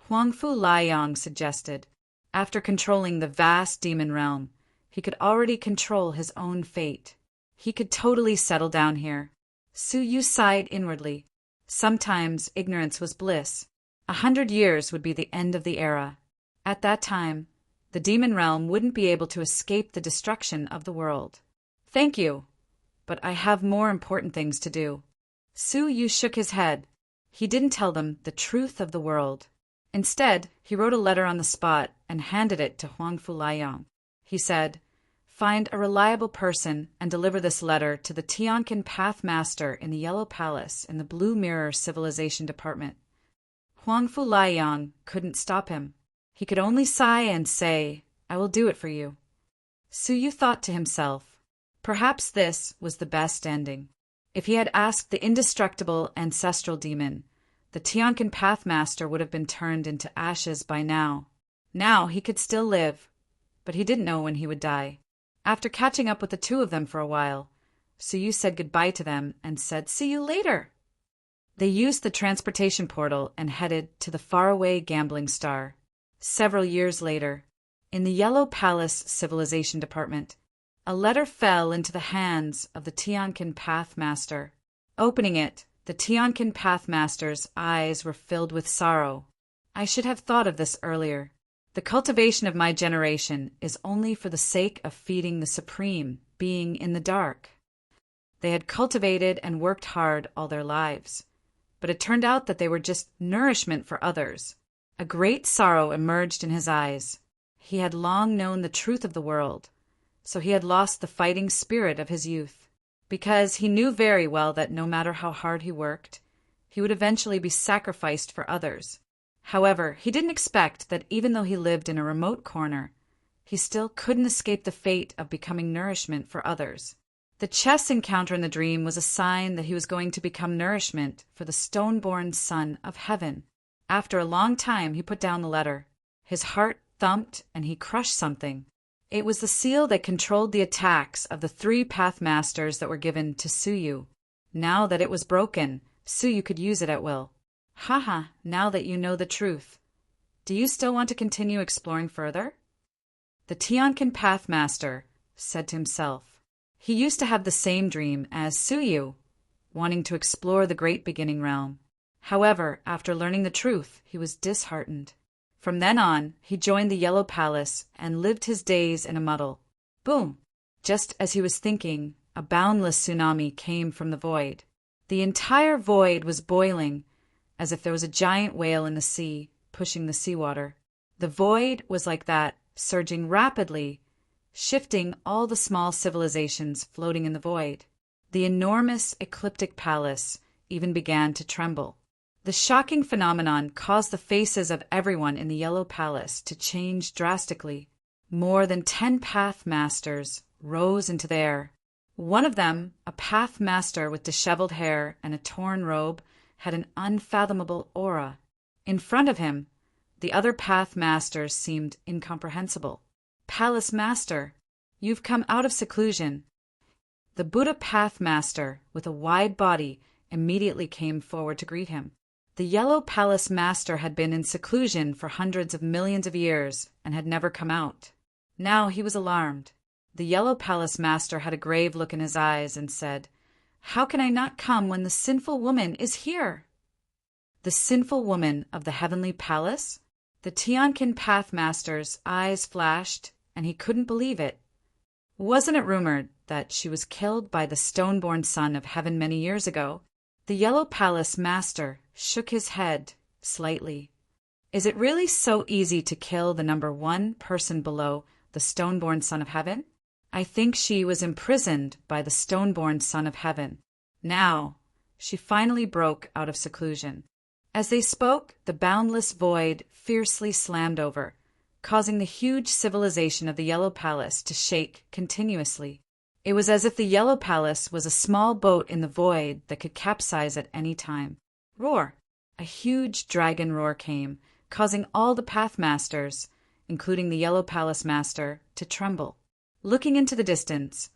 Huangfu Liang suggested. After controlling the vast demon realm, he could already control his own fate. He could totally settle down here. Su Yu sighed inwardly. Sometimes ignorance was bliss. 100 years would be the end of the era. At that time, the demon realm wouldn't be able to escape the destruction of the world. "Thank you, but I have more important things to do." Su Yu shook his head. He didn't tell them the truth of the world. Instead, he wrote a letter on the spot and handed it to Huangfu Liang. He said, "Find a reliable person and deliver this letter to the Tianqin Path Master in the Yellow Palace in the Blue Mirror Civilization Department." Huangfu Liang couldn't stop him. He could only sigh and say, "I will do it for you." Su Yu thought to himself, perhaps this was the best ending. If he had asked the indestructible ancestral demon, the Tianqin Pathmaster would have been turned into ashes by now. Now he could still live, but he didn't know when he would die. After catching up with the 2 of them for a while, Su Yu said goodbye to them and said, "See you later." They used the transportation portal and headed to the faraway gambling star. Several years later, in the Yellow Palace Civilization Department, a letter fell into the hands of the Tianqin Pathmaster. Opening it, the Tianqin Pathmaster's eyes were filled with sorrow. "I should have thought of this earlier. The cultivation of my generation is only for the sake of feeding the Supreme Being in the dark." They had cultivated and worked hard all their lives, but it turned out that they were just nourishment for others. A great sorrow emerged in his eyes. He had long known the truth of the world, so he had lost the fighting spirit of his youth, because he knew very well that no matter how hard he worked, he would eventually be sacrificed for others. However, he didn't expect that even though he lived in a remote corner, he still couldn't escape the fate of becoming nourishment for others. The chess encounter in the dream was a sign that he was going to become nourishment for the stone-born son of heaven. After a long time, he put down the letter. His heart thumped and he crushed something. It was the seal that controlled the attacks of the 3 Pathmasters that were given to Su Yu. Now that it was broken, Su Yu could use it at will. "Haha, now that you know the truth, do you still want to continue exploring further?" The Tianqin Pathmaster said to himself. He used to have the same dream as Su Yu, wanting to explore the great beginning realm. However, after learning the truth, he was disheartened. From then on, he joined the Yellow Palace and lived his days in a muddle. Boom! Just as he was thinking, a boundless tsunami came from the void. The entire void was boiling, as if there was a giant whale in the sea, pushing the seawater. The void was like that, surging rapidly, shifting all the small civilizations floating in the void. The enormous ecliptic palace even began to tremble. The shocking phenomenon caused the faces of everyone in the Yellow Palace to change drastically. More than 10 path masters rose into the air. One of them, a path master with disheveled hair and a torn robe, had an unfathomable aura. In front of him, the other path masters seemed incomprehensible. "Palace Master, you've come out of seclusion." The Buddha Path Master, with a wide body, immediately came forward to greet him. The Yellow Palace Master had been in seclusion for hundreds of millions of years and had never come out. Now he was alarmed. The Yellow Palace Master had a grave look in his eyes and said, "How can I not come when the sinful woman is here?" The sinful woman of the Heavenly Palace? The Tiankin Path Master's eyes flashed, and he couldn't believe it. Wasn't it rumored that she was killed by the stone-born son of heaven many years ago? The Yellow Palace Master shook his head slightly. Is it really so easy to kill the number one person below the stone-born son of heaven? I think she was imprisoned by the stone-born son of heaven. Now, she finally broke out of seclusion. As they spoke, the boundless void fiercely slammed over, causing the huge civilization of the Yellow Palace to shake continuously. It was as if the Yellow Palace was a small boat in the void that could capsize at any time. Roar! A huge dragon roar came, causing all the Pathmasters, including the Yellow Palace Master, to tremble. Looking into the distance,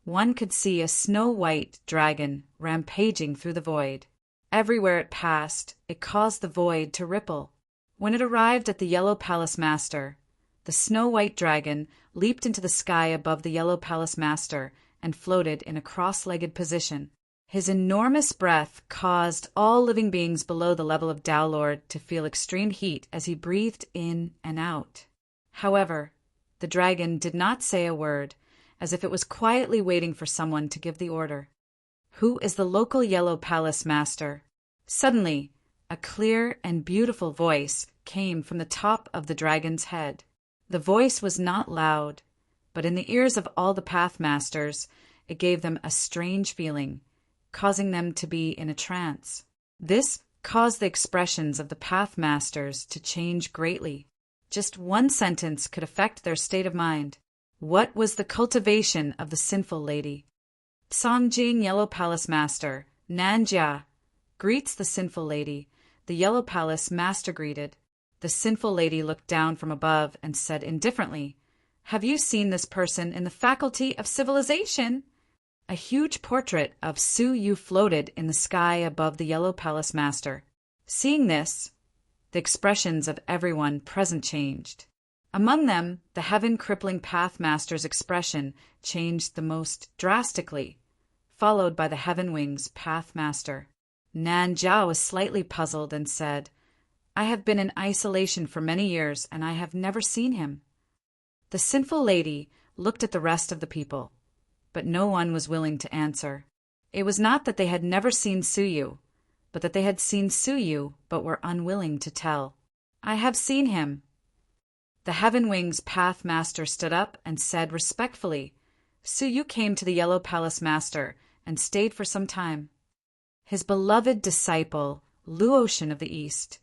one could see a snow-white dragon rampaging through the void. Everywhere it passed, it caused the void to ripple. When it arrived at the Yellow Palace Master, the snow-white dragon leaped into the sky above the Yellow Palace Master and floated in a cross-legged position. His enormous breath caused all living beings below the level of Tao Lord to feel extreme heat as he breathed in and out. However, the dragon did not say a word, as if it was quietly waiting for someone to give the order. "Who is the local Yellow Palace Master?" Suddenly, a clear and beautiful voice came from the top of the dragon's head. The voice was not loud, but in the ears of all the Pathmasters, it gave them a strange feeling, causing them to be in a trance. This caused the expressions of the Pathmasters to change greatly. Just one sentence could affect their state of mind. What was the cultivation of the sinful lady? Songjing Yellow Palace Master, Nanjia, greets the sinful lady. The Yellow Palace Master greeted. The sinful lady looked down from above and said indifferently, "Have you seen this person in the Faculty of Civilization?" A huge portrait of Su Yu floated in the sky above the Yellow Palace Master. Seeing this, the expressions of everyone present changed. Among them, the heaven-crippling Pathmaster's expression changed the most drastically, followed by the Heaven Wings Pathmaster. Nan Jiao was slightly puzzled and said, "I have been in isolation for many years, and I have never seen him." The sinful lady looked at the rest of the people, but no one was willing to answer. It was not that they had never seen Suyu, but that they had seen Suyu but were unwilling to tell. "I have seen him." The Heaven Wings Pathmaster stood up and said respectfully, "Suyu came to the Yellow Palace Master and stayed for some time. His beloved disciple, Luotian of the East,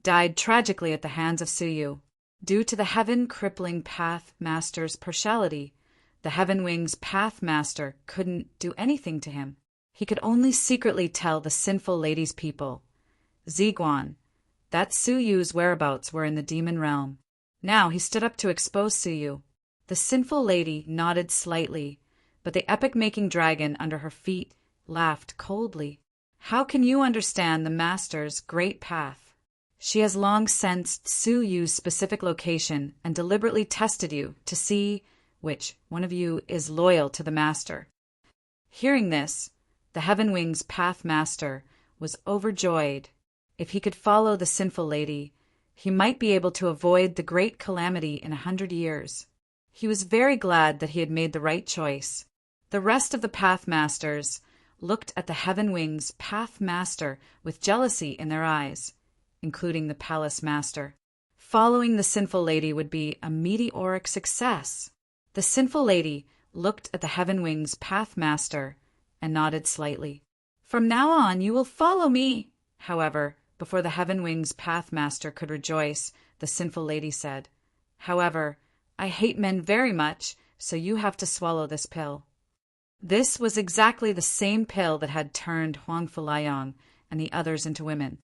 died tragically at the hands of Suyu. Due to the heaven-crippling Pathmaster's partiality, the Heaven Wings Pathmaster couldn't do anything to him. He could only secretly tell the sinful lady's people, Ziguan, that Suyu's whereabouts were in the demon realm. Now he stood up to expose Suyu. The sinful lady nodded slightly, but the epic-making dragon under her feet laughed coldly. How can you understand the Master's great path? She has long sensed Suyu's specific location and deliberately tested you to see which one of you is loyal to the Master." Hearing this, the Heaven Wings Pathmaster was overjoyed. If he could follow the sinful lady, he might be able to avoid the great calamity in 100 years. He was very glad that he had made the right choice. The rest of the Pathmasters looked at the Heaven Wing's Pathmaster with jealousy in their eyes, including the Palace Master. Following the Sinful Lady would be a meteoric success. The Sinful Lady looked at the Heaven Wing's Pathmaster and nodded slightly. "From now on, you will follow me." However, before the Heaven Wing's Pathmaster could rejoice, the Sinful Lady said, "However, I hate men very much, so you have to swallow this pill." This was exactly the same pill that had turned Huang Fulayang and the others into women.